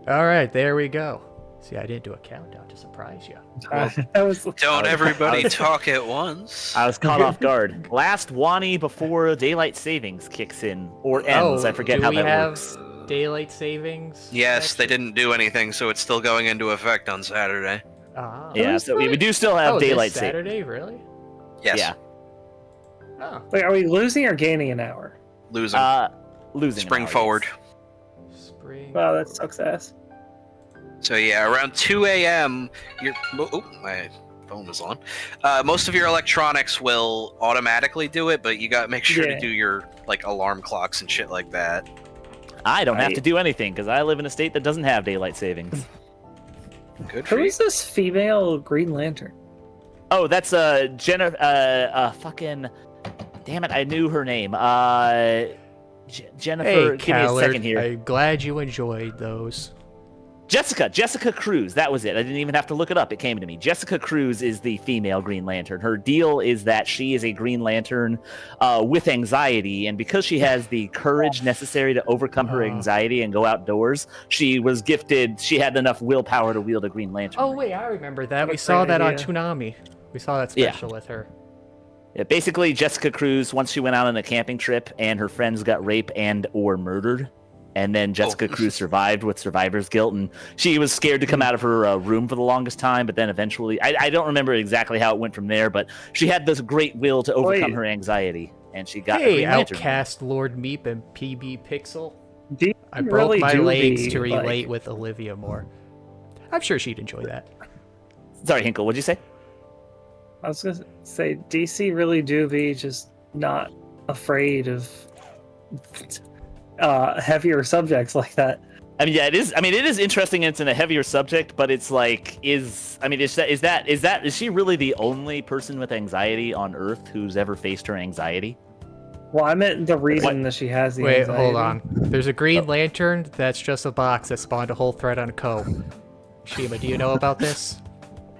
All right, there we go. See, I didn't do a countdown to surprise you. Don't everybody talk at once. I was caught off guard. Last Wani before daylight savings kicks in or ends. I forget how that works. Do we have daylight savings? Yes, they didn't do anything, so it's still going into effect on Saturday. Yeah, so we do still have daylight this Saturday, really? Yes. Yeah. Oh. Wait, are we losing or gaining an hour? Losing. Losing. Spring forward. Spring. Wow, that sucks ass. So yeah, around 2 a.m. My phone is on. Most of your electronics will automatically do it, but you got to make sure to do your alarm clocks and shit like that. I don't have to do anything because I live in a state that doesn't have daylight savings. Good for you. Who is this female Green Lantern? Oh, that's Jennifer. Fucking. Damn it! I knew her name. Jennifer. Hey, give me a second here. I'm glad you enjoyed those. Jessica Cruz, that was it. I didn't even have to look it up. It came to me. Jessica Cruz is the female Green Lantern. Her deal is that she is a Green Lantern with anxiety, and because she has the courage necessary to overcome her anxiety and go outdoors, she was gifted, she had enough willpower to wield a Green Lantern. Oh, wait, I remember that. We saw that on Toonami. We saw that special with her. Yeah, basically, Jessica Cruz, once she went out on a camping trip and her friends got raped and or murdered, and then Jessica Cruz survived with survivor's guilt, and she was scared to come out of her room for the longest time, but then eventually, I don't remember exactly how it went from there, but she had this great will to overcome her anxiety, and she got a Green Lantern. Outcast Lord Meep and PB Pixel. I broke really my legs be, to relate with Olivia more. I'm sure she'd enjoy that. Sorry, Hinkle, what'd you say? I was gonna say DC really do be just not afraid of heavier subjects like that. I mean, yeah, it is. I mean, it is interesting. It's in a heavier subject, but it's like, is she really the only person with anxiety on Earth who's ever faced her anxiety? Well, I meant the reason that she has the Wait, anxiety. hold on. There's a Green Lantern that's just a box that spawned a whole thread on Co. Shima, do you know about this?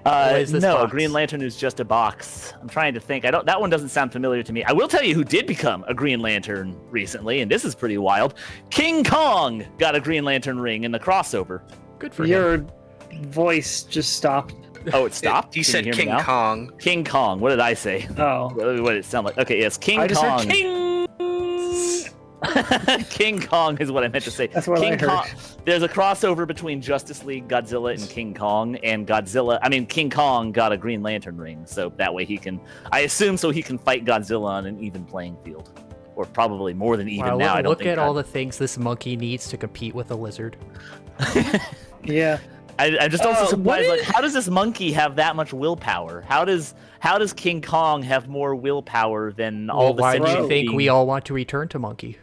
No, box? Green Lantern is just a box. I'm trying to think. That one doesn't sound familiar to me. I will tell you who did become a Green Lantern recently, and this is pretty wild. King Kong got a Green Lantern ring in the crossover. Good for him. Your voice just stopped. Oh, it stopped? He Can said you hear me King now? Kong. King Kong. What did I say? Oh. What did it sound like? Okay, yes, King I just Kong. heard King. King Kong is what I meant to say. That's what King I heard. Kong. There's a crossover between Justice League, Godzilla, and King Kong. And King Kong got a Green Lantern ring, so that way he can. I assume so he can fight Godzilla on an even playing field, or probably more than even now. I don't look think at all the things this monkey needs to compete with a lizard. Yeah. I'm just also surprised. what Like, how does this monkey have that much willpower? How does King Kong have more willpower than all the? Why do you sentient think we beings? all want to return to monkey?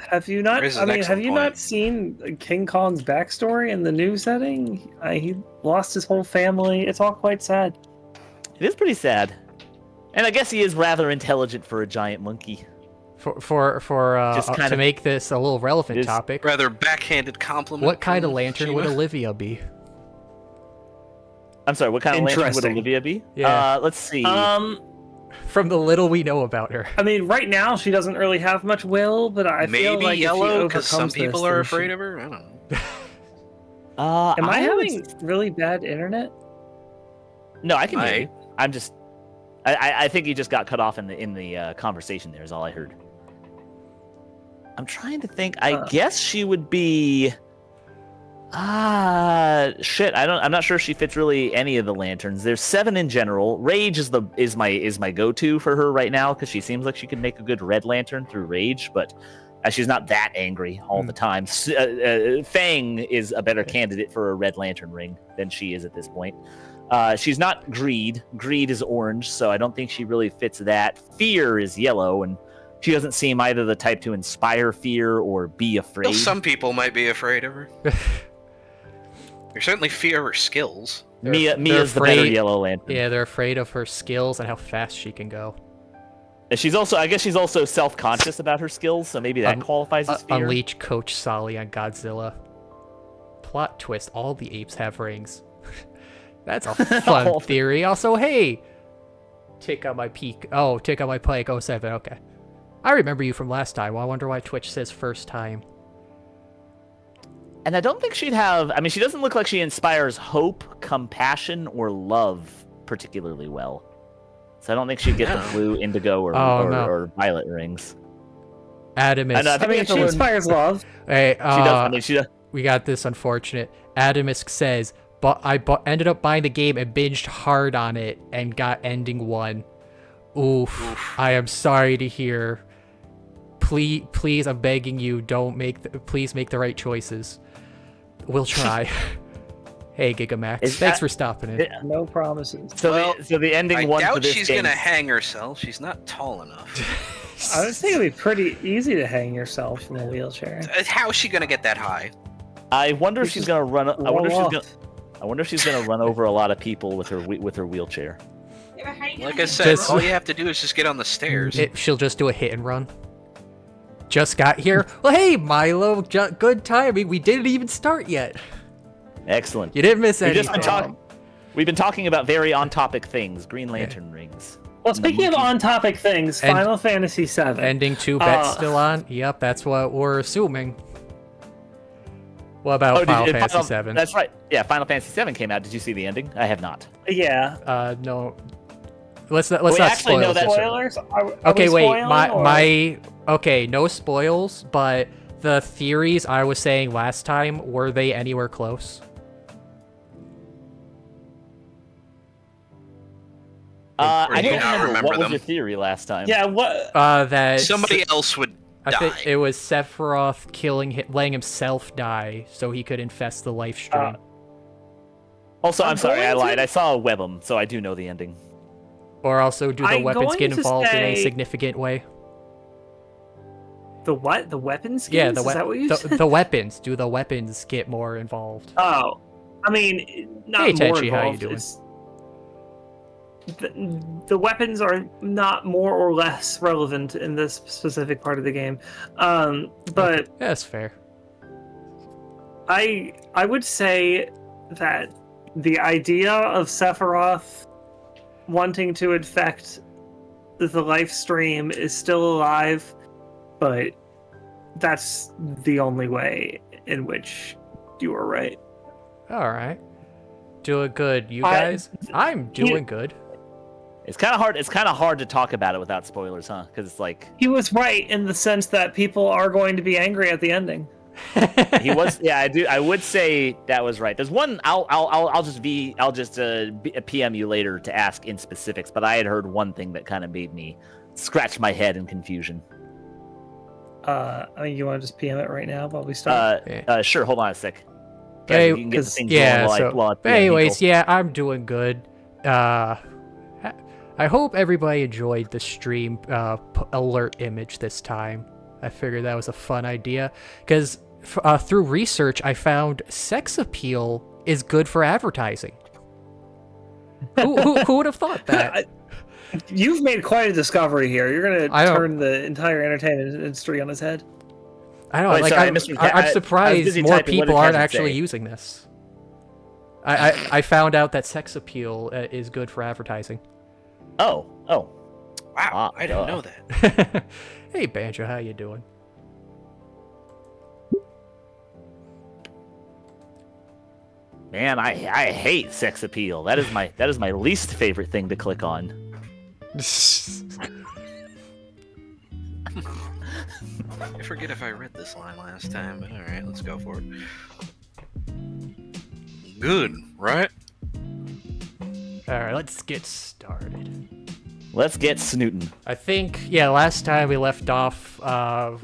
Have you not? This is I an mean, have excellent you point. not seen King Kong's backstory in the new setting? He lost his whole family. It's all quite sad. It is pretty sad, and I guess he is rather intelligent for a giant monkey. To make this a little relevant topic, Rather backhanded compliment. what kind of from lantern Shima. would Olivia be? I'm sorry, what kind of lantern would Interesting. Olivia be? Yeah. Let's see. From the little we know about her. I mean, right now she doesn't really have much will, but I Maybe feel like yellow because some people are afraid of her. I don't know. Am I would- having really bad internet? No, I can hear Might. you. I'm just. I think you just got cut off in the conversation. There is all I heard. I'm trying to think. I guess she would be. Shit. I'm not sure if she fits really any of the lanterns. There's 7 in general. Rage is my go-to for her right now because she seems like she could make a good red lantern through rage, but she's not that angry all the time. Fang is a better candidate for a red lantern ring than she is at this point. She's not greed. Greed is orange, so I don't think she really fits that. Fear is yellow, and she doesn't seem either the type to inspire fear or be afraid. Well, some people might be afraid of her. You certainly fear her skills. Mia's the better yellow lantern. Yeah, they're afraid of her skills and how fast she can go. And I guess she's also self-conscious about her skills, so maybe that qualifies as fear. Unleash Coach Solly on Godzilla. Plot twist, all the apes have rings. That's a fun theory. Also, hey! Tick on my peak. Oh, tick on my pike. 07, okay. I remember you from last time. Well, I wonder why Twitch says first time. And I don't think she'd have. I mean, she doesn't look like she inspires hope, compassion, or love particularly well. So I don't think she'd get the blue, indigo, or violet rings. Adamus. I mean, she inspires love. Hey, She does. I mean, she does. we got this unfortunate. Adamus says, but ended up buying the game and binged hard on it and got ending 1. Oof. I am sorry to hear. Please, I'm begging you, please make the right choices. We'll try. Hey, Gigamax, thanks for stopping it. No promises. So the ending one. I for doubt this she's game, gonna hang herself. She's not tall enough. I would think it'd be pretty easy to hang yourself from a wheelchair. How is she gonna get that high? I wonder if she's gonna run. I wonder if she's gonna run over a lot of people with her wheelchair. Like I said, all you have to do is just get on the stairs. She'll just do a hit and run. Just got here. Well, hey, Milo, good timing. We didn't even start yet. Excellent. You didn't miss anything. We've been talking about very on-topic things. Green Lantern rings. Well, speaking of on-topic things, Final Fantasy VII. Ending 2 bets still on? Yep, that's what we're assuming. What about Final Fantasy VII? That's right. Yeah, Final Fantasy VII came out. Did you see the ending? I have not. Yeah. No. Let's not spoil know it. that. Spoilers? Okay, wait. Okay, no spoils, but the theories I was saying last time, were they anywhere close? I don't remember. What was your theory last time? Yeah, what? That Somebody else would die. I think it was Sephiroth letting himself die so he could infest the life stream. Also, I'm sorry, I lied. I saw a Web'em, so I do know the ending. Or also, do the weapons get involved in a significant way? The what? The weapons skins? Yeah, Is that what you said? the weapons. Do the weapons get more involved? Oh, I mean, not hey, more Tenchi, involved. how you doing? The weapons are not more or less relevant in this specific part of the game, but yeah, that's fair. I would say that the idea of Sephiroth wanting to infect the life stream is still alive, but that's the only way in which you are right. All right, doing good, you guys. I'm doing good. It's kind of hard. It's kind of hard to talk about it without spoilers, huh? Because it's like he was right in the sense that people are going to be angry at the ending. He was. Yeah, I do. I would say that was right. There's one. I'll just PM you later to ask in specifics. But I had heard one thing that kind of made me scratch my head in confusion. I mean, you want to just PM it right now while we start? Sure. Hold on a sec. Hey, you can get the things anyways, yeah, I'm doing good. I hope everybody enjoyed the stream alert image this time. I figured that was a fun idea because through research, I found sex appeal is good for advertising. Who would have thought that? You've made quite a discovery here. You're going to turn the entire entertainment industry on its head. I know. I'm surprised more people aren't actually using this. I found out that sex appeal is good for advertising. Oh. Wow, I didn't know that. Hey, Banjo, how you doing? Man, I hate sex appeal. That is my least favorite thing to click on. I forget if I read this line last time, but alright, let's go for it. Good, right? Alright, let's get started. Let's get snootin'. I think, yeah, last time we left off,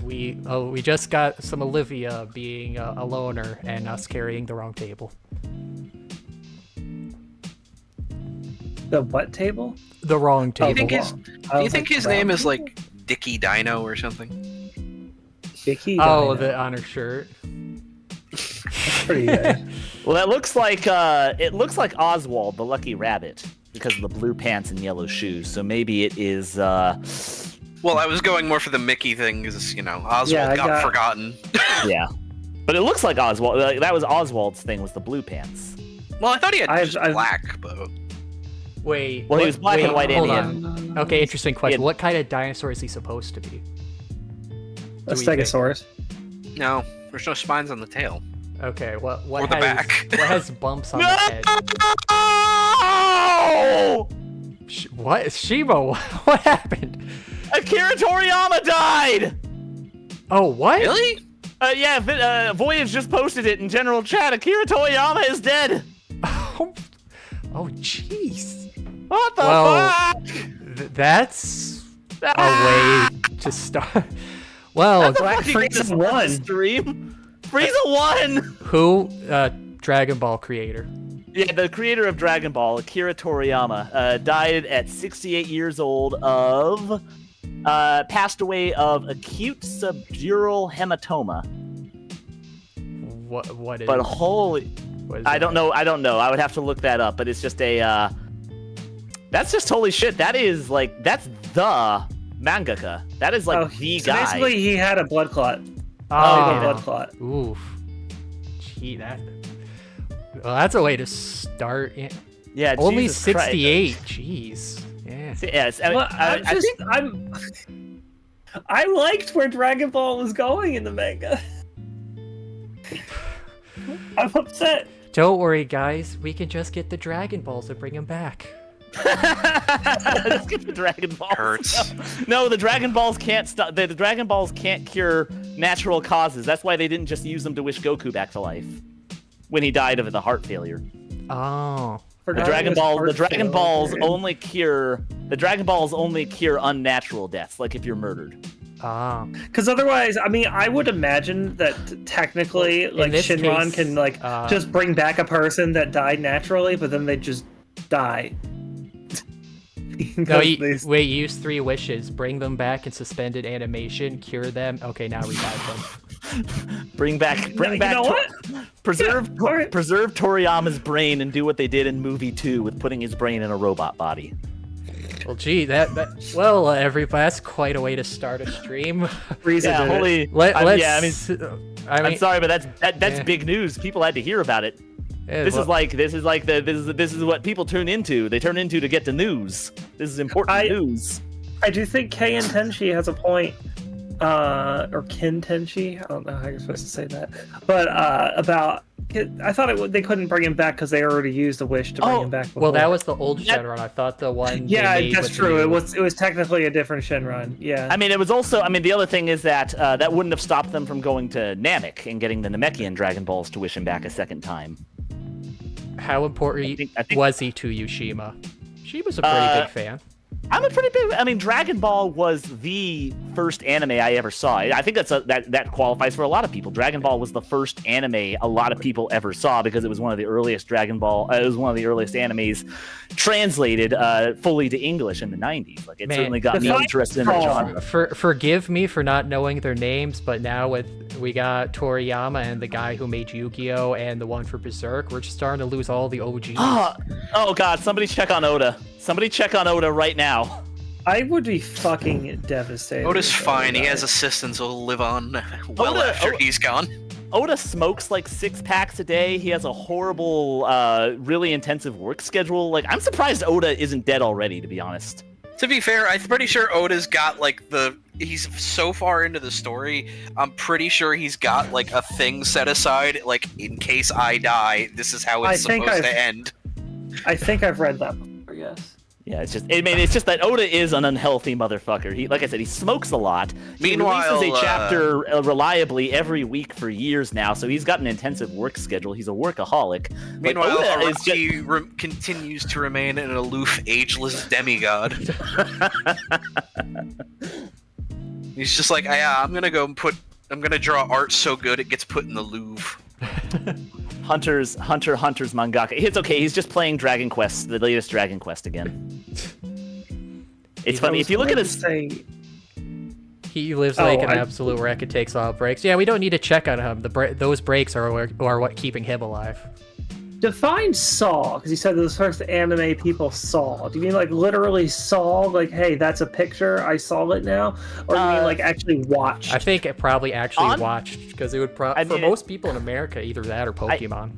we just got some Olivia being a loner and us carrying the wrong table. The what table? The wrong table. Do you think his name is like Dickie Dino or something? Dickie Dino. the on her shirt. That's pretty good. Well, it looks like Oswald, the lucky rabbit, because of the blue pants and yellow shoes. So maybe it is. Well, I was going more for the Mickey thing because Oswald got forgotten. Yeah, but it looks like Oswald. That was Oswald's thing, was the blue pants. Well, I thought he had black, but. Wait. Well, he was black and white Indian. Okay, interesting question. What kind of dinosaur is he supposed to be? A Stegosaurus. No, there's no spines on the tail. Okay, what Or the has back. what has bumps on the head? No! What? Shima, what happened? Akira Toriyama died! Oh, what? Really? Yeah, Voyage just posted it in general chat. Akira Toriyama is dead! Oh, jeez. What the Well, fuck? That's a way to start. Well, That's a fucking way to Frieza start won. the stream. Frieza won! who? Dragon Ball creator. Yeah, the creator of Dragon Ball, Akira Toriyama, died at 68 years old passed away of acute subdural hematoma. What is? But holy, what is I that? don't know. I would have to look that up. But it's just that's just holy shit. That's the mangaka. That is the so guy. basically, he had a blood clot. Oh, A blood clot. oof. Gee, that. Well, that's a way to start. Yeah. Yeah, Only Jesus Christ. 68. Jeez. Yeah. Yes, I mean, Well, I think I liked where Dragon Ball was going in the manga. I'm upset. Don't worry, guys. We can just get the Dragon Balls and bring them back. let's get the Dragon Balls. Hurts. No, the Dragon Balls can't stop. The Dragon Balls can't cure natural causes. That's why they didn't just use them to wish Goku back to life when he died of the heart failure. Oh. The Dragon Balls only cure unnatural deaths, like if you're murdered. Ah. Because otherwise, I mean, I would imagine that technically, In like this Shinron case, can like just bring back a person that died naturally, but then they just die. No, Because wait, use 3 wishes. Bring them back in suspended animation. Cure them. Okay, now revive them. Bring back. You know what? Preserve Yeah, all right. preserve Toriyama's brain and do what they did in movie 2 with putting his brain in a robot body. Well, gee, well, everybody, that's quite a way to start a stream. Frieza Yeah, did it. holy. Let's. I'm sorry, but that's yeah. big news. People had to hear about it. This is what people tune into. They turn into to get the news. This is important news. I do think Kei and Tenchi has a point, or Ken Tenchi. I don't know how you're supposed to say that, but about. I thought they couldn't bring him back because they already used a wish to bring him back. Before. Well, that was the old Shenron. I thought the one. Yeah, they made that's was true. new. It was technically a different Shenron. Yeah. I mean, it was also. I mean, the other thing is that that wouldn't have stopped them from going to Namek and getting the Namekian Dragon Balls to wish him back a second time. How important I think- was he to you, Shima? Shima's a pretty big fan. I'm a pretty big. I mean, Dragon Ball was the first anime I ever saw. I think that qualifies for a lot of people. Dragon Ball was the first anime a lot of people ever saw because it was one of the earliest Dragon Ball. It was one of the earliest animes translated fully to English in the '90s. Like it certainly got me interested in the genre. Forgive me for not knowing their names, but now we got Toriyama and the guy who made Yu-Gi-Oh and the one for Berserk, we're just starting to lose all the OGs. Oh God! Somebody check on Oda. Somebody check on Oda right now. I would be fucking devastated. Oda's if fine. He died. has assistants who'll live on well Oda- after he's gone. Oda smokes like 6 packs a day. He has a horrible, really intensive work schedule. Like, I'm surprised Oda isn't dead already, to be honest. To be fair, I'm pretty sure Oda's got he's so far into the story, I'm pretty sure he's got like a thing set aside, like in case I die, this is how it's supposed to end. I think I've read that before, yes. Yeah, it's just that Oda is an unhealthy motherfucker. He, like I said, he smokes a lot. Meanwhile, he releases a chapter reliably every week for years now, so he's got an intensive work schedule. He's a workaholic. Meanwhile, Oda is Araki continues to remain an aloof, ageless demigod. He's just like, yeah, I'm gonna draw art so good it gets put in the Louvre. Hunter's mangaka. It's okay. He's just playing Dragon Quest, the latest Dragon Quest again. It's funny if you look at his. He lives like an absolute wreck and takes all breaks. Yeah, we don't need to check on him. Those breaks are what keeping him alive. Define saw, because you said the first anime people saw. Do you mean like literally saw, like, hey, that's a picture, I saw it now? Or do you mean like actually watched? I think it probably actually watched, because it would for most people in America, either that or Pokemon.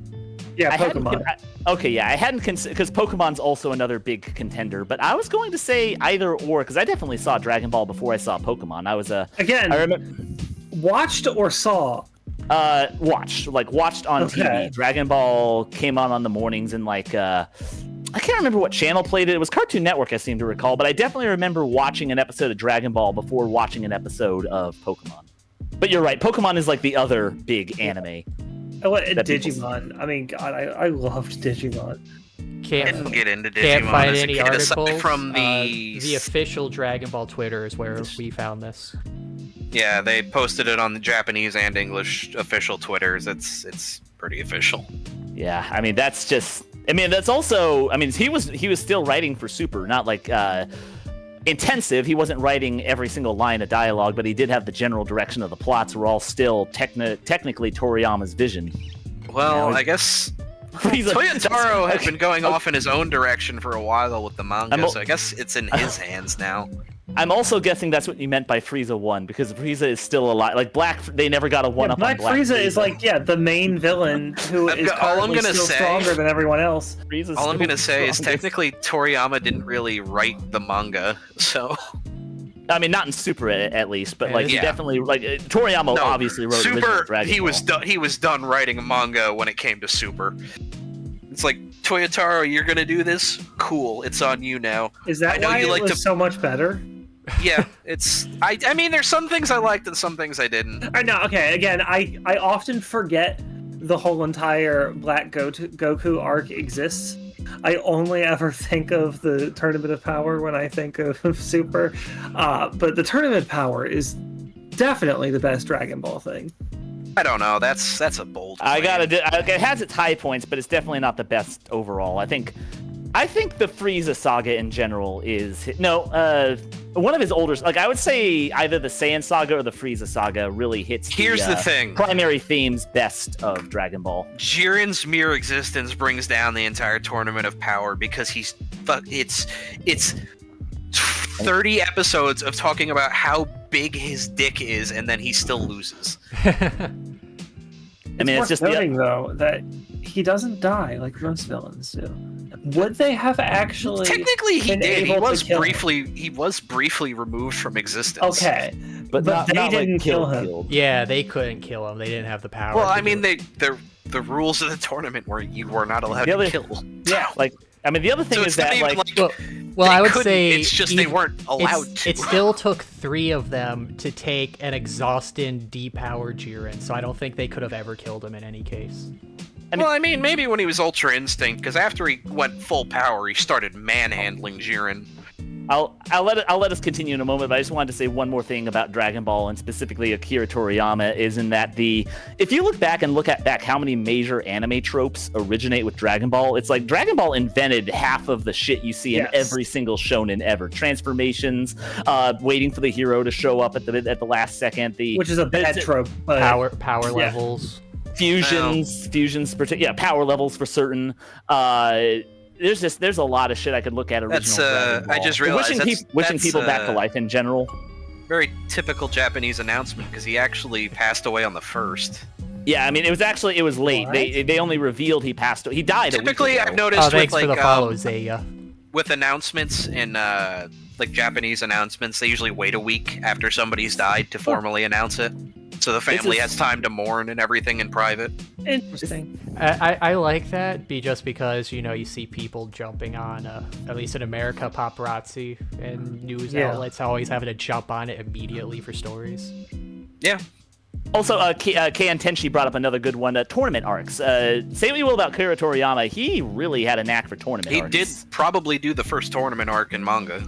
Yeah, Pokemon. I hadn't because Pokemon's also another big contender, but I was going to say either or, because I definitely saw Dragon Ball before I saw Pokemon. I remember Watched or saw? Watched on TV. Dragon Ball came on the mornings, and I can't remember what channel played it. It was Cartoon Network, I seem to recall, but I definitely remember watching an episode of Dragon Ball before watching an episode of Pokemon. But you're right, Pokemon is like the other big anime. Digimon. I mean, God, I loved Digimon. Can't get into Digimon. Can't find as a any kid, articles. aside from the official Dragon Ball Twitter is where we found this. Yeah, they posted it on the Japanese and English official Twitters. It's pretty official. Yeah, I mean that's just. I mean that's also. I mean he was still writing for Super, not like intensive. He wasn't writing every single line of dialogue, but he did have the general direction of the plots. Were all still technically Toriyama's vision. Well, I guess Toyotaro had been going off in his own direction for a while with the manga, so I guess it's in his hands now. I'm also guessing that's what you meant by Frieza 1, because Frieza is still alive. Like they never got a one-up on Black Frieza. Is the main villain who is currently still stronger than everyone else. All I'm gonna say is technically Toriyama didn't really write the manga, so. I mean, not in Super at least, but he definitely Toriyama obviously wrote Super. Dragon Ball. He was done writing a manga when it came to Super. It's like, Toyotaro, you're gonna do this? Cool, it's on you now. Is that why it was so much better? Yeah, it's. I mean, there's some things I liked and some things I didn't. I know. Okay, again, I often forget the whole entire Black Goku arc exists. I only ever think of the Tournament of Power when I think of Super, but the Tournament of Power is definitely the best Dragon Ball thing. I don't know. That's a bold claim. It has its high points, but it's definitely not the best overall. I think the Frieza saga in general is one of his older. I would say either the Saiyan saga or the Frieza saga really hits. Here's the thing: primary themes best of Dragon Ball. Jiren's mere existence brings down the entire Tournament of Power because it's 30 episodes of talking about how big his dick is, and then he still loses. It's just noting though that he doesn't die like most villains do. Would they have actually? Technically, he did. He was briefly removed from existence. Okay, but they didn't kill him. Yeah, they couldn't kill him. They didn't have the power. Well, I mean, the rules of the tournament were you were not allowed to kill. Yeah, the other thing is that I would say it's just they weren't allowed to. It still took 3 of them to take an exhausted, depowered Jiren, so I don't think they could have ever killed him in any case. I mean, maybe when he was Ultra Instinct, because after he went full power, he started manhandling Jiren. I'll let us continue in a moment, but I just wanted to say one more thing about Dragon Ball, and specifically Akira Toriyama, is in that if you look back and back how many major anime tropes originate with Dragon Ball, it's like Dragon Ball invented half of the shit you see in every single shonen ever. Transformations, waiting for the hero to show up at the last second, which is a bad trope. Power levels. Fusions, power levels for certain. There's a lot of shit I could look at. I just realized wishing people back to life in general. Very typical Japanese announcement because he actually passed away on the 1st. Yeah, I mean it was late. They only revealed he passed away. He died. Typically, I've noticed thanks for the follow, Zaya. With announcements in Japanese announcements, they usually wait a week after somebody's died to formally announce it. So the family has time to mourn and everything in private. Interesting. I like that, just because you see people jumping on, at least in America, paparazzi and news outlets always having to jump on it immediately for stories. Yeah. Also, Keion Tenchi brought up another good one, tournament arcs. Say what you will about Akira Toriyama, he really had a knack for tournament arcs. He did probably do the first tournament arc in manga.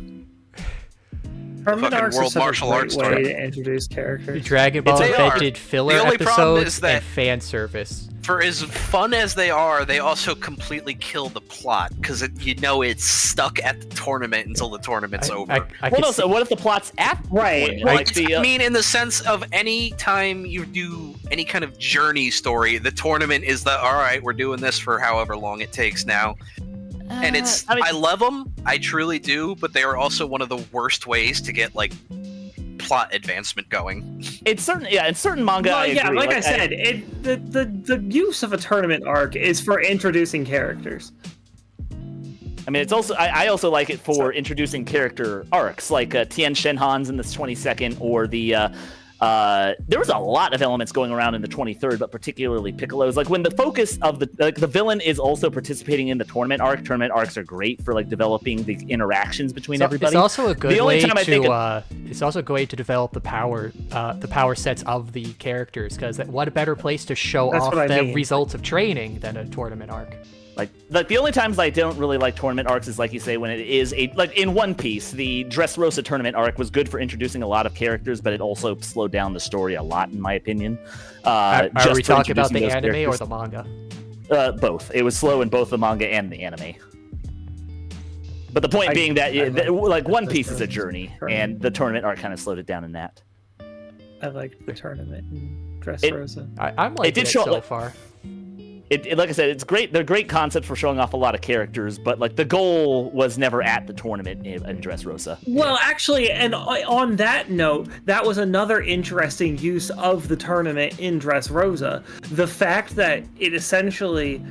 Tournament arcs World Martial Arts way to introduce characters. Dragon Ball invented filler episodes and fan service. For as fun as they are, they also completely kill the plot because it's stuck at the tournament until the tournament's over. So what if the plot's at right? I mean, in the sense of any time you do any kind of journey story, the tournament is alright, we're doing this for however long it takes now. And I love them, I truly do, but they are also one of the worst ways to get plot advancement going. In certain manga. Well, I agree. Like I said, the use of a tournament arc is for introducing characters. I mean, it's also I also like it for introducing character arcs, like Tien Shenhan's in the 22nd, or the There was a lot of elements going around in the 23rd, but particularly Piccolo's. Like when the focus of the villain is also participating in the tournament arc. Tournament arcs are great for like developing the interactions between everybody. It's also a good way to. It's also a good way to develop the power sets of the characters. Because what a better place to show off the results of training than a tournament arc. Like the only times I don't really like tournament arcs is like you say when it is like in One Piece, the Dressrosa tournament arc was good for introducing a lot of characters, but it also slowed down the story a lot, in my opinion. Are we talking about the anime or the manga? Both. It was slow in both the manga and the anime. But the point being that like One Piece is a journey, and the tournament arc kind of slowed it down in that. I like the tournament in Dressrosa. I'm liking it so far. Like I said, it's great. They're great concepts for showing off a lot of characters, but like the goal was never at the tournament in Dressrosa. Well, actually, and on that note, that was another interesting use of the tournament in Dressrosa. The fact that it essentially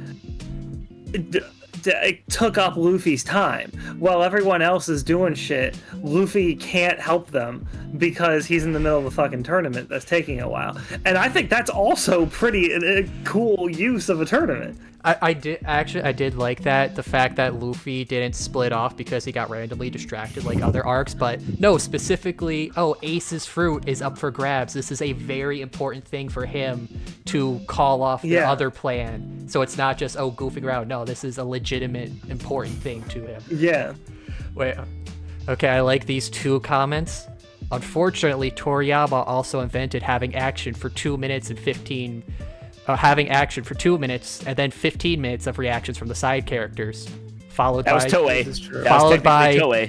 it took up Luffy's time while everyone else is doing shit. Luffy can't help them because he's in the middle of the fucking tournament that's taking a while, and I think that's also pretty cool use of a tournament. I did like that, the fact that Luffy didn't split off because he got randomly distracted like other arcs, but no, specifically, Ace's fruit is up for grabs. This is a very important thing for him to call off the other plan. So it's not just, goofing around. No, this is a legitimate, important thing to him. Yeah. Wait, okay, I like these two comments. Unfortunately, Toriyama also invented having action for 2 minutes and 15 having action for 2 minutes and then 15 minutes of reactions from the side characters, followed by Toei.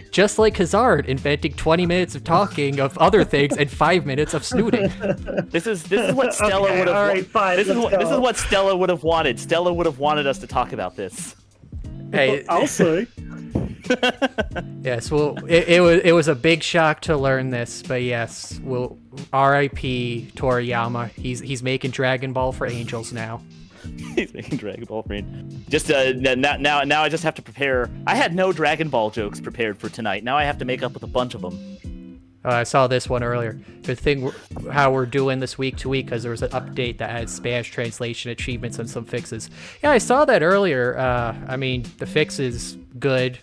Just like Khazard inventing 20 minutes of talking of other things and 5 minutes of snooting. This is what Stella would have. This is what Stella would have wanted. Stella would have wanted us to talk about this. Hey, I'll say. Yes, well, it was a big shock to learn this, but yes, well, R.I.P. Toriyama. He's making Dragon Ball for Angels now. He's making Dragon Ball for Angels. Just now I just have to prepare. I had no Dragon Ball jokes prepared for tonight. Now I have to make up with a bunch of them. I saw this one earlier. Good thing how we're doing this week to week, because there was an update that had Spanish translation achievements and some fixes. Yeah, I saw that earlier. I mean, the fix is good.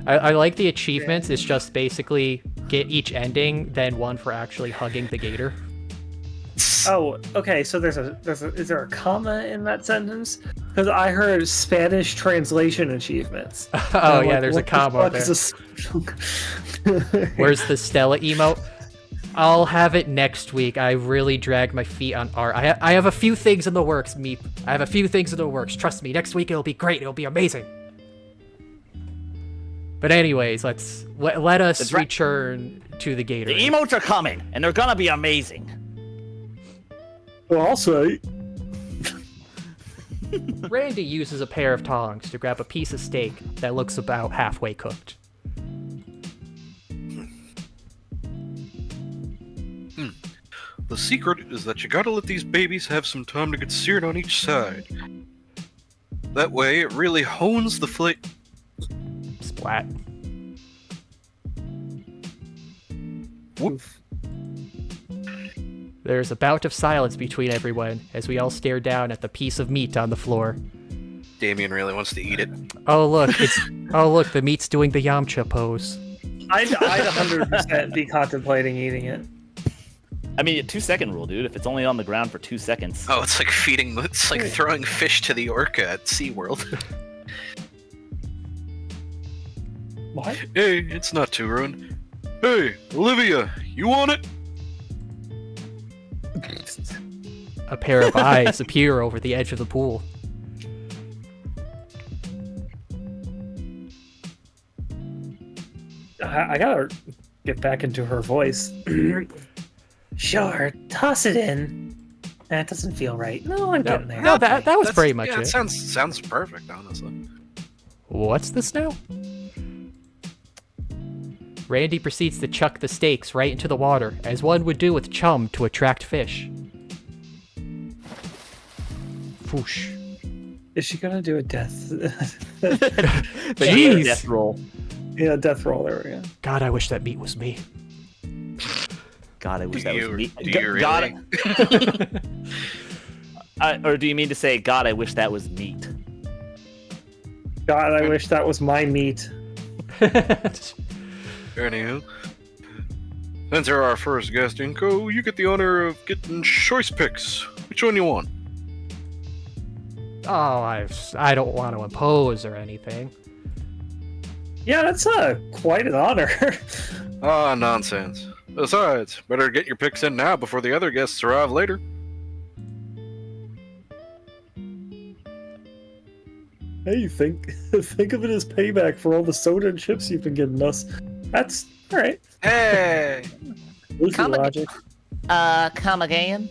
I like the achievements. It's just basically get each ending, then one for actually hugging the gator. Oh, okay. So is there a comma in that sentence? Because I heard Spanish translation achievements. Oh yeah, there's a comma there. Where's the Stella emote? I'll have it next week. I really dragged my feet on art. I have a few things in the works, Meep. I have a few things in the works. Trust me, next week it'll be great. It'll be amazing. But anyways, let us return to the Gator. The emotes are coming, and they're gonna be amazing. Well, I'll say. Randy uses a pair of tongs to grab a piece of steak that looks about halfway cooked. The secret is that you gotta let these babies have some time to get seared on each side. That way, it really hones the flavor. Splat. Woof. There's a bout of silence between everyone as we all stare down at the piece of meat on the floor. Damien really wants to eat it. Oh look, the meat's doing the Yamcha pose. I'd 100% be contemplating eating it. I mean, 2-second rule, dude. If it's only on the ground for 2 seconds. Oh, it's like it's like throwing fish to the orca at SeaWorld. What? Hey, it's not too ruined. Hey, Olivia, you want it? A pair of eyes appear over the edge of the pool. I gotta get back into her voice. Sure, toss it in. That doesn't feel right. No, I'm getting there. No, that was pretty much it. It sounds perfect, honestly. What's this now? Randy proceeds to chuck the steaks right into the water, as one would do with chum to attract fish. Foosh. Is she gonna do a death? Jeez. Death roll. Yeah, death roll. There we go. God, I wish that meat was me. God, I wish Do that you, was meat. do you God, really? or do you mean to say, God, I wish that was meat? God, I wish that was my meat. Anywho, since you're our first guest, Inko, you get the honor of getting choice picks. Which one you want? Oh, I don't want to impose or anything. Yeah, that's quite an honor. Ah, nonsense. Besides, better get your picks in now before the other guests arrive later. Hey, think of it as payback for all the soda and chips you've been giving us. That's all right. Hey! Goofy Come logic. Come again?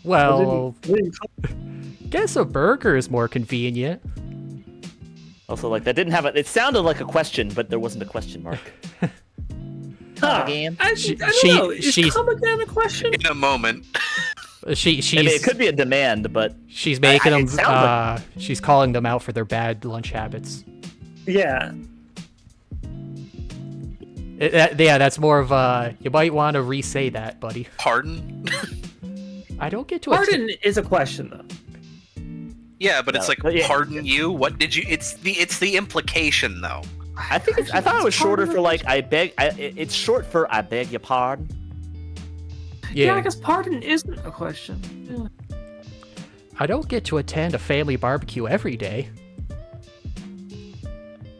Well, Didn't- guess a burger is more convenient. Also, like, that didn't have it sounded like a question, but there wasn't a question mark. Come again? I don't know. Is come again a question? In a moment. I mean, it could be a demand, but She's making it them. sounds She's calling them out for their bad lunch habits. Yeah. Yeah, that's more of a. You might want to re-say that, buddy. Pardon? I don't get to. Pardon is a question though. Yeah, but it's No, like, but yeah. pardon you? What did you... It's the implication, though. I think I thought it was shorter for like it's short for I beg your pardon. Yeah, I guess pardon isn't a question. Yeah. I don't get to attend a family barbecue every day.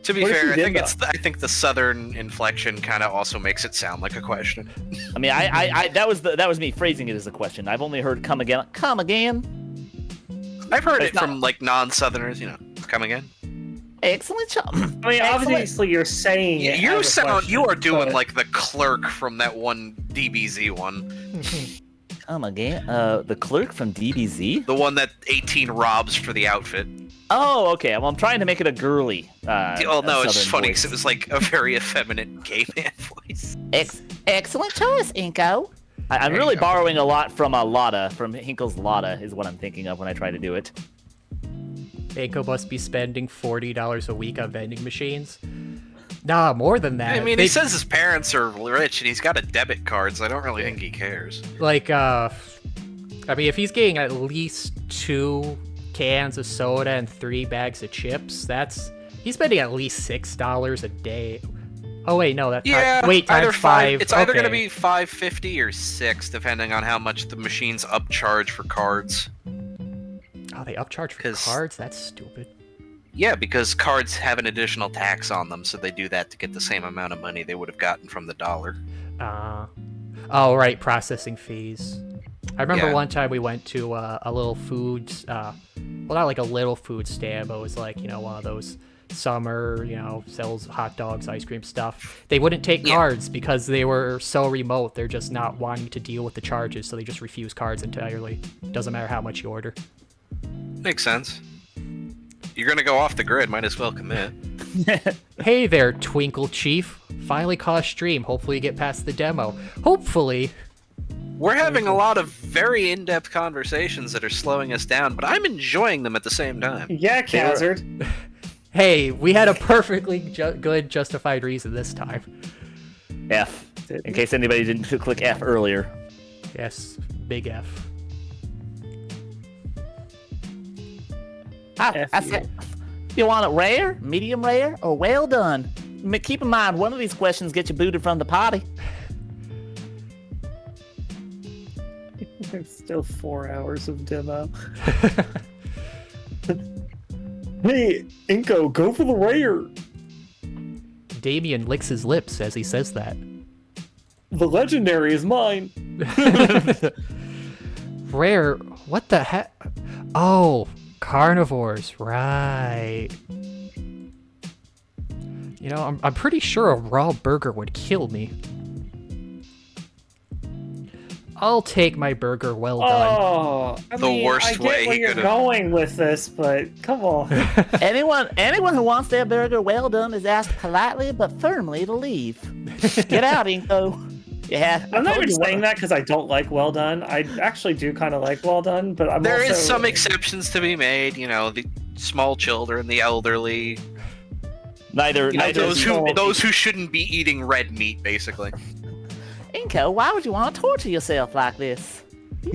To be What if fair, you I did, think though? I think the southern inflection kind of also makes it sound like a question. I mean, I that was me phrasing it as a question. I've only heard come again. Come again? I've heard It's it not- from like non-southerners, you know. Come again? Excellent job. I mean, Excellent. obviously you're saying it You as a sound question, you are doing but- like the clerk from that one DBZ one. Come again? The clerk from DBZ? The one that 18 robs for the outfit. Oh, okay. Well, I'm trying to make it a girly. Oh no, it's just Southern funny voice. because it was like a very effeminate gay man voice. Excellent choice, Inko. I'm There really you go. borrowing a lot from Lotta, from Hinkle's Lotta, is what I'm thinking of when I try to do it. Eiko must be spending $40 a week on vending machines. Nah, more than that. I mean, They- he says his parents are rich and he's got a debit card, so I don't really think he cares. like, I mean, if he's getting at least 2 cans of soda and 3 bags of chips, he's spending at least $6 a day. Oh wait, no, wait, either times 5. It's either gonna okay. be $5.50 or $6, depending on how much the machines upcharge for cards. Oh, they upcharge for 'Cause- cards? That's stupid. Yeah, because cards have an additional tax on them, so they do that to get the same amount of money they would have gotten from the dollar. Oh, right, processing fees. I remember Yeah. one time we went to a little food, well, not like a little food stand, but it was like, one of those summer, sells hot dogs, ice cream stuff. They wouldn't take Yeah. cards because they were so remote. They're just not wanting to deal with the charges, so they just refuse cards entirely. Doesn't matter how much you order. Makes sense. You're gonna go off the grid, might as well commit. Hey there, Twinkle Chief. Finally caught a stream. Hopefully you get past the demo. Hopefully. We're having a lot of very in-depth conversations that are slowing us down, but I'm enjoying them at the same time. Yeah, Khazard. Hey, we had a perfectly good justified reason this time. F. In case anybody didn't click F earlier. Yes, big F. I said, you want it rare, medium rare, or well done? Keep in mind, one of these questions gets you booted from the party. There's still 4 hours of demo. Hey, Inko, go for the rare. Damien licks his lips as he says that. The legendary is mine. Rare? What the heck? Oh, carnivores, right. I'm pretty sure a raw burger would kill me. I'll take my burger well done. Oh, The worst I get way where he you're could've- going with this, but come on. Anyone who wants their burger well done is asked politely but firmly to leave. Get out, Inko. Yeah, I'm not even saying that because I don't like well done. I actually do kind of like well done, but I'm There also... is some exceptions to be made, the small children, the elderly, Neither those is- who shouldn't be eating red meat, basically. Hinkle, why would you want to torture yourself like this?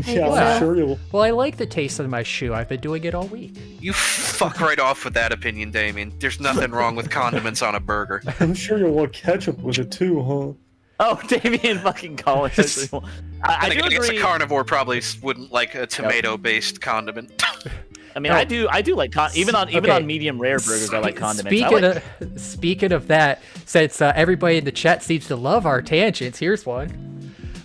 Yeah, Well, I'm sure you'll. Well, I like the taste of my shoe. I've been doing it all week. You fuck right off with that opinion, Damien. There's nothing wrong with condiments on a burger. I'm sure you'll want ketchup with it too, huh? Oh, Damien fucking Collins. I do guess a agree. carnivore probably wouldn't like a tomato-based condiment. I mean, No. I do like even Okay. on medium rare burgers. I like condiments. Speaking of that, since everybody in the chat seems to love our tangents, here's one.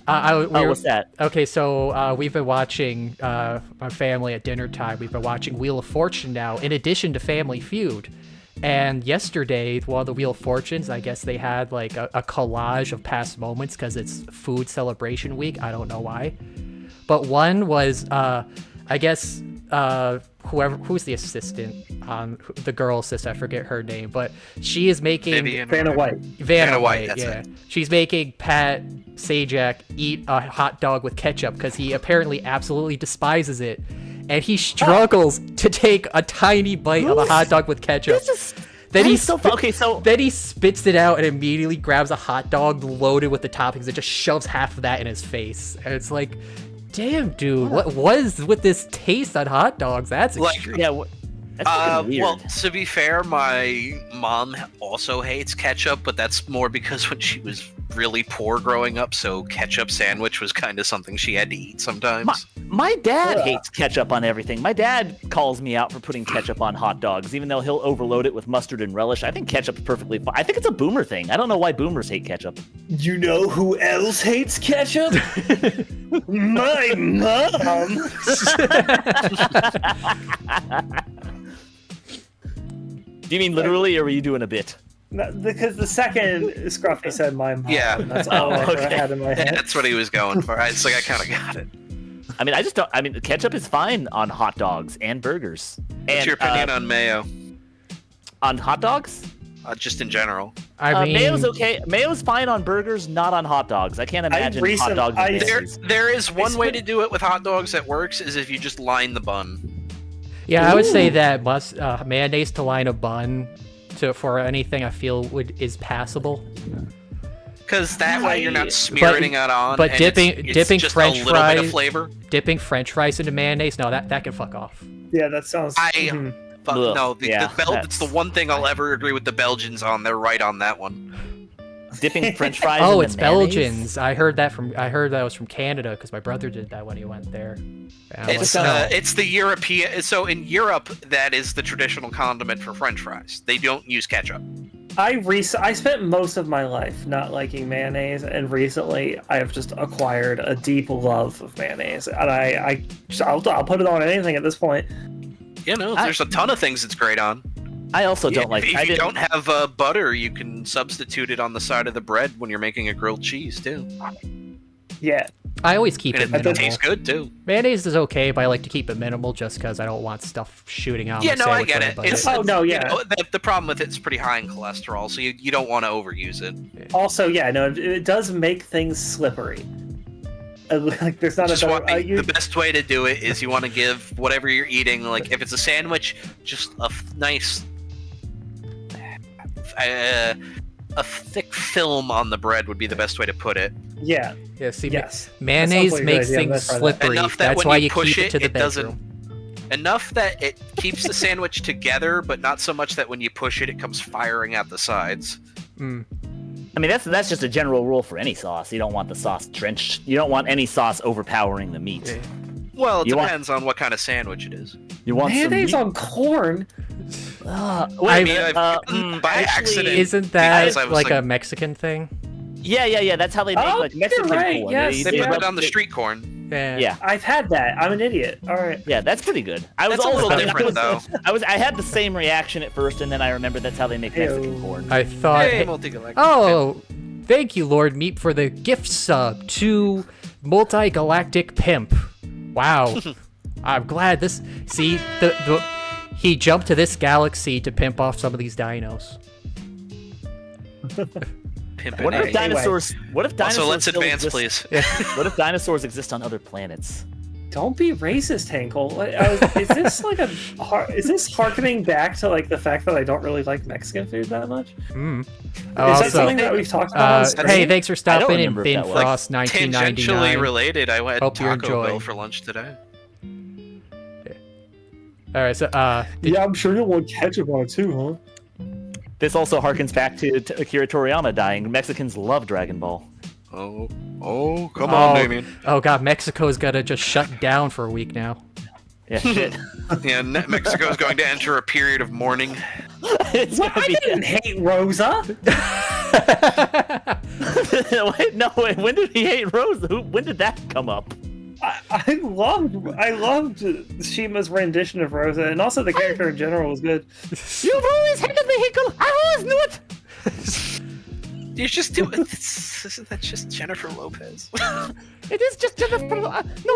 What's that? Okay, so we've been watching my family at dinner time. We've been watching Wheel of Fortune now, in addition to Family Feud. And yesterday, one of the Wheel of Fortunes, I guess they had like a collage of past moments because it's food celebration week. I don't know why, but one was I guess who's the assistant, the girl assistant, I forget her name, but she is making Vivian. Vanna White. Vanna White, White, that's yeah. it. She's making Pat Sajak eat a hot dog with ketchup because he apparently absolutely despises it, and he struggles to take a tiny bite of a hot dog with ketchup. Then he then he spits it out and immediately grabs a hot dog loaded with the toppings and just shoves half of that in his face. And it's like, damn, dude, what is with this taste on hot dogs? That's Like, extreme. Yeah, that's fucking weird. Well, to be fair, my mom also hates ketchup, but that's more because when she was really poor growing up, so ketchup sandwich was kind of something she had to eat sometimes. My dad hates ketchup on everything. My dad calls me out for putting ketchup on hot dogs, even though he'll overload it with mustard and relish. I think ketchup's perfectly fine. I think it's a boomer thing. I don't know why boomers hate ketchup. You know who else hates ketchup? My mom. Do you mean literally, or were you doing a bit? No, because the second Scruffy said my mom, Yeah. that's all I Okay. had in my Yeah, head. that's what he was going for. It's like I kind of got it. I mean, I just don't. I mean, ketchup is fine on hot dogs and burgers. What's your opinion on mayo? on hot dogs? Just in general. I mean, Mayo's okay. Mayo's fine on burgers, not on hot dogs. I can't imagine hot dogs. and There, mayonnaise. there is one way to do it with hot dogs that works, is if you just line the bun. yeah, I would say that mayonnaise to line a bun for anything I feel is passable. Because that way you're not smearing it on. but and dipping it's just French a little bit of fries- flavor. Dipping French fries into mayonnaise, no, that can fuck off. Yeah, that sounds. Fuck, Ugh, no, yeah, it's the one thing I'll ever agree with the Belgians on. They're right on that one. Dipping French fries. Oh, in it's the mayonnaise? Belgians. I heard that was from Canada because my brother did that when he went there. And I'm It's like, no. it's the European. So in Europe, that is the traditional condiment for French fries. They don't use ketchup. I spent most of my life not liking mayonnaise, and recently I have just acquired a deep love of mayonnaise, and I'll put it on anything at this point. You know, there's a ton of things it's great on. I also don't like. If you don't have butter, you can substitute it on the side of the bread when you're making a grilled cheese too. Yeah, I always keep And it it minimal. tastes good too. Mayonnaise is okay, but I like to keep it minimal just because I don't want stuff shooting out. Yeah, my no, I sandwich get when it. bite It's, Oh, no, you yeah. know, the problem with it's pretty high in cholesterol, so you don't want to overuse it. also, yeah, no, it does make things slippery. Like, there's not Just a want, better. the best way to do it is you want to give whatever you're eating, like if it's a sandwich, just a nice, a thick film on the bread would be the best way to put it. Yeah, Yeah, see, yes. mayonnaise That sounds like a good makes idea. things Let's try that. slippery. Enough that That's when why you you push keep it to the it doesn't. bedroom. Enough that it keeps the sandwich together, but not so much that when you push it, it comes firing out the sides. Mm. I mean, that's just a general rule for any sauce. You don't want the sauce drenched. You don't want any sauce overpowering the meat. Yeah. Well, it You want- depends on what kind of sandwich it is. You want Mayonnaise some on corn. wait I a mean, minute, by accident. Isn't that Because I was like like- a Mexican thing? Yeah. That's how they make Oh, like you're Mexican right, corn. yes, They yeah. put it on the street corn. Yeah. Yeah, I've had that. I'm an idiot. All right. yeah, that's pretty good. I was That's a little also- different, though. I had the same reaction at first, and then I remembered that's how they make Mexican Ew. corn. I thought. Hey, multi-galactic. Oh, thank you, Lord Meat, for the gift sub to Multi-Galactic Pimp. Wow. I'm glad this. See, he jumped to this galaxy to pimp off some of these dinos. Pimpin' What if A. dinosaurs? What if dinosaurs? Also, let's still advance, exist- please. What if dinosaurs exist on other planets? don't be racist, Hinkle. Is this like is this harkening back to like the fact that I don't really like Mexican food that much? Is that something that we've talked about? On screen? Hey, thanks for stopping in remember if Bin that was. Frost Tangentially 1999. related, I went Hope you're Taco Bell enjoying. for lunch today. All right, so Yeah, I'm sure you'll want ketchup on it too, huh? This also harkens back to Akira Toriyama dying. Mexicans love Dragon Ball. Oh, come on, Damien. oh god, Mexico's gotta just shut down for a week now. Yeah, shit. Yeah, Mexico's going to enter a period of mourning. It's What? gonna I be- didn't hate Rosa. wait, when did he hate Rose? When did that come up? I loved Shima's rendition of Rosa, and also the character in general was good. You've always hated me, Hinkle. I always knew it. You just do it. Isn't that just Jennifer Lopez? It is just Jennifer. No,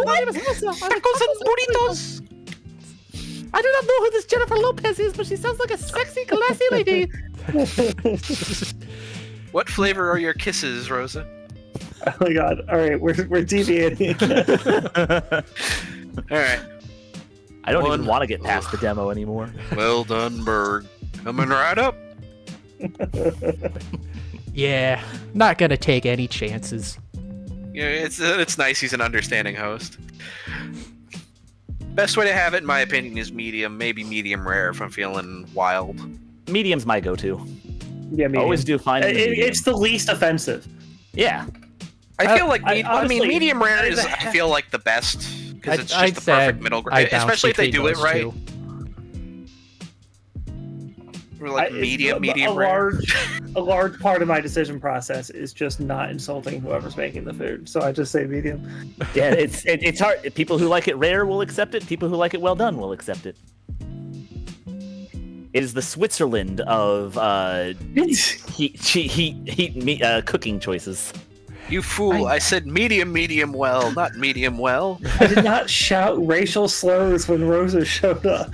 my name is Rosa. Tacos and burritos. I do not know who this Jennifer Lopez is, but she sounds like a sexy, classy lady. What flavor are your kisses, Rosa? Oh my god! All right, we're deviating. All right. I don't even want to get past the demo anymore. Well done, Berg. Coming right up. Yeah, not gonna take any chances. Yeah, it's nice he's an understanding host. Best way to have it, in my opinion, is medium, maybe medium rare if I'm feeling wild. Medium's my go-to. Yeah, I always do fine. in the medium. It's the least offensive. Yeah. I feel like honestly, medium rare is I- I feel like the best because it's just I'd the say perfect middle I ground, bounce especially if they do between it those right. two. Or like medium a rare. large part of my decision process is just not insulting whoever's making the food, so I just say medium. Yeah, it's hard. People who like it rare will accept it. People who like it well done will accept it. It is the Switzerland of cooking choices. You fool! I said medium well, not medium well. I did not shout racial slurs when Rosa showed up.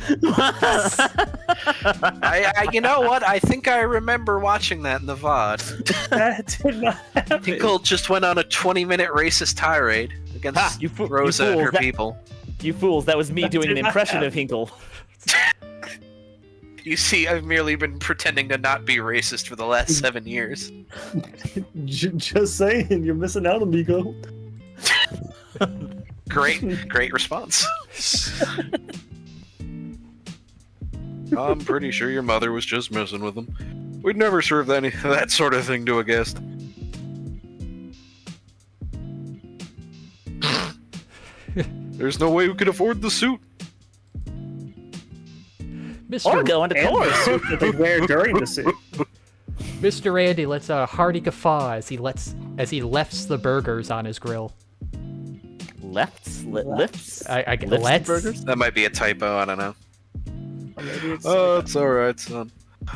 You know what? I think I remember watching that in the VOD. That did not happen. Hinkle just went on a 20-minute racist tirade against Ha, you Rosa and fools, her that- people. You fools! That was me That doing did an not impression happen. of Hinkle. You see, I've merely been pretending to not be racist for the last 7 years. Just saying, you're missing out, amigo. Great response. I'm pretty sure your mother was just messing with him. We'd never serve that sort of thing to a guest. There's no way we could afford the suit. Or Mr. go into And the court. suit that they wear during the suit. Mr. Randy lets out a hearty guffaw as he lefts the burgers on his grill. Lifts. I Lifts let's burgers? That might be a typo, I don't know. Or maybe it's Oh, it's alright, son.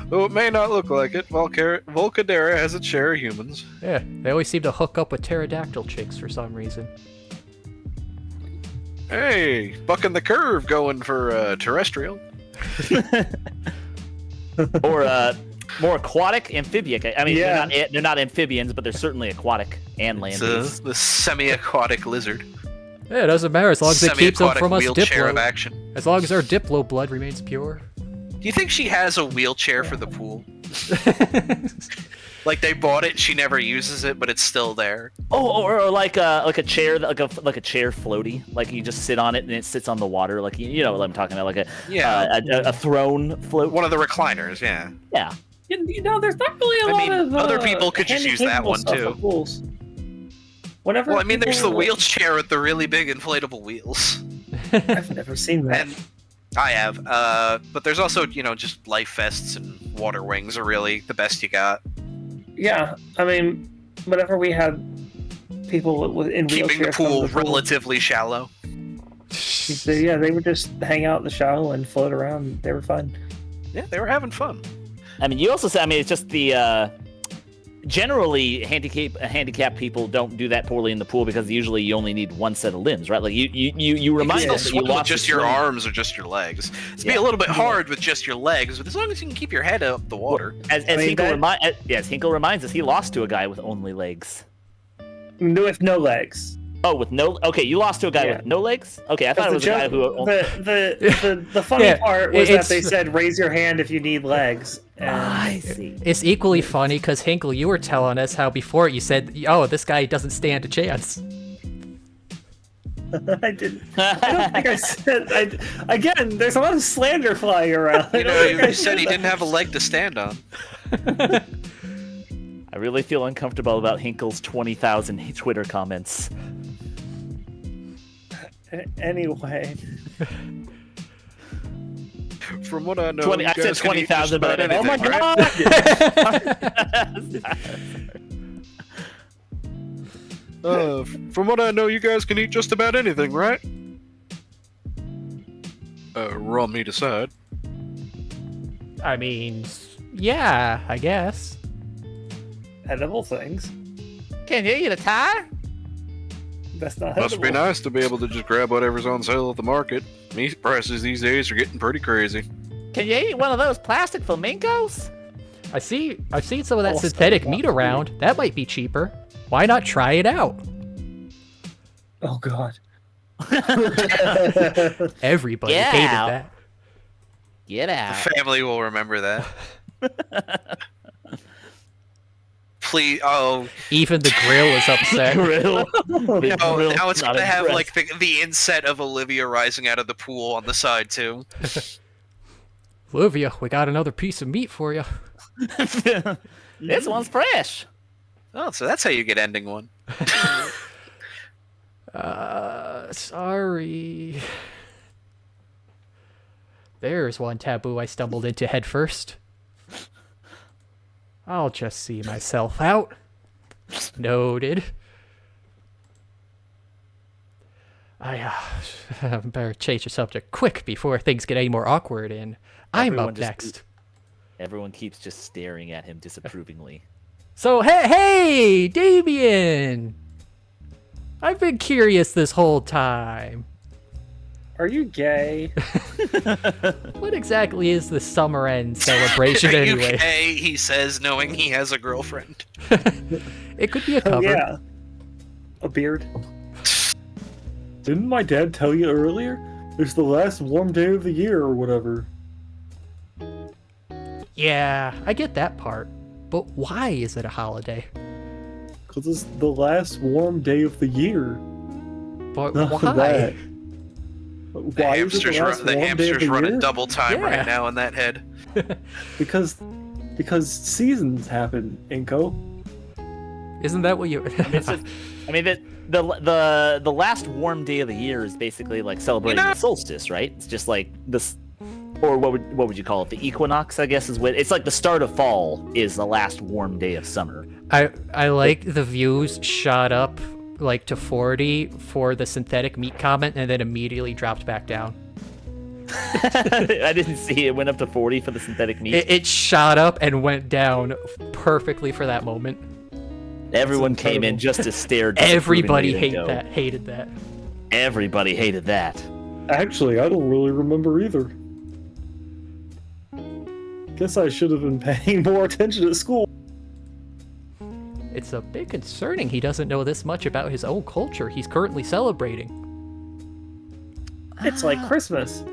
Though it may not look like it, Volcadera has its share of humans. Yeah, they always seem to hook up with pterodactyl chicks for some reason. Hey, bucking the curve going for terrestrial. Or more aquatic, amphibic. I mean, Yeah. they're not amphibians, but they're certainly aquatic and It's land-based. the semi-aquatic lizard. Yeah, it doesn't matter as long as it keeps them Semi-aquatic from us wheelchair of Diplo. action. As long as our Diplo blood remains pure. Do you think she has a wheelchair for the pool? Like they bought it, she never uses it, but it's still there. Oh, or like a chair, like a chair floaty. Like you just sit on it and it sits on the water. Like you know what I'm talking about, like a throne float. One of the recliners, yeah. Yeah. You know, there's not really a lot of other people could just use that handy-capable one, stuff too. for pools. Whenever Well, I mean, there's the people- wheelchair with the really big inflatable wheels. I've never seen that. And I have. But there's also, just life vests and water wings are really the best you got. Yeah, I mean, whenever we had people in wheelchairs Keeping the come pool to the relatively shallow. yeah, they would just hang out in the shallow and float around. They were fun. Yeah, they were having fun. I mean, you also say. I mean, it's just the. Generally, handicapped people don't do that poorly in the pool because usually you only need one set of limbs, right? Like you remind Still us that you swim with lost just the your swim. arms or just your legs. It'd be Yeah. a little bit hard with just your legs, but as long as you can keep your head up the water. As I mean, Hinkle reminds us, he lost to a guy with only legs. With no legs. Oh, with no. Okay, you lost to a guy Yeah. with no legs. Okay, I thought it was a guy who. The funny Yeah, part was that it's- they said raise your hand if you need legs. And I see. It's equally funny because Hinkle, you were telling us how before you said, "Oh, this guy doesn't stand a chance." I didn't. I don't think I said. Again, there's a lot of slander flying around. I You don't know, think I you said he that. didn't have a leg to stand on. I really feel uncomfortable about Hinkle's 20,000 Twitter comments. Anyway, From what I know, 20 I you said guys can eat 20,000, just but about oh my anything, right? god! From what I know, you guys can eat just about anything, right? Raw meat aside. I mean, yeah, I guess. edible things. Can you eat a tie? That's not Must edible. be nice to be able to just grab whatever's on sale at the market. Meat prices these days are getting pretty crazy. Can you eat one of those plastic flamingos? I've seen some of that Oh, synthetic stop. meat around. That might be cheaper. Why not try it out? Oh god. Everybody Get hated out. that. Get The out. family will remember that. Please, oh, Even the grill is upset. Grill. The oh, grill's now it's not gonna have impressed. like the inset of Olivia rising out of the pool on the side too. Olivia, we got another piece of meat for you. This one's fresh. Oh, so that's how you get ending one. Sorry. There's one taboo I stumbled into head first. I'll just see myself out. Noted. I better change the subject quick before things get any more awkward, and I'm Everyone up just- next. Everyone keeps just staring at him disapprovingly. So, hey, Damien! I've been curious this whole time. Are you gay? What exactly is the summer end celebration Are you anyway? gay? He says, knowing he has a girlfriend. It could be a Oh cover. yeah. A beard. Didn't my dad tell you earlier? It's the last warm day of the year or whatever. Yeah, I get that part. But why is it a holiday? Because it's the last warm day of the year. But Not why? that. The Why is it hamsters, the last the warm day of hamsters the running year? double time Yeah. right now in that head. Because seasons happen, Inko. Isn't that what you? It's just, I mean, the last warm day of the year is basically like celebrating You know- the solstice, right? It's just like this, or what would you call it? The equinox, I guess, is what it's like. The start of fall is the last warm day of summer. I like the views shot up like to 40 for the synthetic meat comment, and then immediately dropped back down. I didn't see it went up to 40 for the synthetic meat. It shot up and went down perfectly for that moment. Everyone That's came in incredible. just to stare. Everybody disapprovingly at hated Go. that. Everybody hated that. Actually, I don't really remember either. Guess I should have been paying more attention at school. It's a bit concerning he doesn't know this much about his own culture he's currently celebrating. It's like Christmas.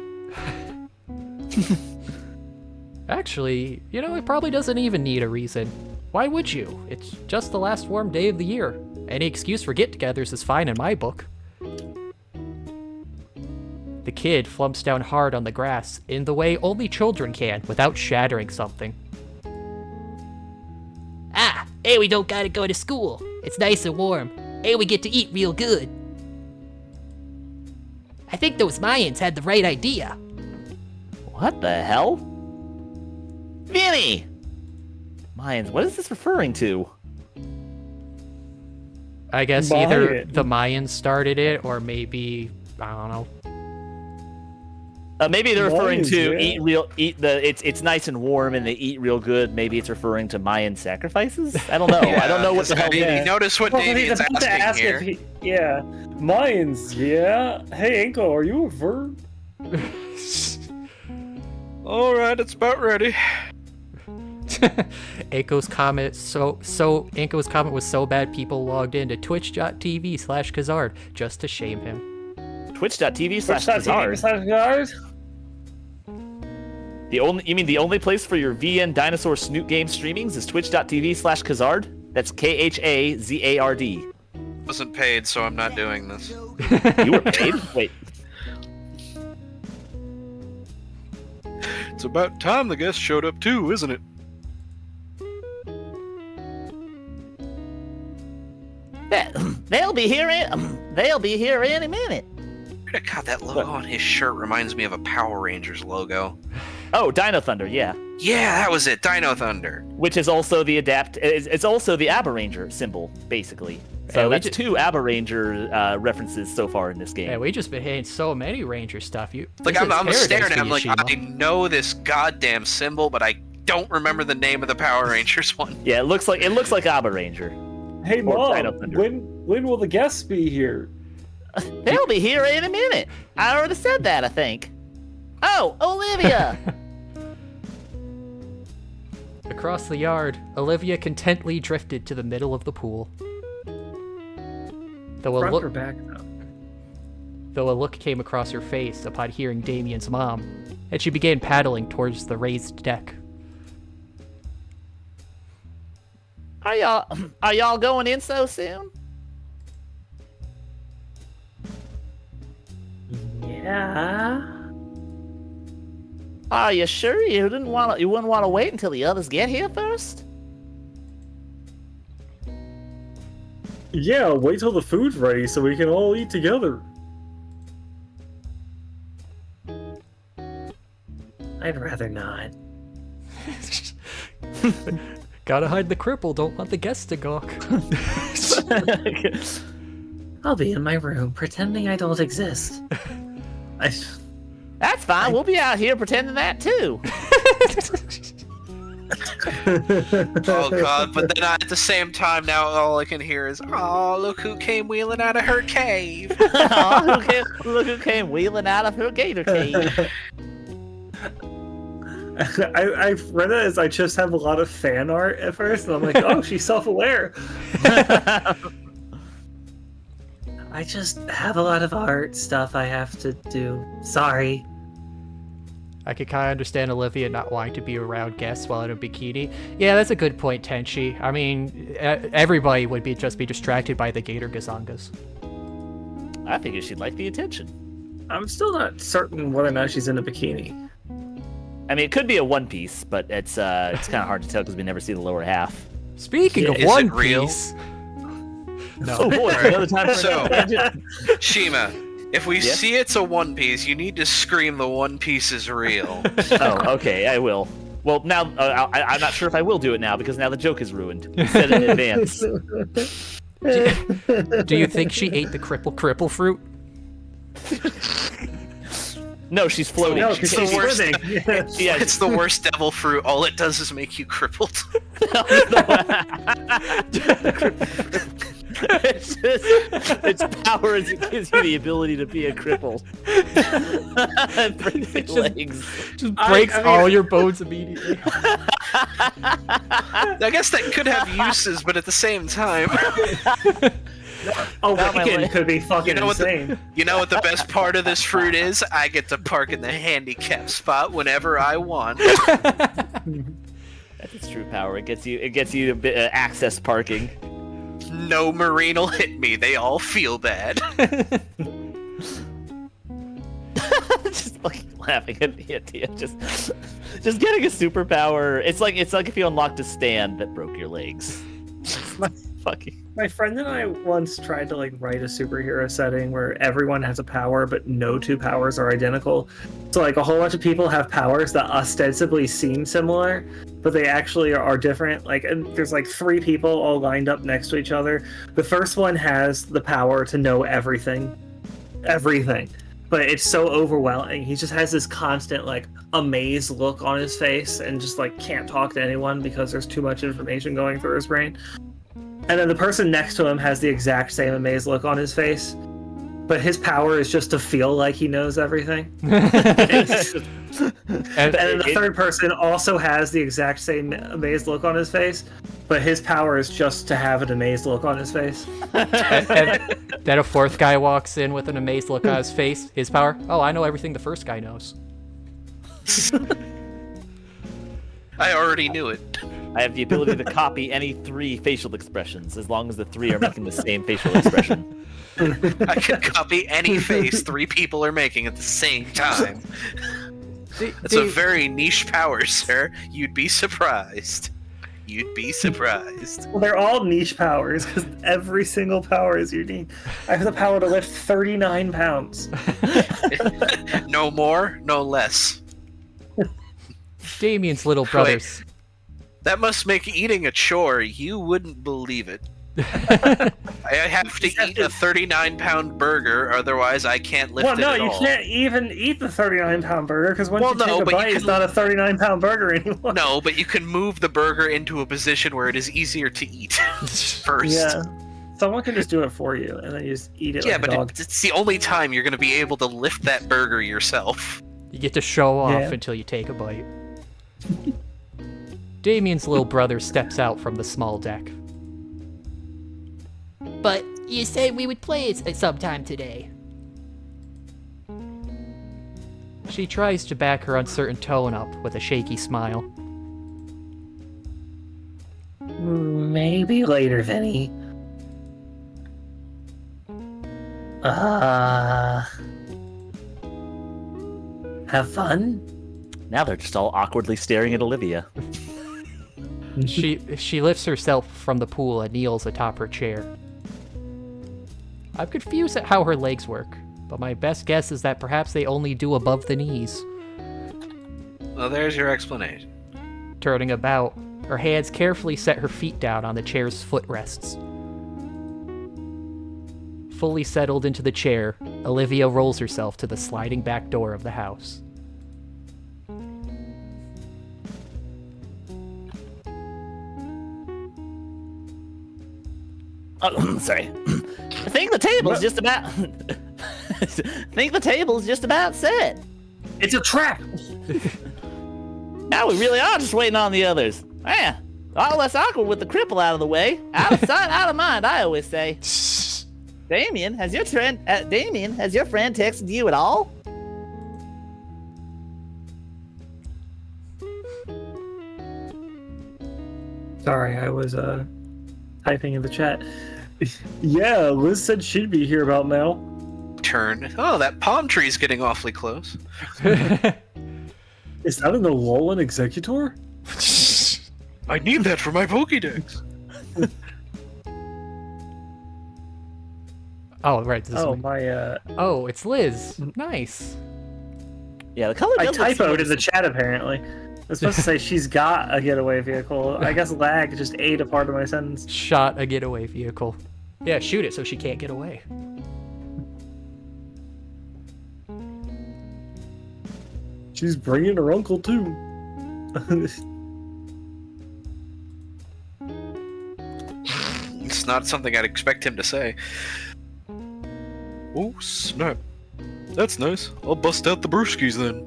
Actually, it probably doesn't even need a reason. Why would you? It's just the last warm day of the year. Any excuse for get-togethers is fine in my book. The kid flumps down hard on the grass in the way only children can without shattering something. Ah, hey, we don't gotta go to school. It's nice and warm. Hey, we get to eat real good. I think those Mayans had the right idea. What the hell? Vinny! Mayans, what is this referring to? I guess either Mayan. the Mayans started it, or maybe, I don't know. Maybe they're referring Mayans, to yeah. it's nice and warm and they eat real good. Maybe it's referring to Mayan sacrifices. I don't know. I don't know what the hell. You notice what Well, he's Damien's about to ask asking if here. he. Yeah. Mayans, yeah. Hey, Inko, are you a verb? All right, it's about ready. Anko's comment Anko's comment was so bad people logged into twitch.tv/Khazard just to shame him. Twitch.tv/Khazard. You mean the only place for your VN Dinosaur Snoot game streamings is twitch.tv/Khazard? That's Khazard. Wasn't paid, so I'm not doing this. You were paid? Wait. It's about time the guest showed up too, isn't it? They'll be here any minute. God, that logo on his shirt reminds me of a Power Rangers logo. Oh, Dino Thunder, yeah. Yeah, that was it, Dino Thunder. Which is also the it's also the Abba Ranger symbol, basically. So Yeah, that's two Abba Ranger references so far in this game. Yeah, we just been hitting so many Ranger stuff. I'm staring at him like, I know this goddamn symbol, but I don't remember the name of the Power Rangers one. Yeah, it looks like Abba Ranger. Hey, Or Dino Mom, Thunder. when will the guests be here? They'll be here in a minute. I already said that, I think. Oh, Olivia! Across the yard, Olivia contently drifted to the middle of the pool. Though Front or back, though? a look came across her face upon hearing Damien's mom, and she began paddling towards the raised deck. Are y'all going in so soon? Yeah. Are you sure you wouldn't want to wait until the others get here first? Yeah, wait till the food's ready so we can all eat together. I'd rather not. Gotta hide the cripple, don't want the guests to gawk. I'll be in my room pretending I don't exist. That's fine. We'll be out here pretending that too. Oh god, but then at the same time now all I can hear is, oh, look who came wheeling out of her cave. Look who came wheeling out of her Gator cave. I've read it as I just have a lot of fan art at first, and I'm like, oh, she's self-aware. I just have a lot of art stuff I have to do. Sorry. I could kind of understand Olivia not wanting to be around guests while in a bikini. Yeah, that's a good point, Tenchi. I mean, everybody would just be distracted by the Gator Gazongas. I figured she'd like the attention. I'm still not certain whether or not she's in a bikini. I mean, it could be a one piece, but it's kind of hard to tell because we never see the lower half. Speaking of Is One it real? Piece... No. Oh boy, another time for So- Shima, if we Yes? see it's a One Piece, you need to scream the One Piece is real. Oh, okay, I will. Well, now I'm not sure if I will do it now because now the joke is ruined. We said it in advance. Do you think she ate the cripple fruit? No, she's floating. No, She's she's worst. living. yeah, It's the worst devil fruit. All it does is make you crippled. its power is it gives you the ability to be a cripple. And breaks its legs. Just breaks I mean- all your bones immediately. I guess that could have uses, but at the same time, Oh, Not my Wicked leg. could be fucking You know what the- insane. you know what the best part of this fruit is? I get to park in the handicap spot whenever I want. That's its true power. It gets you a bit, access parking. No marine will hit me. They all feel bad. Just like laughing at the idea, just getting a superpower. It's like if you unlocked a stand that broke your legs. Fucking. My friend and I once tried to write a superhero setting where everyone has a power, but no two powers are identical. So a whole bunch of people have powers that ostensibly seem similar, but they actually are different. And there's 3 people all lined up next to each other. The first one has the power to know everything, but it's so overwhelming. He just has this constant amazed look on his face and just can't talk to anyone because there's too much information going through his brain. And then the person next to him has the exact same amazed look on his face, but his power is just to feel like he knows everything. And then the third person also has the exact same amazed look on his face, but his power is just to have an amazed look on his face. and then a fourth guy walks in with an amazed look on his face. His power? Oh, I know everything the first guy knows. I already knew it. I have the ability to copy any 3 facial expressions as long as the 3 are making the same facial expression. I can copy any face 3 people are making at the same time. That's a very niche power, sir. You'd be surprised. You'd be surprised. Well, they're all niche powers because every single power is unique. I have the power to lift 39 pounds. No more, no less. Damien's little brothers. That must make eating a chore. You wouldn't believe it. I have to eat a 39-pound burger, otherwise I can't lift it at all. Well, no, you can't even eat the 39-pound burger, because once you take a bite, it's not a 39-pound burger anymore. No, but you can move the burger into a position where it is easier to eat first. Yeah. Someone can just do it for you, and then you just eat it like a dog. But it's the only time you're going to be able to lift that burger yourself. You get to show off until you take a bite. Damien's little brother steps out from the small deck. But you said we would play it sometime today. She tries to back her uncertain tone up with a shaky smile. Maybe later, Vinny. Have fun? Now they're just all awkwardly staring at Olivia. She lifts herself from the pool and kneels atop her chair. I'm confused at how her legs work, but my best guess is that perhaps they only do above the knees. Well, there's your explanation. Turning about, her hands carefully set her feet down on the chair's footrests. Fully settled into the chair, Olivia rolls herself to the sliding back door of the house. Oh, sorry. I think the table's just about. Set. It's a trap. Now we really are just waiting on the others. Yeah, all less awkward with the cripple out of the way. Out of sight, out of mind. I always say. Damien, has your friend texted you at all? Sorry, I was typing in the chat. Yeah, Liz said she'd be here about now. Turn. Oh, that palm tree's getting awfully close. Is that an Alolan Executor? I need that for my Pokédex. Oh, right. This is my it's Liz. Nice. Yeah, the color. I does look typoed similar in the chat apparently. I was supposed to say she's got a getaway vehicle. I guess lag just ate a part of my sentence. Shot a getaway vehicle. Yeah, shoot it so she can't get away. She's bringing her uncle too. It's not something I'd expect him to say. Oh, snap. That's nice. I'll bust out the brewskis then.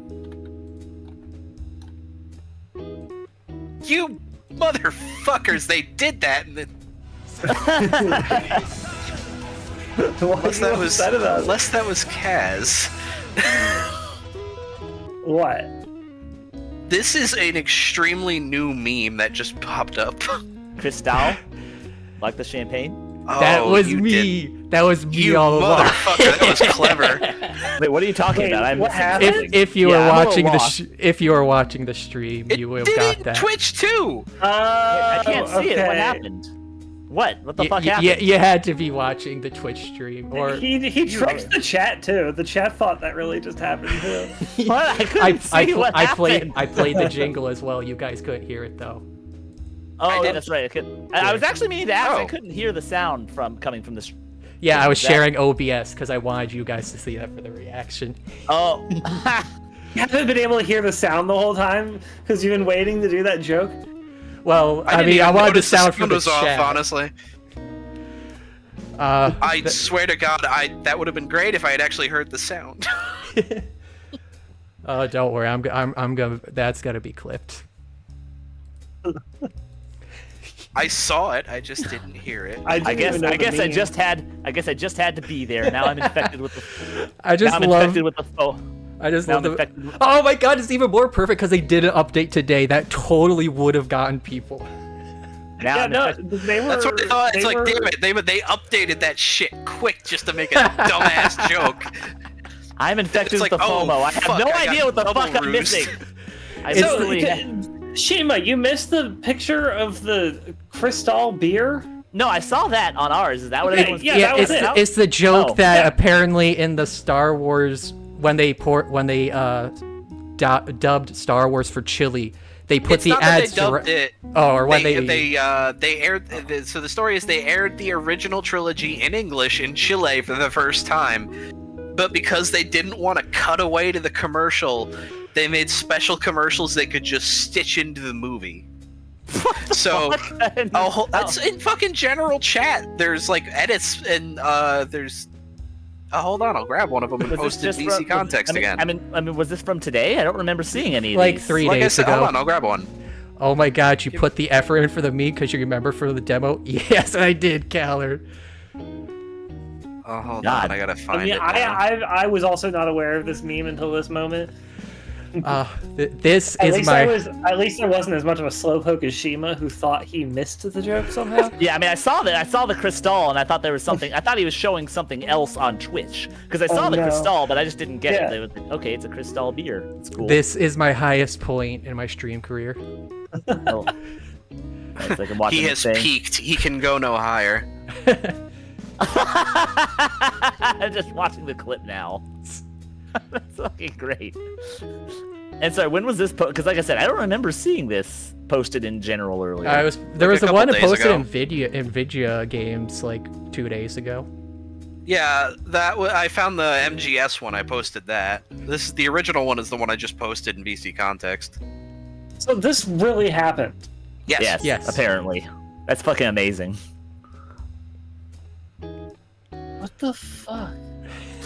You motherfuckers, they did that and then... Unless that was Kaz. What? This is an extremely new meme that just popped up. Cristal, like the champagne. That was me. That was me You all along. motherfucker, that was clever. Wait, what are you talking about? I'm what missing happened? something. If you Yeah, were I'm a watching little the lost. if you were watching the stream, It you would did have it got in that. Twitch too. I can't see it. What okay. happened? What the fuck happened? You had to be watching the Twitch stream, or He tricked the chat too. The chat thought that really just happened too. What? I couldn't see what happened. I played the jingle as well. You guys couldn't hear it though. Oh, did- that's right. I was actually meaning to ask. I Oh. couldn't hear the sound coming from the. Yeah, I was That- sharing OBS because I wanted you guys to see that for the reaction. Oh. You haven't been able to hear the sound the whole time because you've been waiting to do that joke. Well, I didn't mean, even I wanted the notice sound from the was off, chat. honestly. I swear to God, that would have been great if I had actually heard the sound. Oh, don't worry. I'm gonna. That's gonna be clipped. I saw it. I just didn't hear it. I guess I just had to be there. Now I'm infected with the. I just now I'm love. infected with the. Oh, I just now love I'm the. infected with- Oh my god, it's even more perfect because they did an update today that totally would have gotten people. Now Yeah, I'm no, infected- they were. That's what I thought. It's they like, were- damn it, they updated that shit quick just to make a dumbass joke. I'm infected It's with like, the oh, FOMO. I have fuck, no I got idea what the double fuck I'm ruse. missing. I It's- literally. Shima, you missed the picture of the Cristal beer? No, I saw that on ours. Is that what Okay, everyone's? yeah, that was it. It's the joke Oh. that Yeah. apparently in the Star Wars when they dubbed Star Wars for Chile, they put It's the not that ads they dubbed it. or when they aired. So the story is they aired the original trilogy in English in Chile for the first time, but because they didn't want to cut away to the commercial, they made special commercials they could just stitch into the movie. So, that's in fucking general chat. There's like edits and there's. Hold on, I'll grab one of them and post it in VC context again. I mean, was this from today? I don't remember seeing any of like these. 3 Like I days said, ago. hold on, I'll grab one. Oh my god, you put the effort in for the meme because you remember for the demo? Yes, I did, Callard. Oh, hold God. on, I gotta find I mean, it. now. I was also not aware of this meme until this moment. This At is least my. at least I wasn't as much of a slowpoke as Shima, who thought he missed the joke somehow. Yeah, I mean, I saw that. I saw the Cristal, and I thought there was something. I thought he was showing something else on Twitch because I saw Oh, the no. Cristal, but I just didn't get Yeah. it. They was like, okay, it's a Cristal beer. It's cool. This is my highest point in my stream career. Oh. It's like I'm watching He the has thing. peaked. He can go no higher. I'm just watching the clip now. That's fucking great. And sorry, when was this posted? Because like I said, I don't remember seeing this posted in general earlier. There was a the one couple that days posted ago. in Nvidia games like 2 days ago. Yeah, I found the MGS one. I posted that. This is the original one. Is the one I just posted in VC context. So this really happened. Yes. Yes. Apparently. That's fucking amazing. What the fuck?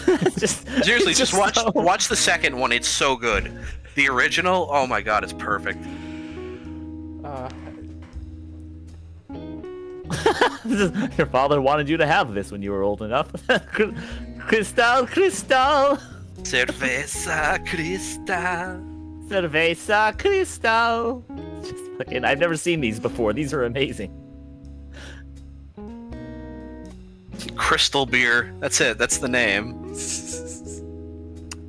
It's just Seriously, it's just watch so- watch the second one. It's so good. The original, oh my god, it's perfect. Your father wanted you to have this when you were old enough. Cristal, Cristal, Cerveza cristal. Cerveza, Cristal. Just fucking, I've never seen these before. These are amazing. Crystal beer. That's it. That's the name.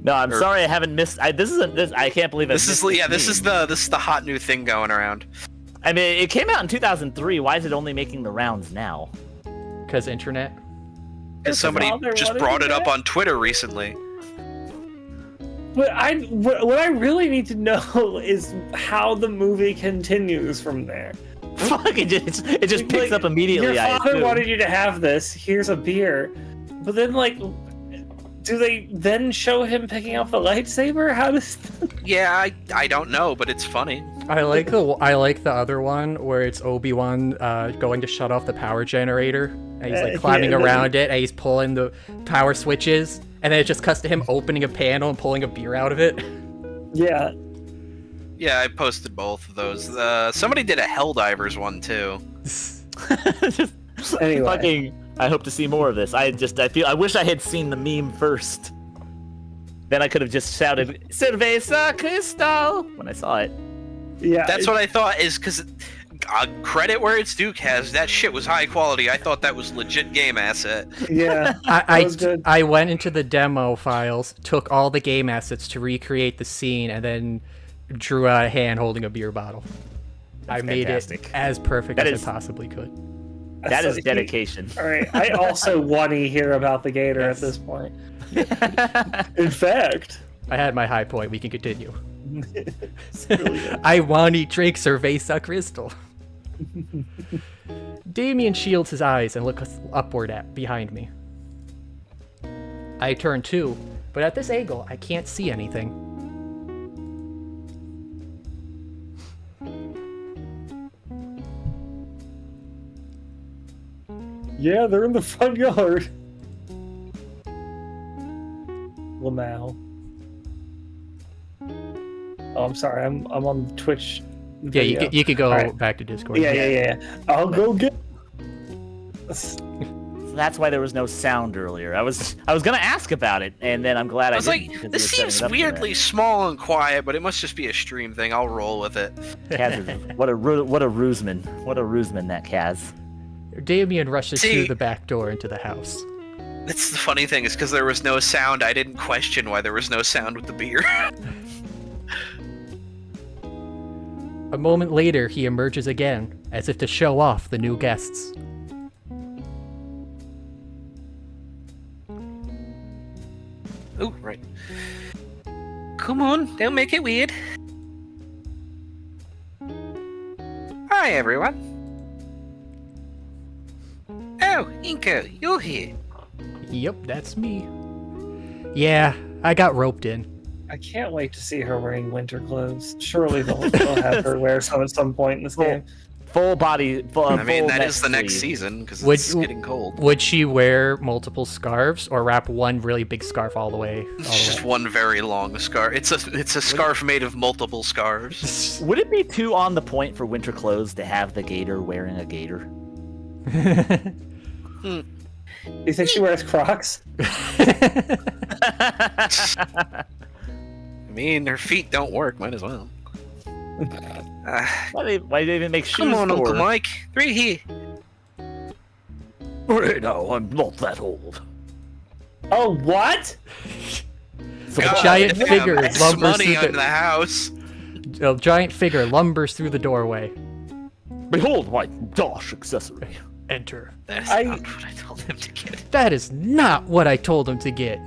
No, I'm Or- sorry I haven't missed. I can't believe This is this is the hot new thing going around. I mean, it came out in 2003. Why is it only making the rounds now? Because internet. Because somebody father just wanted brought to it do up that? on Twitter recently. What I really need to know is how the movie continues from there. Fuck, it just picks Like, up immediately. Your I father assume. wanted you to have this. Here's a beer, but then like, do they then show him picking up the lightsaber? How does? Yeah, I don't know, but it's funny. I like the other one where it's Obi-Wan going to shut off the power generator and he's like climbing yeah, around it and he's pulling the power switches and then it just cuts to him opening a panel and pulling a beer out of it. Yeah. Yeah, I posted both of those. Somebody did a Helldivers one too. Just Anyway. fucking. I hope to see more of this. I wish I had seen the meme first. Then I could have just shouted "Cerveza Cristal" when I saw it. Yeah. That's what I thought. Is because credit where it's due, Kaz. That shit was high quality. I thought that was legit game asset. Yeah. I was good. I went into the demo files, took all the game assets to recreate the scene, and then drew a hand holding a beer bottle. I made fantastic. it as perfect That as is- I possibly could. That So is dedication. All right. I also Wani hear about the Gator Yes. at this point. In fact, I had my high point. We can continue. it's really good. I Wani drink Cerveza Crystal. Damien shields his eyes and looks upward at behind me. I turn too, but at this angle, I can't see anything. Yeah, they're in the front yard. Lamau. Oh, I'm sorry. I'm on Twitch. Yeah, Video. you could go Alright. back to Discord. Yeah. I'll go get. So that's why there was no sound earlier. I was gonna ask about it, and then I'm glad I was didn't. like, because this you were setting seems it up for weirdly small and quiet, but it must just be a stream thing. I'll roll with it. that. Kaz is, what a ruseman. What a ruseman that Kaz. Damien rushes See- through the back door into the house. That's the funny thing, is because there was no sound, I didn't question why there was no sound with the beer. A moment later, he emerges again, as if to show off the new guests. Oh, right. Come on, don't make it weird. Hi, everyone. Oh, Hinkle, you're here. Yep, that's me. Yeah, I got roped in. I can't wait to see her wearing winter clothes. Surely they'll have her wear some at some point in this game. Full body. I mean, full that neck is the next sleeve. season, because Would- it's getting cold. Would she wear multiple scarves or wrap one really big scarf all the way? It's just one very long scarf. It's a scarf made of multiple scarves. Would it be too on the point for winter clothes to have the Gator wearing a gator? Do you think she wears Crocs? I mean, her feet don't work. Might as well. Why do they even make shoes Come on, for? Uncle Mike. 3 here. Hey, no, I'm not that old. Oh, what? A giant damn, figure that's lumbers money through in the house. A giant figure lumbers through the doorway. Behold my dosh accessory. Enter. That's I- not what I told him to get. That is not what I told him to get.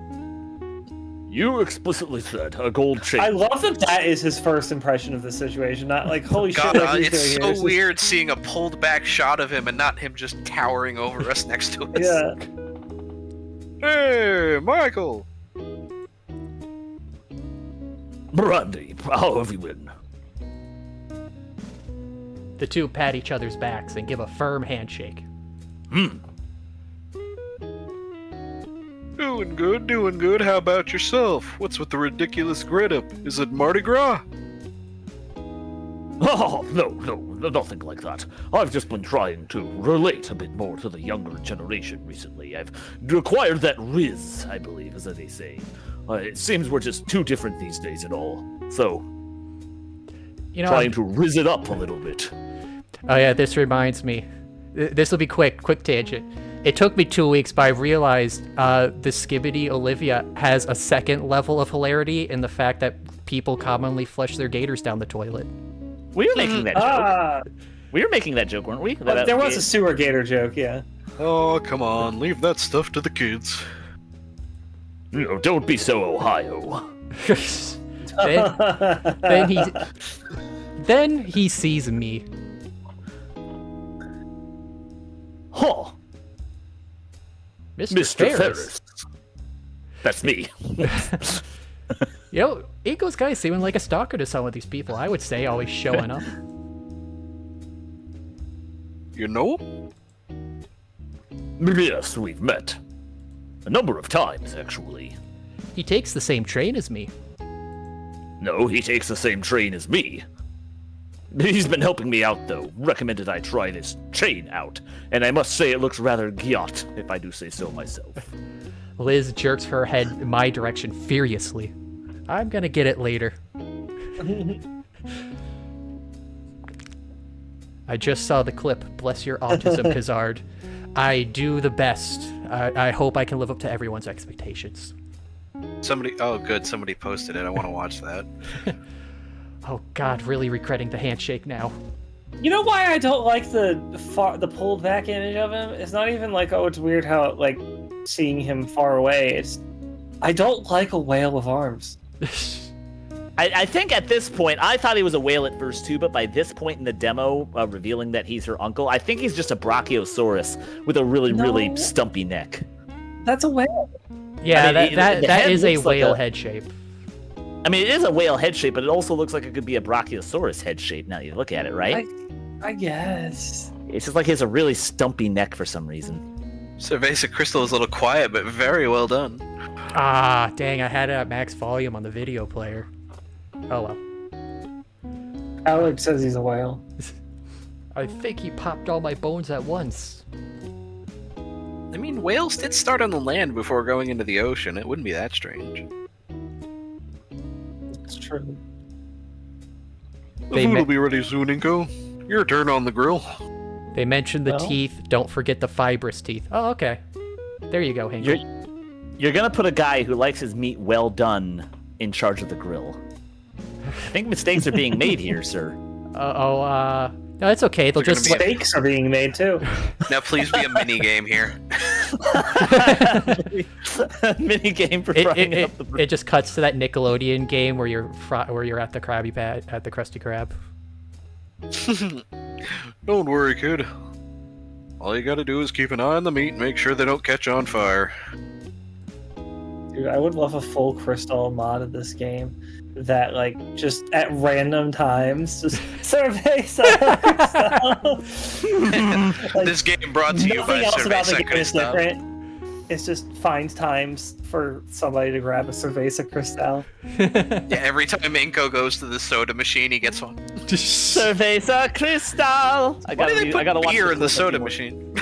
You explicitly said a gold chain. I love that is his first impression of the situation. Not like, holy God, shit, what he's it's doing so here. It's weird seeing a pulled back shot of him and not him just towering over us next to us. Yeah. Hey, Michael. Brandy, how have you been? The two pat each other's backs and give a firm handshake. Doing good. How about yourself? What's with the ridiculous grit up? Is it Mardi Gras? Oh, no, nothing like that. I've just been trying to relate a bit more to the younger generation recently. I've acquired that riz, I believe, as they say. It seems we're just too different these days and all. So, You know, trying to riz it up a little bit. oh yeah, this reminds me. This will be quick tangent. It took me 2 weeks, but I realized the Skibbity Olivia has a second level of hilarity in the fact that people commonly flush their gators down the toilet. We were making that joke. Ah, We were making that joke, weren't we? there was a sewer gator joke, yeah. Oh, come on. Leave that stuff to the kids. You know, don't be so Ohio. then he sees me. Huh, Mr. Ferris. That's me. Yo, Ego's guy seeming like a stalker to some of these people, I would say, always showing up. You know? Yes, we've met. A number of times, actually. He takes the same train as me. No, he takes the same train as me. He's been helping me out, though. Recommended I try this chain out. And I must say it looks rather gyat, if I do say so myself. Liz jerks her head in my direction furiously. I'm gonna get it later. I just saw the clip. Bless your autism, Khazard. I do the best. I hope I can live up to everyone's expectations. Somebody posted it. I want to watch that. Oh God, really regretting the handshake now. You know why I don't like the pulled back image of him? It's not even like, oh, it's weird how, like, seeing him far away. It's, I don't like a whale of arms. I think at this point, I thought he was a whale at first too, but by this point in the demo, revealing that he's her uncle, I think he's just a brachiosaurus with a really stumpy neck. That's a whale. Yeah, I mean, that the head is a looks like whale a- head shape. I mean, it is a whale head shape, but it also looks like it could be a brachiosaurus head shape now that you look at it, right? I guess. It's just like he has a really stumpy neck for some reason. Cerveza Crystal is a little quiet, but very well done. Ah, dang, I had it at max volume on the video player. Oh well. Alex says he's a whale. I think he popped all my bones at once. I mean, whales did start on the land before going into the ocean. It wouldn't be that strange. It's true. The food will be ready soon, Hinkle. Your turn on the grill. They mentioned the Well. teeth. Don't forget the fibrous teeth. Oh, okay. There you go, Hinkle. You're gonna put a guy who likes his meat well done in charge of the grill. I think mistakes are being made here, sir. No, it's okay. They'll They're just gonna Steaks are being made too. Now, please be a mini game here. Mini game for frying up the it just cuts to that Nickelodeon game where you're at the Krabby Patty at the Krusty Krab. Don't worry, kid. All you gotta do is keep an eye on the meat and make sure they don't catch on fire. Dude, I would love a full crystal mod of this game that, like, just at random times, just Cerveza Crystal. Like, This game brought to you by nothing else about the Cerveza game is Crystal. different. It's just finds times for somebody to grab a Cerveza Crystal. Yeah, every time Inko goes to the soda machine, he gets one. Cerveza Crystal. Why do they put beer in the soda machine?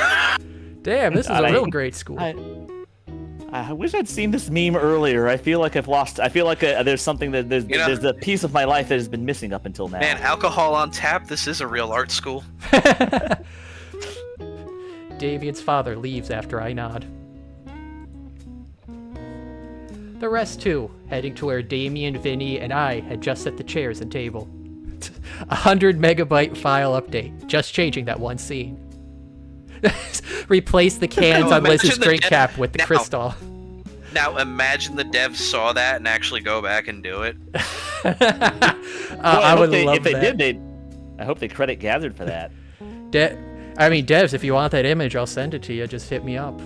Damn, this is a real great school. I wish I'd seen this meme earlier. I feel like I've lost. I feel like there's something that there's a piece of my life that has been missing up until now. Man, alcohol on tap. This is a real art school. Davian's father leaves after I nod. The rest too, heading to where Damien, Vinny, and I had just set the chairs and table. 100 megabyte file update, just changing that one scene. Replace the cans Now on Liz's imagine the drink dev- cap with the now- crystal. Now imagine the devs saw that and actually go back and do it. I would love if they that. did, I hope they credit Gathered for that. Devs, if you want that image, I'll send it to you. Just hit me up.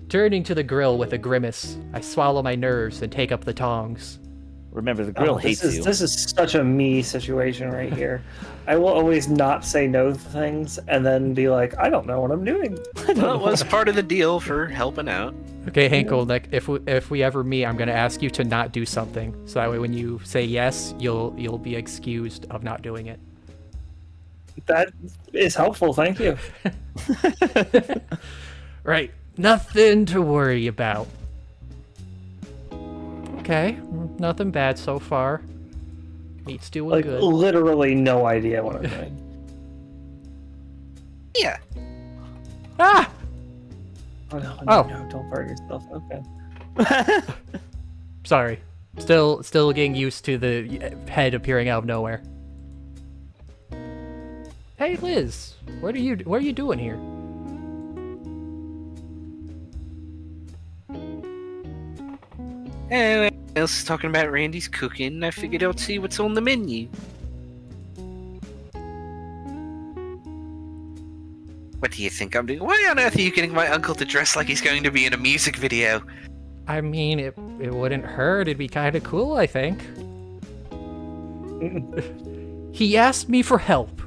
Turning to the grill with a grimace, I swallow my nerves and take up the tongs. Remember, the grill hates you. This is such a me situation right here. I will always not say no to things and then be like, I don't know what I'm doing. Well, it was part of the deal for helping out. Okay, Hinkle, like if we ever meet, I'm gonna ask you to not do something, so that way when you say yes, you'll be excused of not doing it. That is helpful, thank you. Right, nothing to worry about. Okay, nothing bad so far. Meat's doing Like, good. literally no idea what I'm doing. Yeah. Ah! Oh, no, Oh. no, don't burn yourself. Okay. Sorry. Still getting used to the head appearing out of nowhere. Hey Liz, what are you doing here? Anyway, else is talking about Randy's cooking. I figured I'd see what's on the menu. What do you think I'm doing? Why on earth are you getting my uncle to dress like he's going to be in a music video? I mean, it wouldn't hurt. It'd be kind of cool, I think. He asked me for help.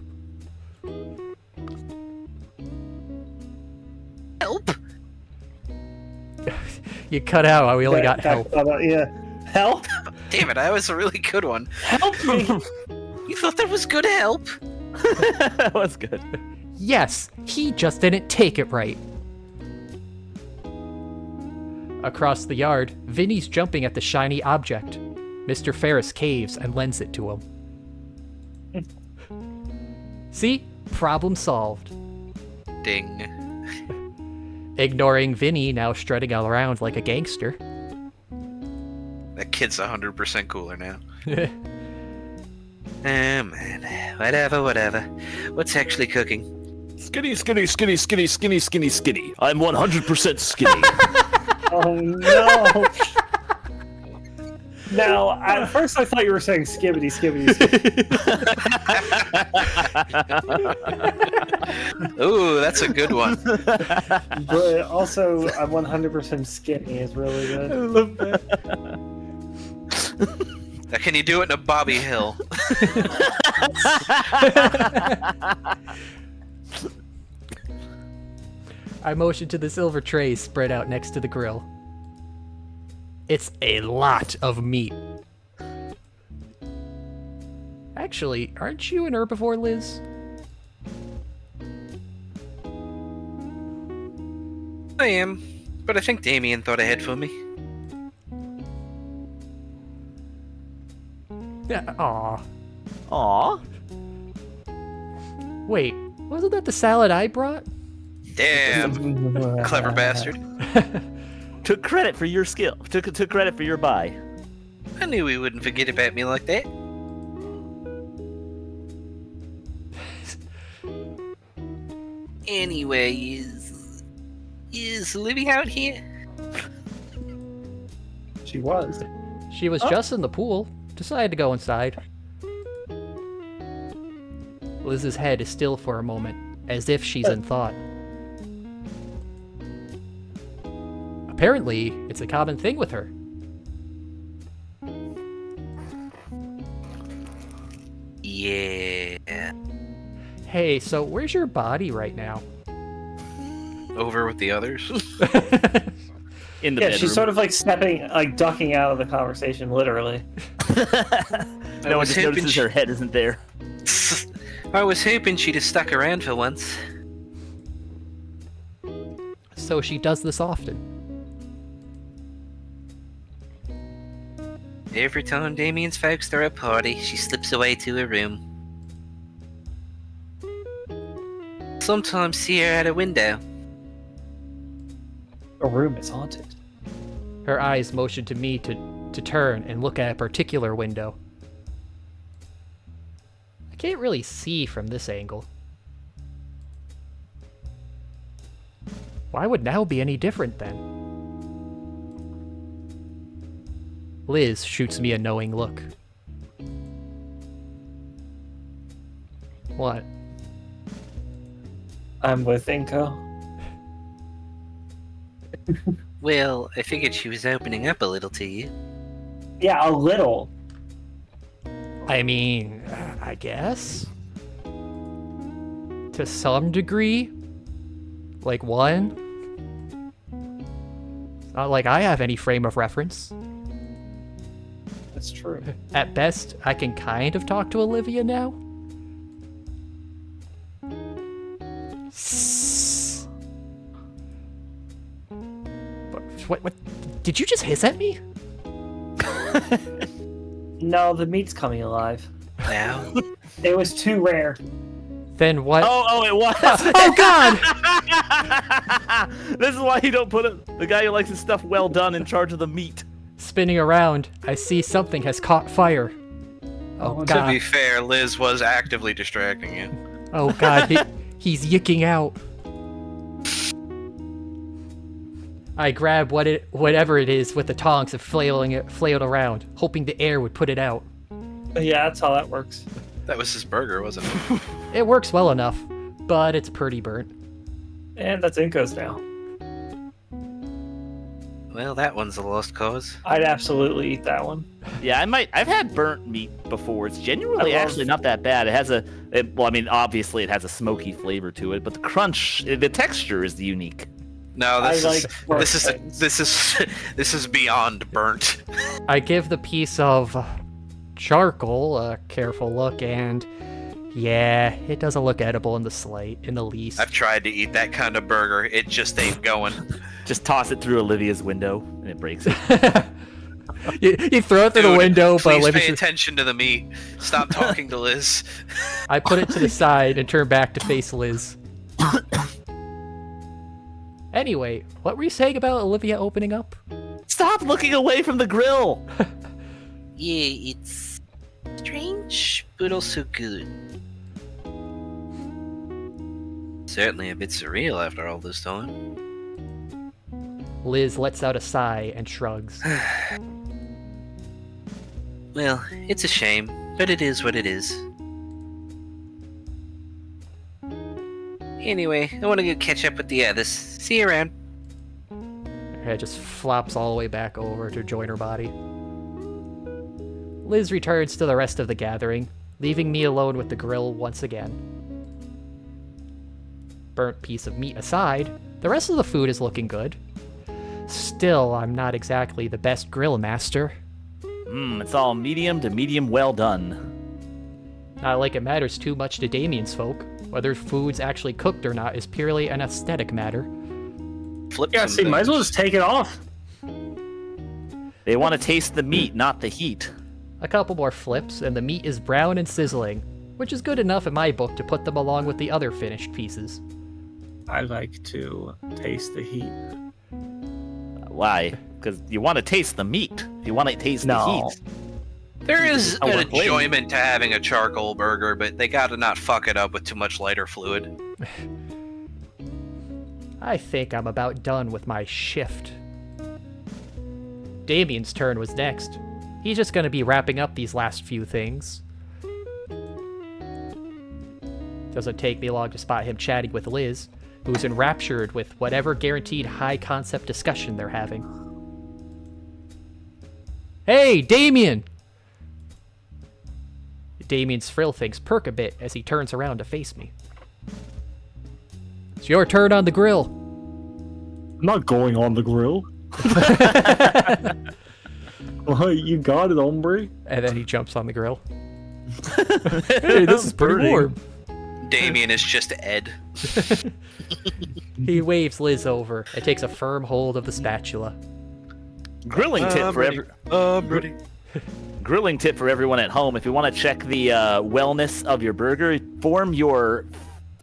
Help? You cut out. We only got help. Yeah. Help? Damn it, that was a really good one. Help me! You thought that was good help? That was good. Yes, he just didn't take it right. Across the yard, Vinny's jumping at the shiny object. Mr. Ferris caves and lends it to him. See? Problem solved. Ding. Ignoring Vinny now strutting around like a gangster. That kid's 100% cooler now. Man. Whatever. What's actually cooking? Skinny. I'm 100% skinny. Oh no! Now, at first I thought you were saying skibbity. Ooh, that's a good one. But also, I'm 100% skinny is really good. love that. Now, can you do it in a Bobby Hill? I motion to the silver tray spread out next to the grill. It's a lot of meat. Actually, aren't you an herbivore, Liz? I am, but I think Damien thought ahead for me. Yeah. Aw. Aw. Wait, wasn't that the salad I brought? Damn, clever bastard. Took credit for your skill. Took credit for your buy. I knew he wouldn't forget about me like that. Anyway, is Libby out here? She was. She was just in the pool. Decided to go inside. Liz's head is still for a moment, as if she's in thought. Apparently, it's a common thing with her. Yeah. Hey, so where's your body right now? Over with the others. In the Yeah, bedroom. she's sort of like stepping, like ducking out of the conversation, literally. No one just notices her head isn't there. I was hoping she'd have stuck around for once. So she does this often. Every time Damien's folks throw a party, she slips away to her room. Sometimes see her at a window. Her room is haunted. Her eyes motion to me to turn and look at a particular window. I can't really see from this angle. Why would now be any different then? Liz shoots me a knowing look. What? I'm with Inko. Well, I figured she was opening up a little to you. Yeah, a little. I mean, I guess? To some degree? Like one? It's not like I have any frame of reference. That's true. At best, I can kind of talk to Olivia now. What? Did you just hiss at me? No, the meat's coming alive. Now? It was too rare. Then what? Oh, it was. Oh God! This is why you don't put the guy who likes his stuff well done in charge of the meat. Spinning around, I see something has caught fire. Oh To be God! fair, Liz was actively distracting you. Oh God! He's yicking out. I grab whatever it is with the tongs and flail it around, hoping the air would put it out. Yeah, that's how that works. That was his burger, wasn't it? It works well enough, but it's pretty burnt. And that's Inko's now. Well, that one's a lost cause. I'd absolutely eat that one. Yeah, I've had burnt meat before. It's genuinely I love- actually not that bad. It has well, I mean, obviously it has a smoky flavor to it, but the crunch, the texture is unique. No, I this like burnt is things. this is beyond burnt. I give the piece of charcoal a careful look, and yeah, it doesn't look edible in the least. I've tried to eat that kind of burger. It just ain't going. Just toss it through Olivia's window and it breaks it. you throw it through the Dude, window, but please Olivia's pay attention to the meat. Stop talking to Liz. I put it to the side and turn back to face Liz. Anyway, what were you saying about Olivia opening up? Stop looking away from the grill. Yeah, it's strange, but also good. Certainly a bit surreal after all this time. Liz lets out a sigh and shrugs. Well, it's a shame, but it is what it is. Anyway, I want to go catch up with the others. See you around. Her head just flops all the way back over to join her body. Liz returns to the rest of the gathering, leaving me alone with the grill once again. Burnt piece of meat aside, The rest of the food is looking good. Still, I'm not exactly the best grill master. It's all medium to medium well done. Not like it matters too much to Damien's folk. Whether food's actually cooked or not is purely an aesthetic matter. Flip Yeah, some see, might as well things. just take it off. They want to taste the meat, not the heat. A couple more flips, and the meat is brown and sizzling, which is good enough in my book to put them along with the other finished pieces. I like to taste the heat. Why? Because you want to taste the meat. If you want to taste the No. heat. There is Oh, an wait. enjoyment to having a charcoal burger, but they gotta not fuck it up with too much lighter fluid. I think I'm about done with my shift. Damien's turn was next. He's just gonna be wrapping up these last few things. Doesn't take me long to spot him chatting with Liz, who's enraptured with whatever guaranteed high-concept discussion they're having. Hey, Damien! Damien's frill things perk a bit as he turns around to face me. It's your turn on the grill. I'm not going on the grill. Well, you got it, hombre. And then he jumps on the grill. Hey, this is pretty Burning. warm. Damien is just Ed. He waves Liz over and takes a firm hold of the spatula. Grilling tip for Grilling tip for everyone at home. If you want to check the wellness of your burger, form your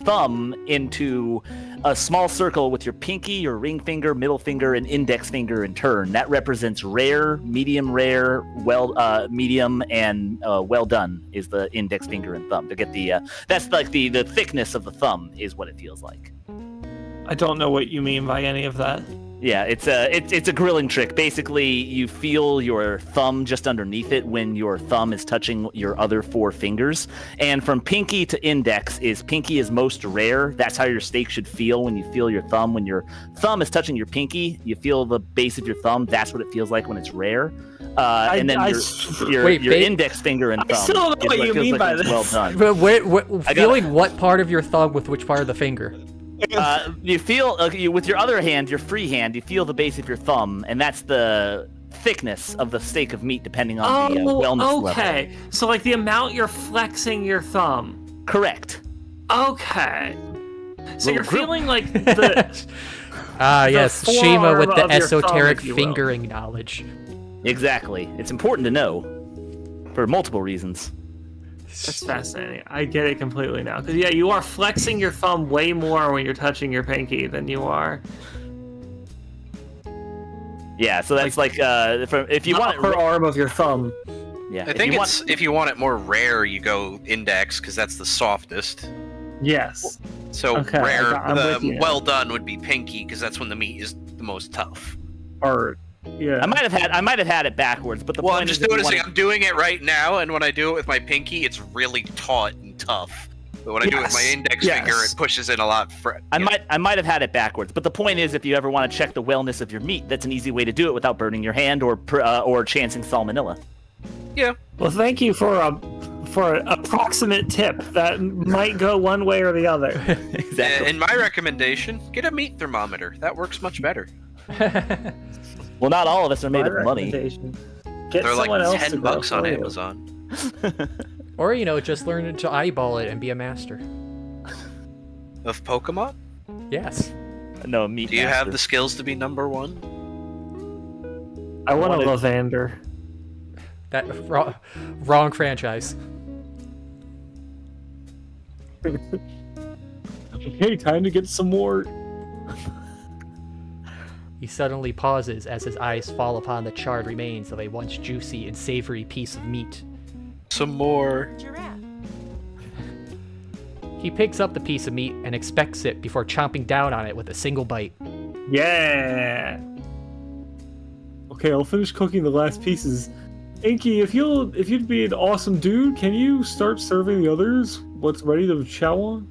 thumb into a small circle with your pinky, your ring finger, middle finger, and index finger in turn. That represents rare, medium, medium, and well done is the index finger and thumb. To get the that's like the thickness of the thumb is what it feels like. I don't know what you mean by any of that. Yeah, it's a grilling trick. Basically, you feel your thumb just underneath it when your thumb is touching your other four fingers. And from pinky to index pinky is most rare. That's how your steak should feel when you feel your thumb. When your thumb is touching your pinky, you feel the base of your thumb. That's what it feels like when it's rare. And then your index finger and thumb. I still don't know what you mean by it's this. well done. But feeling what part of your thumb with which part of the finger? You feel with your other hand, your free hand, you feel the base of your thumb, and that's the thickness of the steak of meat, depending on the wellness level. Okay. So, like the amount you're flexing your thumb. Correct. Okay. So Little you're grill. feeling like the. Yes, Shima with forearm the of your thumb, esoteric if you will. fingering knowledge. Exactly. It's important to know for multiple reasons. That's fascinating. I get it completely now. Because, yeah, you are flexing your thumb way more when you're touching your pinky than you are. Yeah, so that's like if you want upper arm of your thumb. Yeah, I think if you want it more rare, you go index because that's the softest. Yes. So Okay, rare, I'm with you. well done would be pinky because that's when the meat is the most tough. Or, yeah. I might have had it backwards, but the Well, point I'm just is if you noticing wanna- I'm doing it right now, and when I do it with my pinky, it's really taut and tough. But when I do it with my Yes, index yes. finger, it pushes in a lot. I might have had it backwards, but the point is, if you ever want to check the wellness of your meat, that's an easy way to do it without burning your hand or chancing salmonella. Yeah. Well, thank you for an approximate tip that might go one way or the other. Exactly. And my recommendation: get a meat thermometer. That works much better. Well, not all of us are made My of money. recommendation. Get They're like someone else to grow $10 on for you. Amazon. Or, just learn to eyeball it and be a master. Of Pokemon? Yes. No meat. Do you have master. the skills to be number one? I want a wanted- Lavander. That wrong franchise. Okay, time to get some more. He suddenly pauses as his eyes fall upon the charred remains of a once juicy and savory piece of meat. Some more. He picks up the piece of meat and inspects it before chomping down on it with a single bite. Yeah. Okay, I'll finish cooking the last pieces. Inky, if you'd be an awesome dude, can you start serving the others what's ready to chow on?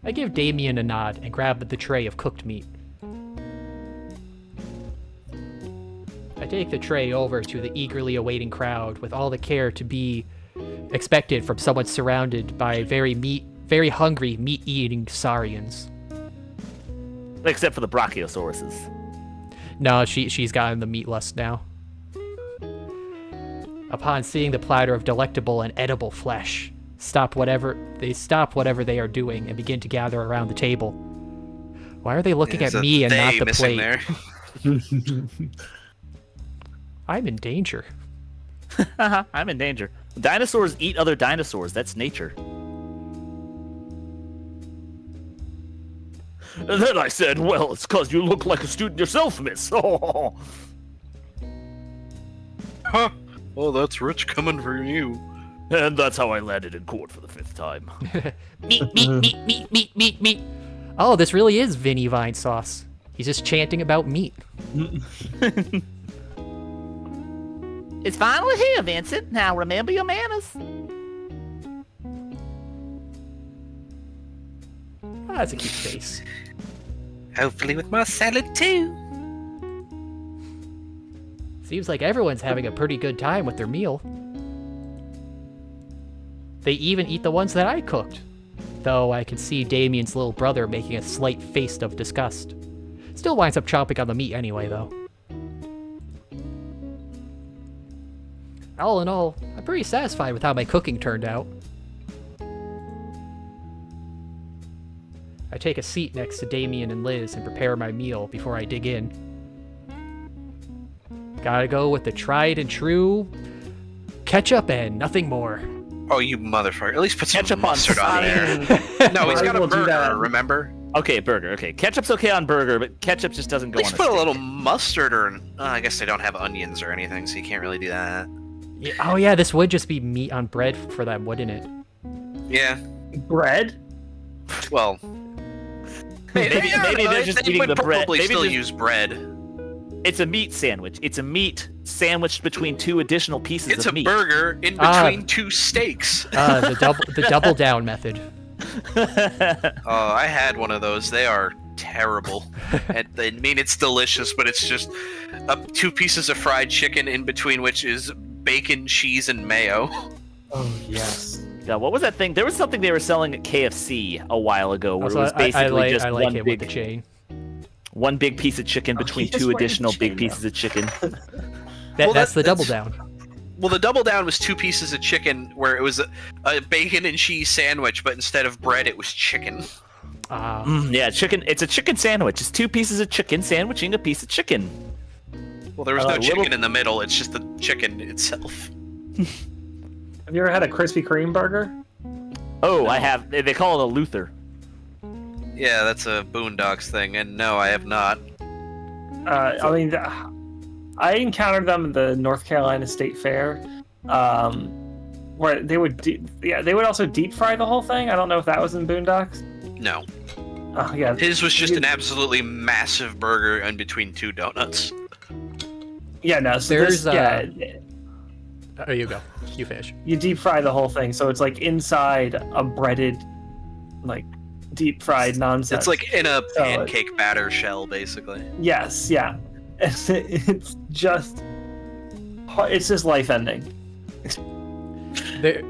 I give Damien a nod and grab the tray of cooked meat. I take the tray over to the eagerly awaiting crowd with all the care to be expected from someone surrounded by very hungry, meat-eating saurians. Except for the brachiosauruses. No, she's gotten the meat lust now. Upon seeing the platter of delectable and edible flesh, stop whatever they are doing and begin to gather around the table. Why are they looking at me and not the plate? There. I'm in danger. I'm in danger. Dinosaurs eat other dinosaurs. That's nature. And then I said, well, it's because you look like a student yourself, miss. Huh. Well, that's rich coming from you. And that's how I landed in court for the 5th time. Meat. Oh, this really is Vinny Vine sauce. He's just chanting about meat. It's finally here, Vincent. Now remember your manners. Oh, that's a cute face. Hopefully with my salad too. Seems like everyone's having a pretty good time with their meal. They even eat the ones that I cooked. Though I can see Damien's little brother making a slight face of disgust. Still winds up chomping on the meat anyway, though. All in all, I'm pretty satisfied with how my cooking turned out. I take a seat next to Damien and Liz and prepare my meal before I dig in. Gotta go with the tried and true ketchup and nothing more. Oh, you motherfucker. At least put some Ketchup on mustard on there. No, he's got a burger, remember? Okay, burger. Okay, ketchup's okay on burger, but ketchup just doesn't go At on least a put a steak. little mustard or... I guess they don't have onions or anything, so you can't really do that. Yeah, oh yeah, this would just be meat on bread for them, wouldn't it? Yeah. Bread? Well... Maybe they're just eating the bread. Probably Maybe still just- use bread. It's a meat sandwich. It's a meat sandwiched between 2 additional pieces It's of a meat. burger in between 2 steaks. The double down method. Oh, I had one of those. They are terrible. And I mean, it's delicious, but it's just 2 pieces of fried chicken in between which is bacon, cheese, and mayo. Oh, yes. Yeah, what was that thing? There was something they were selling at KFC a while ago where Also, it was basically just I like one it big with the chain. one big piece of chicken between he just 2 went additional chain big now. pieces of chicken. Well, That's the double that's- down. Well, the double down was 2 pieces of chicken where it was a bacon and cheese sandwich, but instead of bread, it was chicken. Yeah, chicken. It's a chicken sandwich. It's 2 pieces of chicken sandwiching a piece of chicken. Well, there was no chicken little- in the middle. It's just the chicken itself. Have you ever had a Krispy Kreme burger? Oh, I have. They call it a Luther. Yeah, that's a Boondocks thing, and no, I have not. I mean, I encountered them at the North Carolina State Fair, where they would, they would also deep fry the whole thing. I don't know if that was in Boondocks. No. Oh yeah, His was just an absolutely massive burger in between 2 donuts. yeah. No, so There's, this, Oh, you go. You finish. you deep fry the whole thing, so it's like inside a breaded, like deep fried nonsense. It's like in a So- pancake batter shell, basically. Yes, yeah. It's just life ending.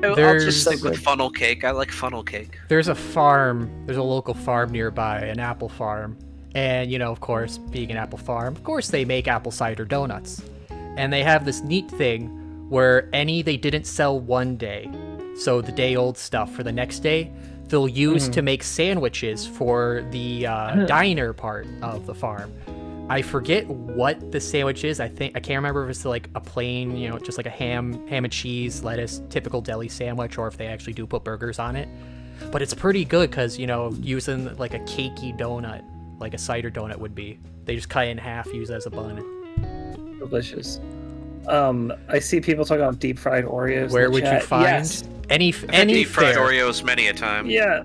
I'll just stick with funnel cake. I like funnel cake. There's a farm, there's a local farm nearby, an apple farm. And, you know, of course, being an apple farm, of course they make apple cider donuts. And they have this neat thing where any they didn't sell one day, so the day old stuff for the next day, they'll use to make sandwiches for the diner part of the farm. I forget what the sandwich is. I can't remember if it's like a plain, you know, just like a ham and cheese, lettuce, typical deli sandwich, or if they actually do put burgers on it. But it's pretty good because, you know, using like a cakey donut, like a cider donut would be. They just cut it in half, use it as a bun. Delicious. I see people talking about deep fried Oreos. Where in the would you chat. find Yes. any Deep fried fair? Oreos many a time. Yeah.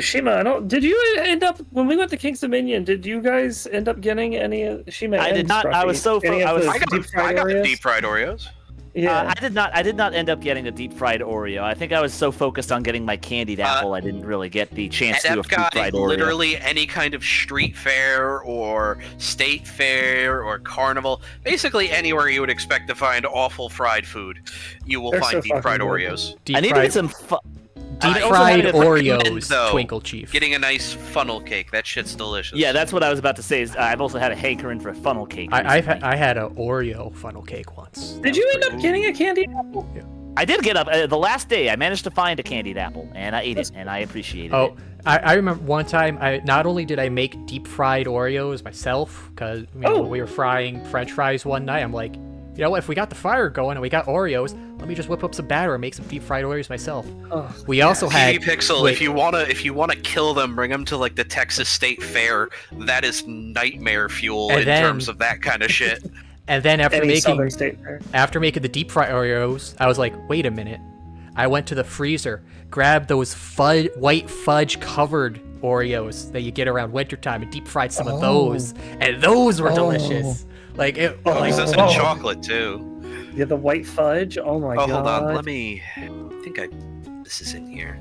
Shima, did you end up when we went to King's Dominion? Did you guys end up getting any Shima? I and did not. I Scruffy, was so. any of I was. the I got deep fried the Oreos? deep fried Oreos. Yeah. I did not end up getting a deep fried Oreo. I think I was so focused on getting my candied apple, I didn't really get the chance to At do a deep Epcot, fried Oreo. literally any kind of street fair or state fair or carnival, basically anywhere you would expect to find awful fried food, you will They're find so deep fried fucking good. Oreos. Deep I need to fried- get some deep also fried had it Oreos, though, Twinkle Chief. Getting a nice funnel cake. That shit's delicious. Yeah, that's what I was about to say. Is I've also had a hankering for a funnel cake. I recently. had an Oreo funnel cake once. That Did was you end pretty up getting a candied apple? I did get up the last day. I managed to find a candied apple, and I ate it, and I appreciated Oh, it. I remember one time. I not only did I make deep fried Oreos myself, because when we were frying French fries one night, I'm like, you know what? If we got the fire going and we got Oreos, let me just whip up some batter and make some deep fried Oreos myself. Oh, We also had TV Pixel, wait, if you wanna kill them, bring them to like the Texas State Fair. That is nightmare fuel And in then- terms of that kind of shit. and then after any Southern making state fair. the deep fried Oreos, I was like, wait a minute. I went to the freezer, grabbed those white fudge covered Oreos that you get around wintertime and deep fried some of those, and those were delicious. Like it, Oh, like, there's some chocolate too. Yeah, the white fudge. Oh my Oh, god. hold on. Let me. This is in here.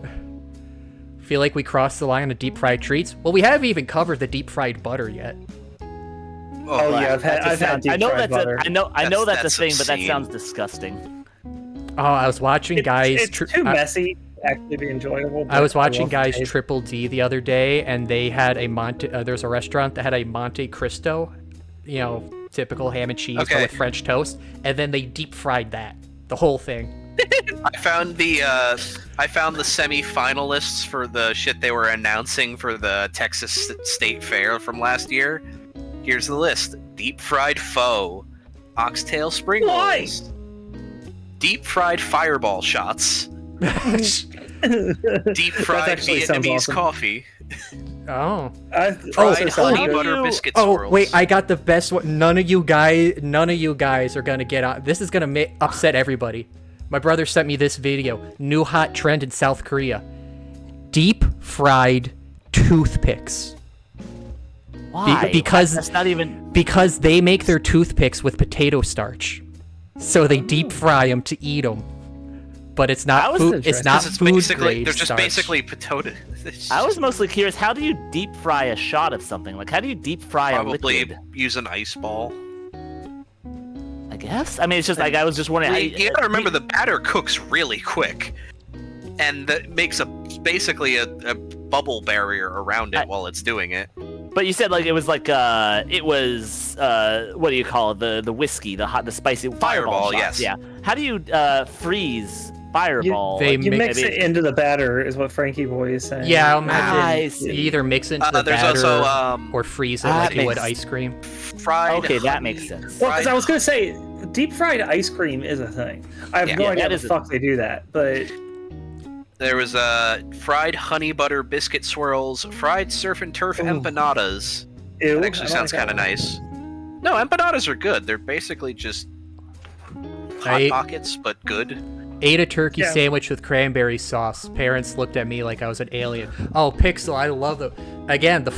feel like we crossed the line on the deep fried treats. Well, we haven't even covered the deep fried butter yet. Oh yeah, I've had deep I know fried that's butter. I know that's a That's thing, but that obscene. sounds disgusing. Oh, I was watching guys. It's too messy to actually be enjoyable. I was but watching love the guys taste. Triple D the other day, and they had a there's a restaurant that had a Monte Cristo, typical ham and cheese but Okay. with French toast, and then they deep fried that, the whole thing. I found the semi-finalists for the shit they were announcing for the Texas State Fair from last year. Here's the list: deep fried pho, oxtail spring Why? rolls, deep fried fireball shots, deep fried actually sounds Vietnamese awesome. coffee, Oh. fried also sounds honey good. butter biscuit Oh, swirls. wait, I got the best one. None of you guys are gonna get on. This is gonna upset everybody. My brother sent me this video. New hot trend in South Korea. Deep fried toothpicks. Why? because- That's not even. Because they make their toothpicks with potato starch. So they deep fry them to eat them. But it's That not was food. It's interesting. not 'Cause it's food basically grade they're just starch. basically potato. I was mostly curious. How do you deep fry a shot of something? Like, how do you deep fry a probably liquid? use an ice ball. I guess. I mean, it's just like I was just wondering. You gotta remember the batter cooks really quick, and that makes basically a bubble barrier around it while it's doing it. But you said like it was what do you call it? The whiskey, the spicy fireball shots. yes. Yeah. How do you freeze fireball? They You make- mix it into the batter, is what Frankie Boy is saying. Yeah, I'll imagine Nice. you either mix it into the There's batter also or freeze it that like you would makes- ice cream. fried. Okay, that honey- makes sense. Well, 'cause fried- I was gonna say, deep fried ice cream is a thing. I have Yeah, no yeah, idea that how is the a- fuck they do that, but There was fried honey butter biscuit swirls, fried surf and turf Ooh. empanadas. ew, That I actually don't sounds like kind of that one. nice. No, empanadas are good. They're basically just hot I- pockets, but good. Ate a turkey Yeah. sandwich with cranberry sauce. Parents looked at me like I was an alien. Oh, Pixel, I love the. Again, the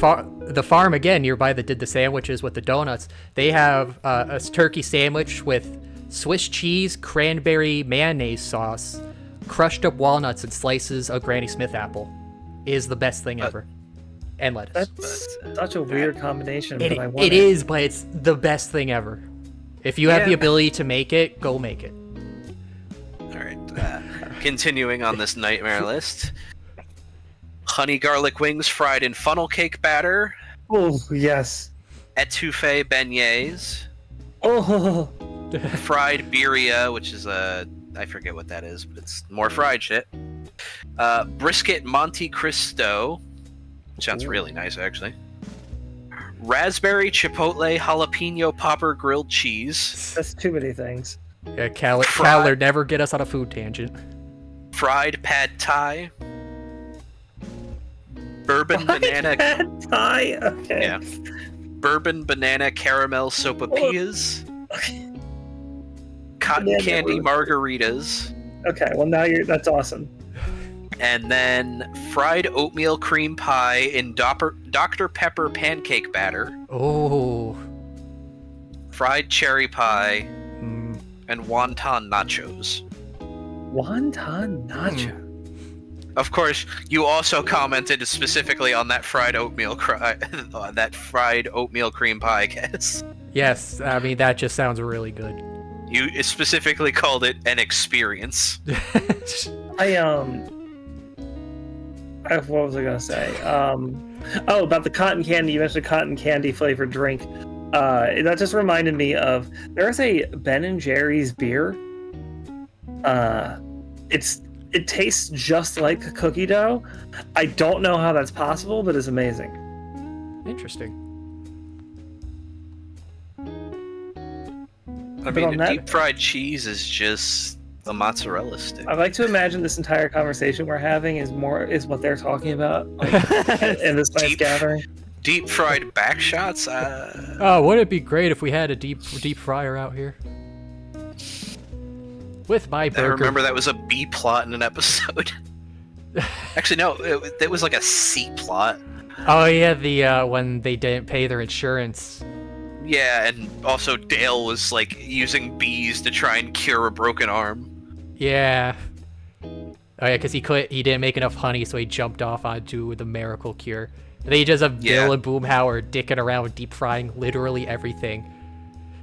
farm again nearby that did the sandwiches with the donuts. They have a turkey sandwich with Swiss cheese, cranberry mayonnaise sauce, crushed up walnuts, and slices of Granny Smith apple. Is the best thing ever. And lettuce. That's such a weird combination, It, but I want it is, but it's the best thing ever. If you have the Yeah. ability to make it, go make it. All right. Continuing on this nightmare list. Honey garlic wings fried in funnel cake batter. Oh yes. Etouffee beignets. Oh, Fried birria, which is I forget what that is, but it's more fried shit. Brisket Monte Cristo. Sounds really nice, actually. Raspberry chipotle jalapeno popper grilled cheese. that's too many things. Yeah, Cal, Fried- Caller, never get us on a food tangent. Fried pad thai. Bourbon banana. Pad thai. Okay. Yeah. Bourbon banana caramel sopapillas. Cotton Banana candy bourbon. margaritas. Okay. Well, now that's awesome. And then fried oatmeal cream pie in Dr. Pepper pancake batter. Oh. Fried cherry pie. Mm. And wonton nachos. Wonton nacho. Of course, you also commented specifically on that fried oatmeal that fried oatmeal cream pie, guess. Yes, I mean, that just sounds really good. You specifically called it an experience. What was I gonna say? Oh, about the cotton candy. You mentioned cotton candy flavored drink. That just reminded me of there's a Ben and Jerry's beer. It tastes just like cookie dough. I don't know how that's possible, but it's amazing. Interesting. I mean, deep fried cheese is just the mozzarella stick. I like to imagine this entire conversation we're having is what they're talking about in this nice gathering. Deep fried back shots. Oh, wouldn't it be great if we had a deep fryer out here? With my burger. I remember that was a B plot in an episode. Actually, no, it was like a C plot. Oh yeah, the when they didn't pay their insurance. Yeah, and also Dale was like using bees to try and cure a broken arm. Yeah. Oh yeah, because he didn't make enough honey, so he jumped off onto the miracle cure. And then you just have Bill and Boomhauer dicking around deep frying literally everything.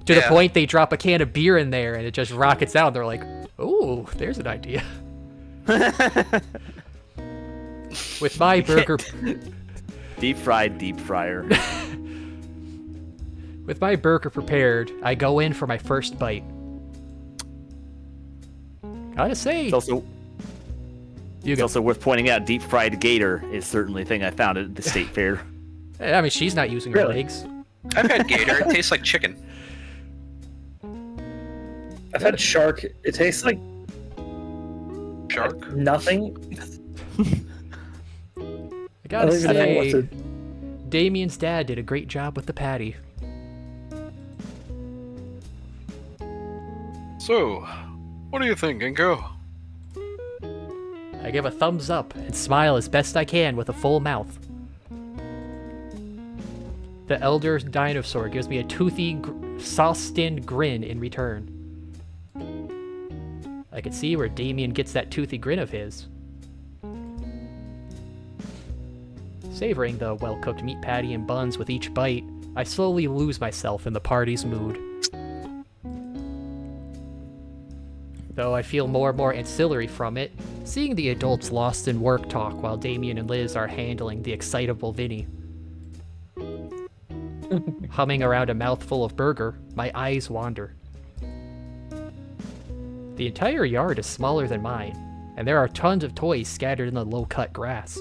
To the point they drop a can of beer in there and it just rockets out. And they're like, "Ooh, there's an idea." With my burger, deep fryer. With my burger prepared, I go in for my first bite. Gotta say, it's also worth pointing out, deep fried Gator is certainly a thing I found at the state fair. I mean, she's not using her legs. I've had Gator. It tastes like chicken. I've had shark. It tastes like shark. Nothing. I gotta say, Damien's dad did a great job with the patty. So, what do you think, Hinkle? I give a thumbs up and smile as best I can with a full mouth. The elder dinosaur gives me a toothy, sauce-stinned grin in return. I can see where Damien gets that toothy grin of his. Savoring the well-cooked meat patty and buns with each bite, I slowly lose myself in the party's mood. Though I feel more and more ancillary from it, seeing the adults lost in work talk while Damien and Liz are handling the excitable Vinny. Humming around a mouthful of burger, my eyes wander. The entire yard is smaller than mine, and there are tons of toys scattered in the low-cut grass.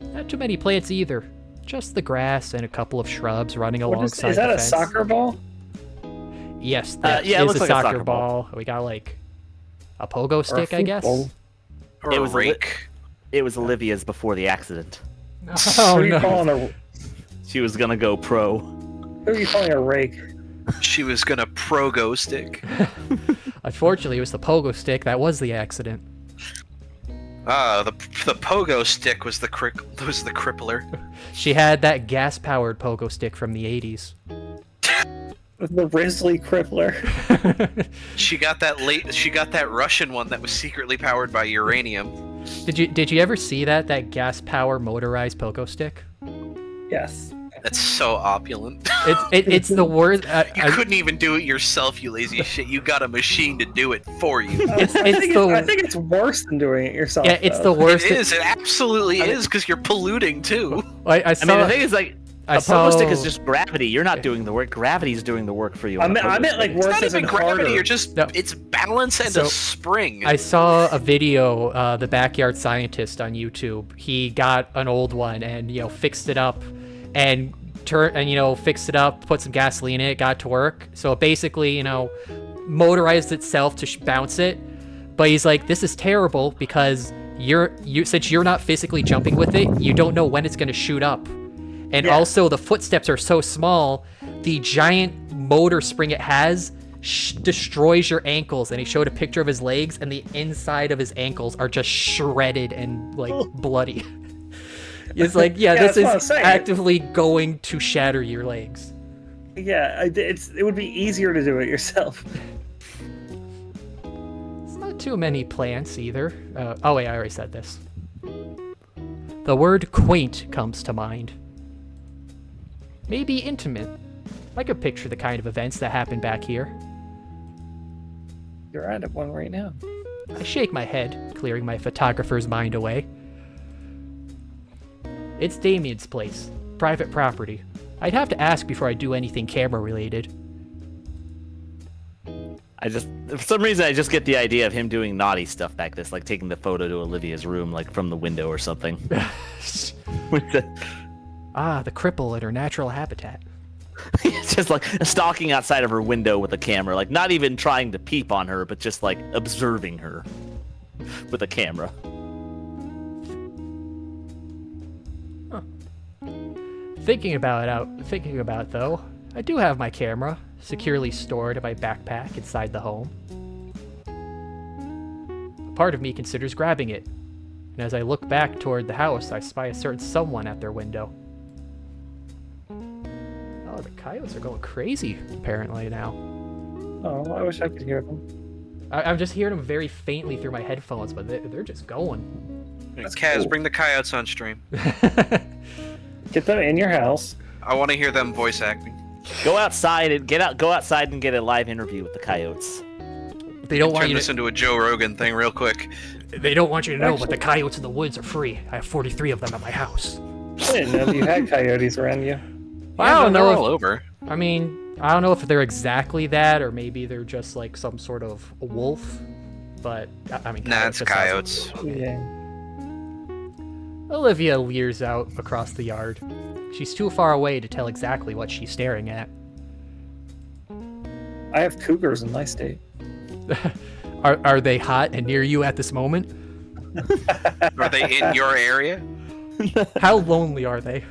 Not too many plants either, just the grass and a couple of shrubs running alongside the fence. Is that a soccer ball? Yes, that it is looks a like soccer ball. We got like a pogo stick, I guess. Or It a was rake. It was Olivia's before the accident. Oh Who are you no! calling She was gonna go pro. who are you calling a rake? She was gonna pro-go stick. Unfortunately, it was the pogo stick that was the accident. The pogo stick was the crippler. She had that gas-powered pogo stick from the 80s. The Risley Crippler. She got that Russian one that was secretly powered by uranium. Did you ever see that gas power motorized pogo stick? Yes. That's so opulent. It's the worst. You couldn't even do it yourself, you lazy shit. You got a machine to do it for you. I think it's worse than doing it yourself. Yeah, it's though. the worst. It is. It absolutely is, because you're polluting too. I mean, the thing is, like, a saw... pogo stick is just gravity. You're not doing the work. Gravity's doing the work for you. I meant like worse. It's not even gravity. Harder. You're just it's balance and a spring. I saw a video, the Backyard Scientist on YouTube. He got an old one and fixed it up, and fixed it up, put some gasoline in it, got to work. So it basically motorized itself to bounce it. But he's like, this is terrible because since you're not physically jumping with it, you don't know when it's going to shoot up. And also, the footsteps are so small, the giant motor spring it has destroys your ankles. And he showed a picture of his legs, and the inside of his ankles are just shredded and, bloody. It's like, this is actively going to shatter your legs. Yeah, it would be easier to do it yourself. It's not too many plants, either. Oh, wait, I already said this. The word quaint comes to mind. Maybe intimate. I could picture the kind of events that happen back here. You're at one right now. I shake my head, clearing my photographer's mind away. It's Damien's place. Private property. I'd have to ask before I do anything camera-related. For some reason, I just get the idea of him doing naughty stuff back this, like taking the photo to Olivia's room, like from the window or something. The cripple in her natural habitat. It's just like stalking outside of her window with a camera, like not even trying to peep on her, but just like observing her with a camera. Thinking about it though, I do have my camera securely stored in my backpack inside the home. A part of me considers grabbing it, and as I look back toward the house, I spy a certain someone at their window. Oh, the coyotes are going crazy apparently now. Oh, I wish I could hear them. I'm just hearing them very faintly through my headphones, but they're just going. Kaz, cool. bring the coyotes on stream. Get them in your house. I want to hear them voice acting. Go outside and go outside and get a live interview with the coyotes. They don't want Turn you this into a Joe Rogan thing real quick. They don't want you to know, but the coyotes in the woods are free. I have 43 of them at my house. I didn't know you had coyotes around you. I don't know they're if, all over. I mean, I don't know if they're exactly that, or maybe they're just like some sort of wolf. But I mean, Nah, it's coyotes. coyotes. Yeah. Olivia leers out across the yard. She's too far away to tell exactly what she's staring at. I have cougars in my state. Are they hot and near you at this moment? Are they in your area? How lonely are they?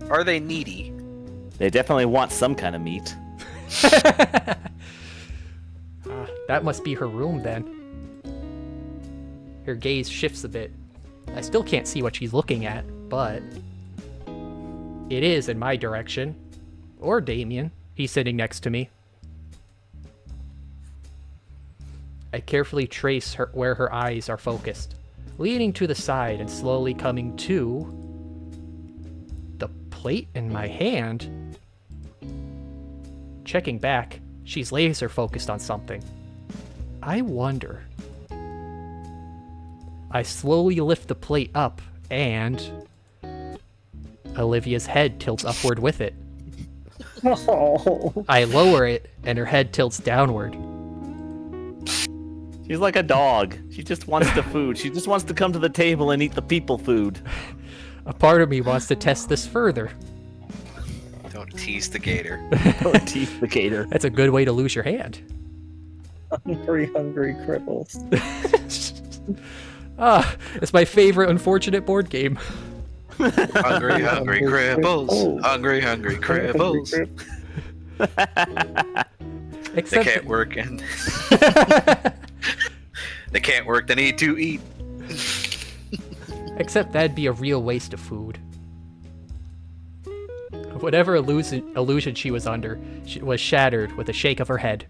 Are they needy? They definitely want some kind of meat. That must be her room then. Her gaze shifts a bit. I still can't see what she's looking at, but it is in my direction. Or Damien. He's sitting next to me. I carefully trace where her eyes are focused, leaning to the side and slowly coming to the plate in my hand. Checking back, she's laser focused on something. I wonder. I slowly lift the plate up, and Olivia's head tilts upward with it. Oh. I lower it, and her head tilts downward. She's like a dog. She just wants the food. She just wants to come to the table and eat the people food. A part of me wants to test this further. Don't tease the gator. Don't tease the gator. That's a good way to lose your hand. Hungry cripples. It's my favorite unfortunate board game. Hungry cripples. Hungry cripples. They Except can't work and they can't work. They need to eat. Except that'd be a real waste of food. Whatever illusion she was under was shattered with a shake of her head.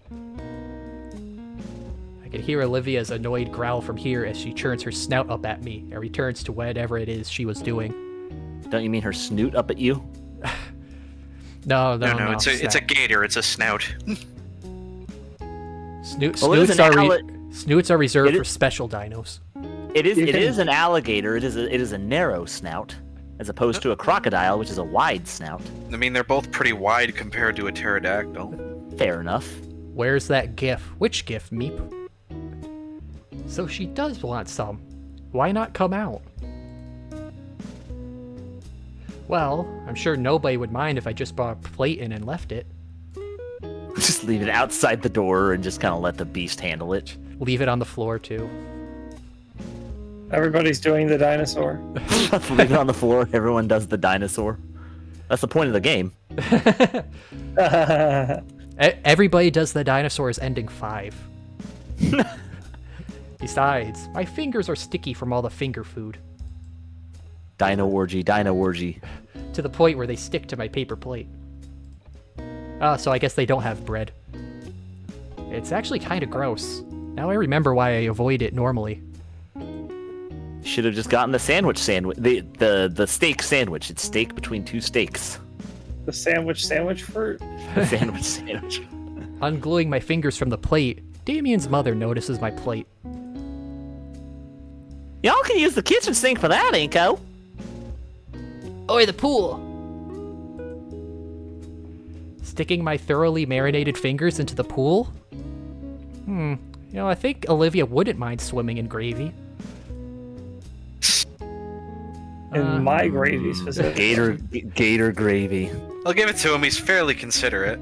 I could hear Olivia's annoyed growl from here as she turns her snout up at me and returns to whatever it is she was doing. Don't you mean her snoot up at you? No. It's a gator. It's a snout. Snoots are reserved for special dinos. It is an alligator. It is a narrow snout, as opposed to a crocodile, which is a wide snout. I mean, they're both pretty wide compared to a pterodactyl. Fair enough. Where's that gif? Which gif, Meep? So she does want some. Why not come out? Well, I'm sure nobody would mind if I just brought a plate in and left it. Just leave it outside the door and just kind of let the beast handle it. Leave it on the floor, too. Everybody's doing the dinosaur. Leave it on the floor. Everyone does the dinosaur. That's the point of the game. Everybody does the dinosaurs ending 5. Besides, my fingers are sticky from all the finger food. Dino orgy. To the point where they stick to my paper plate. So I guess they don't have bread. It's actually kind of gross. Now I remember why I avoid it normally. Should have just gotten the sandwich. The steak sandwich. It's steak between two steaks. The sandwich fruit. The sandwich. Ungluing my fingers from the plate, Damien's mother notices my plate. Y'all can use the kitchen sink for that, Inko. Or the pool. Sticking my thoroughly marinated fingers into the pool? I think Olivia wouldn't mind swimming in gravy. In my gravy specifically. Gator gravy. I'll give it to him. He's fairly considerate.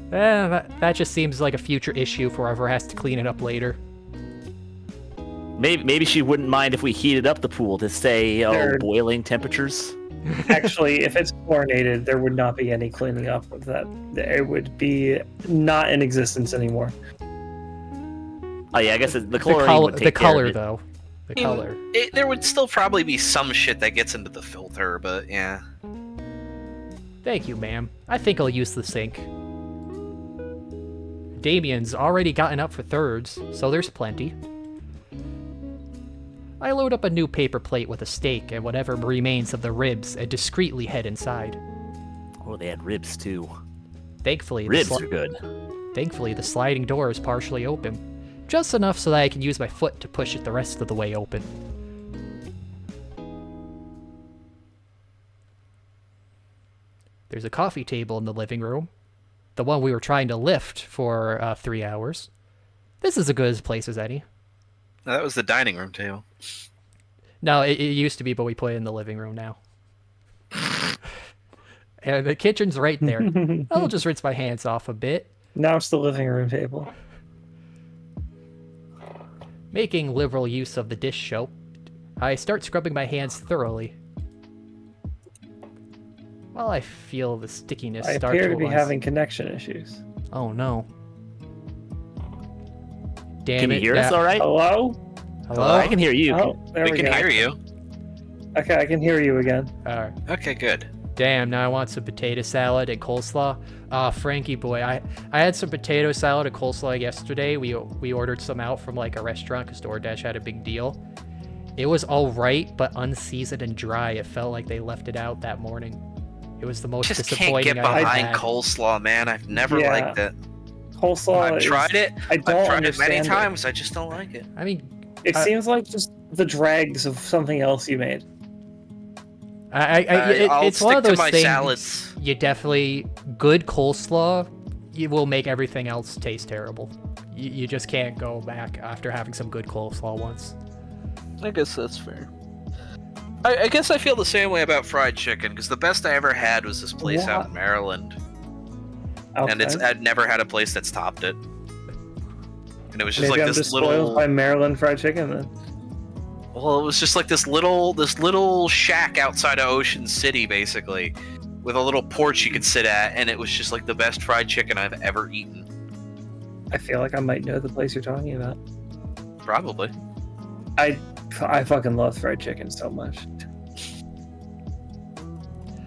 That just seems like a future issue for whoever has to clean it up later. Maybe she wouldn't mind if we heated up the pool to stay boiling temperatures. Actually, if it's chlorinated, there would not be any cleaning up of that. It would be not in existence anymore. Oh yeah, I guess the chlorine would take the care color of it. though. The color. There would still probably be some shit that gets into the filter, but yeah. Thank you, ma'am. I think I'll use the sink. Damien's already gotten up for thirds, so there's plenty. I load up a new paper plate with a steak and whatever remains of the ribs and discreetly head inside. Oh, they had ribs too. Thankfully, Ribs are good. Thankfully, the sliding door is partially open. Just enough so that I can use my foot to push it the rest of the way open. There's a coffee table in the living room. The one we were trying to lift for 3 hours. This is as good a place as any. No, that was the dining room table. No, it used to be, but we put it in the living room now. And the kitchen's right there. I'll just rinse my hands off a bit. Now it's the living room table. Making liberal use of the dish soap, I start scrubbing my hands thoroughly. While I feel the stickiness I start appear to be rise. having connection issues. Oh no. Damn Can it. you hear us all right? Hello? Hello? I can hear you. Oh, there We we can go. hear you. Okay, I can hear you again. Alright. Okay, good. Damn, now I want some potato salad and coleslaw. Frankie boy, I had some potato salad and coleslaw yesterday. We ordered some out from like a restaurant because DoorDash had a big deal. It was alright, but unseasoned and dry. It felt like they left it out that morning. It was the most Just can't disappointing get I've behind had. coleslaw, man. I've never Yeah. liked it. Coleslaw I've tried it. I don't I've tried it many understand it. times. I just don't like it. I mean, It seems like just the dregs of something else you made. I'll it's one stick of those to my things. salads. You definitely good coleslaw. You will make everything else taste terrible. You just can't go back after having some good coleslaw once. I guess that's fair. I guess I feel the same way about fried chicken because the best I ever had was this place out in Maryland, and I'd never had a place that's topped it. And it was just Maybe like I'm this just little. spoiled by Maryland fried chicken then. Well, it was just like this little shack outside of Ocean City, basically, with a little porch you could sit at, and it was just like the best fried chicken I've ever eaten. I feel like I might know the place you're talking about. Probably. I fucking love fried chicken so much.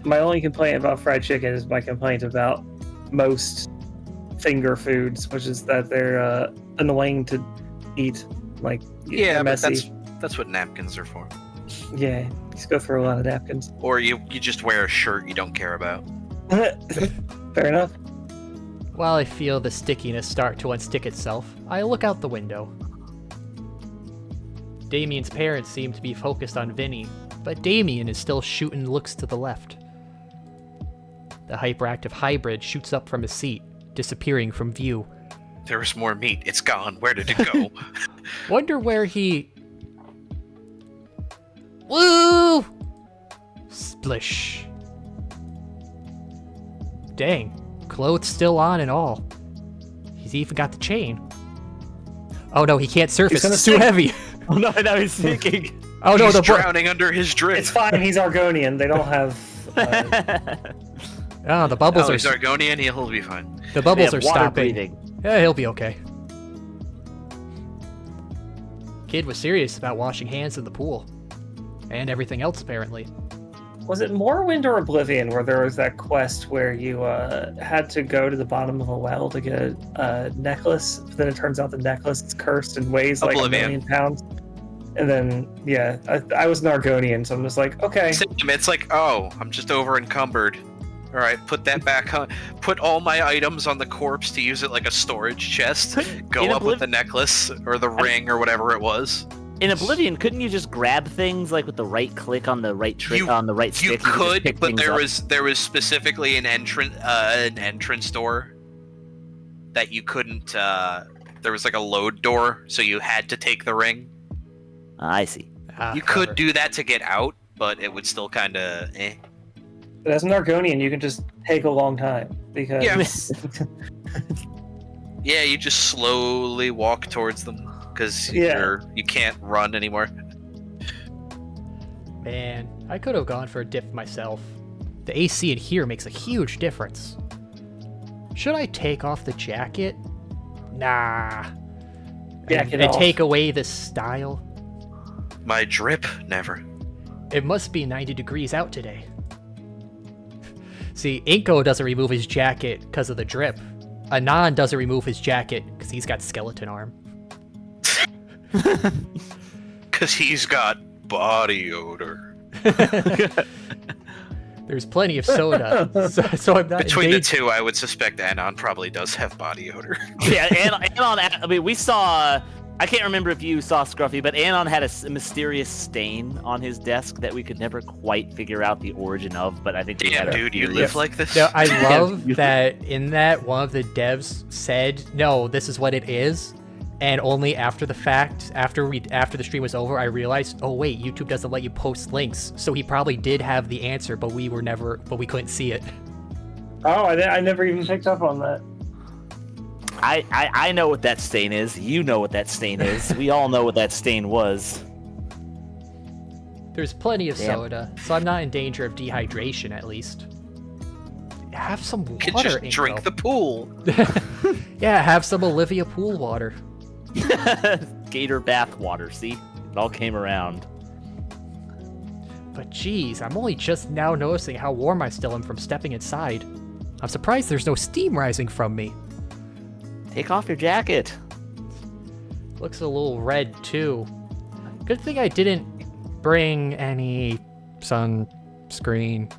My only complaint about fried chicken is my complaint about most finger foods, which is that they're annoying to eat. Like, Yeah, they're but messy. that's what napkins are for. Yeah, you just go through a lot of napkins. Or you just wear a shirt you don't care about. Fair enough. While I feel the stickiness start to unstick itself, I look out the window. Damien's parents seem to be focused on Vinny, but Damien is still shooting looks to the left. The hyperactive hybrid shoots up from his seat, disappearing from view. There was more meat. It's gone. Where did it go? Wonder where he... Woo! Splish. Dang, clothes still on and all. He's even got the chain. Oh no, he can't surface, gonna it's too sink. heavy. Oh no, now he's sinking. Oh no, He's the drowning under his drip. It's fine. He's Argonian. They don't have. the bubbles Oh, are he's Argonian. He'll be fine. the bubbles are water stopping. breathing. Yeah, he'll be okay. Kid was serious about washing hands in the pool. And everything else, apparently. Was it Morrowind or Oblivion where there was that quest where you had to go to the bottom of a well to get a necklace? But then it turns out the necklace is cursed and weighs like Oblivion. 1 million pounds. And then, yeah, I was an Argonian, so I'm just like, okay. It's like, oh, I'm just over encumbered. All right, put that back on. Put all my items on the corpse to use it like a storage chest. Go In up with the necklace or the ring or whatever it was. In Oblivion, couldn't you just grab things like with the right click on the right on the right stick? You could just could, pick but things up? there was specifically an entrance door that you couldn't. There was like a load door, so you had to take the ring. I see. You could do that to get out, but it would still kind of. But as an Argonian, you can just take a long time because Yeah, you just slowly walk towards them because you can't run anymore. Man, I could have gone for a dip myself. The AC in here makes a huge difference. Should I take off the jacket? Nah. Jacket and off. take away the style? My drip, never. It must be 90 degrees out today. See, Inko doesn't remove his jacket because of the drip. Anon doesn't remove his jacket because he's got skeleton arm. Because he's got body odor. There's plenty of soda, so I'm not Between the two, I would suspect Anon probably does have body odor. Yeah, Anon. I mean, we saw. I can't remember if you saw Scruffy, but Anon had a mysterious stain on his desk that we could never quite figure out the origin of. But I think we Damn, had dude, you live like this? No, I love that in that one of the devs said, no, this is what it is. And only after the fact, after the stream was over, I realized, oh wait, YouTube doesn't let you post links. So he probably did have the answer, but we couldn't see it. Oh, I never even picked up on that. I know what that stain is. You know what that stain is. We all know what that stain was. There's plenty of soda, so I'm not in danger of dehydration at least. Have some water. You could just drink the pool. Yeah, have some Olivia pool water. Gator bath water. See, it all came around. But geez, I'm only just now noticing how warm I still am from stepping inside. I'm surprised there's no steam rising from me. Take off your jacket. Looks a little red too. Good thing I didn't bring any sunscreen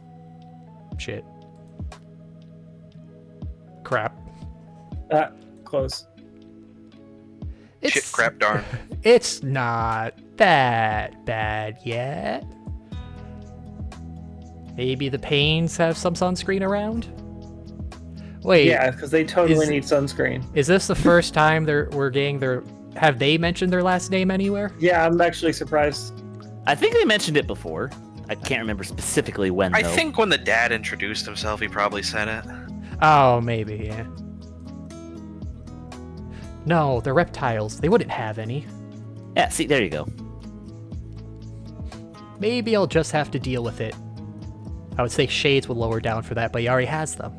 shit. Crap. Close. Shit, crap, darn. It's not that bad yet. Maybe the Pains have some sunscreen around? Wait. Yeah, because they totally need sunscreen. Is this the first time we're getting their... Have they mentioned their last name anywhere? Yeah, I'm actually surprised. I think they mentioned it before. I can't remember specifically when, though. I think when the dad introduced himself, he probably said it. Oh, maybe, yeah. No, they're reptiles. They wouldn't have any. Yeah, see, there you go. Maybe I'll just have to deal with it. I would say Shades would lower down for that, but he already has them.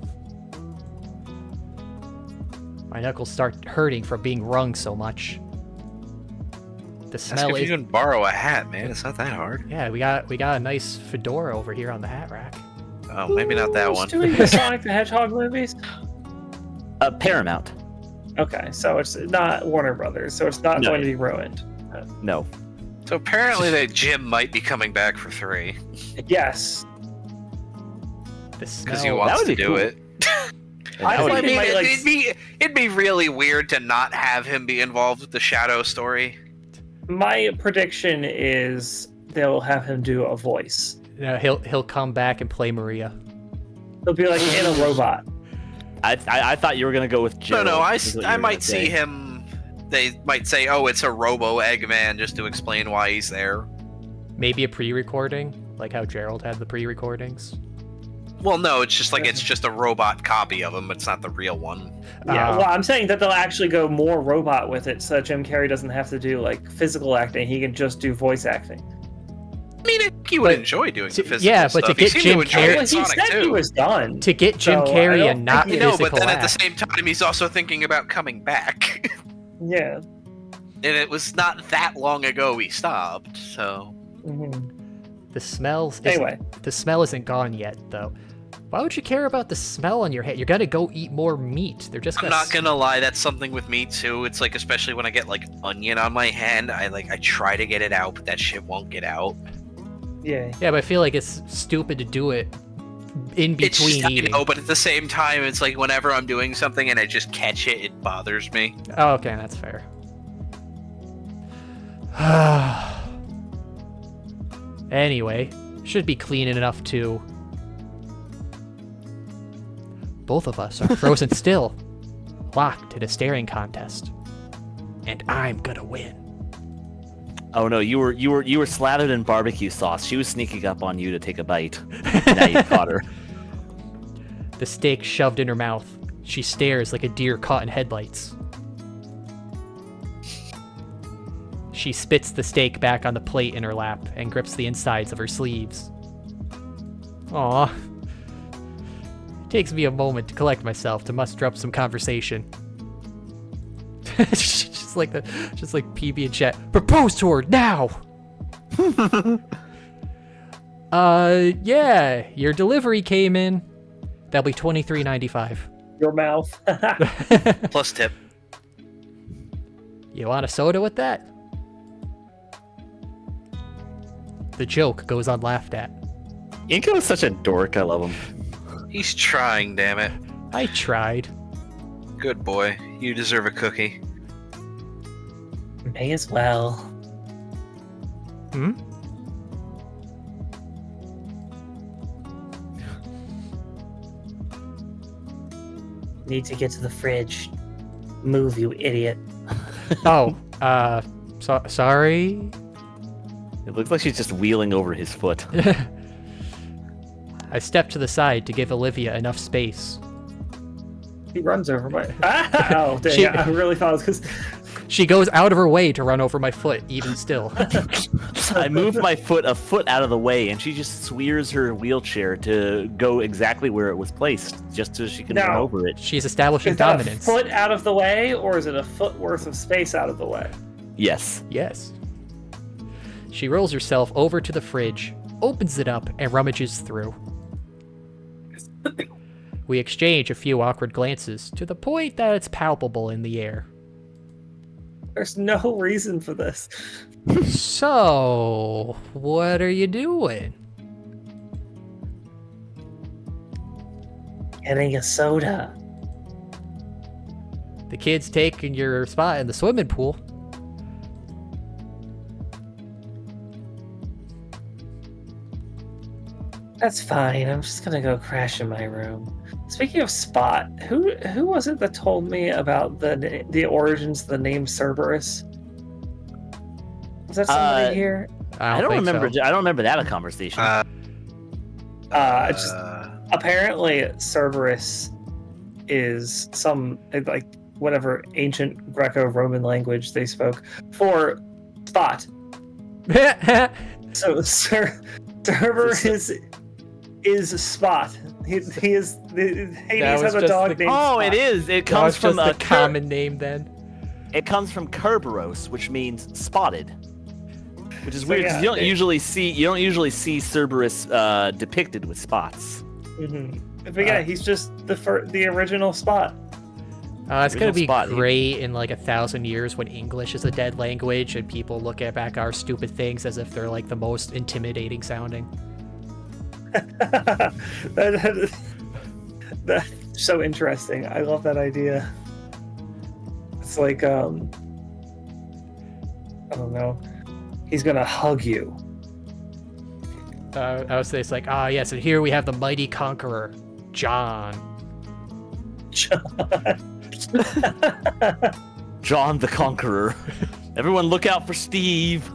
My knuckles start hurting from being wrung so much. The Ask smell if you can borrow a hat, man. It's not that hard. Yeah, we got a nice fedora over here on the hat rack. Oh, maybe not that Who's one. doing the Sonic the Hedgehog movies? Paramount. Okay, so it's not Warner Brothers, so it's not No. going to be ruined. No. So apparently that Jim might be coming back for 3. Yes. The Because smell. he wants would to be do cool. it. I That would thought be- he might, like, it'd be really weird to not have him be involved with the Shadow story. my prediction is they'll have him do a voice. No, he'll come back and play Maria. He'll be like in a robot. I thought you were gonna go with Gerald. No, is what you I were might gonna see say. him. They might say, "Oh, it's a Robo Eggman," just to explain why he's there. Maybe a pre-recording, like how Gerald had the pre-recordings. Well, no, it's just like it's just a robot copy of him. It's not the real one. Yeah, well, I'm saying that they'll actually go more robot with it, so that Jim Carrey doesn't have to do like physical acting. He can just do voice acting. I mean, I think he would But enjoy doing the to- physical yeah, stuff. but to He get seemed Jim enjoy it Carrey- in Well, he Sonic said he 2. was done. To get Jim So, I Carrey don't and not think he- No, physical but then at the act. same time, he's also thinking about coming back. Yeah. And it was not that long ago he stopped, so... Mhm. The Anyway. the smell isn't gone yet, though. Why would you care about the smell on your hand? You're gonna go eat more meat. They're just I'm gonna... not gonna lie, that's something with me too. It's like, especially when I get like onion on my hand, I try to get it out, but that shit won't get out. Yeah. Yeah, but I feel like it's stupid to do it in It's between just, I eating. know, but at the same time, it's like whenever I'm doing something and I just catch it, it bothers me. Oh, okay, that's fair. Anyway, should be clean enough to... Both of us are frozen still, locked in a staring contest. And I'm gonna win. Oh no, you were slathered in barbecue sauce. She was sneaking up on you to take a bite. Now you caught her. The steak shoved in her mouth. She stares like a deer caught in headlights. She spits the steak back on the plate in her lap and grips the insides of her sleeves. Aw. It takes me a moment to collect myself to muster up some conversation. just like PB and chat. Propose to her now. Yeah, your delivery came in. That'll be $23.95. Your mouth. Plus tip. You want a soda with that? The joke goes unlaughed at. Hinkle is such a dork. I love him. He's trying, damn it. I tried. Good boy. You deserve a cookie. May as well. Hmm? Need to get to the fridge. Move, you idiot. Oh, sorry? It looks like she's just wheeling over his foot. I stepped to the side to give Olivia enough space. He runs over my. Oh, dang! She- I really thought it was because. She goes out of her way to run over my foot, even still. I moved my foot a foot out of the way, and she just swears her wheelchair to go exactly where it was placed, just so she can run No. over it. She's establishing Is that a dominance. foot out of the way, or is it a foot worth of space out of the way? Yes. Yes. She rolls herself over to the fridge, opens it up, and rummages through. We exchange a few awkward glances, to the point that it's palpable in the air. There's no reason for this. So, what are you doing? Getting a soda. The kid's taking your spot in the swimming pool. That's fine. I'm just gonna go crash in my room. Speaking of Spot, who was it that told me about the origins of the name Cerberus? Was that somebody here? I don't think remember. so. I don't remember that a conversation. Just apparently Cerberus is some like whatever ancient Greco-Roman language they spoke for spot. So Cerberus is Spot. He is Hades has a dog named Oh, Spot. it is. It That comes was from just the common name then. It comes from Kerberos, which means spotted. Which is So, weird 'cause yeah, you don't usually see Cerberus depicted with spots. Mm-hmm. But yeah, he's just the original Spot. It's gonna Original be Spot. great in like 1,000 years when English is a dead language and people look back our stupid things as if they're like the most intimidating sounding. That's so interesting. I love that idea. It's like I don't know. He's gonna hug you. I would say it's like, yes, and here we have the mighty conqueror, John. John the Conqueror. Everyone look out for Steve.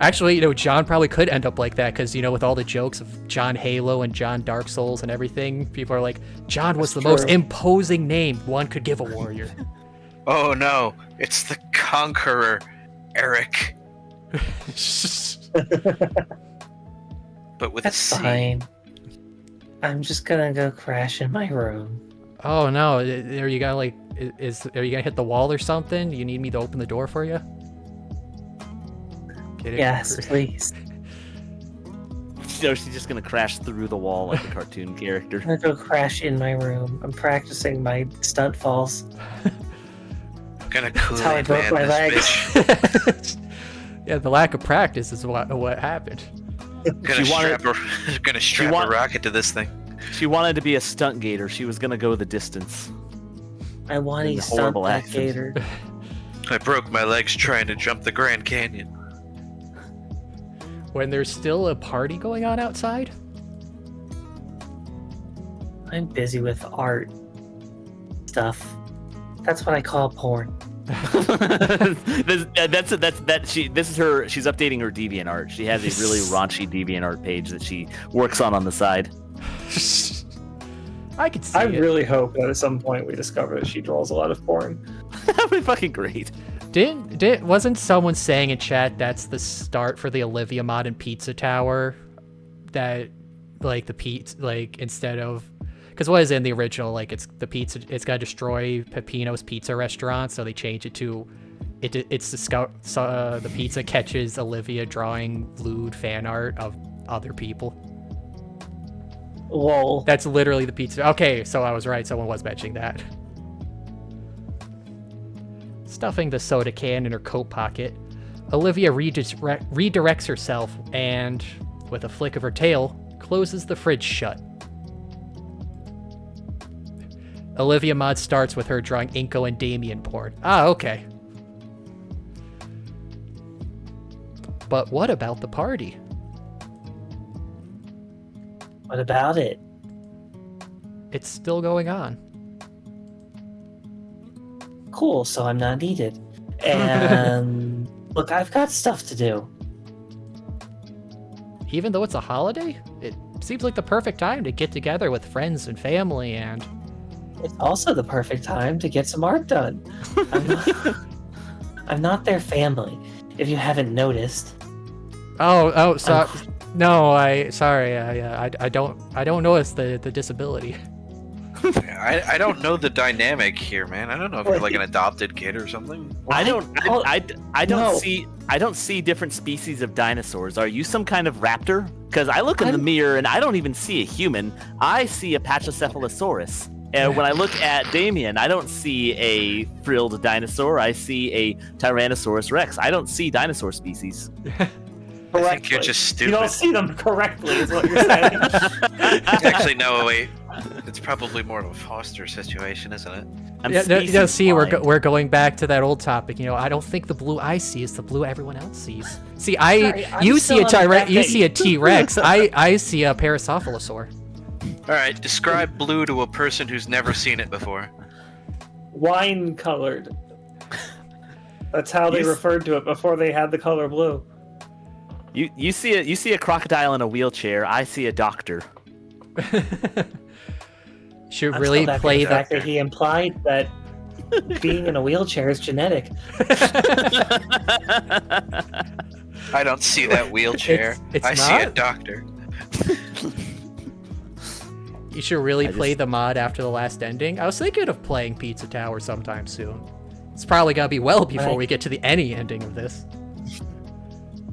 Actually, John probably could end up like that because, with all the jokes of John Halo and John Dark Souls and everything, people are like, John was the most imposing name one could give a warrior. Oh no, it's the Conqueror, Eric. But with That's a C. fine. I'm just gonna go crash in my room. Oh no, are you gonna are you gonna hit the wall or something? Do you need me to open the door for you? Yes, please. So she's just gonna crash through the wall like a cartoon character. I'm gonna go crash in my room. I'm practicing my stunt falls. Gonna That's how I Kool-Aid broke man my this legs. bitch. Yeah, the lack of practice is what happened. Gonna She wanted- strap want- a rocket to this thing. She wanted to be a stunt gator. She was gonna go the distance. I want In to the stunt horrible that accent. gator. I broke my legs trying to jump the Grand Canyon. When there's still a party going on outside? I'm busy with art stuff. That's what I call porn. This is her. She's updating her DeviantArt. She has a really raunchy DeviantArt page that she works on the side. I could see I it. really hope that at some point we discover that she draws a lot of porn. That'd be fucking great. Wasn't someone saying in chat that's the start for the Olivia mod in Pizza Tower? That, like, the pizza, like, instead of... Because what is in the original, like, it's the pizza, it's got to destroy Peppino's Pizza Restaurant, so they change it to... It's the scout, the pizza catches Olivia drawing lewd fan art of other people. Lol. That's literally the pizza. Okay, so I was right. Someone was mentioning that. Stuffing the soda can in her coat pocket, Olivia redirects herself and, with a flick of her tail, closes the fridge shut. Olivia mod starts with her drawing Inko and Damien porn. Ah, okay. But what about the party? What about it? It's still going on. Cool, so I'm not needed. And look, I've got stuff to do. Even though it's a holiday, it seems like the perfect time to get together with friends and family and... It's also the perfect time to get some art done. I'm not their family, if you haven't noticed. Oh, so no, sorry, I don't notice the disability. I don't know the dynamic here, man. I don't know if you're like an adopted kid or something. I don't No. see different species of dinosaurs. Are you some kind of raptor? Because I look in the mirror and I don't even see a human. I see a Pachycephalosaurus. And when I look at Damien, I don't see a frilled dinosaur. I see a Tyrannosaurus Rex. I don't see dinosaur species. I think you're just stupid. You don't see them correctly, is what you're saying. Actually, no, wait. It's probably more of a foster situation, isn't it? I'm Yeah, see, blind. we're going back to that old topic. You know, I don't think the blue I see is the blue everyone else sees. See, Sorry, I'm you still see a on the Tyrann, fact you that see a T-Rex. I see a Paracephalosaur. All right, describe blue to a person who's never seen it before. Wine colored. That's how they You s- referred to it before they had the color blue. You see a crocodile in a wheelchair. I see a doctor. Should I'm really still back play to the the. fact that he implied that being in a wheelchair is genetic. I don't see that wheelchair. It's I see a not? doctor. You should really I play just- the mod after the last ending. I was thinking of playing Pizza Tower sometime soon. It's probably gonna be well before Right. we get to the any ending of this.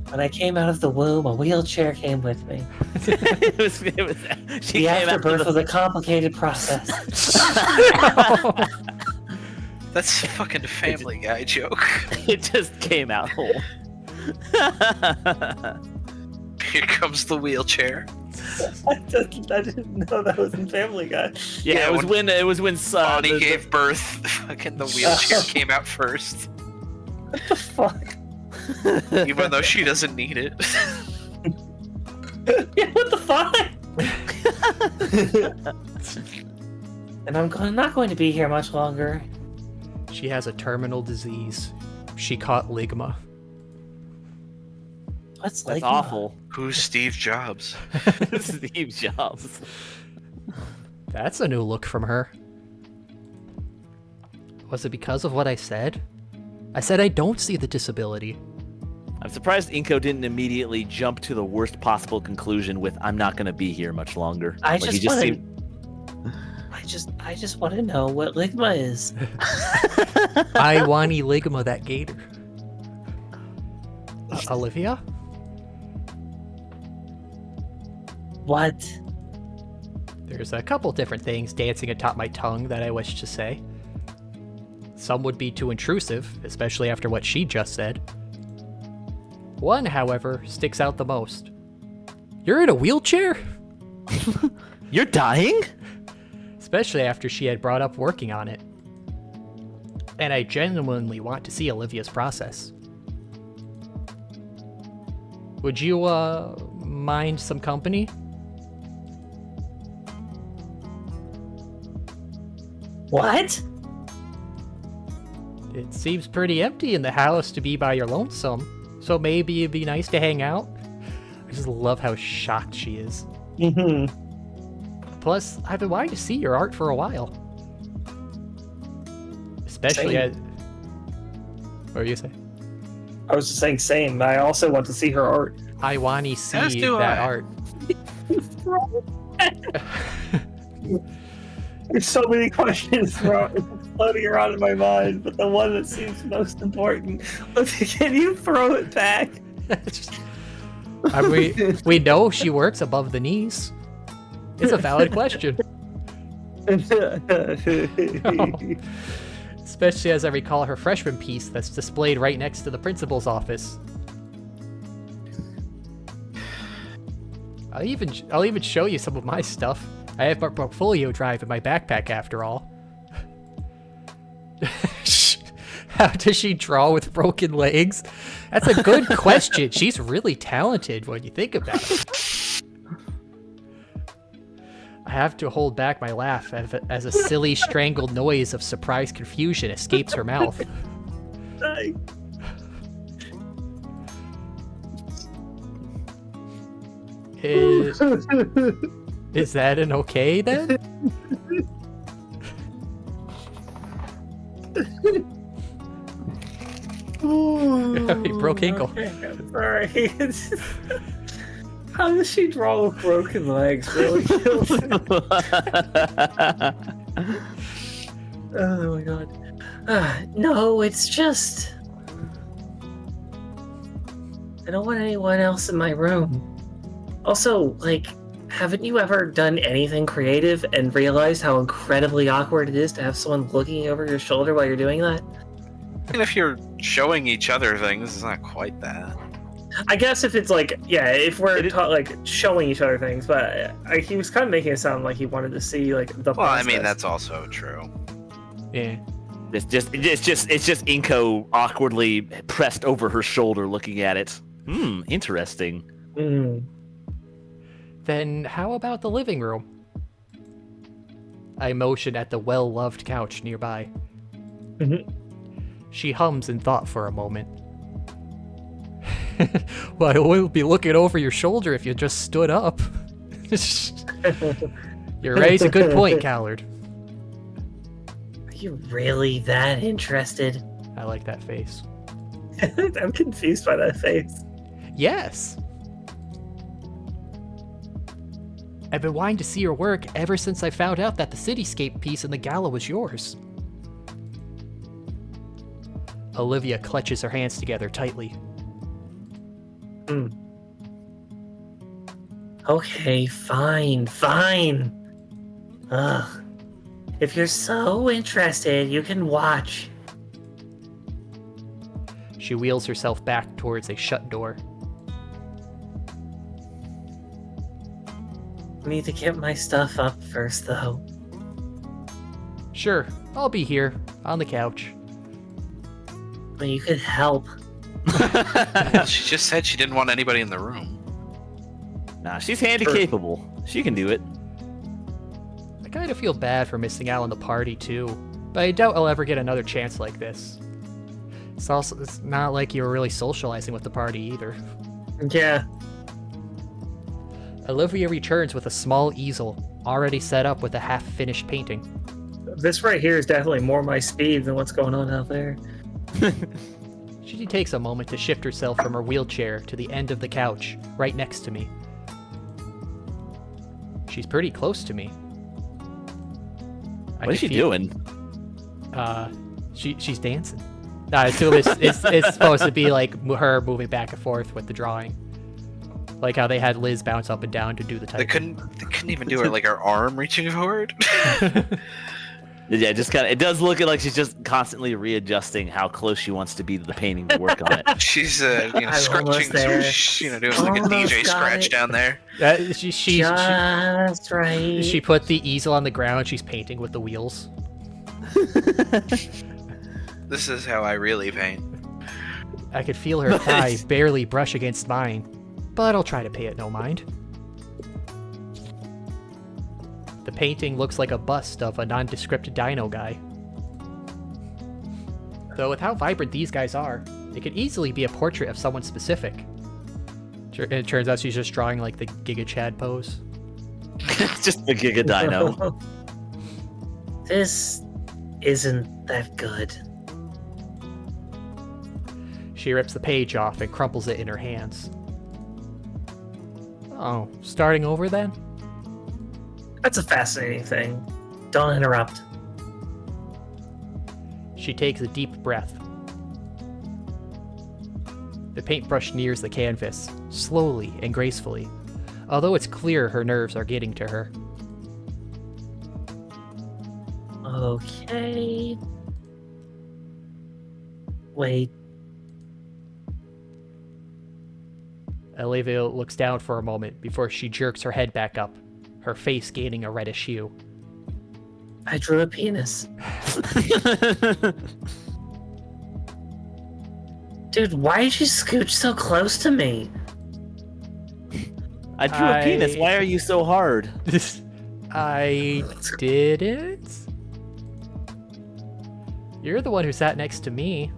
When I came out of the womb, a wheelchair came with me. it was, she The came afterbirth after was a complicated process. That's a fucking Family Guy joke. It just came out whole. Here comes the wheelchair. I didn't know that was in Family Guy. Yeah, Yeah, it was when Bonnie gave birth. Fucking the wheelchair came out first, What the fuck? even though she doesn't need it. Yeah, what the fuck? And I'm not going to be here much longer. She has a terminal disease. She caught ligma. What's That's like awful. Who's Steve Jobs? Steve Jobs. That's a new look from her. Was it because of what I said? I said I don't see the disability. I'm surprised Inko didn't immediately jump to the worst possible conclusion with "I'm not going to be here much longer." I Like, he just want seemed- I just want to know what ligma is. I Wani ligma that gator. Olivia? What? There's a couple different things dancing atop my tongue that I wish to say. Some would be too intrusive, especially after what she just said. One, however, sticks out the most. You're in a wheelchair? You're dying? Especially after she had brought up working on it. And I genuinely want to see Olivia's process. Would you, mind some company? What? It seems pretty empty in the house to be by your lonesome, so maybe it'd be nice to hang out. I just love how shocked she is. Plus, I've been wanting to see your art for a while. Especially as... What were you saying? I was just saying same. I also want to see her art. I want to see that art. There's so many questions floating around in my mind, but the one that seems most important. Can you throw it back? We know she works above the knees. It's a valid question. Especially as I recall her freshman piece that's displayed right next to the principal's office. I'll even show you some of my stuff. I have my portfolio drive in my backpack after all. How does she draw with broken legs? That's a good question. She's really talented when you think about it. I have to hold back my laugh as a silly strangled noise of surprised confusion escapes her mouth. Is that an okay then? He broke Hinkle. Sorry. How does she draw with broken legs? Really kills me. Oh my god. No, it's just... I don't want anyone else in my room. Also, like, haven't you ever done anything creative and realized how incredibly awkward it is to have someone looking over your shoulder while you're doing that? And if you're showing each other things, it's not quite that. I guess if it's like, yeah, if we're like showing each other things, but he was kind of making it sound like he wanted to see like the. Well, process. I mean that's also true. Yeah. It's just Inko awkwardly pressed over her shoulder, looking at it. Interesting. Then how about the living room? I motion at the well-loved couch nearby. She hums in thought for a moment. Well, I wouldn't be looking over your shoulder if you just stood up. You raise a good point, Khazard. Are you really that interested? I like that face. I'm confused by that face. Yes. I've been wanting to see your work ever since I found out that the cityscape piece in the gala was yours. Olivia clutches her hands together tightly. Okay, fine. Ugh. If you're so interested, you can watch. She wheels herself back towards a shut door. I need to get my stuff up first, though. Sure, I'll be here, on the couch. But you could help. She just said she didn't want anybody in the room. Nah, she's handy capable. She can do it. I kind of feel bad for missing out on the party, too. But I doubt I'll ever get another chance like this. It's not like you were really socializing with the party, either. Yeah. Olivia returns with a small easel, already set up with a half-finished painting. This right here is definitely more my speed than what's going on out there. She takes a moment to shift herself from her wheelchair to the end of the couch, right next to me. She's pretty close to me. What is she doing? She's dancing. I assume it's supposed to be like her moving back and forth with the drawing. Like how they had Liz bounce up and down to do the type. They couldn't even do it like her arm reaching forward. Yeah, just kind of. It does look like she's just constantly readjusting how close she wants to be to the painting to work on it. She's I'm scratching, almost there. doing like a Almost DJ got scratch it. down there. Just right. She put the easel on the ground. She's painting with the wheels. This is how I really paint. I could feel her thigh barely brush against mine, but I'll try to pay it no mind. The painting looks like a bust of a nondescript dino guy. Though with how vibrant these guys are, it could easily be a portrait of someone specific. It turns out she's just drawing like the Giga Chad pose. Just the Giga Dino. This isn't that good. She rips the page off and crumples it in her hands. Oh, starting over then? That's a fascinating thing. Don't interrupt. She takes a deep breath. The paintbrush nears the canvas, slowly and gracefully, although it's clear her nerves are getting to her. Okay. Wait. Olivia looks down for a moment before she jerks her head back up, her face gaining a reddish hue. I drew a penis. Dude, why did you scooch so close to me? I drew a penis. Why are you so hard? I didn't? You're the one who sat next to me.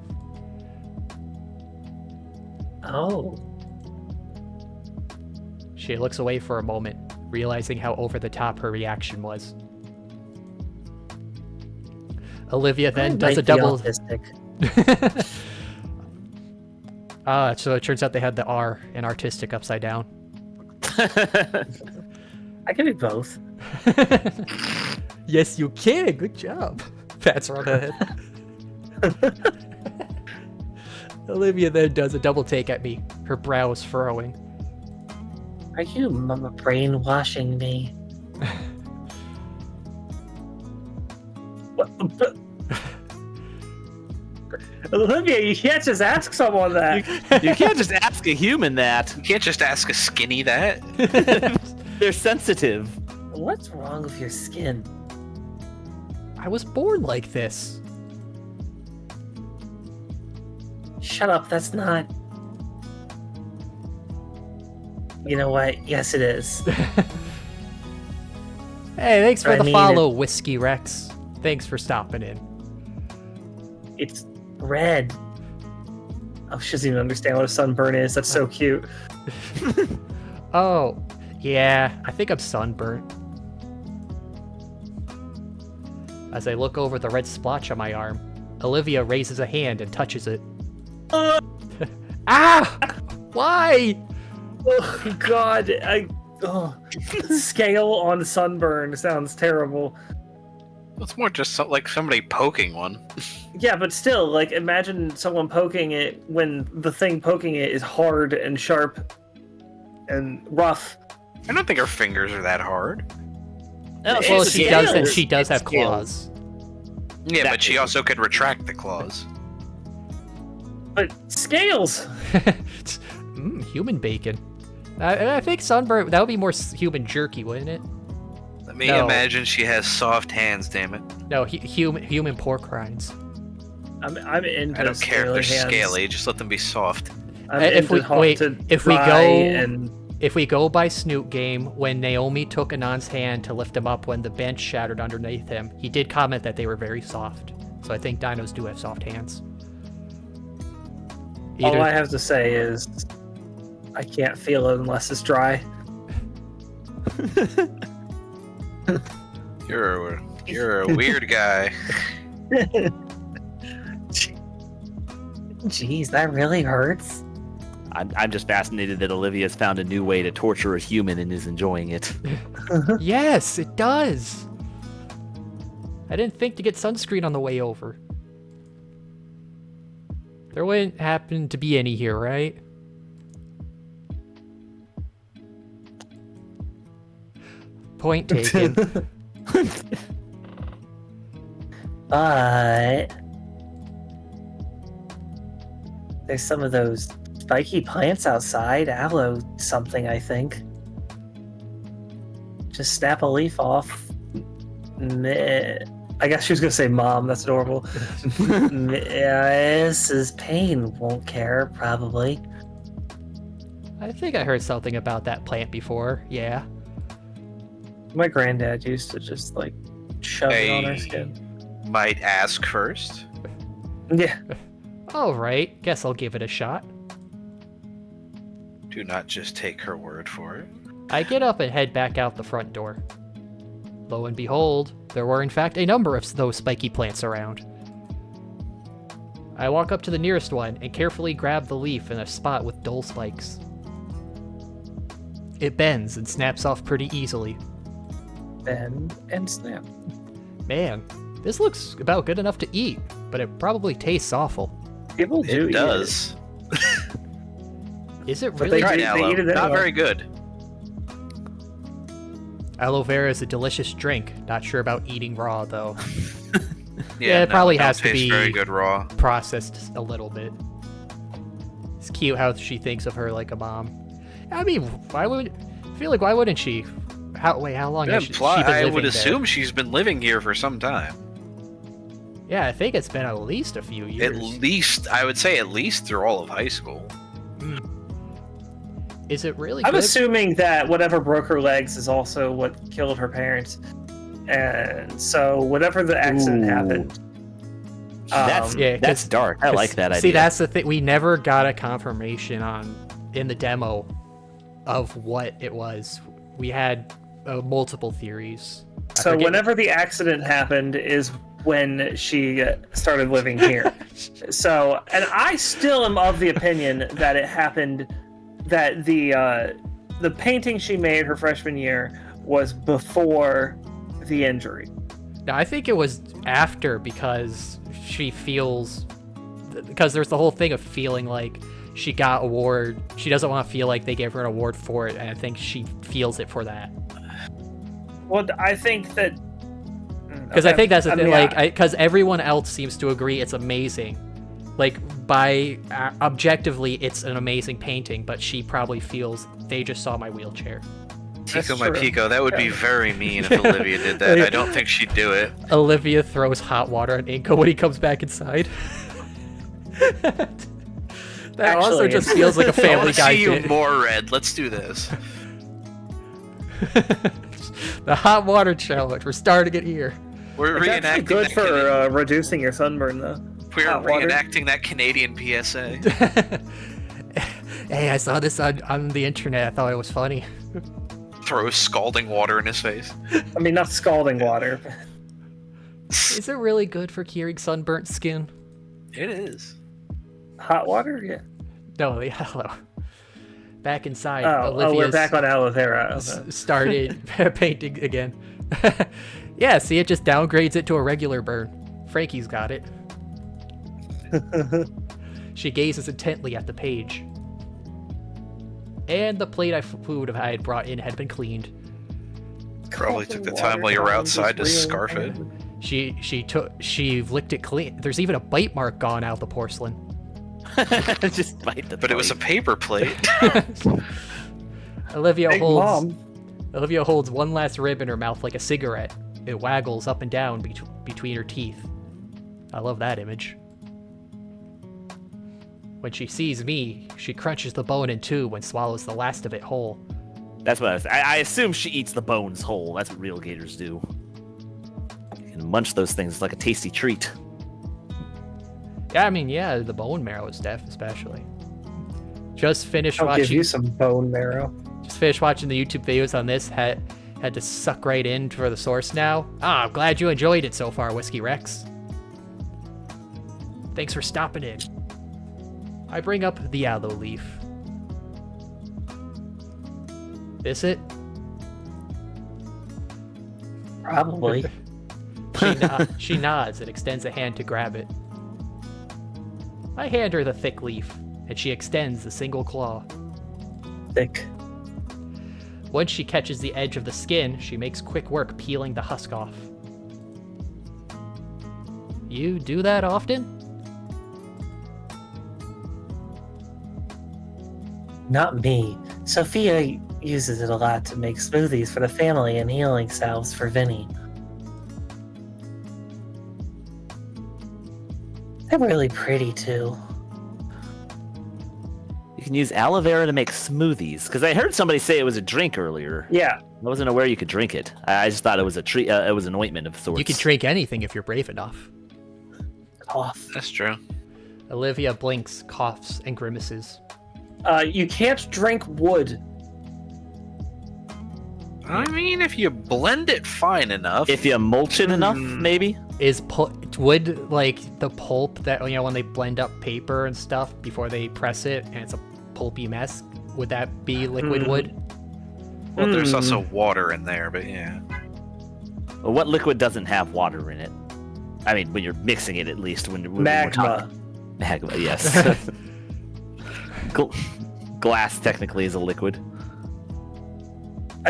Oh. She looks away for a moment, realizing how over the top her reaction was. Olivia then does a double. So it turns out they had the R in artistic upside down. I can do both. Yes, you can. Good job. Pats her on the head. Olivia then does a double take at me, her brows furrowing. Are you mama brainwashing me? Olivia, you can't just ask someone that. You can't just ask a human that. You can't just ask a skinny that. They're sensitive. What's wrong with your skin? I was born like this. Shut up, that's not... You know what? Yes, it is. Hey, thanks for I the mean, follow, Whiskey Rex. Thanks for stopping in. It's red. Oh, she doesn't even understand what a sunburn is. That's so cute. Oh, yeah, I think I'm sunburnt. As I look over the red splotch on my arm, Olivia raises a hand and touches it. Ah! Why? Oh, God. Scale on sunburn sounds terrible. It's more just like somebody poking one. Yeah, but still, like, imagine someone poking it when the thing poking it is hard and sharp and rough. I don't think her fingers are that hard. Oh, Well, It's she does. scales. She does have It's scales. claws. Yeah, That but she also could retract the claws. But scales! Human bacon. I think sunburn. That would be more human jerky, wouldn't it? Let me No. imagine she has soft hands, damn it. No, human pork rinds. I'm into I don't care if they're scaly hands. scaly, just let them be soft. I'm If into we- hot wait, to if we dry go- and If we go by Snoot Game, when Naomi took Anand's hand to lift him up when the bench shattered underneath him, he did comment that they were very soft. So I think dinos do have soft hands. all I have to say is I can't feel it unless it's dry. You're a weird guy. Jeez, that really hurts. I'm just fascinated that Olivia's found a new way to torture a human and is enjoying it. Yes, it does. I didn't think to get sunscreen on the way over. There wouldn't happen to be any here, right? Point taken. But there's some of those spiky plants outside. Aloe something, I think. Just snap a leaf off. Meh. I guess she was gonna say mom, that's adorable. Mrs. Payne won't care, probably. I think I heard something about that plant before. Yeah. My granddad used to just like shove it on her I skin. might ask first. Yeah. All right. Guess I'll give it a shot. Do not just take her word for it. I get up and head back out the front door. Lo and behold, there were in fact a number of those spiky plants around. I walk up to the nearest one and carefully grab the leaf in a spot with dull spikes. It bends and snaps off pretty easily. Bend and snap. Man, this looks about good enough to eat, but it probably tastes awful. People do It eat does. Is it But really? they Right, do- Aloe. eat it Not anyway. very good. Aloe vera is a delicious drink. Not sure about eating raw though. Yeah, it probably don't has to taste be- very good raw. Processed a little bit. It's cute how she thinks of her like a mom. I mean, why wouldn't she? How long has she been I living would there? assume she's been living here for some time. Yeah, I think it's been at least a few years. At least, I would say at least through all of high school. Is it really I'm good? assuming that whatever broke her legs is also what killed her parents. And so whatever the accident Ooh. happened. That's yeah, that's 'cause- dark. I like that idea. See, that's the thing. We never got a confirmation in the demo of what it was. We had multiple theories. I So forget- whenever the accident happened is when she started living here. So, and I still am of the opinion that it happened, that the painting she made her freshman year was before the injury. No, I think it was after because she feels because there's the whole thing of feeling like she got award. She doesn't want to feel like they gave her an award for it, and I think she feels it for that. Well, I think that Because I think that's the thing. yeah. Like, because everyone else seems to agree it's amazing. Like by objectively, it's an amazing painting, but she probably feels they just saw my wheelchair. Tico That's my true. Pico, that would be very mean if Olivia did that. I don't think she'd do it. Olivia throws hot water on Inko when he comes back inside. That also Actually, just feels like a I Family want to Guy see you bit. more red. Let's do this. The hot water challenge. We're starting it here. We're It's actually reenacting good that. for reducing your sunburn, though. We're hot water. reenacting that Canadian PSA. Hey, I saw this on the internet. I thought it was funny. Throws scalding water in his face. I mean, not scalding water. Is it really good for curing sunburnt skin? It is. Hot water? Yeah. No, yeah, hello. Back inside, Oh, we're Olivia's back on aloe vera. Okay. started painting again. Yeah, see, it just downgrades it to a regular burn. Frankie's got it. She gazes intently at the page. And the plate of food I had brought in had been cleaned. Probably took the time while you were outside to scarf it. She licked it clean. There's even a bite mark gone out of the porcelain. Just bite the But it was a plate. paper plate. Olivia Hey, holds Mom. Olivia holds one last rib in her mouth like a cigarette. It waggles up and down between her teeth. I love that image. When she sees me, she crunches the bone in two and swallows the last of it whole. That's what I assume she eats the bones whole. That's what real gators do. You can munch those things like a tasty treat. Yeah, I mean, yeah, the bone marrow is deaf, especially. Just finished I'll give watching. you some bone marrow. Just finished watching the YouTube videos on this. Had to suck right in for the source now. Ah, I'm glad you enjoyed it so far, Whiskey Rex. Thanks for stopping in. I bring up the aloe leaf. This it? Probably. She nods and extends a hand to grab it. I hand her the thick leaf, and she extends the single claw. Thick. Once she catches the edge of the skin, she makes quick work peeling the husk off. You do that often? Not me. Sophia uses it a lot to make smoothies for the family and healing salves for Vinny. They're really pretty too. You can use aloe vera to make smoothies. Because I heard somebody say it was a drink earlier. Yeah. I wasn't aware you could drink it. I just thought it was a treat. It was an ointment of sorts. You can drink anything if you're brave enough. Cough. That's true. Olivia blinks, coughs, and grimaces. You can't drink wood. I mean, if you blend it fine enough. If you mulch it enough, maybe. Is wood like the pulp that, you know, when they blend up paper and stuff before they press it and it's a pulpy mess? Would that be liquid wood? Well, there's also water in there, but yeah. Well, what liquid doesn't have water in it? I mean, when you're mixing it, at least. When we're Magma. talking... Magma, yes. Glass technically is a liquid.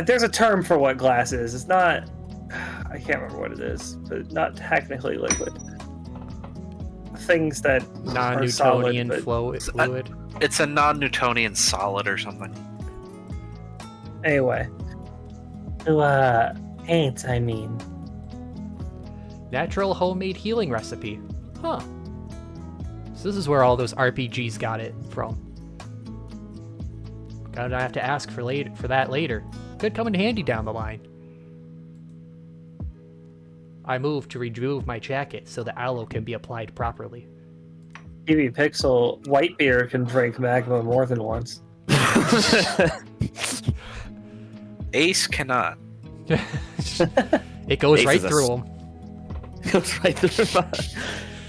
There's a term for what glass is. It's not. I can't remember what it is, but not technically liquid. Things that are solid, Non-Newtonian but... fluid. It's a non-Newtonian solid or something. Anyway. Ain't, I mean. Natural homemade healing recipe. Huh. So this is where all those RPGs got it from. Gonna have to ask for that later. Could come in handy down the line. I move to remove my jacket so the aloe can be applied properly. TV Pixel Whitebeard can drink magma more than once. Ace cannot. It goes Ace right is a through him. Goes right through.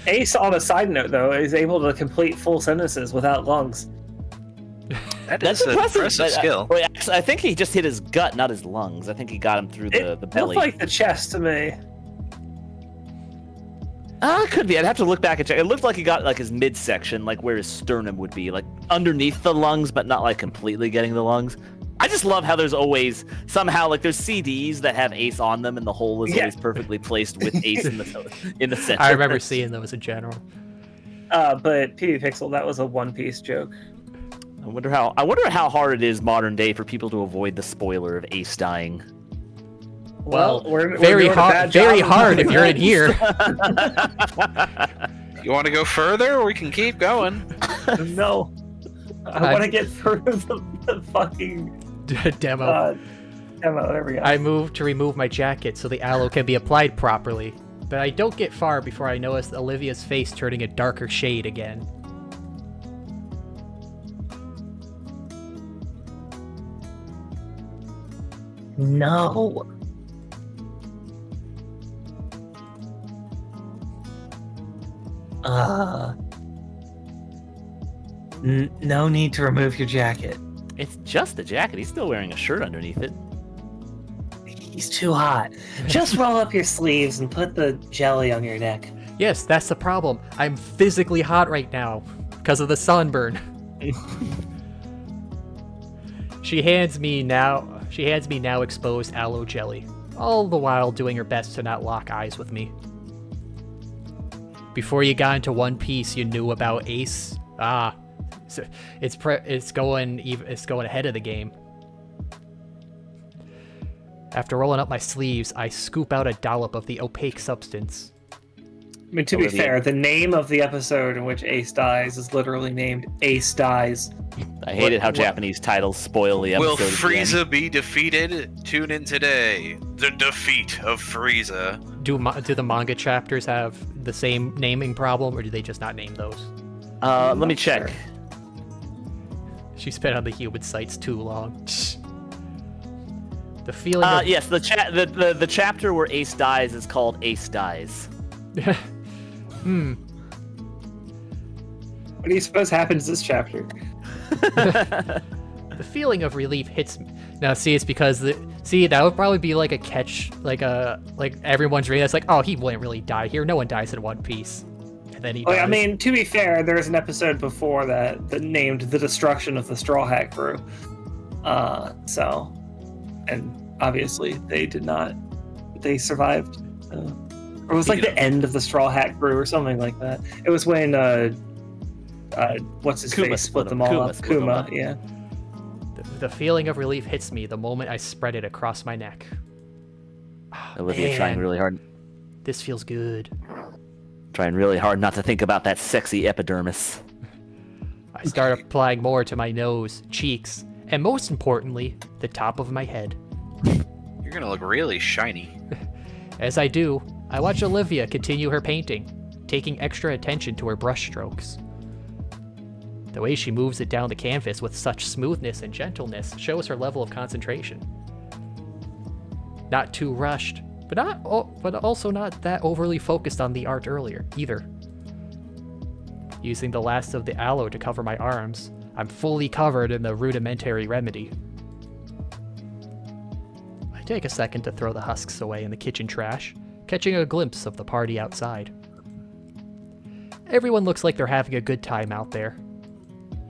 Ace, on a side note, though, is able to complete full sentences without lungs. That's an impressive but, skill. Wait, actually, I think he just hit his gut, not his lungs. I think he got him through the It belly. looked like the chest to me. It could be. I'd have to look back and check. It looked like he got like his midsection, like where his sternum would be, like underneath the lungs, but not like completely getting the lungs. I just love how there's always somehow like there's CDs that have Ace on them, and the hole is always perfectly placed with Ace in the center. I remember seeing those in general. But TV Pixel, that was a One Piece joke. I wonder how hard it is modern day for people to avoid the spoiler of Ace dying. Well, we're very doing a hard. bad Very job hard of if you're in here. You want to go further, or we can keep going? No. I want to get through the fucking Demo. demo. There we go. I move to remove my jacket so the aloe can be applied properly, but I don't get far before I notice Olivia's face turning a darker shade again. No. No need to remove your jacket. It's just the jacket. He's still wearing a shirt underneath it. He's too hot. Just roll up your sleeves and put the jelly on your neck. Yes, that's the problem. I'm physically hot right now because of the sunburn. She hands me now exposed aloe jelly, all the while doing her best to not lock eyes with me. Before you got into One Piece, you knew about Ace. So it's going ahead of the game. After rolling up my sleeves, I scoop out a dollop of the opaque substance. I mean, to be fair, the name of the episode in which Ace dies is literally named Ace Dies. I hated how Japanese titles spoil the episode. Will at the end. Frieza be defeated? Tune in today. The defeat of Frieza. Do the manga chapters have the same naming problem, or do they just not name those? Let me check. Sure. She spent on the human sites too long. The feeling of... Yes, the chapter where Ace dies is called Ace Dies. Hmm. What do you suppose happens this chapter? The feeling of relief hits me. Now, see, it's because that would probably be like a catch, like everyone's reading. That's like, oh, he wouldn't really die here. No one dies in One Piece, and then he dies. I mean, to be fair, there was an episode before that named "The Destruction of the Straw Hat Crew." And obviously they did not. They survived. Or it was like the end of the Straw Hat crew or something like that. It was when what's his Kuma face split them split all them. up. Kuma split them Kuma, up. yeah. The feeling of relief hits me the moment I spread it across my neck. Olivia trying Man, really hard. This feels good. Trying really hard not to think about that sexy epidermis. I start applying more to my nose, cheeks, and most importantly, the top of my head. You're gonna look really shiny. As I do, I watch Olivia continue her painting, taking extra attention to her brush strokes. The way she moves it down the canvas with such smoothness and gentleness shows her level of concentration. Not too rushed, but also not that overly focused on the art earlier, either. Using the last of the aloe to cover my arms, I'm fully covered in the rudimentary remedy. I take a second to throw the husks away in the kitchen trash, catching a glimpse of the party outside. Everyone looks like they're having a good time out there.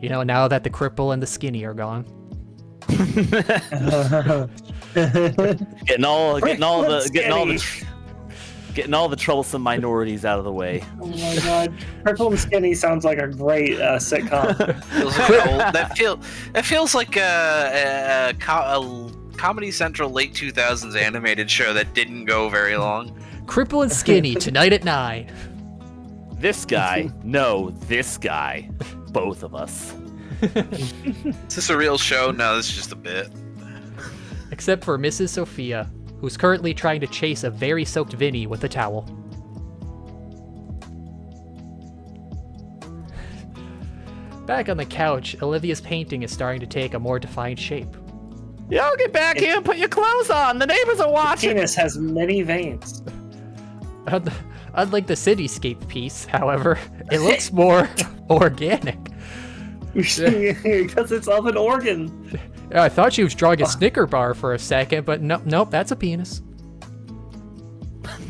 You know, now that the cripple and the skinny are gone. Getting all the troublesome minorities out of the way. Oh my god. Purple and Skinny sounds like a great sitcom. That feels like a Comedy Central late 2000s animated show that didn't go very long. Cripple and Skinny, tonight at 9. This guy, no, this guy. Both of us. Is this a real show? No, this is just a bit. Except for Mrs. Sophia, who's currently trying to chase a very soaked Vinny with a towel. Back on the couch, Olivia's painting is starting to take a more defined shape. Yo, get back here and put your clothes on. The neighbors are watching. Penis has many veins. Unlike the cityscape piece, however, it looks more organic. Because it's of an organ. I thought she was drawing a Snicker bar for a second, but nope, that's a penis.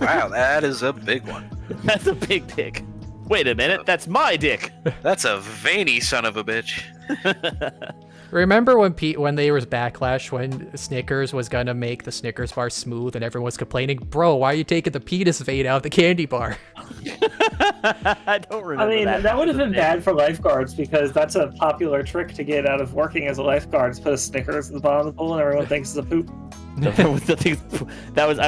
Wow, that is a big one. That's a big dick. Wait a minute, that's my dick. That's a veiny son of a bitch. Remember when there was backlash when Snickers was gonna make the Snickers bar smooth and everyone was complaining, bro, why are you taking the penis vein out of the candy bar? I don't remember. I mean, that would have been bad for lifeguards because that's a popular trick to get out of working as a lifeguard. Is put a Snickers at the bottom of the pool and everyone thinks it's a poop. I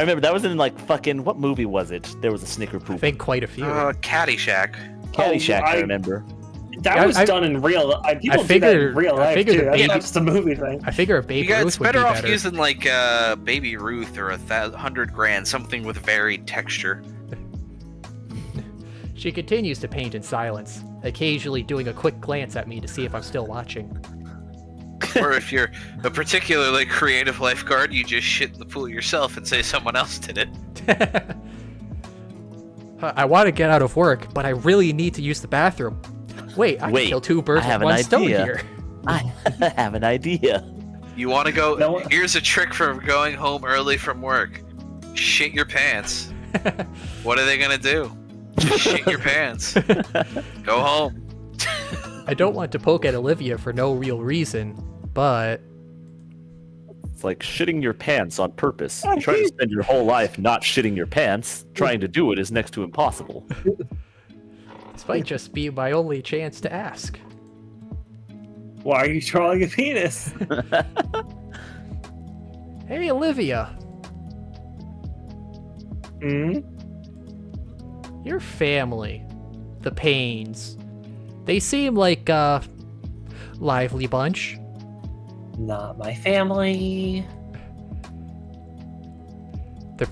remember that was in like fucking what movie was it? There was a Snicker poop. I think quite a few. Caddyshack. Caddyshack, I remember. That was done in real life. People do that in real life too. That's not just a movie thing. I figure a Baby Ruth would be better off better. using like Baby Ruth or 100 grand, something with varied texture. She continues to paint in silence, occasionally doing a quick glance at me to see if I'm still watching. Or if you're a particularly creative lifeguard, you just shit in the pool yourself and say someone else did it. I want to get out of work, but I really need to use the bathroom. Wait, I can kill two birds with one stone here. I have an idea. You want to go? Here's a trick for going home early from work. Shit your pants. What are they gonna do? Just shit your pants. Go home. I don't want to poke at Olivia for no real reason, but It's like shitting your pants on purpose. You try to spend your whole life not shitting your pants. Trying to do it is next to impossible. this might just be my only chance to ask. Why are you drawing a penis? Hey, Olivia. Hmm? Your family, the Paynes, they seem like a lively bunch. Not my family. The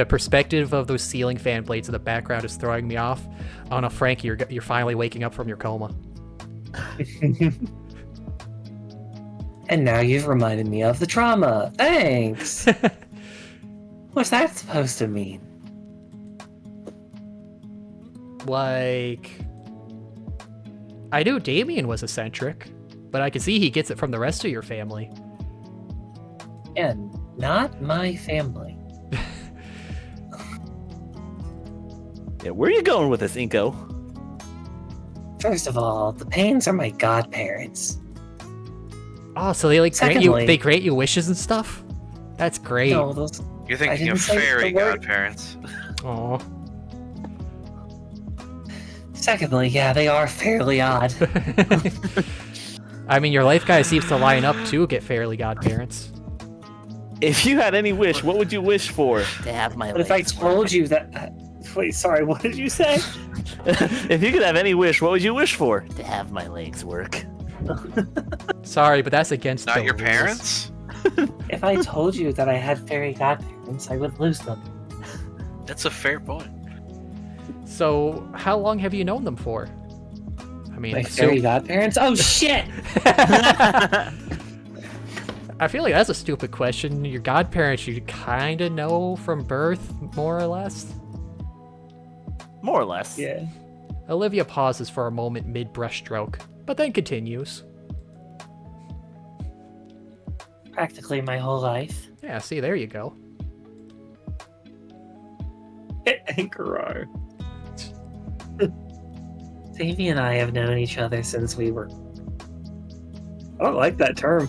perspective of those ceiling fan blades in the background is throwing me off. Oh no, Frank, you're finally waking up from your coma. And now you've reminded me of the trauma. Thanks. What's that supposed to mean? Like, I knew Damien was eccentric, but I can see he gets it from the rest of your family. And not my family. Yeah, where are you going with this, Inko? First of all, the Paynes are my godparents. Oh, so they like Secondly, grant you wishes and stuff? That's great. No, You're thinking of didn't say the fairy word. godparents. Aw. Secondly, yeah, they are fairly odd. I mean, your life guy seems to line up to get fairly godparents. If you had any wish, what would you wish for? To have my But if I legs told you that... wait, sorry, what did you say? If you could have any wish, what would you wish for? To have my legs work. Sorry, but that's against Not the your rules. parents? If I told you that I had fairy godparents, I would lose them. That's a fair point. So, how long have you known them for? I mean, My fairy godparents? Oh, shit! I feel like that's a stupid question. Your godparents you kind of know from birth, more or less? More or less. Yeah. Olivia pauses for a moment mid-brushstroke, but then continues. Practically my whole life. Yeah, see, there you go. Anchor. Davey and I have known each other since we were I don't like that term.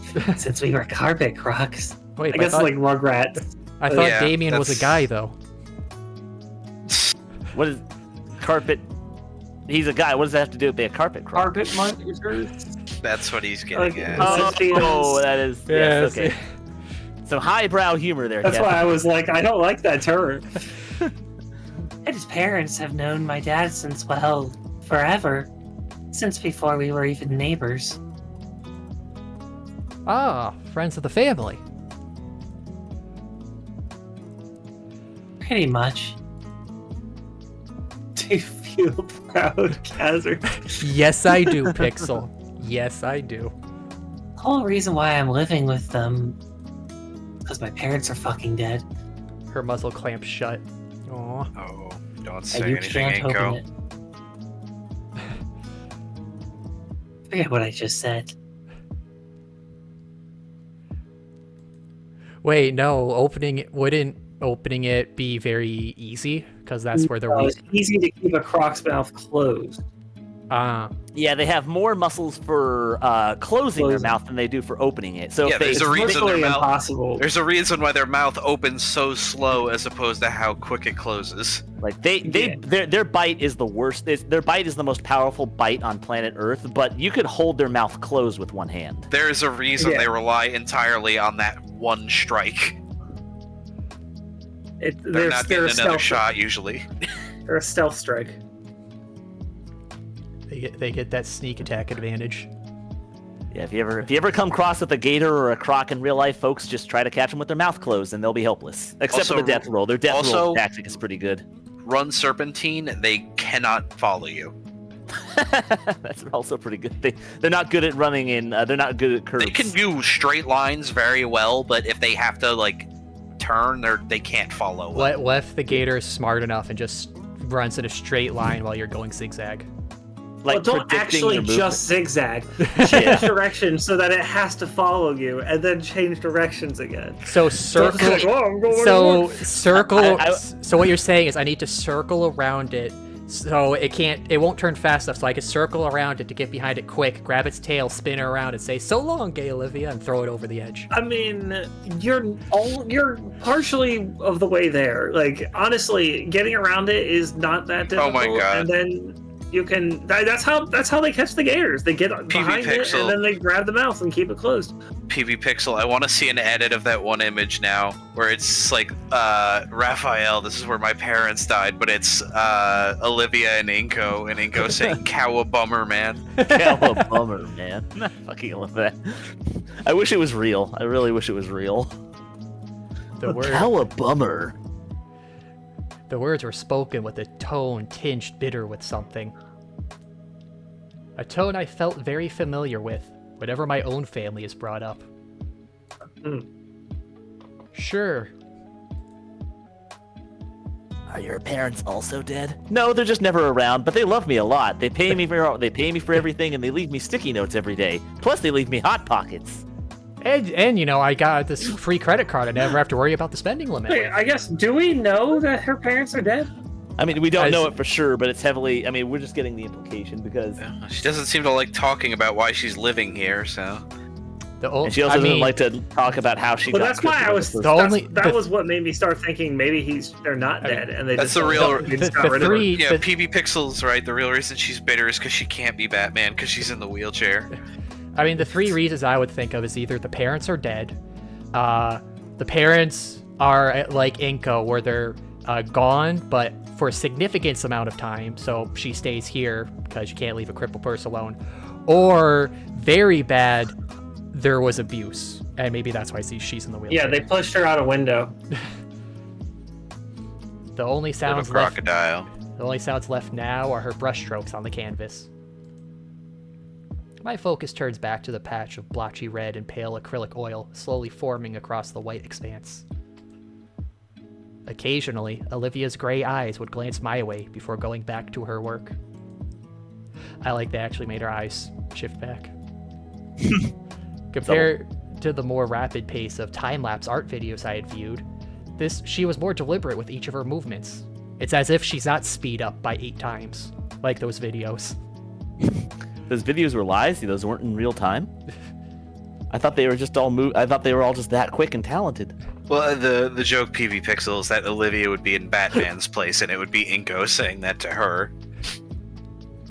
carpet crocs. Wait, I but guess like Rugrats. I thought Yeah, Damien was a that's- guy, though. What is carpet? He's a guy. What does that have to do with being a carpet croc? Carpet monsters. That's what he's getting at. Oh, that is. Yes, Yes. okay. Some highbrow humor there, That's Kevin. why I was like, I don't like that term. And his parents have known my dad since, well, forever. Since before we were even neighbors. Ah, friends of the family. Pretty much. Do you feel proud, Khazard? Yes, I do, Pixel. Yes, I do. The whole reason why I'm living with them because my parents are fucking dead. Her muzzle clamps shut. Aw. Oh, don't And say you anything, can't open Inko. it. Forget what I just said. Wait, no, wouldn't opening it be very easy? Because that's where the It's easy to keep a croc's mouth closed. Yeah, they have more muscles for closing their mouth than they do for opening it. So Yeah, if they, there's a reason their Virtually mouth. impossible. There's a reason why their mouth opens so slow as opposed to how quick it closes. like their bite is the worst. Their bite is the most powerful bite on planet Earth. But you could hold their mouth closed with one hand. There is a reason Yeah. they rely entirely on that one strike. They're not getting another shot usually. They're a stealth strike. they get that sneak attack advantage. Yeah, if you ever come across with a gator or a croc in real life, folks, just try to catch them with their mouth closed, and they'll be helpless. Except for Also- the death roll. Their death roll also- tactic is pretty good. Run serpentine, they cannot follow you. That's also pretty good. They're not good at running in. They're not good at curves. They can do straight lines very well, but if they have to like turn, they can't follow. What if the gator is smart enough and just runs in a straight line while you're going zigzag? like Well, don't predicting actually your movement. just zigzag. Change direction so that it has to follow you, and then change directions again. So So it's circle. like, oh, I'm going So north. circle. I- So what you're saying is I need to circle around it, so it won't turn fast enough. So I can circle around it to get behind it quick, grab its tail, spin it around, and say "So long, gay Olivia," and throw it over the edge. I mean, you're partially of the way there. Like, honestly, getting around it is not that difficult. Oh my God. And then you can. That's how they catch the gators. They get behind it Pixel. and then they grab the mouth and keep it closed. PV Pixel, I want to see an edit of that one image now, where it's like Raphael. This is where my parents died, but it's Olivia and Inko saying "Cowabummer, man." Hell, a bummer, man. I fucking love that. I wish it was real. I really wish it was real. The word. Hell, a bummer. The words were spoken with a tone tinged bitter with something. A tone I felt very familiar with, whenever my own family is brought up. Hmm. Sure. Are your parents also dead? No, they're just never around, but they love me a lot. They pay me for everything, and they leave me sticky notes every day. Plus, they leave me hot pockets. And you know, I got this free credit card. I never have to worry about the spending limit. Wait, I guess, do we know that her parents are dead? I mean, we don't As- know it for sure, but it's heavily. I mean, we're just getting the implication because She doesn't seem to like talking about why she's living here, so And she also doesn't like to talk about how she Well, got that's why I was. The only- That was what made me start thinking maybe they're not dead, and they That's just the real- they just got the rid of her. three- Yeah, PB Pixel's right. The real reason she's bitter is because she can't be Batman because she's in the wheelchair. I mean, the three reasons I would think of is either the parents are dead, the parents are like Inko, where they're gone, but for a significant amount of time, so she stays here because you can't leave a crippled person alone, or very bad, there was abuse, and maybe that's why she's in the wheelchair. Yeah, they pushed her out a window. The only sounds left, Crocodile. the only sounds left now are her brushstrokes on the canvas. My focus turns back to the patch of blotchy red and pale acrylic oil slowly forming across the white expanse. Occasionally, Olivia's gray eyes would glance my way before going back to her work. I like they actually made her eyes shift back. Compared to the more rapid pace of time-lapse art videos I had viewed, she was more deliberate with each of her movements. It's as if she's not speed up by 8 times, like those videos. Those videos were lies. Those weren't in real time. I thought they were just all I thought they were all just that quick and talented. Well, the joke PV Pixel is that Olivia would be in Batman's place, and it would be Inko saying that to her.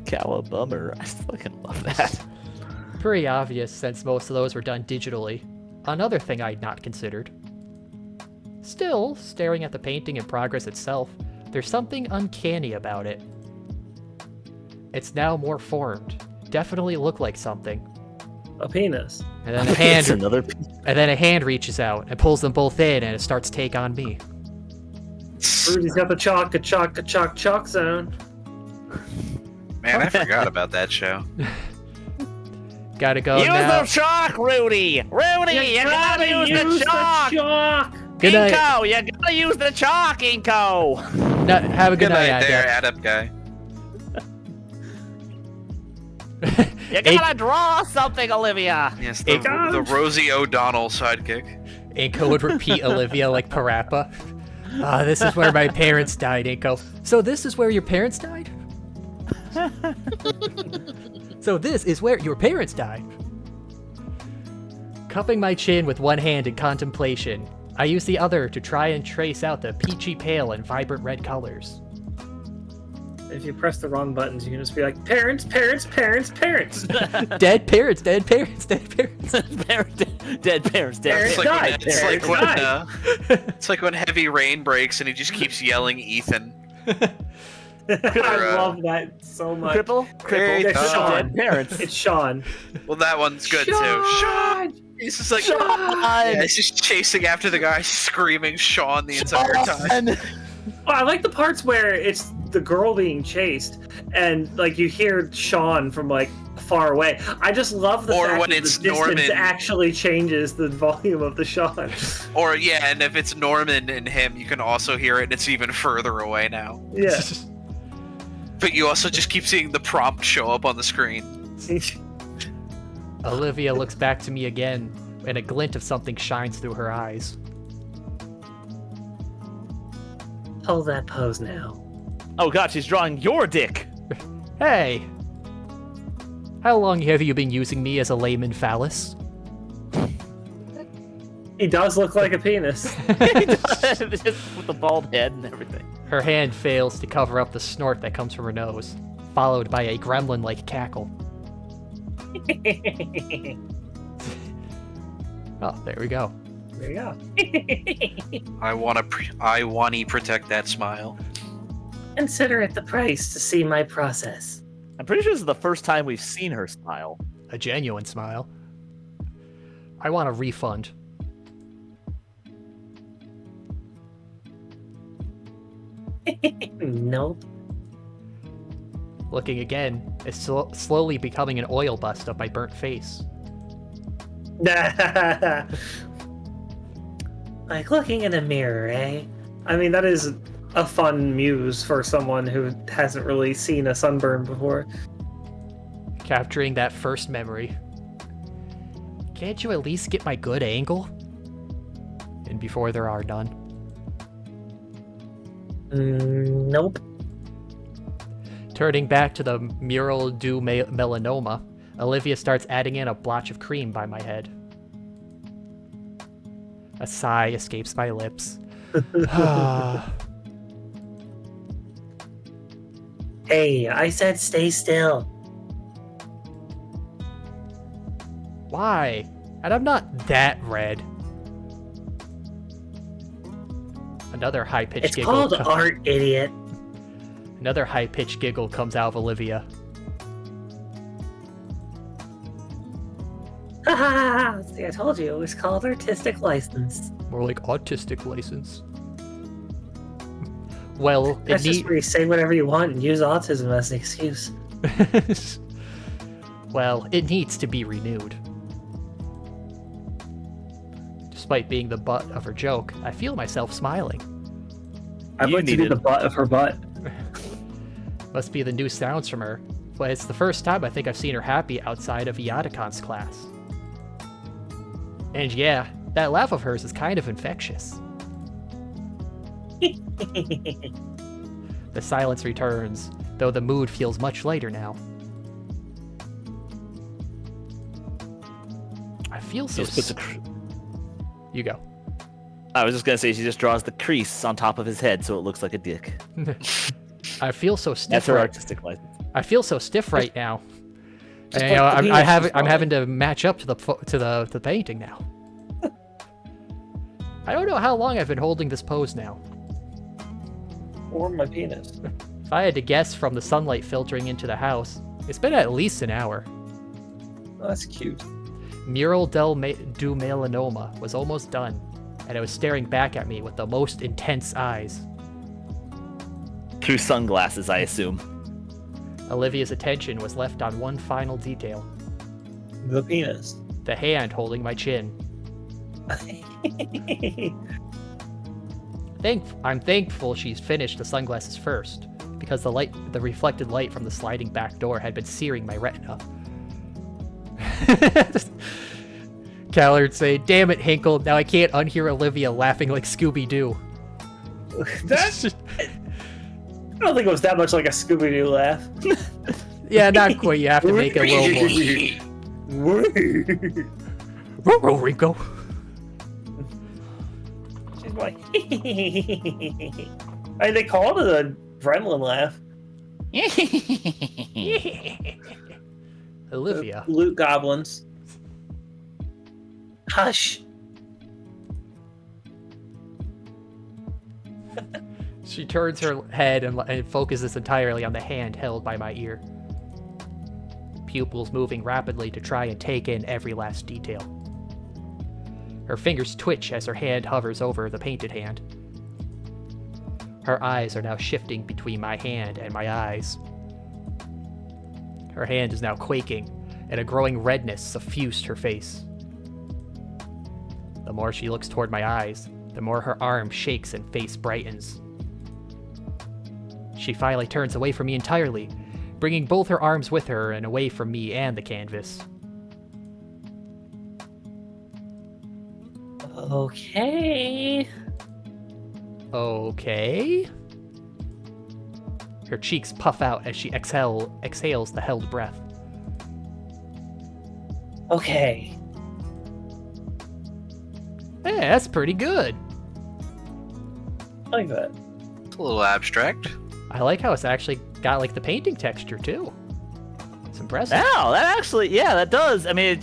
Cowabummer. I fucking love that. Pretty obvious since most of those were done digitally. Another thing I'd not considered. Still, staring at the painting in progress itself, there's something uncanny about it. It's now more formed. Definitely looked like something. A penis. And then a hand, It's another piece. and then a hand reaches out and pulls them both in, and it starts to take on me. Rudy's got the chalk zone. Man, I forgot about that show. Gotta go Use now. the chalk, Rudy! Rudy, you gotta use the chalk! Good night. Inko, you gotta use the chalk, Inko! No, have a good night, there, Adept. Adept guy. You gotta draw something, Olivia! Yes, It- the Rosie O'Donnell sidekick. Inko would repeat Olivia like Parappa. This is where my parents died, Inko. So this is where your parents died? So this is where your parents died. Cupping my chin with one hand in contemplation, I use the other to try and trace out the peachy pale and vibrant red colors. If you press the wrong buttons, you can just be like, parents. Dead parents, dead parents, dead parents. Dead parents, dead It's parents. like, Parents when, died. it's like when heavy rain breaks and he just keeps yelling Ethan. I love that so much. Cripple? Hey, It's Cripple. Sean. Dead parents. It's Sean. Well, that one's good too. Sean! He's just like, Sean! yeah, he's just chasing after the guy, screaming Sean the entire time. Well, I like the parts where it's the girl being chased and like you hear Sean from like far away. I just love the Or fact when that it's the distance Norman. actually changes the volume of the Sean. Or yeah, and if it's Norman and him, you can also hear it, and it's even further away now. Yeah. But you also just keep seeing the prompt show up on the screen. Olivia looks back to me again, and a glint of something shines through her eyes. Hold that pose now. Oh god, she's drawing your dick! Hey! How long have you been using me as a layman phallus? He does look like a penis. Just with the bald head and everything. Her hand fails to cover up the snort that comes from her nose, followed by a gremlin-like cackle. Oh, there we go. There you go. I want to protect that smile. Consider it the price to see my process. I'm pretty sure this is the first time we've seen her smile. A genuine smile. I want a refund. Nope. Looking again, it's slowly becoming an oil bust of my burnt face. Like looking in a mirror, eh? I mean, that is a fun muse for someone who hasn't really seen a sunburn before. Capturing that first memory. Can't you at least get my good angle? And before there are none. Nope. Turning back to the mural du melanoma, Olivia starts adding in a blotch of cream by my head. A sigh escapes my lips. Hey, I said stay still. Why? And I'm not that red. Another high-pitched It's giggle. called art, idiot. Another high-pitched giggle comes out of Olivia. See, I told you, it was called artistic license. More like autistic license. Well, That's just where you say whatever you want and use autism as an excuse. Well, it needs to be renewed. Despite being the butt of her joke, I feel myself smiling. I'd like to be the butt of her butt. Must be the new sounds from her. But it's the first time I think I've seen her happy outside of Yatakon's class. And yeah, that laugh of hers is kind of infectious. The silence returns, though the mood feels much lighter now. I feel so... You go. I was just gonna say she just draws the crease on top of his head so it looks like a dick. I feel so stiff. That's her artistic license. I feel so stiff right now. Just And, like the penis I'm having to match up to the painting now. I don't know how long I've been holding this pose now. Or my penis. If I had to guess from the sunlight filtering into the house, it's been at least an hour. Oh, that's cute. Mural du Melanoma was almost done, and it was staring back at me with the most intense eyes. Through sunglasses, I assume. Olivia's attention was left on one final detail. The penis. The hand holding my chin. I'm thankful she's finished the sunglasses first, because the reflected light from the sliding back door had been searing my retina. Callard say, "Damn it, Hinkle, now I can't unhear Olivia laughing like Scooby-Doo." That's I don't think it was that much like a Scooby-Doo laugh. Yeah, not quite. You have to make it a little more. Ruh-roh, Rico. She's like, I they called it a gremlin laugh. Olivia. Loot goblins. Hush. She turns her head and focuses entirely on the hand held by my ear. Pupils moving rapidly to try and take in every last detail. Her fingers twitch as her hand hovers over the painted hand. Her eyes are now shifting between my hand and my eyes. Her hand is now quaking, and a growing redness suffused her face. The more she looks toward my eyes, the more her arm shakes and face brightens. She finally turns away from me entirely, bringing both her arms with her and away from me and the canvas. Okay. Okay? Her cheeks puff out as she exhales the held breath. Okay. Hey, that's pretty good. I like that. It's a little abstract. I like how it's actually got like the painting texture too. It's impressive. Wow, that actually, yeah, that does. I mean,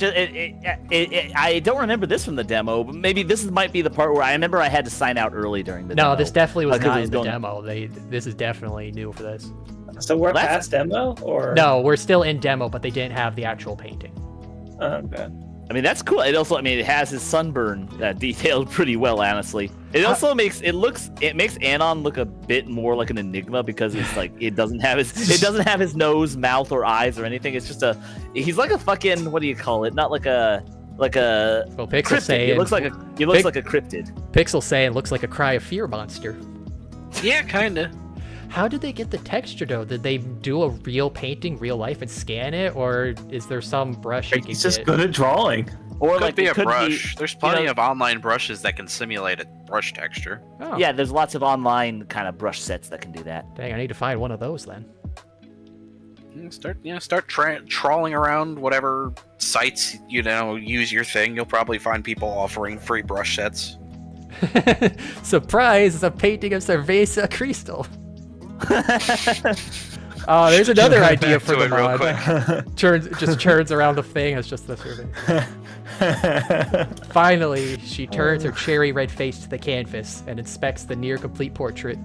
I don't remember this from the demo, but maybe might be the part where I remember I had to sign out early during the demo. No, this definitely was not in the going... demo. This is definitely new for this. So we're past demo, or no? We're still in demo, but they didn't have the actual painting. Okay. I mean, that's cool. It also, I mean, it has his sunburn detailed pretty well, honestly. It also makes Anon look a bit more like an enigma because it's like it doesn't have his nose, mouth, or eyes or anything. It's just he's like a fucking, what do you call it? Not like a well, Pixel cryptid. saying He looks like a cryptid. Pixel saying looks like a Cry of Fear monster. Yeah, kinda. How did they get the texture though? Did they do a real painting, real life, and scan it, or is there some brush you can He's just get? good at drawing. Or Could like be it a could brush. be, There's plenty of online brushes that can simulate a brush texture. Oh, Yeah, there's lots of online kind of brush sets that can do that. dang, I need to find one of those then. Start trawling around whatever sites use your thing. You'll probably find people offering free brush sets. Surprise! It's a painting of Cerveza Crystal. Oh, there's another idea for the real mod. quick. Turns around the thing. It's just the Cerveza. Finally, she turns her cherry red face to the canvas and inspects the near complete portrait.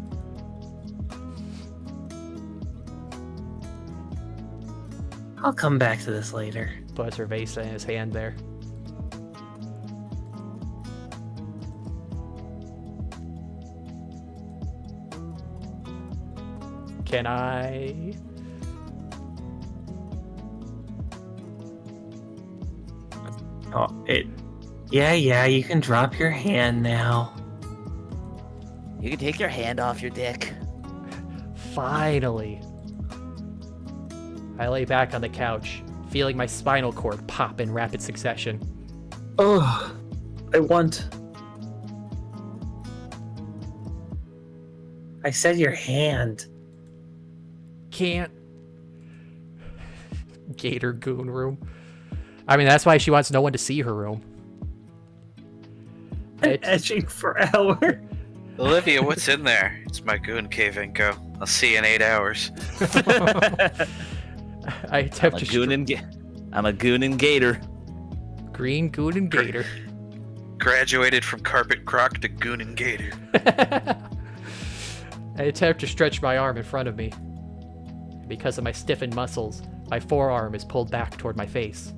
I'll come back to this later. Puts Cerveza in his hand there. Can I? Oh, yeah, you can drop your hand now. You can take your hand off your dick. Finally. I lay back on the couch, feeling my spinal cord pop in rapid succession. Oh, I said your hand. Can't. Gator goon room. I mean, that's why she wants no one to see her room. Etching for hours. Olivia, what's in there? It's my goon cave, Inko. I'll see you in 8 hours. I attempt to I'm a goon and gator. Green goon and gator. Graduated from carpet croc to goon and gator. I attempt to stretch my arm in front of me. Because of my stiffened muscles, my forearm is pulled back toward my face.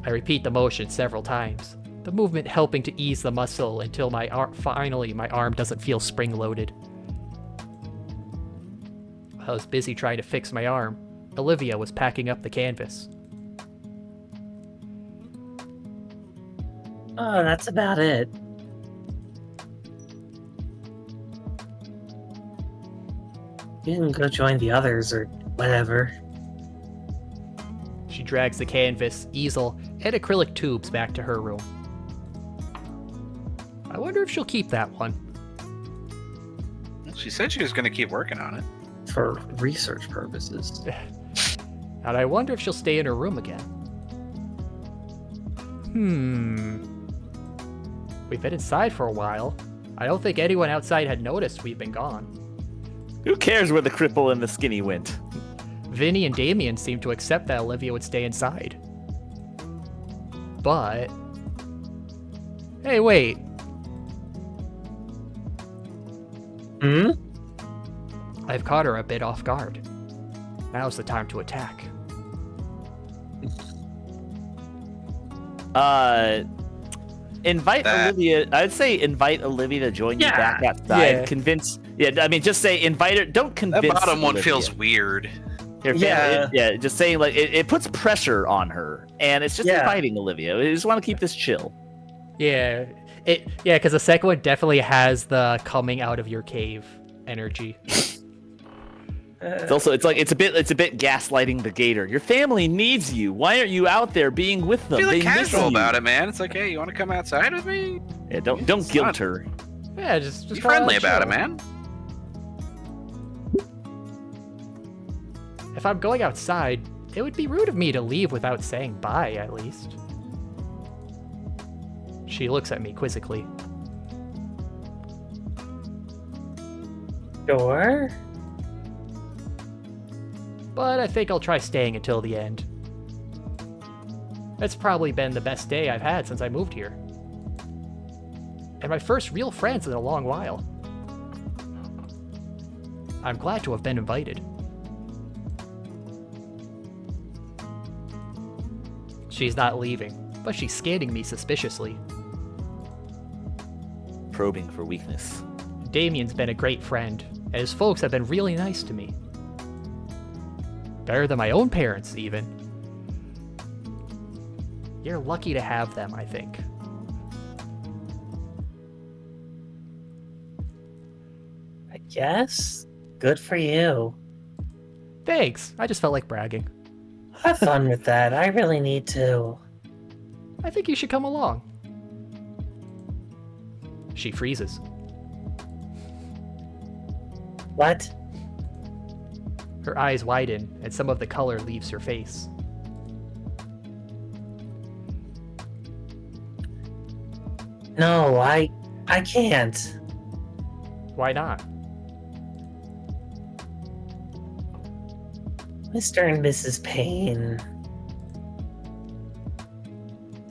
I repeat the motion several times, the movement helping to ease the muscle until finally my arm doesn't feel spring-loaded. I was busy trying to fix my arm. Olivia was packing up the canvas. Oh, that's about it. You can go join the others or whatever. She drags the canvas, easel, and acrylic tubes back to her room. I wonder if she'll keep that one. She said she was going to keep working on it. For research purposes. And I wonder if she'll stay in her room again. We've been inside for a while. I don't think anyone outside had noticed we've been gone. Who cares where the cripple and the skinny went? Vinny and Damien seemed to accept that Olivia would stay inside. But... Hey, wait. I've caught her a bit off guard. Now's the time to attack. Invite Olivia. I'd say invite Olivia to join you back outside. Yeah. Convince. Yeah, I mean, just say invite her. Don't convince. That bottom one Olivia. feels weird. Just saying like it puts pressure on her, and it's just inviting Olivia. We just want to keep this chill. Yeah, because the second one definitely has the coming out of your cave energy. It's a bit gaslighting the gator. Your family needs you. Why aren't you out there being with them? Feel They casual miss you. about it, man. It's like, hey, you want to come outside with me? Yeah, don't guilt her. Yeah, just Be call friendly out about it, chill. man. If I'm going outside, it would be rude of me to leave without saying bye, at least. She looks at me quizzically. Sure. But I think I'll try staying until the end. It's probably been the best day I've had since I moved here. And my first real friends in a long while. I'm glad to have been invited. She's not leaving, but she's scanning me suspiciously. Probing for weakness. Damien's been a great friend, and his folks have been really nice to me. Better than my own parents, even. You're lucky to have them, I think. I guess. Good for you. Thanks, I just felt like bragging. Have fun with that. I really need to. I think you should come along. She freezes. What? Her eyes widen, and some of the color leaves her face. No, I can't. Why not? Mr. and Mrs. Payne.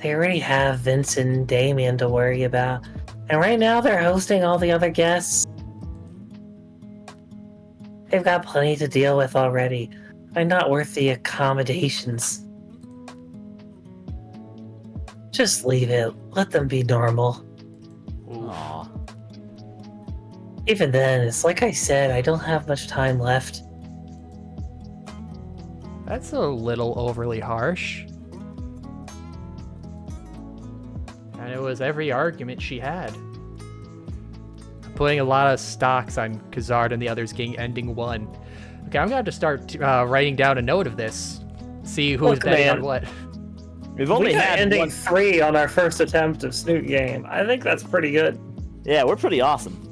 They already have Vince and Damien to worry about. And right now they're hosting all the other guests. They've got plenty to deal with already. I'm not worth the accommodations. Just leave it. Let them be normal. Aw. Even then, it's like I said, I don't have much time left. That's a little overly harsh. And it was every argument she had. I'm putting a lot of stocks on Khazard and the others getting ending 1. Okay, I'm going to have to start writing down a note of this. See who's Look, betting man. on what. We've only We got had ending one. 3 on our first attempt of Snoot game. I think that's pretty good. Yeah, we're pretty awesome.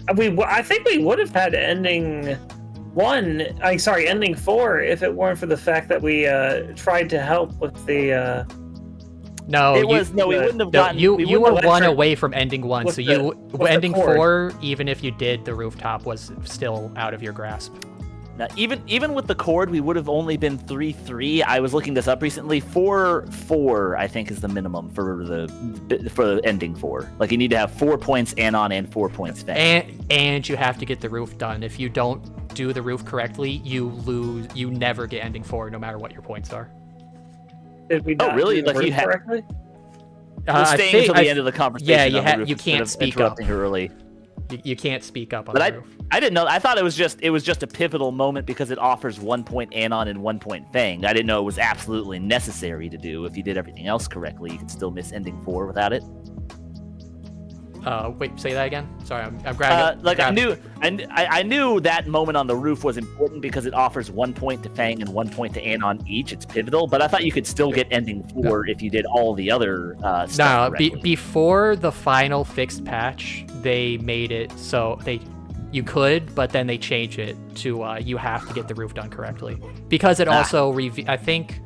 I think we would have had ending 1. Ending 4 if it weren't for the fact that we tried to help with the. No, we you, wouldn't have no, gotten. you we were wouldn't have- one away from ending 1, with so the- you with the ending cord. 4, even if you did the rooftop, was still out of your grasp. Now, even with the cord, we would have only been 3-3. I was looking this up recently. 4-4, I think, is the minimum for the ending 4. Like, you need to have 4 points anon and 4 points fang. And you have to get the roof done. If you don't do the roof correctly, you lose. You never get ending 4, no matter what your points are. Did we Oh, not really? do the Like, you word had- correctly? We're staying until the end of the conversation. yeah, on the you roof can't instead of speak up. interrupting her early. You can't speak up on But the roof. I didn't know. I thought it was just a pivotal moment because it offers 1 point anon and 1 point fang. I didn't know it was absolutely necessary to do. If you did everything else correctly, you could still miss ending 4 without it. Wait, say that again. Sorry, I'm grabbing. I knew that moment on the roof was important because it offers 1 point to fang and 1 point to anon each. It's pivotal, but I thought you could still get ending 4 if you did all the other stuff No, correctly. before the final fixed patch, they made it so you could, but then they changed it to you have to get the roof done correctly because it also I think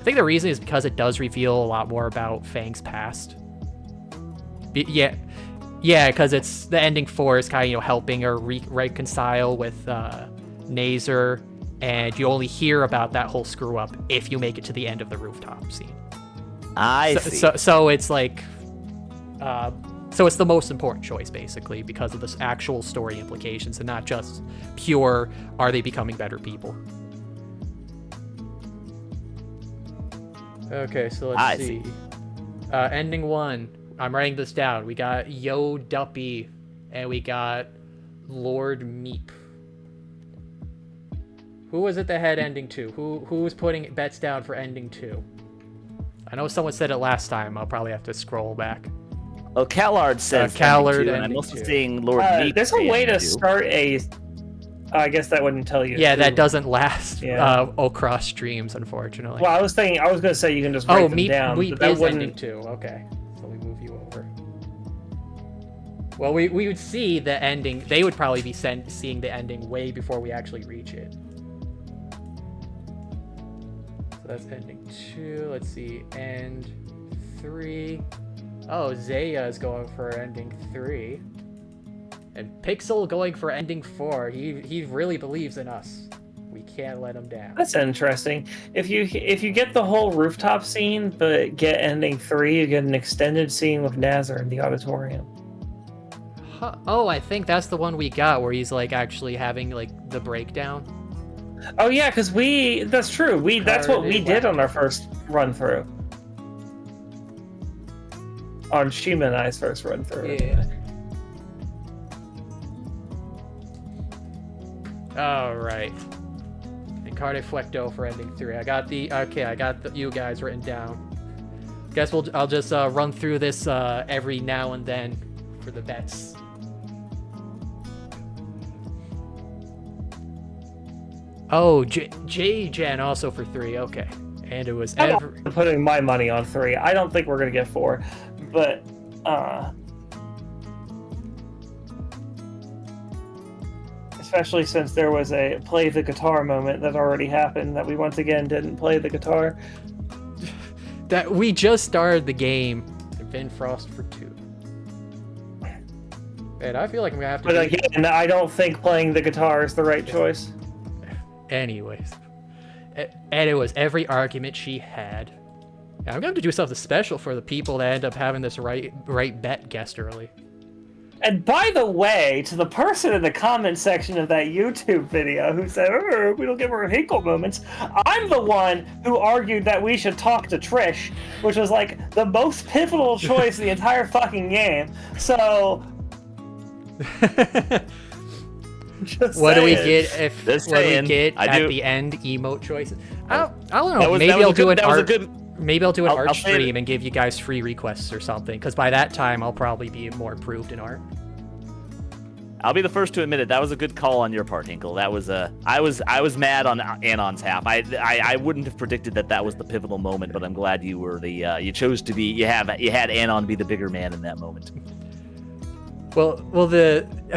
the reason is because it does reveal a lot more about Fang's past. Yeah, because it's the ending 4 is kind of helping her reconcile with Nazer, and you only hear about that whole screw up if you make it to the end of the rooftop scene. I see. So it's like, so it's the most important choice basically because of this actual story implications and not just pure are they becoming better people. Okay, so let's see. Ending 1. I'm writing this down. We got Yo Duppy, and we got Lord Meep. Who was at the head ending 2? Who was putting bets down for ending 2? I know someone said it last time. I'll probably have to scroll back. Oh, Khazard says Khazard ending 2, and I'm ending also 2. seeing Lord Meep. There's a say way to ending 2. start a. I guess that wouldn't tell you. Yeah, that who- doesn't last Yeah. across streams, unfortunately. Well, I was gonna say you can just write them Meep, down. Meep but that is ending wouldn't. 2. Okay, so we move you over. Well, we would see the ending. They would probably be seeing the ending way before we actually reach it. So that's ending 2. Let's see, end 3. Oh, Zaya is going for ending 3. And Pixel going for ending 4. He really believes in us. We can't let him down. That's interesting. If you get the whole rooftop scene, but get ending 3, you get an extended scene with Nazar in the auditorium. Huh. Oh, I think that's the one we got where he's like actually having like the breakdown. Oh yeah, because that's true. That's what we Carded did on our first run through. On Shima and I's first run through. Yeah. All right. And Carde Flecto for ending 3. I got you guys written down. Guess I'll just run through this every now and then for the bets. Oh, J-Jan also for 3. Okay. And it was I'm putting my money on 3. I don't think we're gonna get 4, but especially since there was a play the guitar moment that already happened that we once again didn't play the guitar. that we just started the game. Vin Frost for 2. And I feel like I'm gonna have to. But again, I don't think playing the guitar is the right choice. Anyways, and it was every argument she had. And I'm going to do something special for the people that end up having this right bet guessed early. And by the way, to the person in the comment section of that YouTube video who said, we don't give her Hinkle moments, I'm the one who argued that we should talk to Trish, which was like the most pivotal choice in the entire fucking game. So... What do we get if Just what do we saying, get I at do- the end emote choices? I don't know. That was- Maybe that was I'll a do good- an that was a art. good- Maybe I'll do an art I'll say it- stream and give you guys free requests or something. Because by that time, I'll probably be more improved in art. I'll be the first to admit it. That was a good call on your part, Hinkle. That was I was mad on Anon's half. I wouldn't have predicted that was the pivotal moment, but I'm glad you were you chose to be. You had Anon be the bigger man in that moment. Well,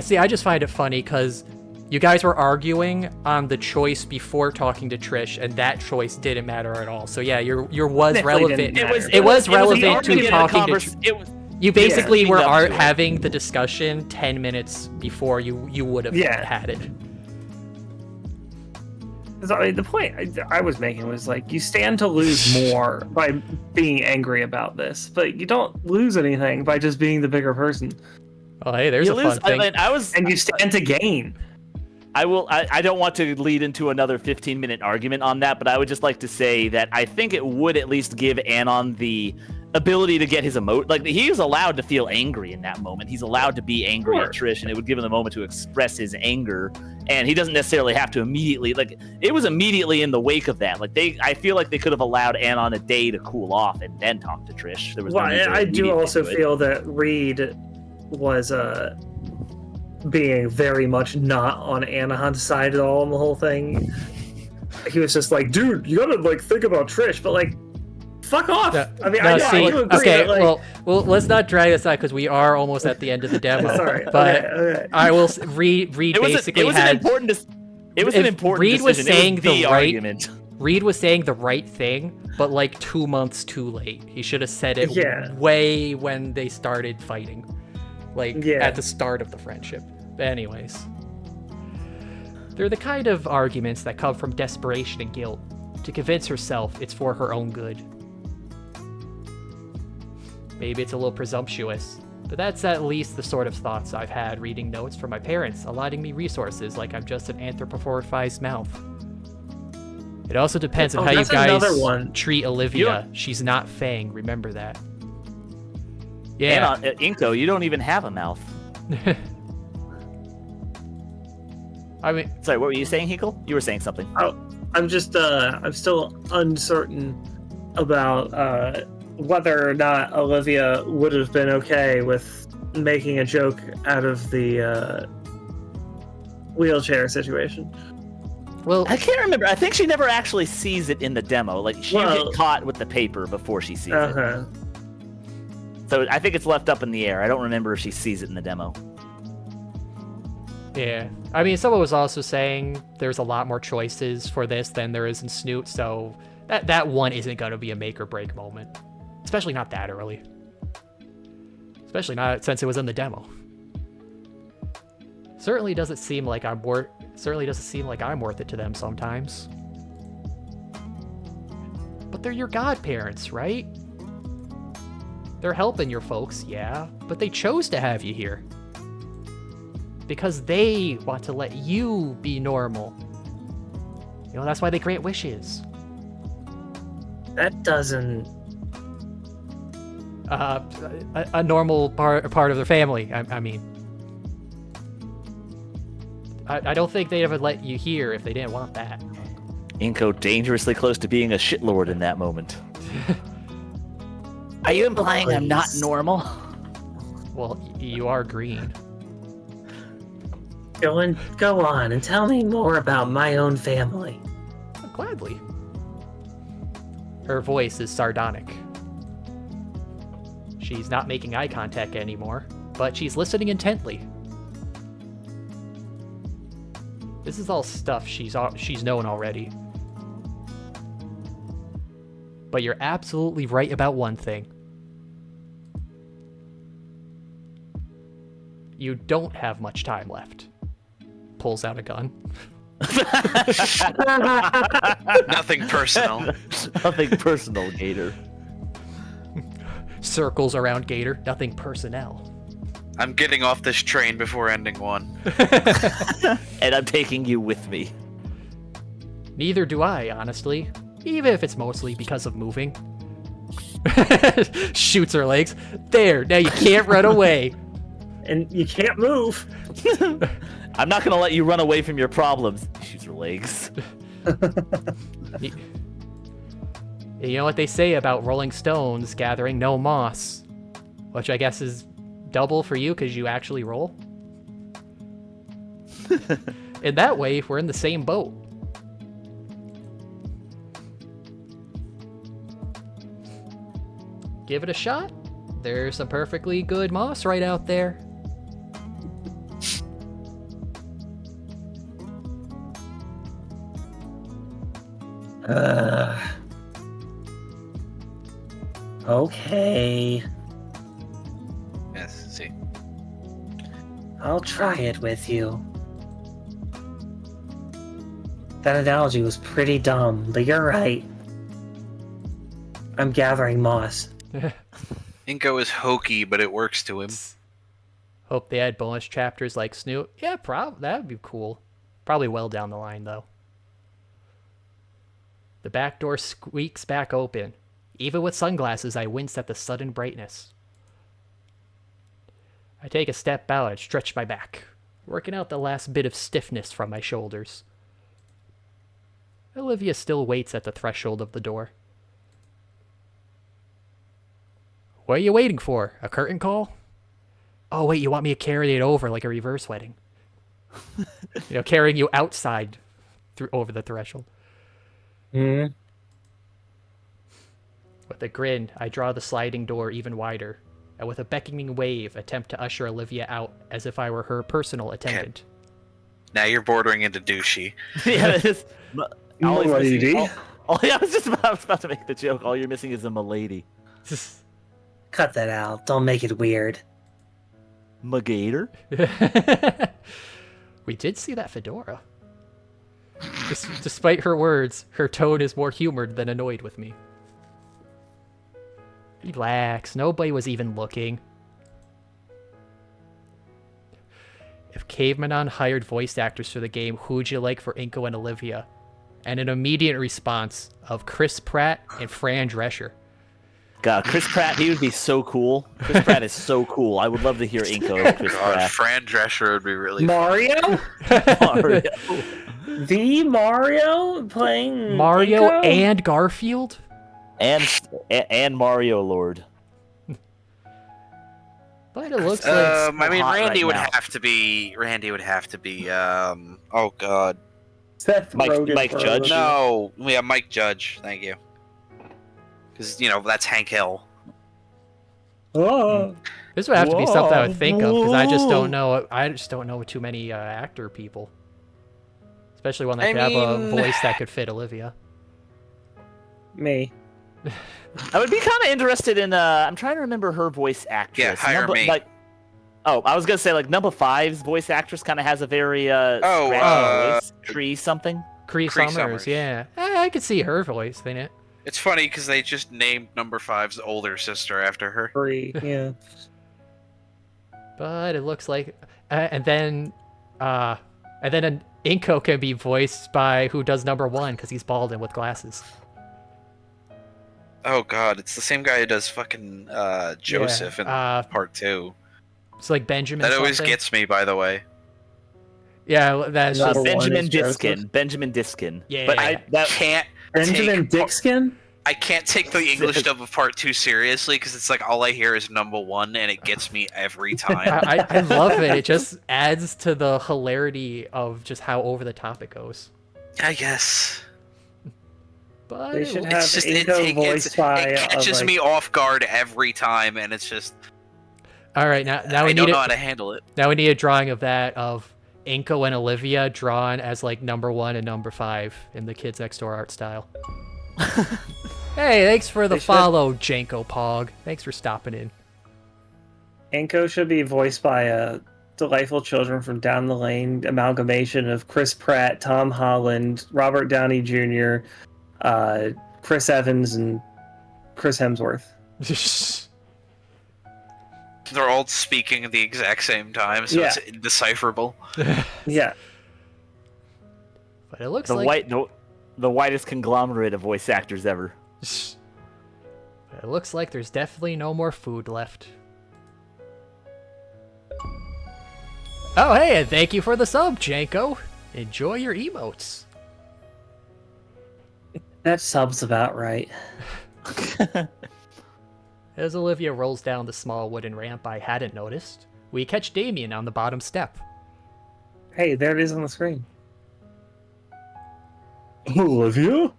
see, I just find it funny because you guys were arguing on the choice before talking to Trish, and that choice didn't matter at all. So yeah, your was Definitely relevant. didn't matter. It was the relevant to argument talking to. It was. You basically Yeah. were Leading up to it. having the discussion 10 minutes before you would have had it. 'Cause, I mean, the point I was making was like, you stand to lose more by being angry about this, but you don't lose anything by just being the bigger person. Oh, hey, there's You a lose. fun thing. And you stand to gain. I don't want to lead into another 15-minute argument on that, but I would just like to say that I think it would at least give Anon the ability to get his emote. Like, he is allowed to feel angry in that moment. He's allowed to be angry at Trish, and it would give him the moment to express his anger. And he doesn't necessarily have to immediately, like, it was immediately in the wake of that. Like, I feel like they could have allowed Anon a day to cool off and then talk to Trish. There was no need to I do immediately also do it. feel that Reed was being very much not on Anahan's side at all in the whole thing. He was just like, dude, you gotta like think about Trish, but like, fuck off. I mean, I do agree okay, that, like, well, let's not drag this out because we are almost at the end of the demo. Sorry, but okay. I will Reed basically an had. important Reed was decision. saying It was the the right. argument. Reed was saying the right thing, but like 2 months too late. He should have said it way when they started fighting, like at the start of the friendship. But anyways, they're the kind of arguments that come from desperation and guilt to convince herself it's for her own good. Maybe it's a little presumptuous, but that's at least the sort of thoughts I've had reading notes from my parents, allotting me resources like I'm just an anthropomorphized mouth. It also depends on how you guys treat Olivia. She's not Fang, remember that. Yeah. And Inko, you don't even have a mouth. I mean, sorry, what were you saying, Hinkle? You were saying something. Oh, I'm just, I'm still uncertain about whether or not Olivia would have been okay with making a joke out of the wheelchair situation. Well, I can't remember. I think she never actually sees it in the demo. Like, she get caught with the paper before she sees it. So I think it's left up in the air. I don't remember if she sees it in the demo. Yeah. I mean, someone was also saying there's a lot more choices for this than there is in Snoot, so that one isn't going to be a make or break moment. Especially not that early. Especially not since it was in the demo. Certainly doesn't seem like I'm worth it to them sometimes. But they're your godparents, right? They're helping your folks, yeah, but they chose to have you here. Because they want to let you be normal. You know, that's why they grant wishes. That doesn't... A normal part of their family, I mean. I don't think they'd ever let you here if they didn't want that. Inko dangerously close to being a shitlord in that moment. Are you implying I'm not normal? Well, you are green. Go on and tell me more about my own family. Gladly. Her voice is sardonic. She's not making eye contact anymore, but she's listening intently. This is all stuff she's known already. But you're absolutely right about one thing. you don't have much time left. Pulls out a gun. Nothing personal. Nothing personal, Gator. Circles around Gator. Nothing personnel. I'm getting off this train before ending one. And I'm taking you with me. Neither do I, honestly. Even if it's mostly because of moving. Shoots her legs. There, now you can't run away. And you can't move. I'm not gonna let you run away from your problems. Shoots her legs. You know what they say about rolling stones gathering no moss? Which I guess is double for you because you actually roll. In that way, we're in the same boat. Give it a shot. There's some perfectly good moss right out there. Okay. Yes, see. I'll try it with you. That analogy was pretty dumb, but you're right. I'm gathering moss. Inko is hokey, but it works to him. Hope they had bonus chapters like Snoop. Yeah, that would be cool. Probably well down the line, though. The back door squeaks back open. Even with sunglasses, I wince at the sudden brightness. I take a step out and stretch my back, working out the last bit of stiffness from my shoulders. Olivia still waits at the threshold of the door. What are you waiting for? A curtain call? Oh, wait, you want me to carry it over like a reverse wedding? Carrying you outside over the threshold. Hmm. With a grin, I draw the sliding door even wider, and with a beckoning wave, attempt to usher Olivia out as if I were her personal attendant. Now you're bordering into douchey. Yeah, it is. Milady. Oh, yeah, I was about to make the joke. All you're missing is a milady. Cut that out. Don't make it weird. Gator? We did see that fedora. Despite her words, her tone is more humored than annoyed with me. Relax, nobody was even looking. If Cavemanon hired voice actors for the game, who'd you like for Inko and Olivia? And an immediate response of Chris Pratt and Fran Drescher. God, Chris Pratt, he would be so cool. Chris Pratt is so cool. I would love to hear Inko and Chris Pratt. Fran Drescher would be really Mario? Mario. The Mario playing Mario Inko? and Garfield? And Mario Lord. But it looks I like mean, hot Randy right would now. have to be. Oh God. Seth Mike Rogen for Judge? Olivia. No, yeah, Mike Judge. Thank you. Because that's Hank Hill. Oh. this would have to be something I would think of because I just don't Whoa. know. I just don't know too many actor people, especially one that I could have a mean- voice that could fit Olivia. Me. I would be kind of interested in. I'm trying to remember her voice actress. Yeah, hire me. I was gonna say number 5's voice actress kind of has a very scratchy voice. Tree something. Cree Cree Summers, Summers. yeah. I could see her voice in it. It's funny because they just named number 5's older sister after her. Free. Yeah. But it looks like, and then an Inko can be voiced by who does number 1 because he's bald and with glasses. Oh God, it's the same guy who does fucking Joseph in part 2. It's like Benjamin. That always something. gets me, by the way. Yeah, that's Number just one Benjamin is Joseph. Diskin. Benjamin Diskin. Yeah. But I can't. Benjamin take- Dixkin? I can't take the English dub of part 2 seriously because it's like all I hear is number 1 and it gets me every time. I love it. It just adds to the hilarity of just how over the top it goes. I guess. But They it should looks- have It's just Inko voiced by it catches like, me off guard every time, and it's just all right. Now I we don't need know how to handle it. Now we need a drawing of that of Inko and Olivia drawn as like number 1 and number 5 in the Kids Next Door art style. Hey, thanks for the They should- follow, Janko Pog. Thanks for stopping in. Inko should be voiced by a delightful children from down the lane amalgamation of Chris Pratt, Tom Holland, Robert Downey Jr., Chris Evans, and Chris Hemsworth. They're all speaking at the exact same time, so it's indecipherable. Yeah. But it looks The like the whitest conglomerate of voice actors ever. It looks like there's definitely no more food left. Oh, hey, and thank you for the sub, Janko. Enjoy your emotes. That sub's about right. As Olivia rolls down the small wooden ramp I hadn't noticed, we catch Damien on the bottom step. Hey, there it is on the screen. Olivia?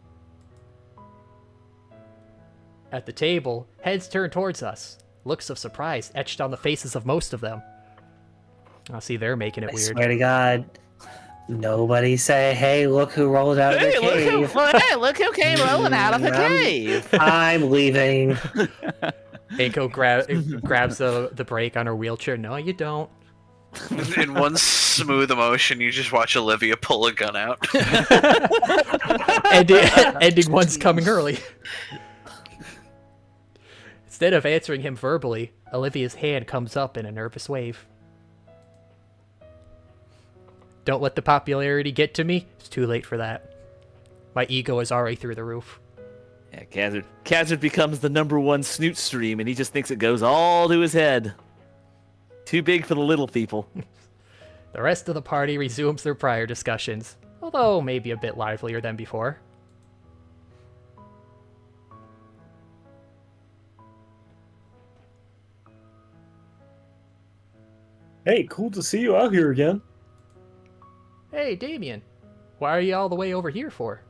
At the table, heads turn towards us. Looks of surprise etched on the faces of most of them. I see they're making it I weird. swear to God, nobody say, "Hey, look who rolled out of the cave." Look who came rolling out of the cave. I'm leaving. Aiko grabs the brake on her wheelchair. No, you don't. In one smooth emotion, you just watch Olivia pull a gun out. Ending one's coming early. Instead of answering him verbally, Olivia's hand comes up in a nervous wave. Don't let the popularity get to me. It's too late for that. My ego is already through the roof. Yeah, Khazard becomes the #1 snoot stream, and he just thinks it goes all to his head. Too big for the little people. The rest of the party resumes their prior discussions, although maybe a bit livelier than before. Hey, cool to see you out here again. Hey, Damien. Why are you all the way over here for?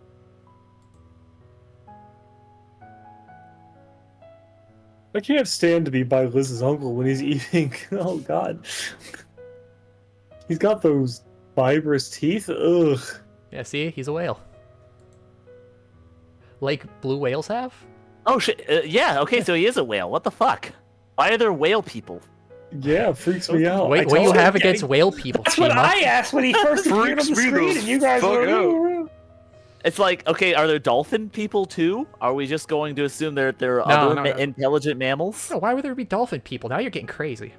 I can't stand to be by Liz's uncle when he's eating. Oh, God. He's got those fibrous teeth. Ugh. Yeah, see? He's a whale. Like blue whales have? Oh shit! Yeah. Okay, so he is a whale. What the fuck? Why are there whale people? Yeah, it freaks me out. Wait, what do you have against whale people, That's what Shima? I asked when he first appeared on the Freaks me screen, the and you guys fuck were. out. "Ooh." It's like, okay, are there dolphin people too? Are we just going to assume they're No, other no. intelligent mammals? No, why would there be dolphin people? Now you're getting crazy.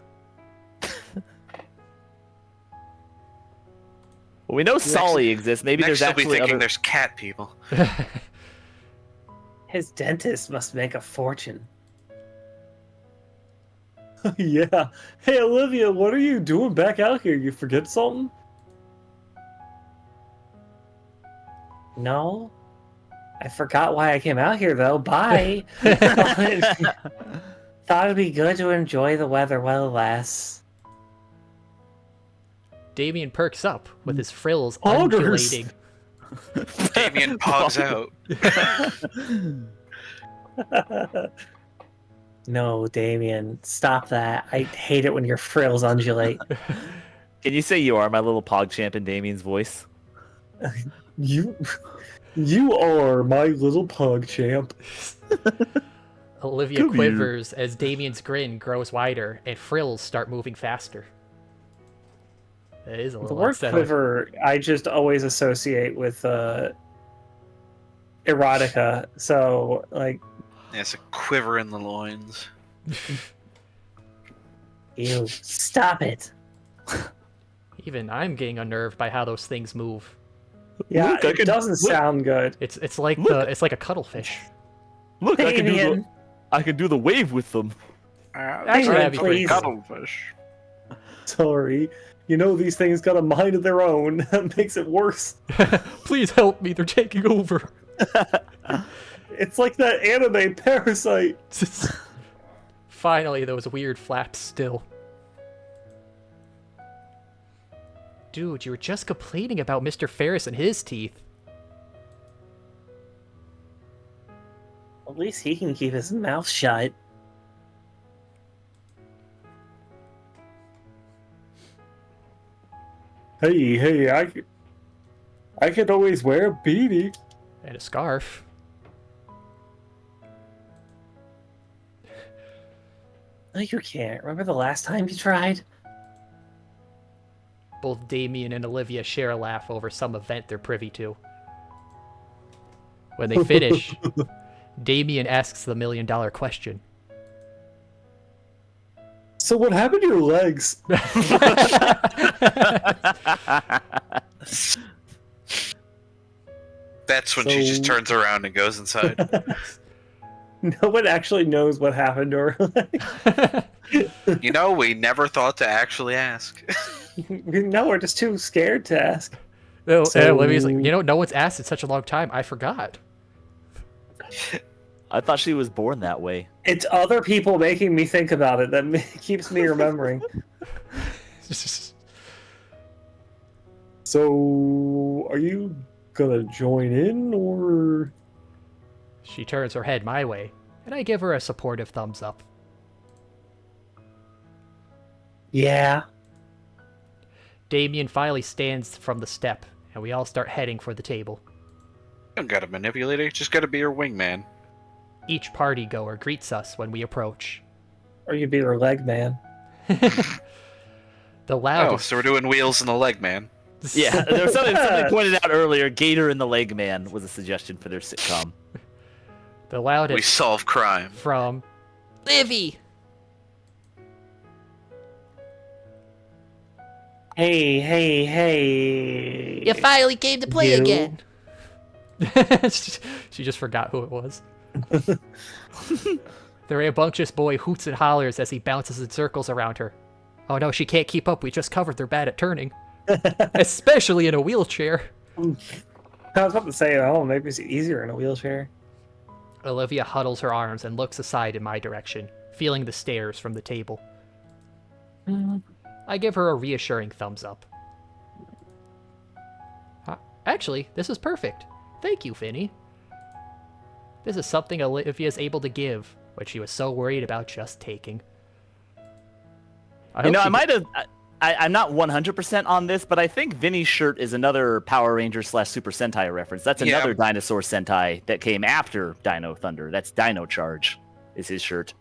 Well, we know Solly exists. Maybe Next, there's they'll be actually thinking other. there's cat people. His dentist must make a fortune. Yeah. Hey, Olivia, what are you doing back out here? You forget something? No, I forgot why I came out here though. Bye. Thought it'd be good to enjoy the weather while it lasts. Damien perks up with his frills Poggers. undulating. Damien pogs out. No, Damien, stop that. I hate it when your frills undulate. Can you say you are my little pog champ in Damien's voice? You are my little pug champ. Olivia Come here. quivers as Damien's grin grows wider and frills start moving faster. That is a The little word unsettling. quiver, I just always associate with erotica. So, like, Yeah, it's a quiver in the loins. Ew, stop it. Even I'm getting unnerved by how those things move. yeah, Look, I it can- doesn't look. sound good. It's like Look. it's like a cuttlefish. Look, Damien. I can do the wave with them. Actually, that'd be pretty please. cool. Cuttlefish. Sorry. You know these things got a mind of their own. That makes it worse. Please help me, they're taking over. It's like that anime Parasite. Finally, those weird flaps still. Dude, you were just complaining about Mr. Ferris and his teeth. At least he can keep his mouth shut. Hey, I could always wear a beanie. And a scarf. No, you can't. Remember the last time you tried? Both Damien and Olivia share a laugh over some event they're privy to. When they finish, Damien asks the million-dollar question. So what happened to your legs? That's when she just turns around and goes inside. No one actually knows what happened to her legs. You know, we never thought to actually ask. No, we're just too scared to ask. No, So- Olivia's like, no one's asked in such a long time. I forgot. I thought she was born that way. It's other people making me think about it that keeps me remembering. So, are you gonna join in, or...? She turns her head my way, and I give her a supportive thumbs up. Yeah. Damien finally stands from the step, and we all start heading for the table. You don't gotta manipulate her, just gotta be her wingman. Each party goer greets us when we approach. Or you be her leg man. The Oh, loudest... so we're doing wheels and a leg man. Yeah, there was somebody pointed out earlier, Gator and the Leg Man was a suggestion for their sitcom. The loudest We solve crime. from... Livy! Hey. You finally came to play You? again. She just forgot who it was. The rambunctious boy hoots and hollers as he bounces in circles around her. Oh no, she can't keep up. We just covered they're bad at turning. Especially in a wheelchair. I was about to say, maybe it's easier in a wheelchair. Olivia huddles her arms and looks aside in my direction, feeling the stares from the table. I give her a reassuring thumbs up. Actually, this is perfect. Thank you, Finny. This is something Olivia's able to give, what she was so worried about just taking. You know, I might have... I'm not 100% on this, but I think Vinny's shirt is another Power Ranger / Super Sentai reference. That's another dinosaur Sentai that came after Dino Thunder. That's Dino Charge is his shirt.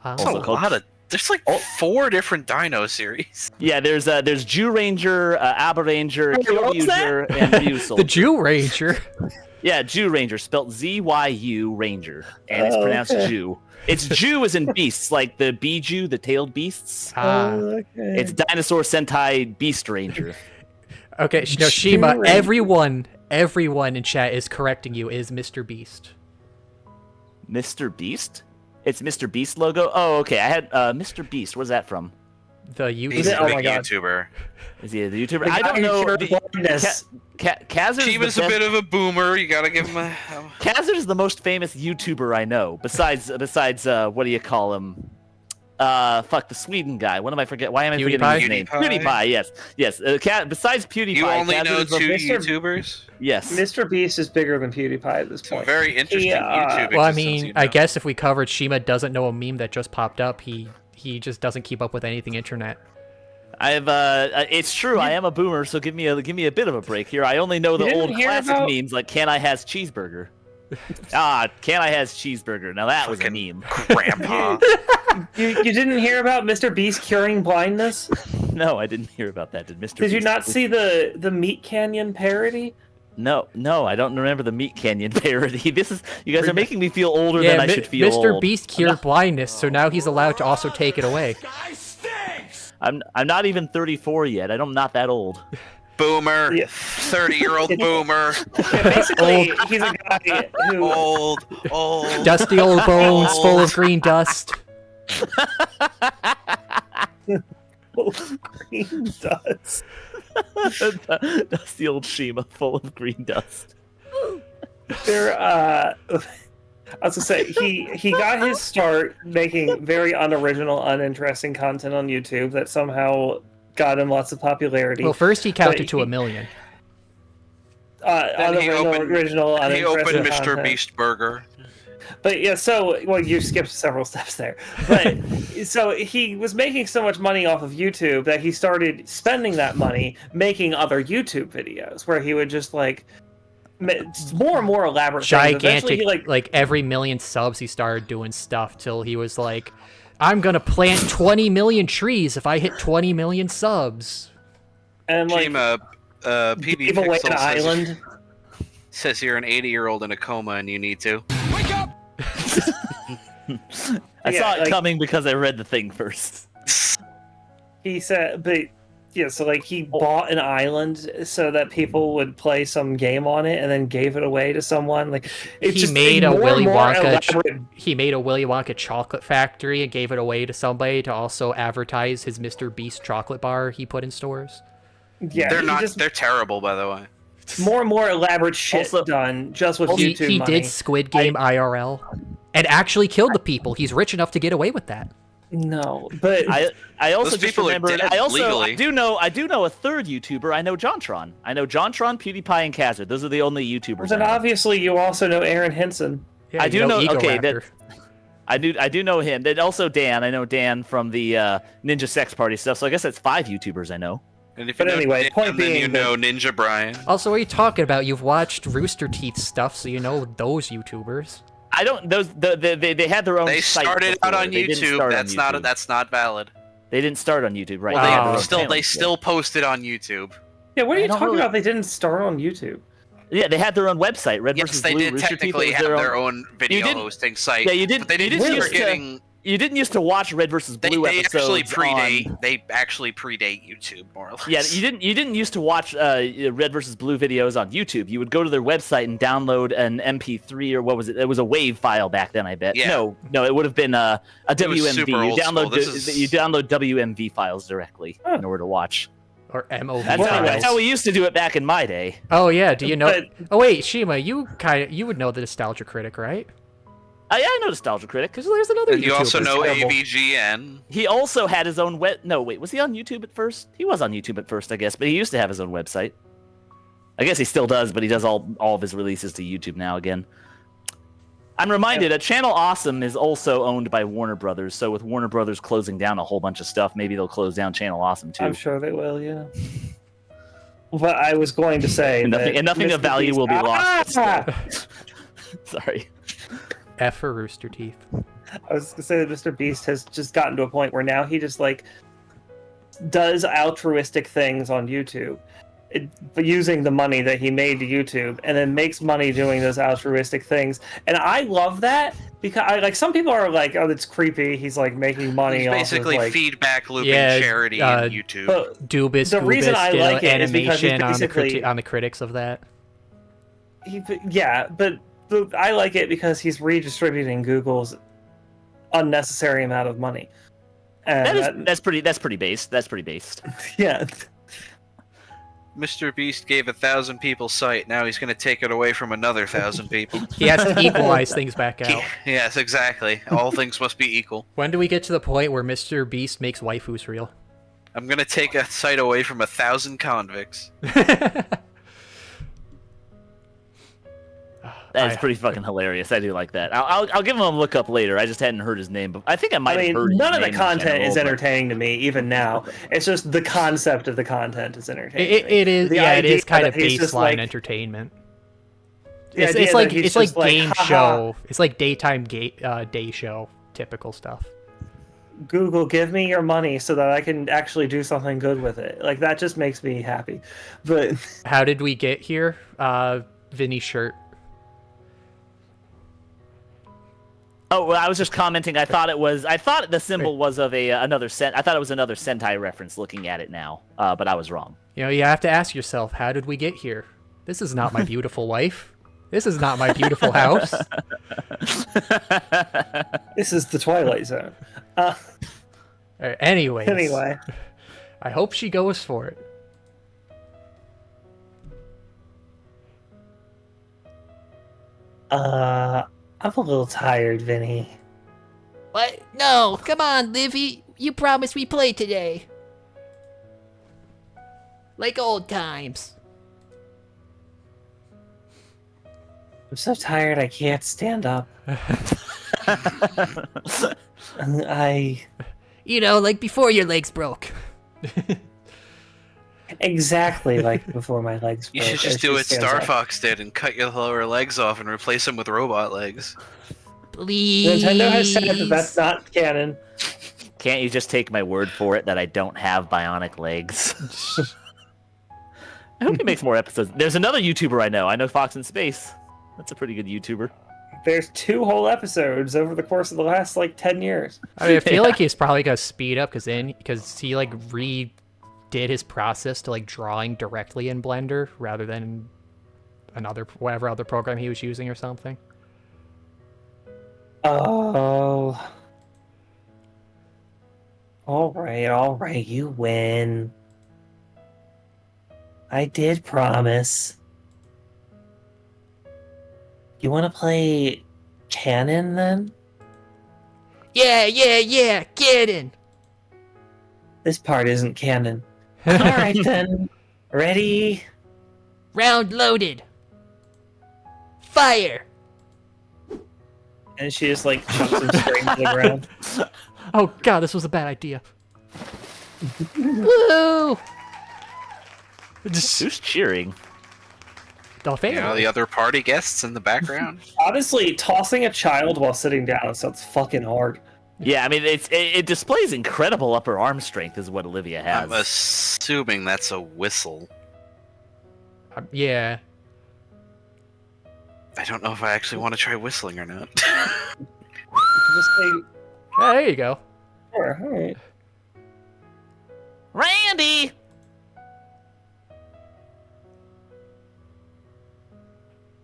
That's Also a called- lot of... There's like 4 different Dino series. Yeah, there's Jew Ranger, Abba Ranger, Wait, what was Kyryuger, and Ryusol. The Jew Ranger. Yeah, Jew Ranger, spelt Z-Y-U Ranger, and it's pronounced okay. Jew. It's Jew as in beasts, like the Biju, the tailed beasts. Okay. It's Dinosaur Sentai Beast Ranger. Okay, no, Shima, everyone in chat is correcting you is Mr. Beast. Mr. Beast? It's Mr. Beast logo? Oh, okay. I had Mr. Beast. Where's that from? The He's YouTube. a Oh big my God. YouTuber. Is he the YouTuber? The I guy don't who know. cured blindness. Khazard's Shiva's the a best- bit of a boomer. You gotta give him a... Khazard is the most famous YouTuber I know. Besides, what do you call him? Fuck, the Sweden guy. What am I forget? Why am I forgetting his name? PewDiePie? PewDiePie. Yes. Besides PewDiePie, You only Khazard know is the- 2 Mr. YouTubers? Yes. Mr. Beast is bigger than PewDiePie at this It's a point. very interesting YouTube Well, I existence, mean, you I know? guess if we covered Shima doesn't know a meme that just popped up, he just doesn't keep up with anything internet. It's true. I am a boomer, so give me a bit of a break here. I only know the didn't old hear classic about- memes like "Can I has cheeseburger?" Can I has cheeseburger? Now that was a Fucking meme. Grandpa. You didn't hear about Mr. Beast curing blindness? No, I didn't hear about that. Did Mr. Did you Beast- not see the Meat Canyon parody? No, I don't remember the Meat Canyon parody. You guys are making me feel older Yeah, than I should feel Mr. old. Beast cured blindness, so now he's allowed to also take it away. I'm not even 34 yet. I'm not that old. Boomer. Yeah. 30-year-old boomer. Yeah, basically, he's a guy who Old. Dusty old bones full of green dust. green dust. That's the old Shima full of green dust. I was gonna say he got his start making very unoriginal, uninteresting content on YouTube that somehow got him lots of popularity. Well, first he counted But to a he- million. Then he Original, He opened uninteresting Mr. content. Beast Burger. But yeah, you skipped several steps there. But so he was making so much money off of YouTube that he started spending that money making other YouTube videos where he would just like more and more elaborate things. Eventually Gigantic, he, like every million subs he started doing stuff till he was like, I'm gonna plant 20 million trees if I hit 20 million subs. And like Shima, PB give away Pixel an says, island. says you're an 80-year-old in a coma and you need to. I Yeah, saw it like- coming because I read the thing first. He said, but yeah, so like he bought an island so that people would play some game on it, and then gave it away to someone. Like it's He just made a more and Willy more Wonka. elaborate. He made a Willy Wonka chocolate factory and gave it away to somebody to also advertise his Mr. Beast chocolate bar he put in stores. Yeah, They're he not. just They're terrible, by the way. more and more elaborate shit Also- done just with He, YouTube he money. did Squid Game IRL and actually killed the people. He's rich enough to get away with that. No, but I also Those just people are remembered. dead I legally. do know a third YouTuber. I know JonTron. I know JonTron, PewDiePie, and Khazard. Those are the only YouTubers. then I know. obviously you also know Aaron Henson. Yeah, I you do know. Ego Okay, Raptor. I do know him. Then also Dan. I know Dan from the Ninja Sex Party stuff. So I guess that's 5 YouTubers I know. And if But you know anyway, Dan, point then you being know Ninja Brian. Also, what are you talking about? You've watched Rooster Teeth stuff, so you know those YouTubers. I don't. They had their own. They site started out before. on They didn't YouTube. start on That's not. YouTube. That's not valid. They didn't start on YouTube, right? Well, They they had their own still. channel. They still posted on YouTube. Yeah, what are I you don't talking really- about? They didn't start on YouTube. Yeah, they had their own website. Red Yes, versus they Blue. did Rooster Teeth technically was have their own video didn't- hosting site. Yeah, you didn't. But they didn't you didn't start used to- getting. You didn't used to watch Red versus They, Blue actually episodes predate. on- They actually predate YouTube more or less. Yeah, you didn't used to watch Red versus Blue videos on YouTube. You would go to their website and download an MP3 or what was it? It was a WAV file back then, I bet. Yeah. No, it would have been a was WMV. super You old school. download This is- you download WMV files directly Huh. in order to watch. Or MOV That's, Well, that's how we used to do it back in my day. Oh yeah, do you know? But- Oh wait, Shima, you would know the Nostalgia Critic, right? Yeah, I know Nostalgia Critic. Because there's another. And you also YouTuber. know terrible. AVGN. He also had his own web. No, wait, was he on YouTube at first? He was on YouTube at first, I guess, but he used to have his own website. I guess he still does, but he does all of his releases to YouTube now again. I'm reminded that Channel Awesome is also owned by Warner Brothers, so with Warner Brothers closing down a whole bunch of stuff, maybe they'll close down Channel Awesome too. I'm sure they will. Yeah. But I was going to say And nothing, that and nothing of Mr. value Beast- will be lost. Ah! Sorry. F for Rooster Teeth. I was gonna say that Mr. Beast has just gotten to a point where now he just like does altruistic things on YouTube, using the money that he made to YouTube, and then makes money doing those altruistic things. And I love that because like some people are like, "Oh, that's creepy." He's like making money He's off basically of like. feedback looping Yeah, charity uh, on YouTube. But Doobus, The reason I like it is because he's animation on the basically- on the critics of that. yeah, but I like it because he's redistributing Google's unnecessary amount of money. And That's pretty based. That's pretty based. yeah. Mr. Beast gave 1,000 people sight. Now he's going to take it away from another 1,000 people. He has to equalize things back out. Yes, exactly. All things must be equal. When do we get to the point where Mr. Beast makes waifus real? I'm going to take a sight away from 1,000 convicts. That is pretty fucking hilarious. I do like that. I'll give him a look up later. I just hadn't heard his name, but I think I might have heard his none of the name in content general, is but- entertaining to me, even now. It's just the concept of the content is entertaining. It is, The yeah, it idea is kind of that he's just baseline like- entertainment. The It's, idea it's like that he's it's like just like, game "Haha, show. It's like daytime day show typical stuff. Google, give me your money so that I can actually do something good with it. Like that just makes me happy. But How did we get here? Vinny's shirt. Oh, well, I was just commenting. I thought the symbol was of another I thought it was another Sentai reference. Looking at it now, but I was wrong. You know, you have to ask yourself, how did we get here? This is not my beautiful wife. This is not my beautiful house. this is the Twilight Zone. Anyways, Anyway, I hope she goes for it. I'm a little tired, Vinny. What? No, come on, Livy. You promised we play today. Like old times. I'm so tired I can't stand up. I You know, like before your legs broke. exactly like before my legs You broke. should just as do she what stands Star up. Fox did and cut your lower legs off and replace them with robot legs. Please. Nintendo has said that that's not canon. Can't you just take my word for it that I don't have bionic legs? I hope he makes more episodes. There's another YouTuber I know Fox in Space. That's a pretty good YouTuber. There's 2 whole episodes over the course of the last, 10 years. I mean, I feel like he's probably gonna speed up because he redid his process to drawing directly in Blender rather than whatever other program he was using or something. Oh. All right, you win. I did promise. You want to play canon then? Yeah, get in. This part isn't canon. All right then. Ready? Round loaded. Fire. And she just, chucks him straight to the ground. Oh god, this was a bad idea. Woo! Who's cheering? The other party guests in the background. Honestly, tossing a child while sitting down sounds fucking hard. Yeah, I mean, it displays incredible upper arm strength is what Olivia has. I'm assuming that's a whistle. Yeah. I don't know if I actually want to try whistling or not. Just say, Ah, there you go. sure, all right. Randy!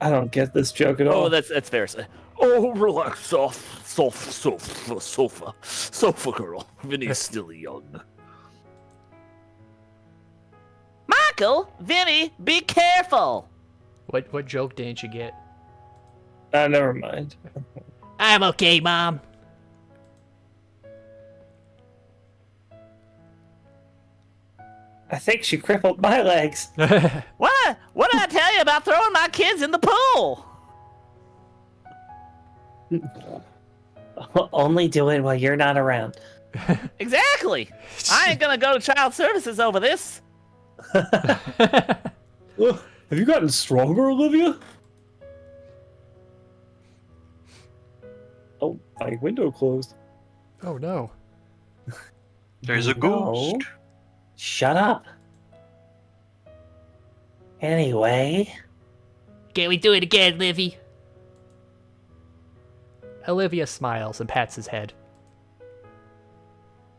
I don't get this joke at all. Oh, that's fair. Oh, relax, sofa girl. Vinny's still young. Michael, Vinny, be careful. What joke didn't you get? Never mind. I'm okay, Mom. I think she crippled my legs. What did I tell you about throwing my kids in the pool? Only do it while you're not around. Exactly. I ain't gonna go to child services over this. Have you gotten stronger, Olivia? Oh, my window closed. Oh no. There's a No. ghost. Shut up. Anyway, Can we do it again, Livy? Olivia smiles and pats his head.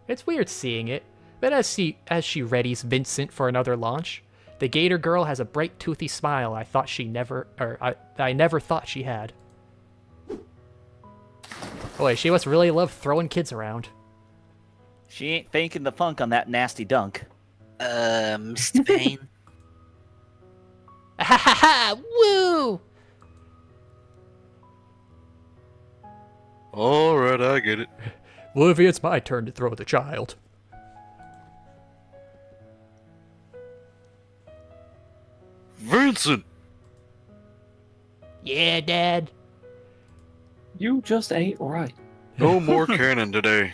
It's weird seeing it, but as she readies Vincent for another launch, the Gator girl has a bright, toothy smile I never thought she had. Boy, she must really love throwing kids around. She ain't faking the funk on that nasty dunk. Mr. Payne. Ha ha ha! Woo! Alright, I get it. Olivia, it's my turn to throw the child. Vincent! Yeah, Dad. You just ain't right. No more cannon today.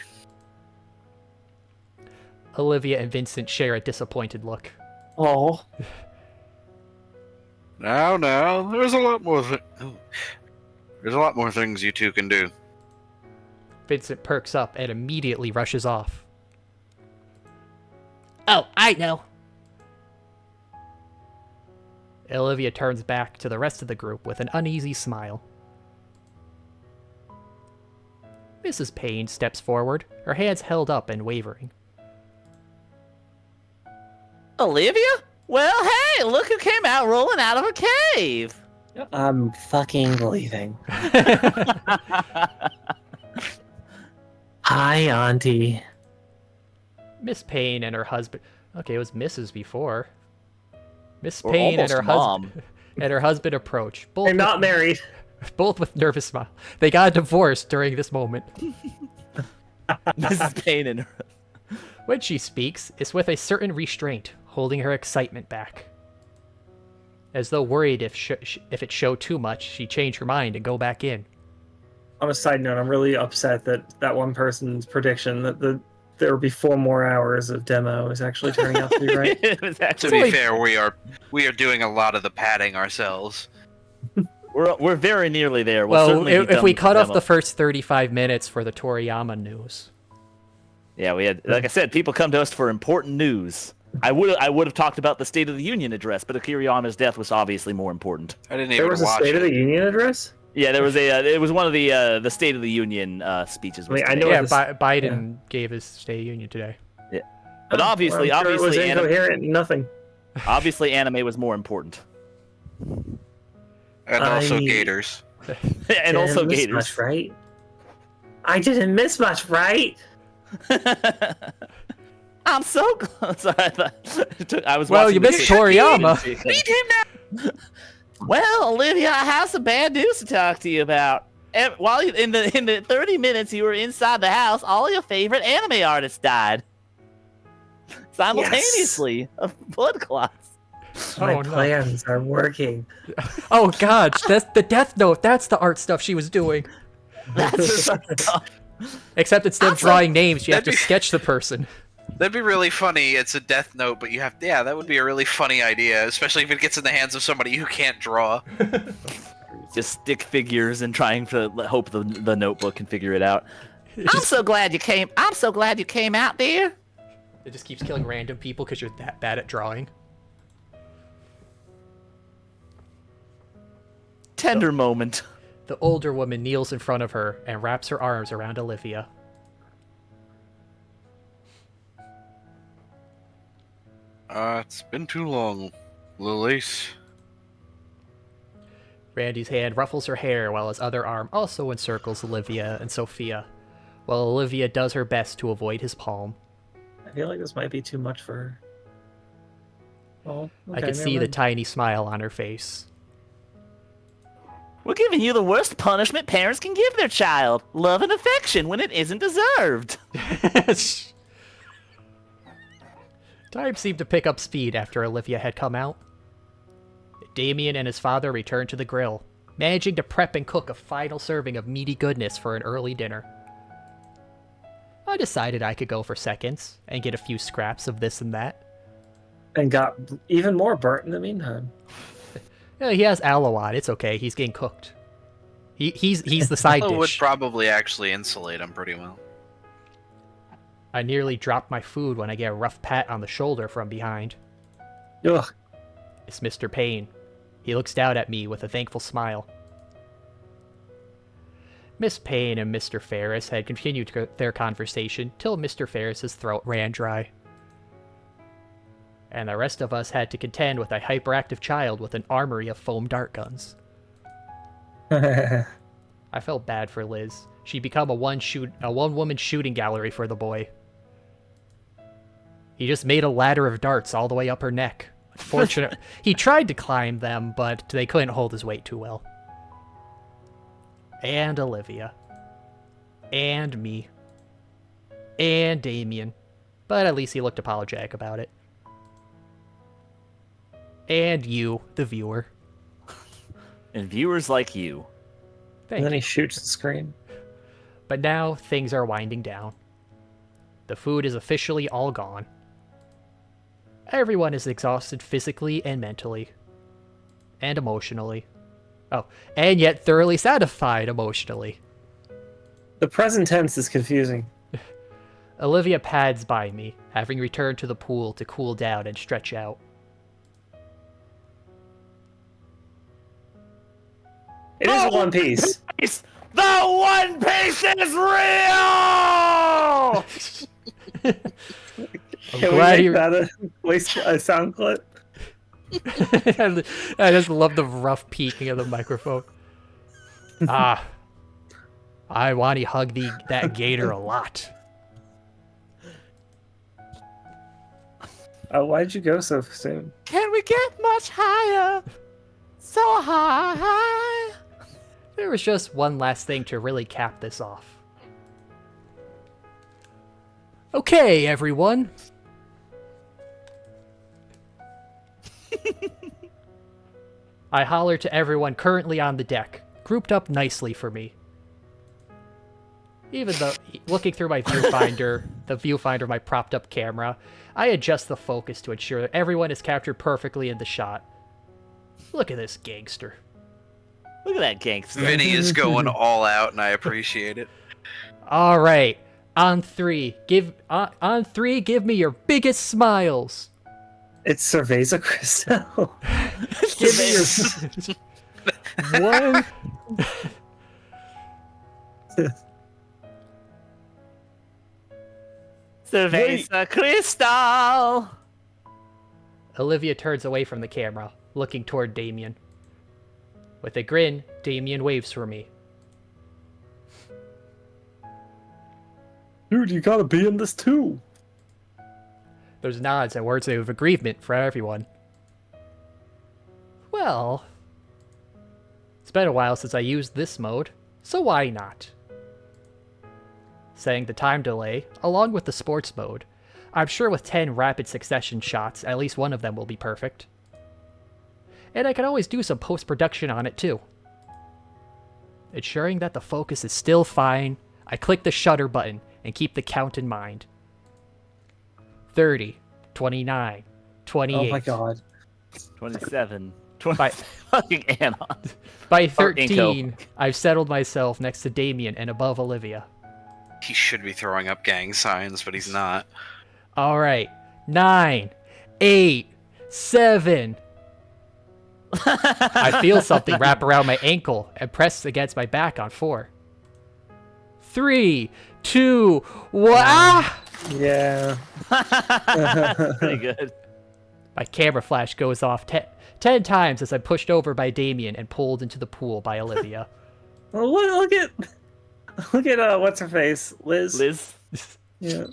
Olivia and Vincent share a disappointed look. Oh, Now, there's a lot more there's a lot more things you two can do. Vincent perks up and immediately rushes off. Oh, I know. Olivia turns back to the rest of the group with an uneasy smile. Mrs. Payne steps forward, her hands held up and wavering. Olivia? Well, hey, look who came out rolling out of a cave. I'm fucking leaving. Hi, Auntie. Miss Payne and her husband... Okay, it was Mrs. before. Miss Or Payne and almost her mom. husband and her husband approach. they're not married. Both with nervous smile. They got divorced during this moment. Mrs. Payne and her. When she speaks, it's with a certain restraint, holding her excitement back. As though worried if it showed too much, she'd change her mind and go back in. On a side note, I'm really upset that one person's prediction that there will be 4 more hours of demo is actually turning out to be right. It was To actually, be fair, we are doing a lot of the padding ourselves. we're very nearly there. Well, certainly be if done we with cut off demo. the first 35 minutes for the Toriyama news. Yeah, we had, like I said, people come to us for important news. I would have talked about the State of the Union address, but Toriyama's death was obviously more important. I didn't There even was a watch State it. of the Union address? Yeah, there was it was one of the State of the Union speeches. I mean, I know Yeah, this- Biden gave his State of Union today. But obviously, I'm sure it was obviously, incoherent. Nothing. obviously, anime was more important, And also I- Gators. and also Didn't miss Gators. much, right? I didn't miss much, right? I'm so sorry. I was. Well, watching you the missed video. Toriyama. Beat him now! Well, Olivia, I have some bad news to talk to you about. While in the 30 minutes you were inside the house, all your favorite anime artists died simultaneously of blood clots. My Oh, no. plans are working. Oh god, that's the Death Note. That's the art stuff she was doing. That's Except instead of Also, drawing names, you have to that'd be- sketch the person. That'd be really funny. It's a Death Note, but you have yeah, that would be a really funny idea, especially if it gets in the hands of somebody who can't draw. just stick figures and trying to hope the notebook can figure it out. I'm so glad you came. I'm so glad you came out there. It just keeps killing random people because you're that bad at drawing. Tender moment. The older woman kneels in front of her and wraps her arms around Olivia. It's been too long, little Ace. Randy's hand ruffles her hair while his other arm also encircles Olivia and Sophia, while Olivia does her best to avoid his palm. I feel like this might be too much for her. Oh, I can see the tiny smile on her face. We're giving you the worst punishment parents can give their child: love and affection when it isn't deserved. Time seemed to pick up speed after Olivia had come out. Damien and his father returned to the grill, managing to prep and cook a final serving of meaty goodness for an early dinner. I decided I could go for seconds and get a few scraps of this and that. And got even more burnt in the meantime. Yeah, he has aloe on. It's okay. He's getting cooked. He's the side That would dish. probably actually insulate him pretty well. I nearly dropped my food when I get a rough pat on the shoulder from behind. Ugh. It's Mr. Payne. He looks down at me with a thankful smile. Miss Payne and Mr. Ferris had continued their conversation till Mr. Ferris's throat ran dry. And the rest of us had to contend with a hyperactive child with an armory of foam dart guns. I felt bad for Liz. She'd become a one-woman shooting gallery for the boy. He just made a ladder of darts all the way up her neck. Unfortunately, he tried to climb them, but they couldn't hold his weight too well. And Olivia. And me. And Damien. But at least he looked apologetic about it. And you, the viewer. And viewers like you. Thank And then you. he shoots the screen. But now things are winding down. The food is officially all gone. Everyone is exhausted physically and mentally. And emotionally. Oh, and yet thoroughly satisfied emotionally. The present tense is confusing. Olivia pads by me, having returned to the pool to cool down and stretch out. It is One Piece. The One Piece is real. Can we glad make you- that a sound clip? I just love the rough peaking of the microphone. I want to hug that gator a lot. Why'd you go so soon? Can we get much higher? So high. There was just one last thing to really cap this off. Okay, everyone. I hollered to everyone currently on the deck, grouped up nicely for me. Even though, looking through my viewfinder, the viewfinder of my propped up camera, I adjust the focus to ensure that everyone is captured perfectly in the shot. Look at this gangster. Look at that gangster. Vinny is going all out, and I appreciate it. All right, on three, give me your biggest smiles. It's Cerveza Crystal. Give me your one. Cerveza Crystal. Olivia turns away from the camera, looking toward Damien. With a grin, Damien waves for me. Dude, you gotta be in this too. There's nods and words of agreement for everyone. Well, it's been a while since I used this mode, so why not? Saying the time delay, along with the sports mode, I'm sure with 10 rapid succession shots, at least one of them will be perfect. And I can always do some post-production on it too. Ensuring that the focus is still fine, I click the shutter button and keep the count in mind. 30, 29, 28. Oh my god. 27. 20. By, Fucking Anon. by 13, I've settled myself next to Damien and above Olivia. He should be throwing up gang signs, but he's not. All right. 9, 8, 7. I feel something wrap around my ankle and press against my back on 4. 3, 2, 1. Ah! Yeah. Pretty good. My camera flash goes off 10 times as I'm pushed over by Damien and pulled into the pool by Olivia. Well, look at what's her face, Liz. Liz. Yeah.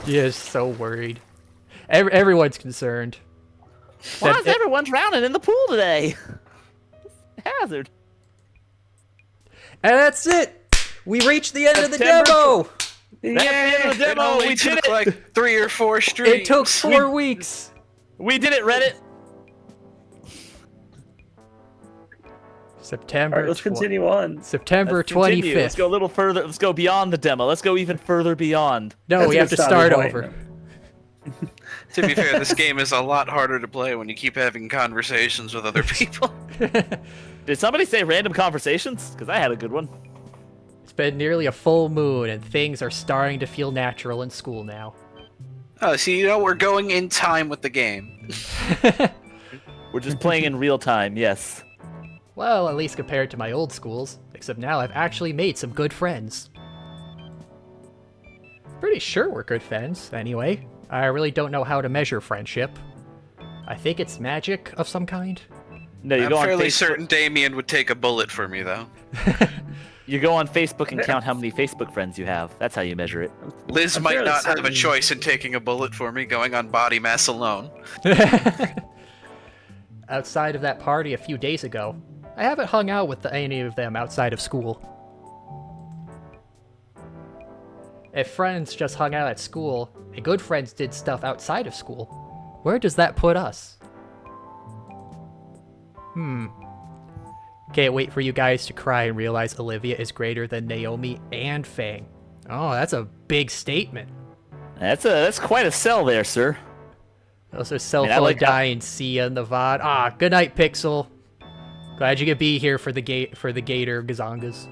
You're so worried. Everyone's concerned. Why is everyone drowning in the pool today? Hazard. And that's it. We reached the end of the September demo. That's the end of the It demo. only We did took it. like 3 or 4 streams. It took 4 weeks. We did it, Reddit. September. All right, let's continue on. September Let's continue. 25th. Let's go a little further. Let's go beyond the demo. Let's go even further beyond. No, That's we a have to good starting start point. over. To be fair, this game is a lot harder to play when you keep having conversations with other people. Did somebody say random conversations? Because I had a good one. It's been nearly a full moon, and things are starting to feel natural in school now. Oh, see, we're going in time with the game. We're just playing in real time, yes. Well, at least compared to my old schools, except now I've actually made some good friends. Pretty sure we're good friends, anyway. I really don't know how to measure friendship. I think it's magic of some kind. No, you I'm go on fairly Facebook. certain Damien would take a bullet for me, though. You go on Facebook and count how many Facebook friends you have. That's how you measure it. Liz I'm might fairly not have a certain- choice in taking a bullet for me, going on body mass alone. Outside of that party a few days ago, I haven't hung out with any of them outside of school. If friends just hung out at school, and good friends did stuff outside of school, where does that put us? Can't wait for you guys to cry and realize Olivia is greater than Naomi and Fang. Oh, that's a big statement. That's quite a sell there, sir. Those are self like how- dying Sia and the VOD. Ah, good night, Pixel. Glad you could be here for the Gator Gazongas.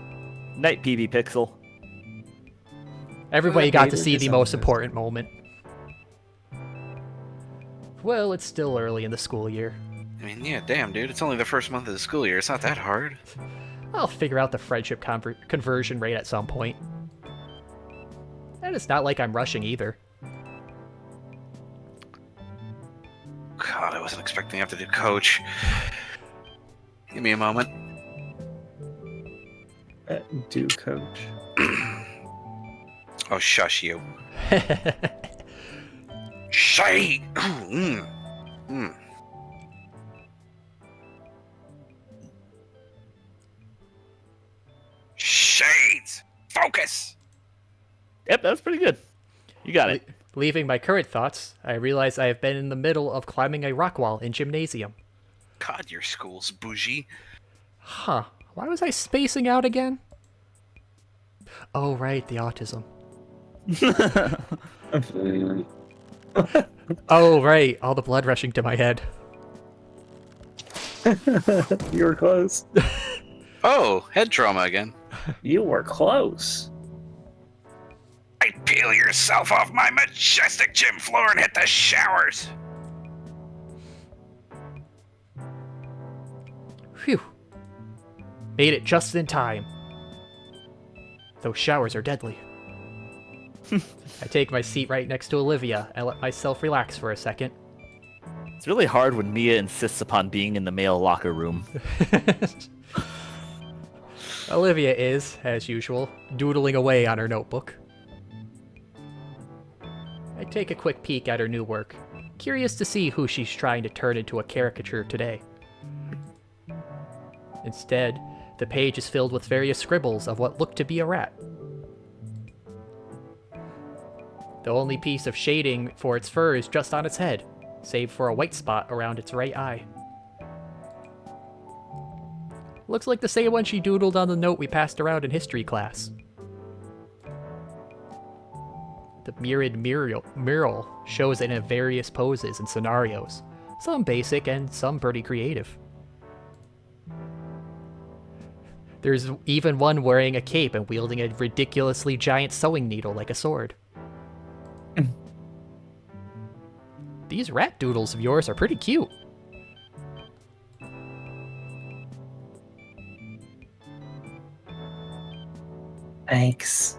Night PB Pixel. Everybody got to Gator see the most Gazongas. important moment. Well, it's still early in the school year. I mean, yeah, damn, dude. It's only the first month of the school year. It's not that hard. I'll figure out the friendship conversion rate at some point. And it's not like I'm rushing either. God, I wasn't expecting to have to do coach. Give me a moment. Do coach. Oh, shush you. Shite! Mm. Mm. Shades! Focus! Yep, that was pretty good. You got it. Leaving my current thoughts, I realize I have been in the middle of climbing a rock wall in gymnasium. God, your school's bougie. Huh. Why was I spacing out again? Oh, right, the autism. Oh, right, all the blood rushing to my head. You were close. Oh, head trauma again. You were close. I'd peel yourself off my majestic gym floor and hit the showers. Phew. Made it just in time. Those showers are deadly. I take my seat right next to Olivia and let myself relax for a second. It's really hard when Mia insists upon being in the male locker room. Olivia is, as usual, doodling away on her notebook. I take a quick peek at her new work, curious to see who she's trying to turn into a caricature today. Instead, the page is filled with various scribbles of what looked to be a rat. The only piece of shading for its fur is just on its head, save for a white spot around its right eye. Looks like the same one she doodled on the note we passed around in history class. The mirrored mural shows it in various poses and scenarios, some basic and some pretty creative. There's even one wearing a cape and wielding a ridiculously giant sewing needle like a sword. These rat doodles of yours are pretty cute. Thanks.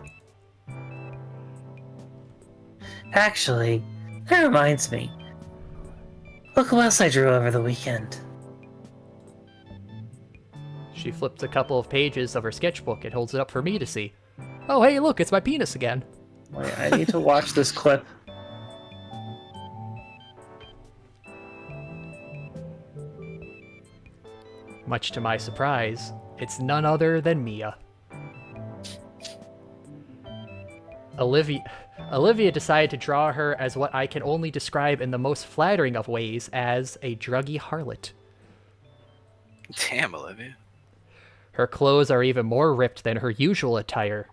Actually, that reminds me. Look what else I drew over the weekend. She flips a couple of pages of her sketchbook and holds it up for me to see. Oh, hey, look, it's my penis again. Wait, I need to watch this clip. Much to my surprise, it's none other than Mia. Olivia decided to draw her as what I can only describe in the most flattering of ways as a druggy harlot. Damn, Olivia. Her clothes are even more ripped than her usual attire.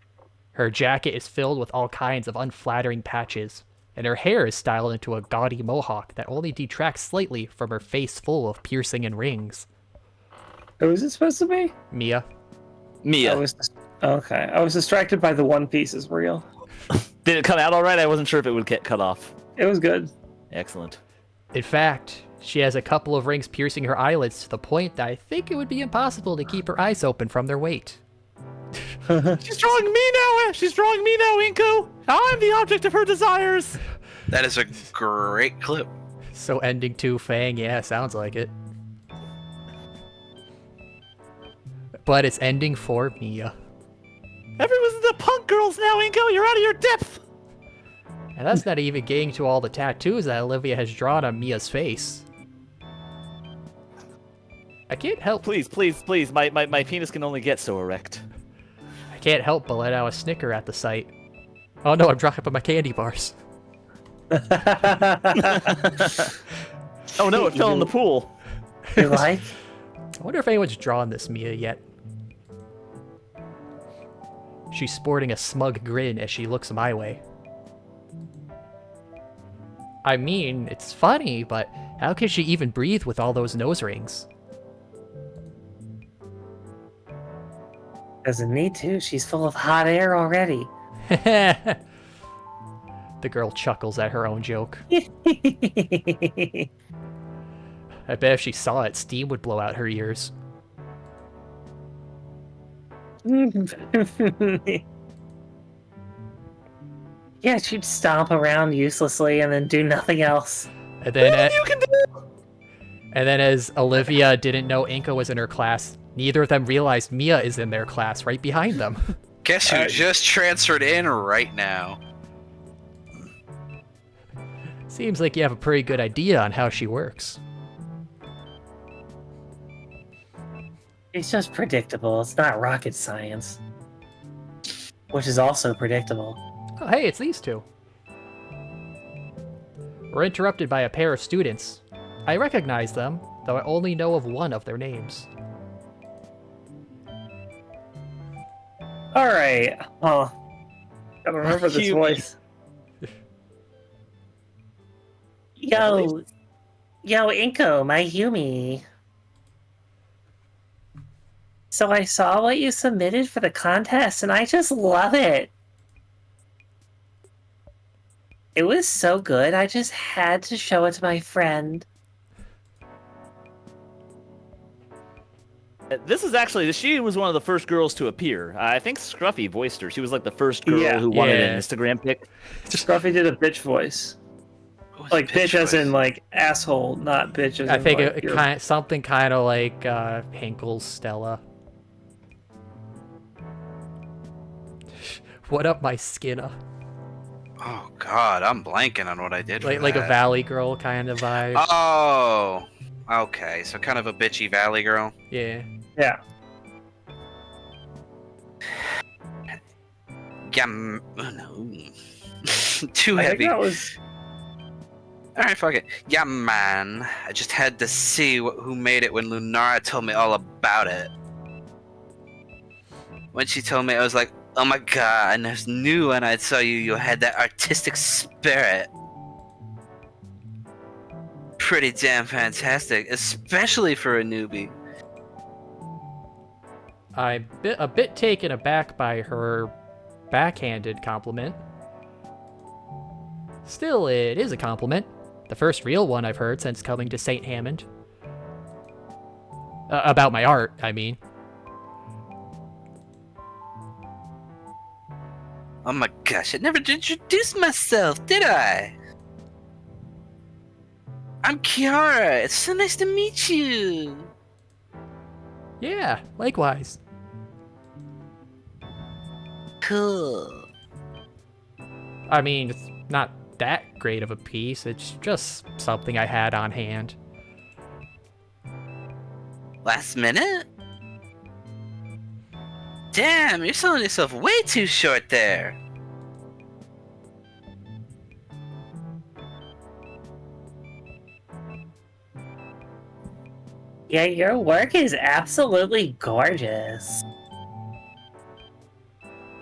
Her jacket is filled with all kinds of unflattering patches, and her hair is styled into a gaudy mohawk that only detracts slightly from her face full of piercing and rings. Who is it supposed to be? Mia. Mia. Okay, I was distracted by the One Piece is real. Did it come out all right? I wasn't sure if it would get cut off. It was good. Excellent. In fact, she has a couple of rings piercing her eyelids to the point that I think it would be impossible to keep her eyes open from their weight. She's drawing me now! She's drawing me now, Inko! I'm the object of her desires! That is a great clip. So ending 2, Fang, yeah, sounds like it. But it's ending for Mia. Everyone's the punk girls now, Inko! You're out of your depth! And that's not even getting to all the tattoos that Olivia has drawn on Mia's face. I can't help... Please, please, please, my penis can only get so erect. I can't help but let out a snicker at the sight. Oh no, I'm dropping my candy bars. Oh no, it fell in the pool. You like? I wonder if anyone's drawn this Mia yet. She's sporting a smug grin as she looks my way. I mean, it's funny, but how can she even breathe with all those nose rings? Doesn't need to. She's full of hot air already. The girl chuckles at her own joke. I bet if she saw it, steam would blow out her ears. Yeah, she'd stomp around uselessly and then do nothing else. And then, and then as Olivia didn't know Inka was in her class, neither of them realized Mia is in their class right behind them. Guess who just transferred in right now? Seems like you have a pretty good idea on how she works. It's just predictable. It's not rocket science. Which is also predictable. Oh, hey, it's these two. We're interrupted by a pair of students. I recognize them, though I only know of one of their names. Alright. Oh. Gotta remember this voice. Yo, Inko, my Yumi. So I saw what you submitted for the contest, and I just love it. It was so good, I just had to show it to my friend. This is actually, she was one of the first girls to appear. I think Scruffy voiced her. She was like the first girl who wanted an Instagram pic. Scruffy did a bitch voice. What was Like bitch as voice? in like asshole, not bitch as I in think like, it you're- kind something kind of like Hinkle's Stella. What up, my Skinner? Oh God, I'm blanking on what I did. Like for like a that. Valley Girl kind of vibe. Oh, okay. So kind of a bitchy valley girl. Yeah. Yeah. No. Too I think heavy. that was Alright, fuck it. Yeah, man. I just had to see who made it when Lunara told me all about it. When she told me, I was like, oh my god, I just knew when I saw you, you had that artistic spirit. Pretty damn fantastic, especially for a newbie. I'm a bit taken aback by her backhanded compliment. Still, it is a compliment. The first real one I've heard since coming to St. Hammond. About my art, I mean. Oh my gosh, I never introduced myself, did I? I'm Kiara, it's so nice to meet you. Yeah, likewise. Cool. I mean, it's not that great of a piece, it's just something I had on hand. Last minute? Damn, you're selling yourself way too short there. Yeah, your work is absolutely gorgeous.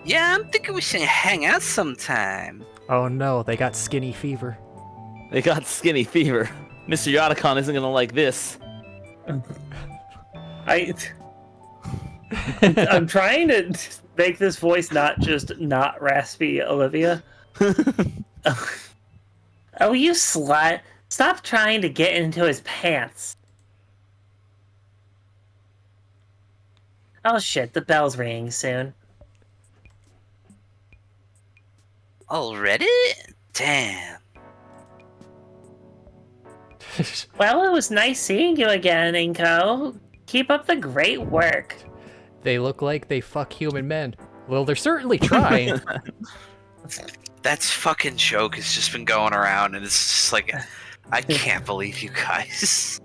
Yeah, I'm thinking we should hang out sometime. Oh no, they got skinny fever. They got skinny fever. Mr. Yotacon isn't gonna like this. I'm trying to make this voice not raspy Olivia. Oh, you slut. Stop trying to get into his pants. Oh shit, the bell's ringing soon. Already? Damn. Well, it was nice seeing you again, Inko. Keep up the great work. They look like they fuck human men. Well, they're certainly trying. That fucking joke has just been going around, and it's just like, I can't believe you guys.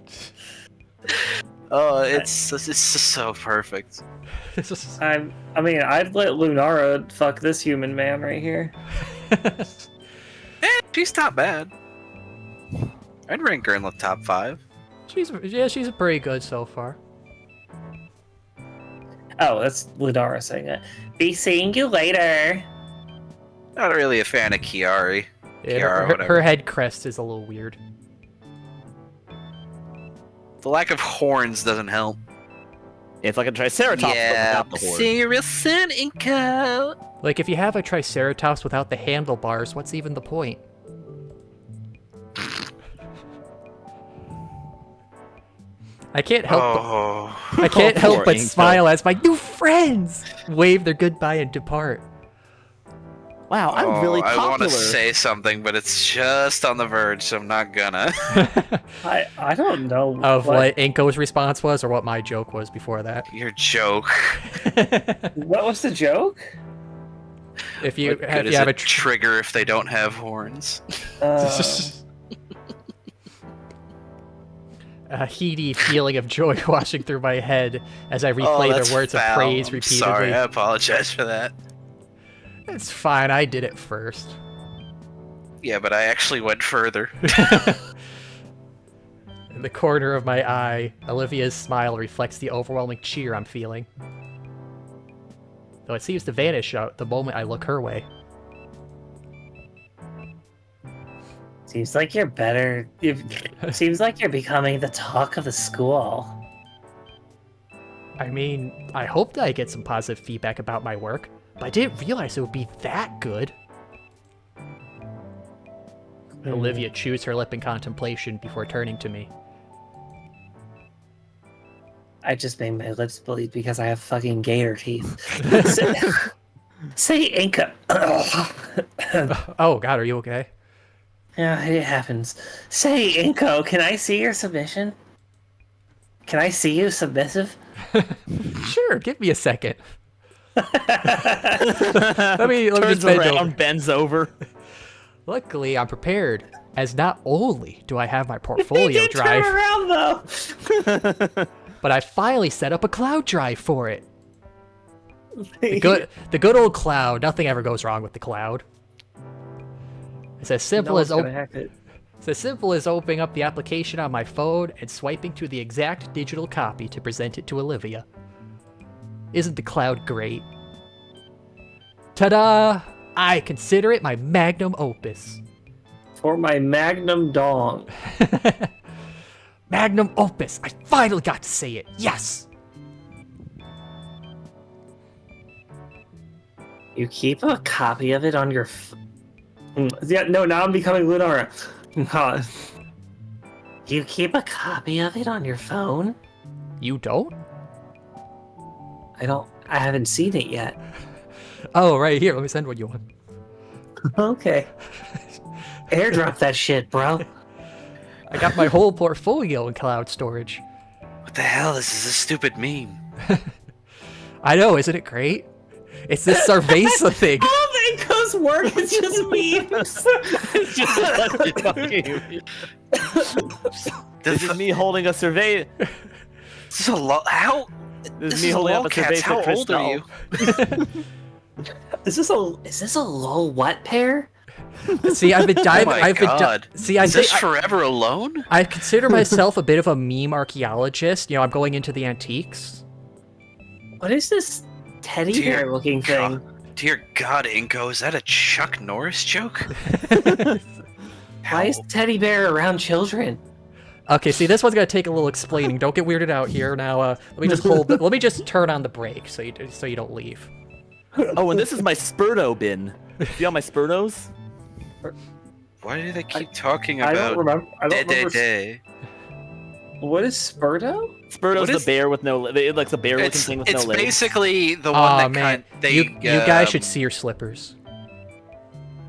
Oh, it's just so perfect. I mean, I'd let Lunara fuck this human man right here. She's not bad. I'd rank her in the top 5. she's pretty good so far. Oh, that's Lunara saying it. Be seeing you later. Not really a fan of Kiari. Yeah, Kiara, her whatever. head crest is a little weird. The lack of horns doesn't help. It's like a Triceratops, Yeah, but without the horn. see you real soon, Inko. Like, if you have a Triceratops without the handlebars, what's even the point? I can't help Oh. I can't help Poor but Inko. smile as my new friends wave their goodbye and depart. Wow, I'm really I want popular. to say something, but it's just on the verge, so I'm not gonna. I don't know Of what Inko's response was, or what my joke was before that. Your joke. What was the joke? If you What good have, is you have a a trigger if they don't have horns? a heady feeling of joy washing through my head as I replay that's their words foul. of praise I'm repeatedly. Sorry, I apologize for that. It's fine, I did it first. Yeah, but I actually went further. In the corner of my eye, Olivia's smile reflects the overwhelming cheer I'm feeling. Though it seems to vanish the moment I look her way. Seems like you're better. Seems like you're becoming the talk of the school. I mean, I hoped I get some positive feedback about my work, but I didn't realize it would be that good. Olivia chews her lip in contemplation before turning to me. I just made my lips bleed because I have fucking gator teeth. Say Inca. Oh God, are you okay? Yeah, it happens. Say, Inko, can I see your submission? Can I see you submissive? Sure, give me a second. let me Turns just bend around, over. bends over. Luckily, I'm prepared, as not only do I have my portfolio drive, Turn around though. but I finally set up a cloud drive for it. The good old cloud. Nothing ever goes wrong with the cloud. It's as simple as It's as simple as opening up the application on my phone and swiping to the exact digital copy to present it to Olivia. Isn't the cloud great? Ta-da! I consider it my magnum opus. For my magnum dong. Magnum opus! I finally got to say it! Yes! You keep a copy of it on your yeah, no, now I'm becoming Lunara. You keep a copy of it on your phone? You don't? I haven't seen it yet. Oh, right here. Let me send what you want. Okay. Airdrop that shit, bro. I got my whole portfolio in cloud storage. What the hell? This is a stupid meme. I know, isn't it great? It's this Cerveza thing. All of Inko's work is just memes. It's just a bunch of fucking... This is me holding a survey. This is a lot. How? This is me holding up a survey How for old are you? Is this a lol what pair? See, I've been diving. Oh my God. See, Is this forever alone? I consider myself a bit of a meme archaeologist. You know, I'm going into the antiques. What is this teddy bear looking thing? Dear God, Inko, is that a Chuck Norris joke? Why is teddy bear around children? Okay, see, this one's gonna take a little explaining. Don't get weirded out here. Now, let me just let me just turn on the brake so you don't leave. Oh, and this is my Spurto bin. See all my Spurtos? Why do they keep talking I about don't remember. day? What is Spurto? Spurto's the bear with no. It looks a bear-looking thing with no legs. It's basically the one that you guys should see your slippers.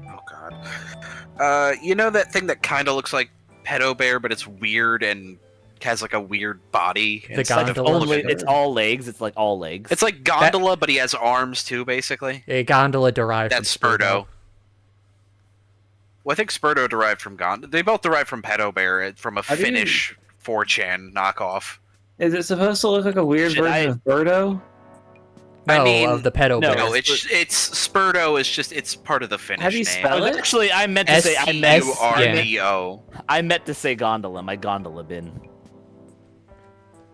Oh God. You know that thing that kind of looks like Pedo Bear, but it's weird and has like a weird body. The gondola. It's all legs. It's like all legs. It's like Gondola, but he has arms too, basically. A gondola derived That's from Spurto. Well, I think Spurto derived from Gondola. They both derived from Pedo Bear, from a Finnish 4chan knockoff. Is it supposed to look like a weird version of Birdo? No, I mean, of the pedo bear. No, it's Spurto is just it's part of the Finnish How do you name. spell it? Actually, I meant to say Urdo. I meant to say gondola. My gondola bin.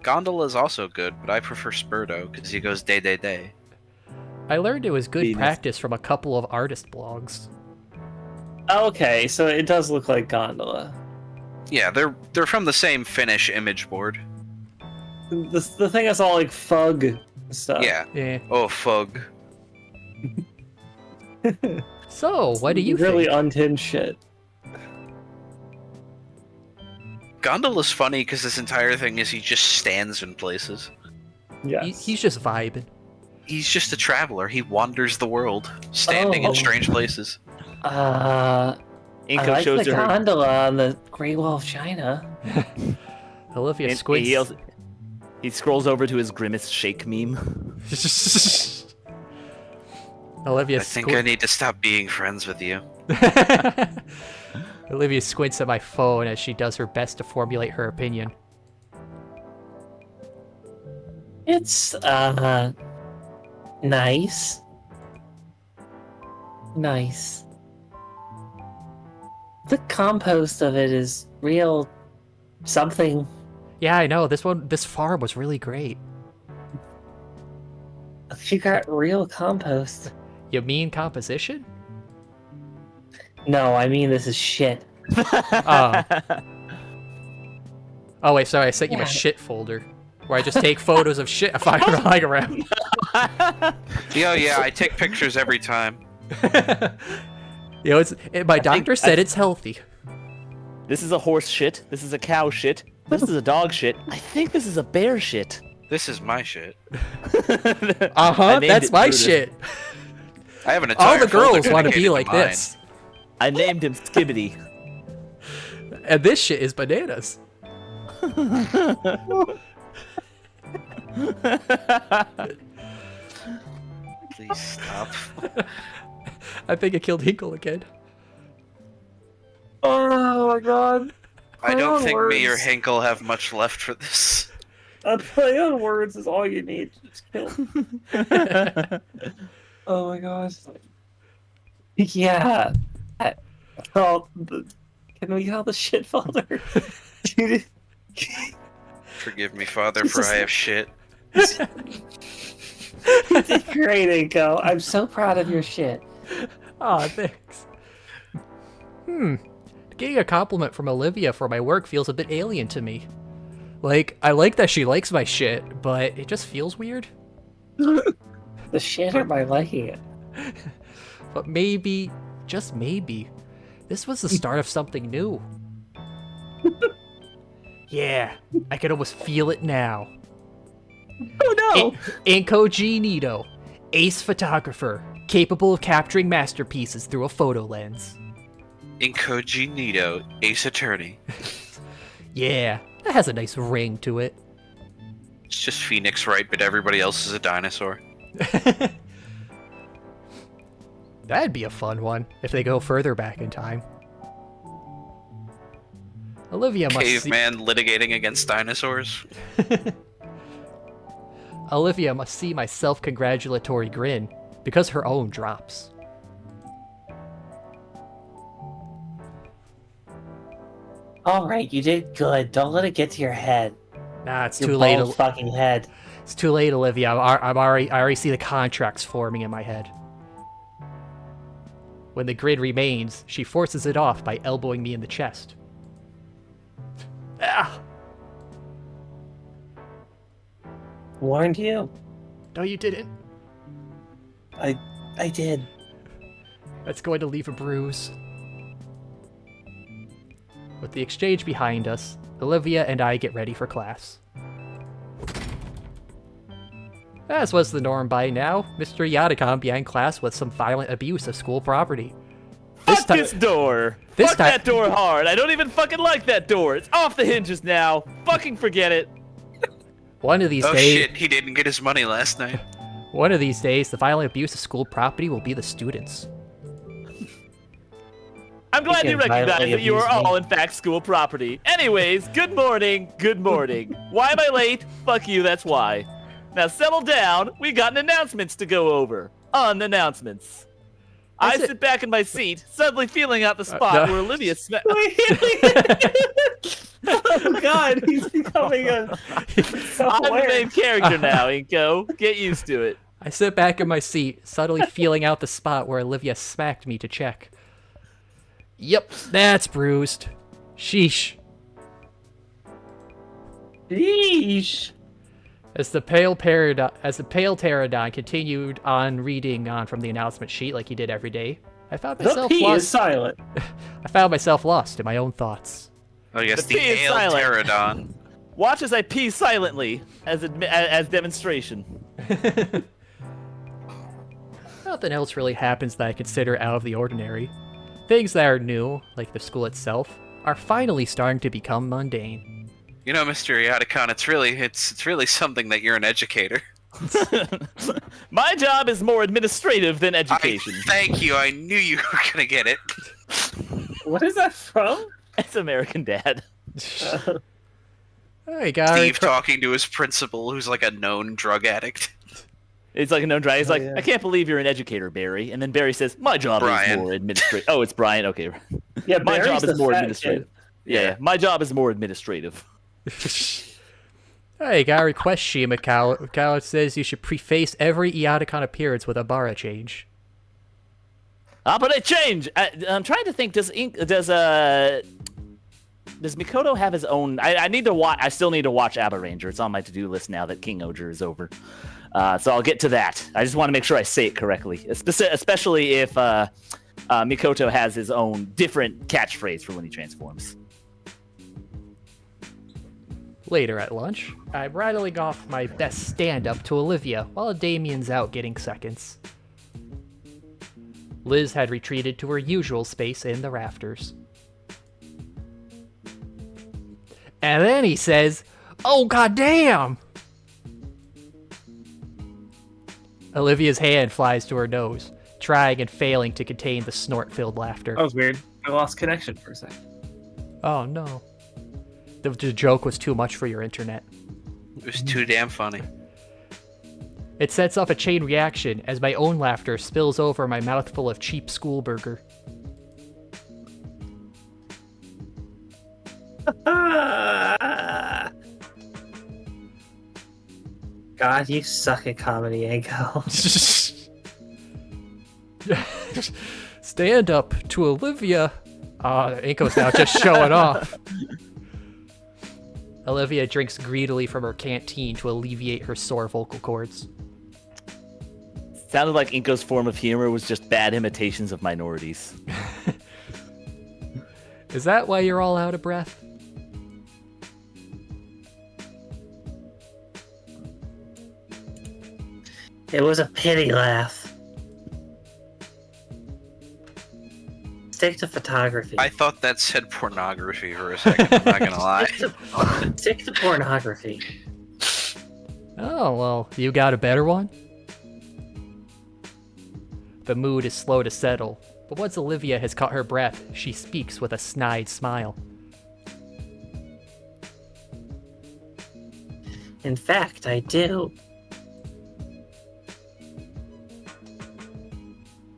Gondola is also good, but I prefer Spurto because he goes day. I learned it was good Venus. practice from a couple of artist blogs. Okay, so it does look like Gondola. Yeah, they're from the same Finnish image board. The thing is all like fug stuff. Yeah. Yeah. Oh, fug. So, what do you really think? untinged shit. Gondola's funny because this entire thing is he just stands in places. Yeah. He's just vibing. He's just a traveler. He wanders the world, standing in strange places. I Inko like shows the her. gondola on the Great Wall of China. Olivia And squints. he scrolls over to his grimace shake meme. Olivia I think I need to stop being friends with you. Olivia squints at my phone as she does her best to formulate her opinion. It's nice. Nice. The compost of it is real something. Yeah, I know. This farm was really great. You got real compost. You mean composition? No, I mean this is shit. Oh. Oh wait, sorry. I sent you a shit folder where I just take photos of shit if I'm lying around. Yeah, I take pictures every time. You know, my doctor said it's healthy. This is a horse shit. This is a cow shit. This is a dog shit. I think this is a bear shit. This is my shit. That's my shit. I have an entire All the girls want to be like this. I named him Skibbity. And this shit is bananas. Please stop. I think I killed Hinkle again. Oh my god. I don't think me or words. Hinkle have much left for this. A play on words is all you need to just kill. Oh my gosh. Yeah. Oh, can we call the shit folder? Forgive me, Father, for I have shit. You did great, Inko. I'm so proud of your shit. Aw, thanks. Getting a compliment from Olivia for my work feels a bit alien to me. Like, I like that she likes my shit, but it just feels weird. The shit or by liking it? But maybe, just maybe, this was the start of something new. Yeah, I can almost feel it now. Oh no! Incognito, ace photographer, capable of capturing masterpieces through a photo lens. Incognito, Ace Attorney. Yeah, that has a nice ring to it. It's just Phoenix Wright, but everybody else is a dinosaur. That'd be a fun one, if they go further back in time. Olivia must Caveman litigating against dinosaurs. Olivia must see my self-congratulatory grin, because her own drops. Alright, you did good. Don't let it get to your head. Nah, it's Your too late. bald fucking head. It's too late, Olivia. I already see the contracts forming in my head. When the grid remains, she forces it off by elbowing me in the chest. Ah! Warned you. No, you didn't. I did. That's going to leave a bruise. With the exchange behind us, Olivia and I get ready for class. As was the norm by now, Mr. Yadakon began class with some violent abuse of school property. Fuck this door! This Fuck time- that door hard! I don't even fucking like that door! It's off the hinges now! Fucking forget it! One of these Oh days, shit, he didn't get his money last night. one of these days, the violent abuse of school property will be the students. I'm glad you can recognize violently that you are abuse me. all, in fact, school property. Anyways, good morning, good morning. Why am I late? Fuck you, that's why. Now settle down, we got announcements to go over. Announcements. I Is it- sit back in my seat, suddenly feeling out the spot no. where Olivia Oh god, he's becoming a I'm the main character now, Inko. Get used to it. I sit back in my seat, subtly feeling out the spot where Olivia smacked me to check. Yep, that's bruised. Sheesh. Sheesh. As the pale pterodon continued on reading on from the announcement sheet like he did every day, I found The myself P is lost. silent. I found myself lost in my own thoughts. Oh yes, The the P is ale silent. pterodon. Watch as I pee silently as demonstration. Nothing else really happens that I consider out of the ordinary. Things that are new, like the school itself, are finally starting to become mundane. You know, Mr. Yadakon, it's really something that you're an educator. My job is more administrative than education. Thank you. I knew you were gonna get it. What is that from? It's American Dad. Hey, Gary. Steve talking to his principal, who's like a known drug addict. It's like a known dry. He's like, yeah. I can't believe you're an educator, Barry. And then Barry says, my job is Brian. more administrative. Oh, it's Brian. Okay. Yeah, My Barry's job the is more fat administrative. kid. Yeah, my job is more administrative. Hey, got a request, Shima. Cal says you should preface every Eoticon appearance with a Bara change. But I change. I'm trying to think. Does Mikoto have his own? I need to watch. I still need to watch Abba Ranger. It's on my to-do list now that King Oger is over. So I'll get to that. I just want to make sure I say it correctly, especially if Mikoto has his own different catchphrase for when he transforms. Later at lunch, I'm rattling off my best stand-up to Olivia while Damien's out getting seconds. Liz had retreated to her usual space in the rafters. And then he says, "Oh, goddamn!" Olivia's hand flies to her nose, trying and failing to contain the snort-filled laughter. That was weird. I lost connection for a second. Oh, no. The joke was too much for your internet. It was too damn funny. It sets off a chain reaction as my own laughter spills over my mouthful of cheap school burger. God, you suck at comedy, Anko. Stand up to Olivia. Inko's now just showing off. Olivia drinks greedily from her canteen to alleviate her sore vocal cords. Sounded like Inko's form of humor was just bad imitations of minorities. Is that why you're all out of breath? It was a pity laugh. Stick to photography. I thought that said pornography for a second, I'm not gonna lie. Stick to pornography. Oh, well, you got a better one? The mood is slow to settle, but once Olivia has caught her breath, she speaks with a snide smile. In fact, I do.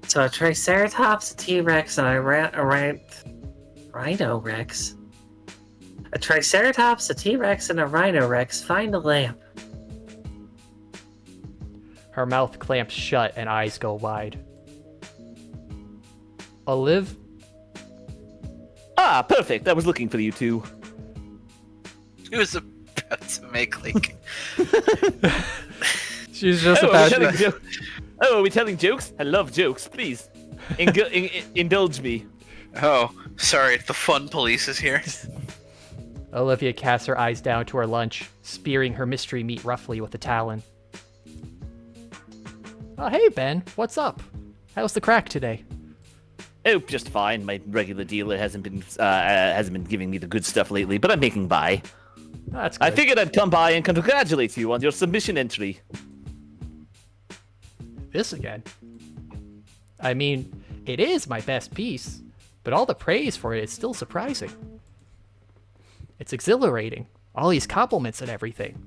So a Triceratops, a T-Rex, and a Rhino Rex. A Triceratops, a T-Rex, and a Rhino Rex find a lamp. Her mouth clamps shut and eyes go wide. Olive? Ah, perfect. I was looking for you two. It was about to make like She's just about to... Oh, are we telling jokes? I love jokes. Please, indulge me. Oh, sorry, the fun police is here. Olivia casts her eyes down to her lunch, spearing her mystery meat roughly with a talon. Oh, hey, Ben. What's up? How's the crack today? Oh, just fine. My regular dealer hasn't been giving me the good stuff lately, but I'm making by. That's good. I figured I'd come by and congratulate you on your submission entry. This again? I mean, it is my best piece, but all the praise for it is still surprising. It's exhilarating. All these compliments and everything.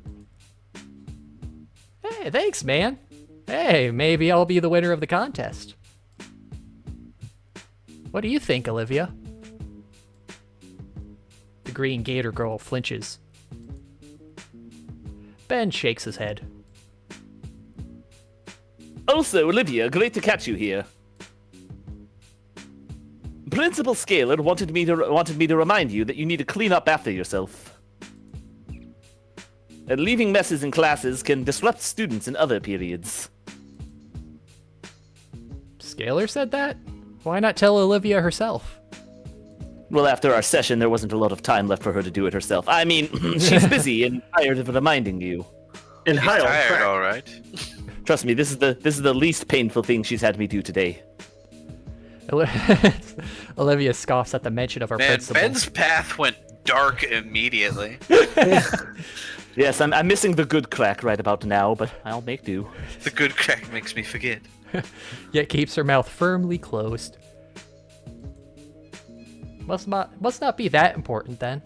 Hey, thanks, man. Hey, maybe I'll be the winner of the contest. What do you think, Olivia? The green Gator girl flinches. Ben shakes his head. Also, Olivia, great to catch you here. Principal Scaler wanted me to remind you that you need to clean up after yourself. And leaving messes in classes can disrupt students in other periods. Scaler said that? Why not tell Olivia herself? Well, after our session, there wasn't a lot of time left for her to do it herself. I mean, she's busy and tired of reminding you. And She's tired, all right. Trust me, this is the least painful thing she's had me do today. Olivia scoffs at the mention of her Man, principal. Ben's path went dark immediately. Yes, I'm missing the good crack right about now, but I'll make do. The good crack makes me forget. Yet keeps her mouth firmly closed. Must not be that important then.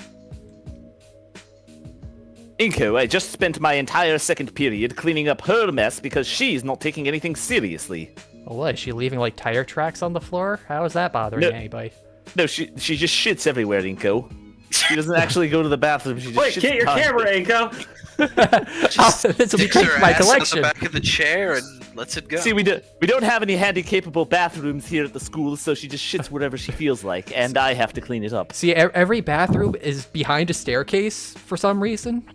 Inko, I just spent my entire second period cleaning up her mess because she's not taking anything seriously. Oh, what, is she leaving like tire tracks on the floor? How is that bothering anybody? No, she just shits everywhere, Inko. She doesn't actually go to the bathroom. She just Wait, shits get your constantly. camera, Anko. This will be Sticks her taken from my ass on collection. the back of the chair and lets it go. See, we don't have any handy-capable bathrooms here at the school, so she just shits wherever she feels like, and I have to clean it up. See, every bathroom is behind a staircase for some reason.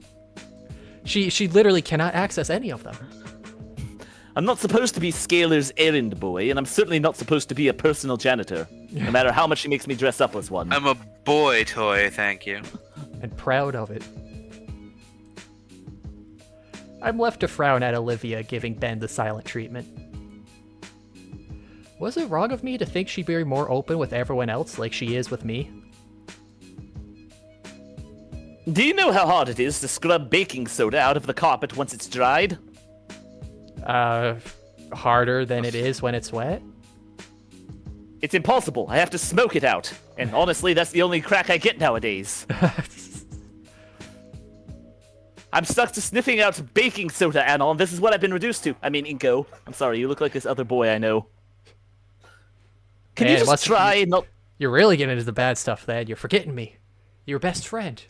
She literally cannot access any of them. I'm not supposed to be Scaler's errand boy, and I'm certainly not supposed to be a personal janitor, no matter how much she makes me dress up as one. I'm a boy toy, thank you. And proud of it. I'm left to frown at Olivia giving Ben the silent treatment. Was it wrong of me to think she'd be more open with everyone else like she is with me? Do you know how hard it is to scrub baking soda out of the carpet once it's dried? Harder than it is when it's wet? It's impossible. I have to smoke it out. And honestly, that's the only crack I get nowadays. I'm stuck to sniffing out baking soda, Anon. This is what I've been reduced to. I mean, Inko. I'm sorry, you look like this other boy I know. Can you just try not... You're really getting into the bad stuff, Thad. You're forgetting me. Your best friend.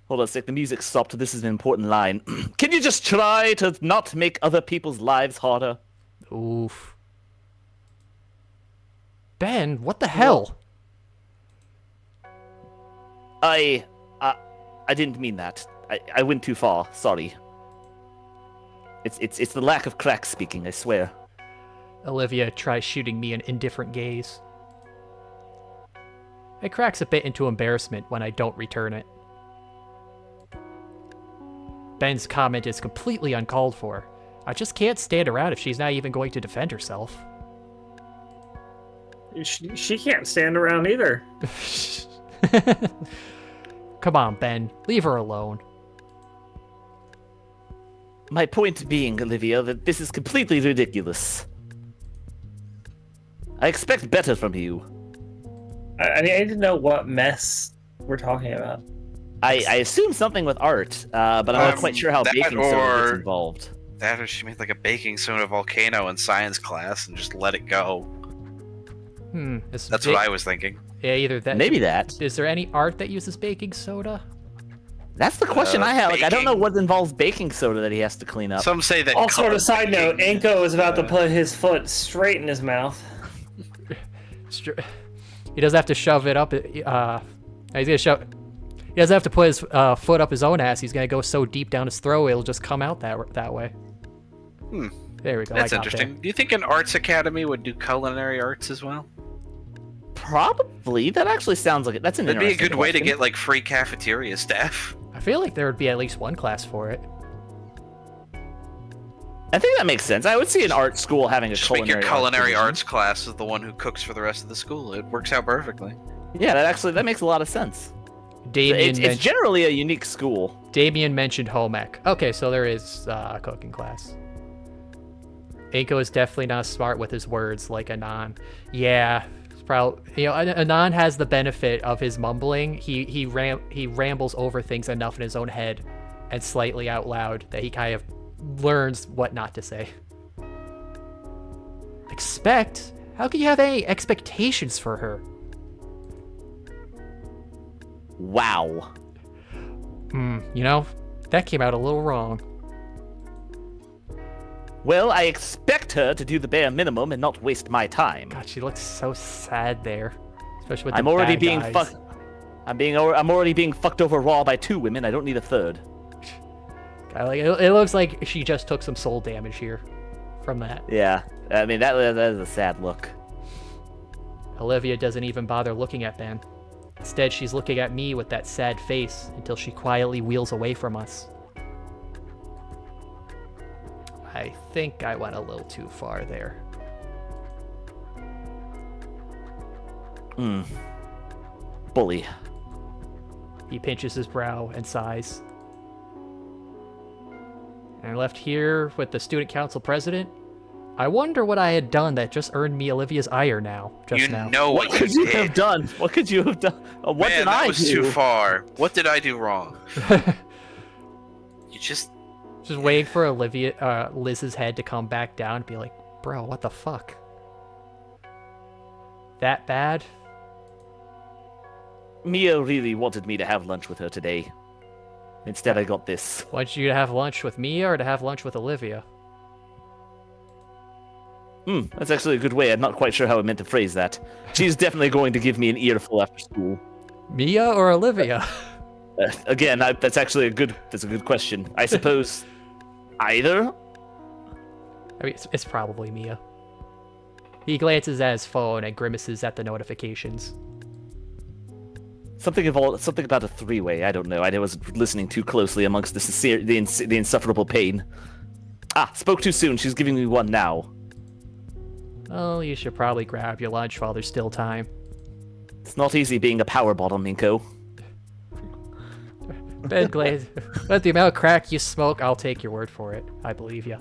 Hold on a sec, the music stopped. This is an important line. Can you just try to not make other people's lives harder? Oof. Ben, what the hell? I didn't mean that. I went too far. Sorry. It's the lack of crack speaking, I swear. Olivia tries shooting me an indifferent gaze. It cracks a bit into embarrassment when I don't return it. Ben's comment is completely uncalled for. I just can't stand around if she's not even going to defend herself. She can't stand around either. Come on, Ben. Leave her alone. My point being, Olivia, that this is completely ridiculous. I expect better from you. I need to know what mess we're talking about. I assume something with art, but I'm not quite sure how baking soda gets involved. That or she made like a baking soda volcano in science class and just let it go. That's what I was thinking. Yeah, either that. Maybe that. Is there any art that uses baking soda? That's the question I have. Like, I don't know baking. what involves baking soda that he has to clean up. Some say that. Also, on a side note, baking- Anko is about to put his foot straight in his mouth. He doesn't have to shove it up. He's gonna shove. He doesn't have to put his foot up his own ass. He's gonna go so deep down his throat it'll just come out that way. There we go. That's I got interesting. there. Do you think an arts academy would do culinary arts as well? Probably. That actually sounds like it. That's an That'd be a interesting good way to question. get like free cafeteria staff. I feel like there would be at least one class for it. I think that makes sense. I would see an art school having a Just make culinary your culinary division. arts class as the one who cooks for the rest of the school. It works out perfectly. Yeah, that makes a lot of sense. It's generally a unique school. Damien mentioned home ec. Okay, so there is a cooking class. Anko is definitely not smart with his words like Anon. Yeah, it's probably Anon has the benefit of his mumbling. He rambles over things enough in his own head and slightly out loud that he kind of learns what not to say. Expect? How can you have any expectations for her? Wow. That came out a little wrong. Well, I expect her to do the bare minimum and not waste my time. God, she looks so sad there, especially with the I'm already bad being guys. fucked. I'm already being fucked over raw by 2 women. I don't need a third. God, like it looks like she just took some soul damage here from that. Yeah, I mean that is a sad look. Olivia doesn't even bother looking at Ben. Instead, she's looking at me with that sad face until she quietly wheels away from us. I think I went a little too far there. Bully. He pinches his brow and sighs. And I'm left here with the student council president. I wonder what I had done that just earned me Olivia's ire now. You now. know What what could you did. have done? What could you have done? What Man, did that I was do? too far. What did I do wrong? You just Just waiting for Liz's head to come back down and be like, bro, what the fuck? That bad? Mia really wanted me to have lunch with her today. Instead, I got this. Want you to have lunch with Mia or to have lunch with Olivia? That's actually a good way. I'm not quite sure how I meant to phrase that. She's definitely going to give me an earful after school. Mia or Olivia? Again, that's actually a good question. I suppose either. I mean, it's probably Mia. He glances at his phone and grimaces at the notifications. Something about a three-way. I don't know. I wasn't listening too closely amongst the insufferable pain. Ah, spoke too soon. She's giving me one now. Oh, you should probably grab your lunch while there's still time. It's not easy being a power bottle, Minko. Ben Glade, with the amount of crack you smoke, I'll take your word for it. I believe you.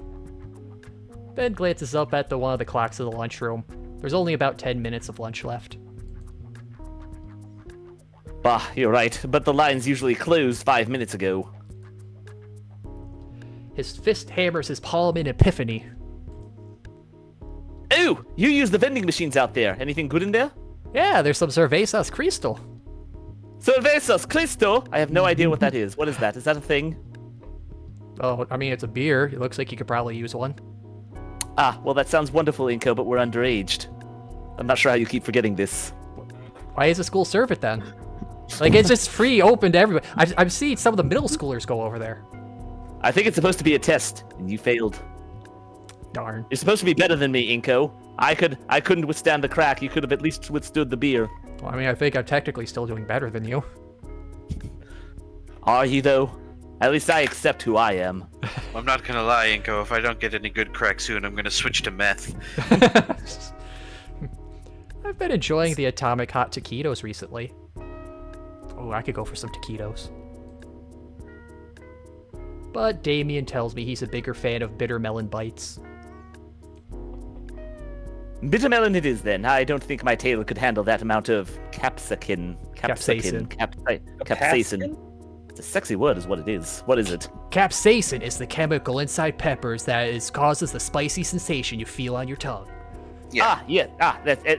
Ben glances up at one of the clocks of the lunchroom. There's only about 10 minutes of lunch left. Bah, you're right, but the lines usually closed 5 minutes ago. His fist hammers his palm in epiphany. Oh, you use the vending machines out there. Anything good in there? Yeah, there's some Cervezas Crystal. Cervezas Cristo? I have no idea what that is. What is that? Is that a thing? Oh, I mean, it's a beer. It looks like you could probably use one. Ah, well, that sounds wonderful, Inko, but we're underaged. I'm not sure how you keep forgetting this. Why does the school serve it then? Like, it's just free, open to everybody. I've seen some of the middle schoolers go over there. I think it's supposed to be a test, and you failed. Darn. You're supposed to be better than me, Inko. I couldn't withstand the crack. You could have at least withstood the beer. Well, I mean, I think I'm technically still doing better than you. Are you, though? At least I accept who I am. I'm not gonna lie, Inko. If I don't get any good crack soon, I'm gonna switch to meth. I've been enjoying the atomic hot taquitos recently. Oh, I could go for some taquitos. But Damien tells me he's a bigger fan of bitter melon bites. Bitter melon it is, then. I don't think my tailor could handle that amount of capsaicin. Capsaicin. Capsaicin. It's a sexy word is what it is. What is it? Capsaicin is the chemical inside peppers that causes the spicy sensation you feel on your tongue. Yeah.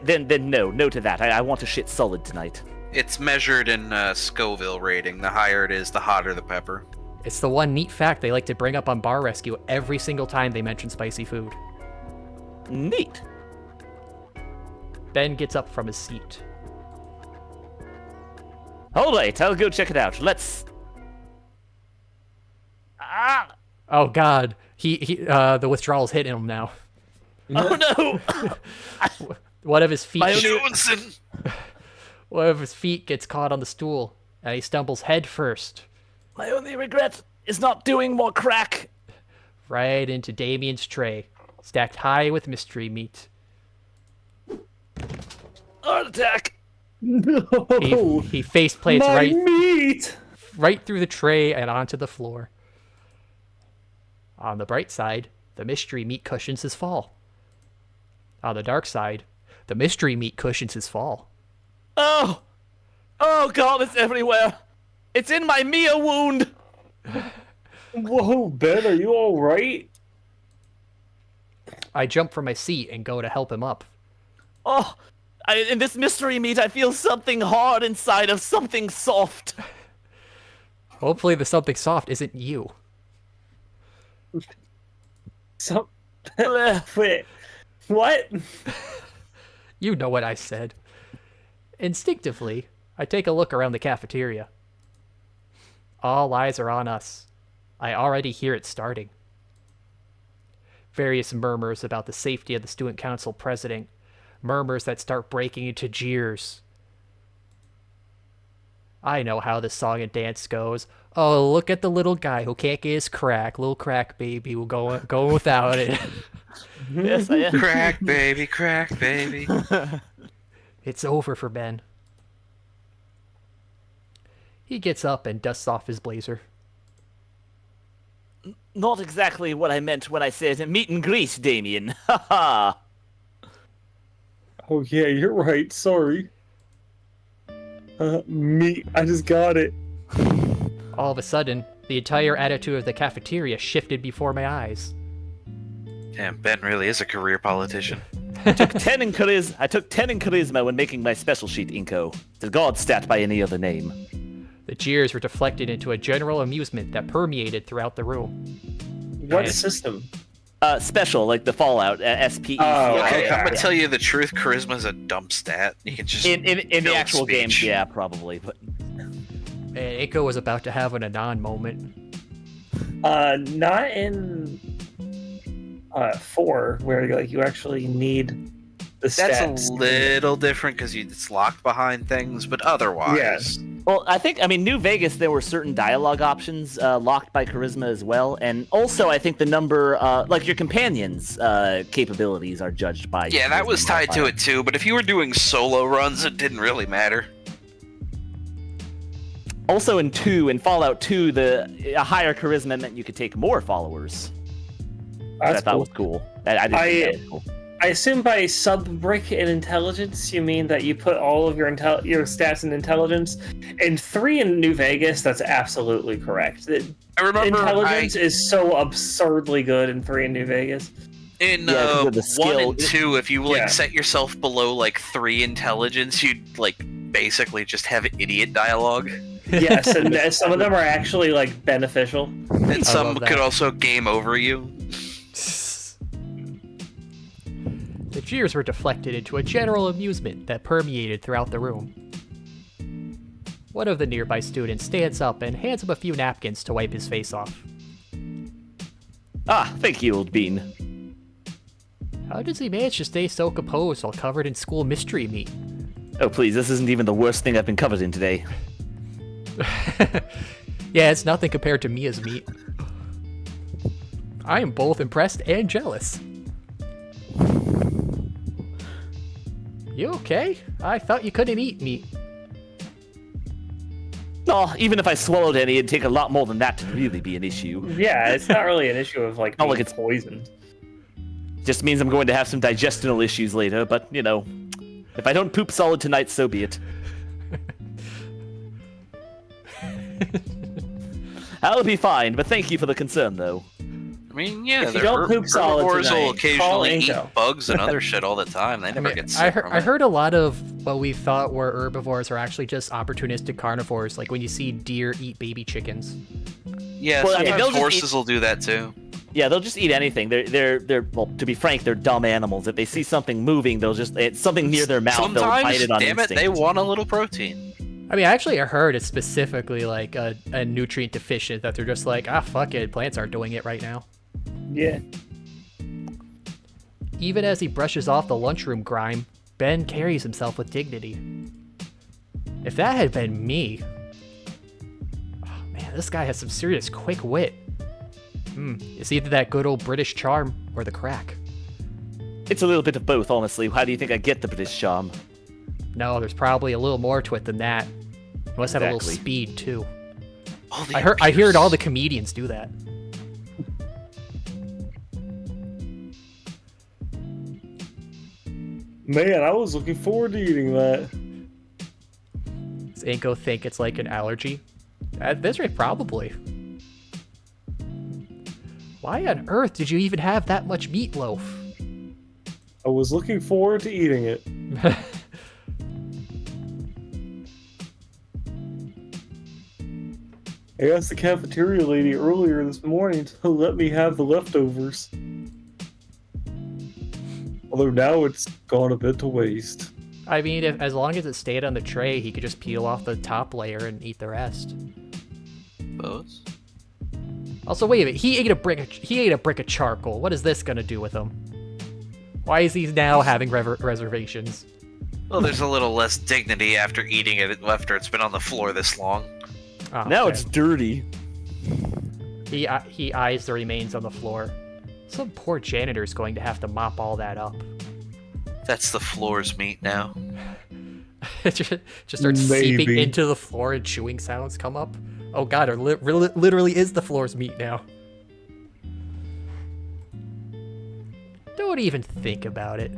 Then no to that. I want a shit solid tonight. It's measured in Scoville rating. The higher it is, the hotter the pepper. It's the one neat fact they like to bring up on Bar Rescue every single time they mention spicy food. Neat. Ben gets up from his seat. All right, I'll go check it out. Let's... Oh God, the withdrawal's hitting him now. Oh no! One of his feet. Johnson! One of his feet gets caught on the stool, and he stumbles head first. My only regret is not doing more crack. Right into Damien's tray, stacked high with mystery meat. Heart attack. No. He face plants My meat. right through the tray and onto the floor. On the bright side, the mystery meat cushions his fall. On the dark side, the mystery meat cushions his fall. Oh! Oh God, it's everywhere. It's in my Mia wound. Whoa, Ben, are you all right? I jump from my seat and go to help him up. Oh, in this mystery meat, I feel something hard inside of something soft. Hopefully the something soft isn't you. So, wait, what? You know what I said. Instinctively, I take a look around the cafeteria. All eyes are on us. I already hear it starting. Various murmurs about the safety of the student council president. Murmurs that start breaking into jeers. I know how this song and dance goes. Oh, look at the little guy who can't get his crack. Little crack baby will go without it. Yes, I am. Crack baby, crack baby. It's over for Ben. He gets up and dusts off his blazer. Not exactly what I meant when I said meet and greet, Damien. Ha ha. Oh yeah, you're right. Sorry. Meat. I just got it. All of a sudden, the entire attitude of the cafeteria shifted before my eyes. Damn, Ben really is a career politician. I took 10 in charisma when making my special sheet, Inko. It's a god stat by any other name. The jeers were deflected into a general amusement that permeated throughout the room. What Nice. system? Special, like the Fallout, SPE. Oh, Okay, okay. I'm gonna tell you the truth. Charisma's a dumb stat. You can just In the build actual speech. games, yeah, probably. But And Eiko was about to have an Anon moment. Not in 4, where like you actually need the That's stats. a little different because it's locked behind things, but otherwise, Well, I mean, New Vegas, there were certain dialogue options locked by charisma as well. And also, I think the number, like your companions' capabilities are judged by. Yeah, that was tied to it too, but if you were doing solo runs, it didn't really matter. Also, in Fallout 2, a higher charisma meant you could take more followers. That's I thought was cool. I didn't think that was cool. I assume by sub-brick in intelligence, you mean that you put all of your stats in intelligence. And 3 in New Vegas, that's absolutely correct. I remember intelligence is so absurdly good in 3 in New Vegas. In 1 and 2, if you set yourself below like 3 intelligence, you'd like basically just have idiot dialogue. Yes, and some of them are actually like beneficial. And some could also game over you. The jeers were deflected into a general amusement that permeated throughout the room. One of the nearby students stands up and hands him a few napkins to wipe his face off. Ah, thank you, old bean. How does he manage to stay so composed while covered in school mystery meat? Oh, please, this isn't even the worst thing I've been covered in today. Yeah, it's nothing compared to Mia's meat. I am both impressed and jealous. You okay? I thought you couldn't eat meat. Oh, even if I swallowed any, it'd take a lot more than that to really be an issue. Yeah, it's not really an issue of like Not being like it's poisoned. Just means I'm going to have some digestional issues later, but, you know, if I don't poop solid tonight, so be it. I'll be fine, but thank you for the concern, though. I mean, yeah, If you don't poop solid herbivores tonight, will occasionally eat Inko. bugs and other shit all the time. They never get sick from I it. heard a lot of what we thought were herbivores are actually just opportunistic carnivores, like when you see deer eat baby chickens. Yeah, Well, I mean, sometimes they'll just horses will do that too. Yeah, they'll just eat anything. They're well, to be frank, they're dumb animals. If they see something moving, it's something near their mouth, they'll bite Sometimes, it on damn it, instinct. they want a little protein. I mean, actually, I heard it's specifically like a nutrient deficient that they're just like, ah, fuck it, plants aren't doing it right now. Yeah. Even as he brushes off the lunchroom grime, Ben carries himself with dignity. If that had been me... Oh man, this guy has some serious quick wit. It's either that good old British charm or the crack. It's a little bit of both, honestly. How do you think I get the British charm? No, there's probably a little more to it than that. You must have a little Exactly. speed, too. Oh, I heard all the comedians do that. Man, I was looking forward to eating that. Does Inko think it's like an allergy? At this rate, probably. Why on earth did you even have that much meatloaf? I was looking forward to eating it. I asked the cafeteria lady earlier this morning to let me have the leftovers. Although now it's gone a bit to waste. I mean, as long as it stayed on the tray, he could just peel off the top layer and eat the rest. Suppose. Also, wait a minute. He ate a brick of charcoal. What is this gonna do with him? Why is he now having reservations? Well, there's a little less dignity after eating it after it's been on the floor this long. Oh, Now okay. it's dirty. He eyes the remains on the floor. Some poor janitor's going to have to mop all that up. That's the floor's meat now. Just starts seeping Maybe. into the floor and chewing sounds come up. Oh god, it literally is the floor's meat now. Don't even think about it.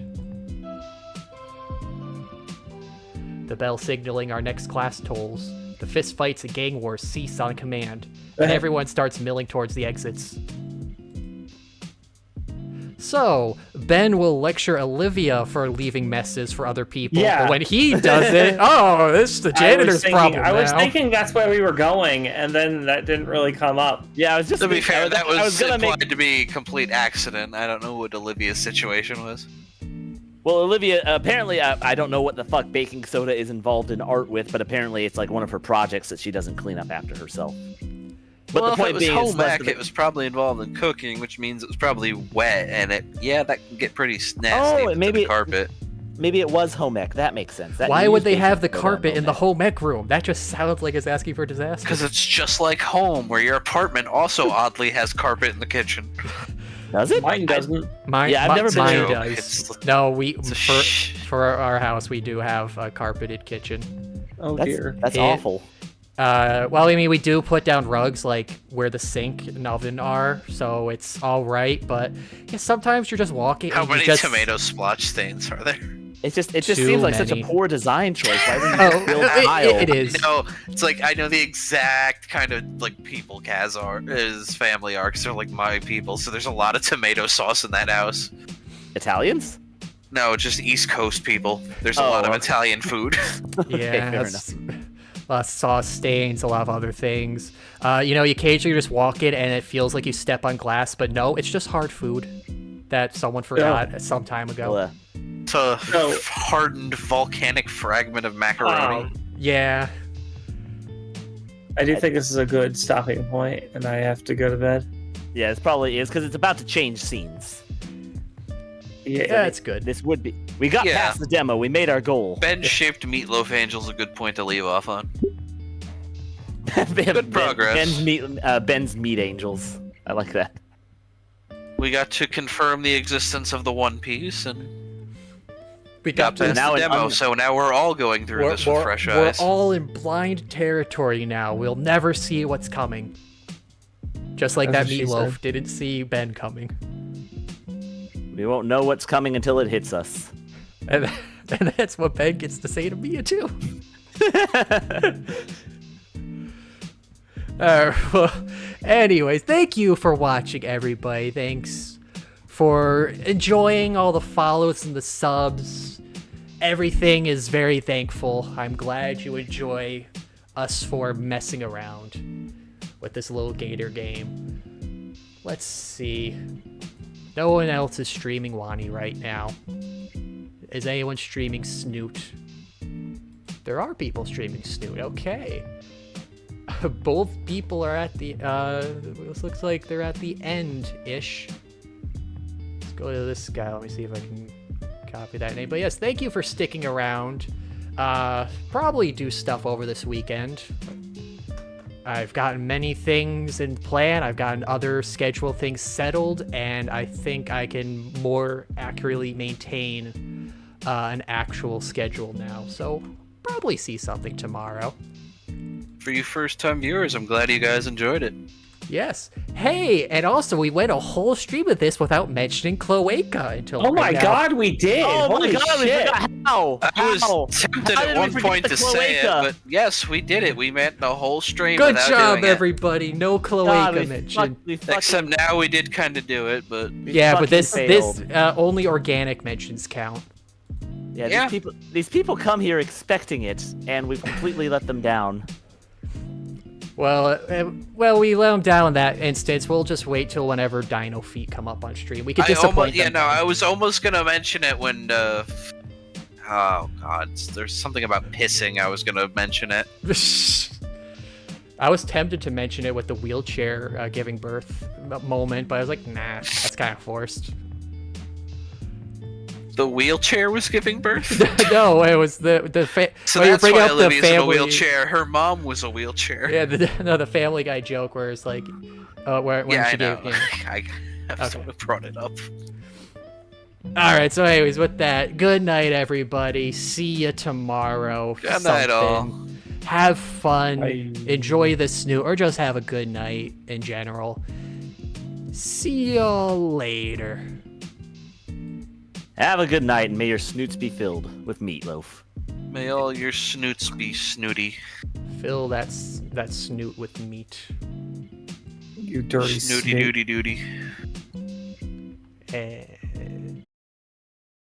The bell signaling our next class tolls. The fist fights and gang wars cease on command, and everyone starts milling towards the exits. So, Ben will lecture Olivia for leaving messes for other people. Yeah. But when he does it, oh, this is the janitor's problem I was now. thinking that's where we were going, and then that didn't really come up. Yeah, I was just To be fair, that was gonna implied to be a complete accident. I don't know what Olivia's situation was. Well, Olivia, apparently, I don't know what the fuck baking soda is involved in art with, but apparently it's like one of her projects that she doesn't clean up after herself. But Well, the if point it was being is home less ec, of it was probably involved in cooking, which means it was probably wet, and that can get pretty nasty Oh, with maybe- the carpet. maybe it was home ec. That makes sense. That Why used would they have the basically go down carpet in the home ec room? That just sounds like it's asking for disaster. Because it's just like home, where your apartment also oddly has carpet in the kitchen. Does it? Mine doesn't. Mine, Yeah, I've never been mine to- does. No, we It's a for our house we do have a carpeted kitchen. Oh That's, dear. that's It- awful. Well, I mean, we do put down rugs like where the sink and oven are, so it's all right. But yeah, sometimes you're just walking. How and you many just... tomato splotch stains are there? It just Too seems like such many. a poor design choice. Why wouldn't Oh, you build tile? it is. No, it's like I know the exact kind of like people Khazard his family are, 'cause they're like my people. So there's a lot of tomato sauce in that house. Italians? No, just East Coast people. There's a Oh, lot of okay. Italian food. Yeah, fair it's a lot of sauce stains, a lot of other things. You know, you occasionally just walk in and it feels like you step on glass, but no, it's just hard food that someone forgot some time ago. Well, It's a No. hardened volcanic fragment of macaroni. Yeah. I do think this is a good stopping point, and I have to go to bed. yeah, it probably is because it's about to change scenes. Yeah. That's good. This would be. We got Yeah. past the demo. We made our goal. Ben-shaped meatloaf angel's a good point to leave off on. Good progress. Ben's meat angels. I like that. We got to confirm the existence of the One Piece, and We got got past now the an demo, un- so now we're all going through this with fresh we're eyes. all in blind territory now. We'll never see what's coming. Just like That's that what she meatloaf said. didn't see Ben coming. We won't know what's coming until it hits us. And that's what Ben gets to say to Mia, too. Well, anyways, thank you for watching, everybody. Thanks for enjoying all the follows and the subs. Everything is very thankful. I'm glad you enjoy us for messing around with this little Gator game. Let's see. No one else is streaming Wani right now. Is anyone streaming Snoot? There are people streaming Snoot. Okay. Both people are at the, this looks like they're at the end-ish. Let's go to this guy. Let me see if I can copy that name. But yes, thank you for sticking around. Probably do stuff over this weekend. I've gotten many things in plan. I've gotten other schedule things settled, and I think I can more accurately maintain an actual schedule now. So probably see something tomorrow. For you first-time viewers, I'm glad you guys enjoyed it. Yes. Hey, and also we went a whole stream of this without mentioning Cloaca until Oh my right now. god, we did! Oh Holy my god, we shit! forgot how. I was How? tempted How at did we one forget point the to say it, cloaca? but yes, we did it. We meant the whole stream Good without job, doing it. everybody. No Cloaca God, we mention. fucking- Except now we did kind of do it, but Yeah, but this fucking only organic mentions count. Yeah, Yeah. these people come here expecting it, and we've completely let them down. Well, we let them down in that instance. We'll just wait till whenever Dino Feet come up on stream. We could disappoint them. I was almost gonna mention it when oh god, there's something about pissing. I was gonna mention it. I was tempted to mention it with the wheelchair giving birth moment, but I was like, nah, that's kind of forced. The wheelchair was giving birth. No, it was the So oh, you're that's bringing why up the Olivia's in a family. wheelchair. Her mom was a wheelchair. Yeah, the Family Guy joke where it's like, when Yeah, she I know. gave. Yeah. I have Okay. brought it up. All right. So, anyways, with that, good night, everybody. See you tomorrow. Good night, all. Something. Have fun. Bye. Enjoy the snoot, or just have a good night in general. See y'all later. Have a good night, and may your snoots be filled with meatloaf. May all your snoots be snooty. Fill that snoot with meat. You dirty Snooty snake. doody doody. And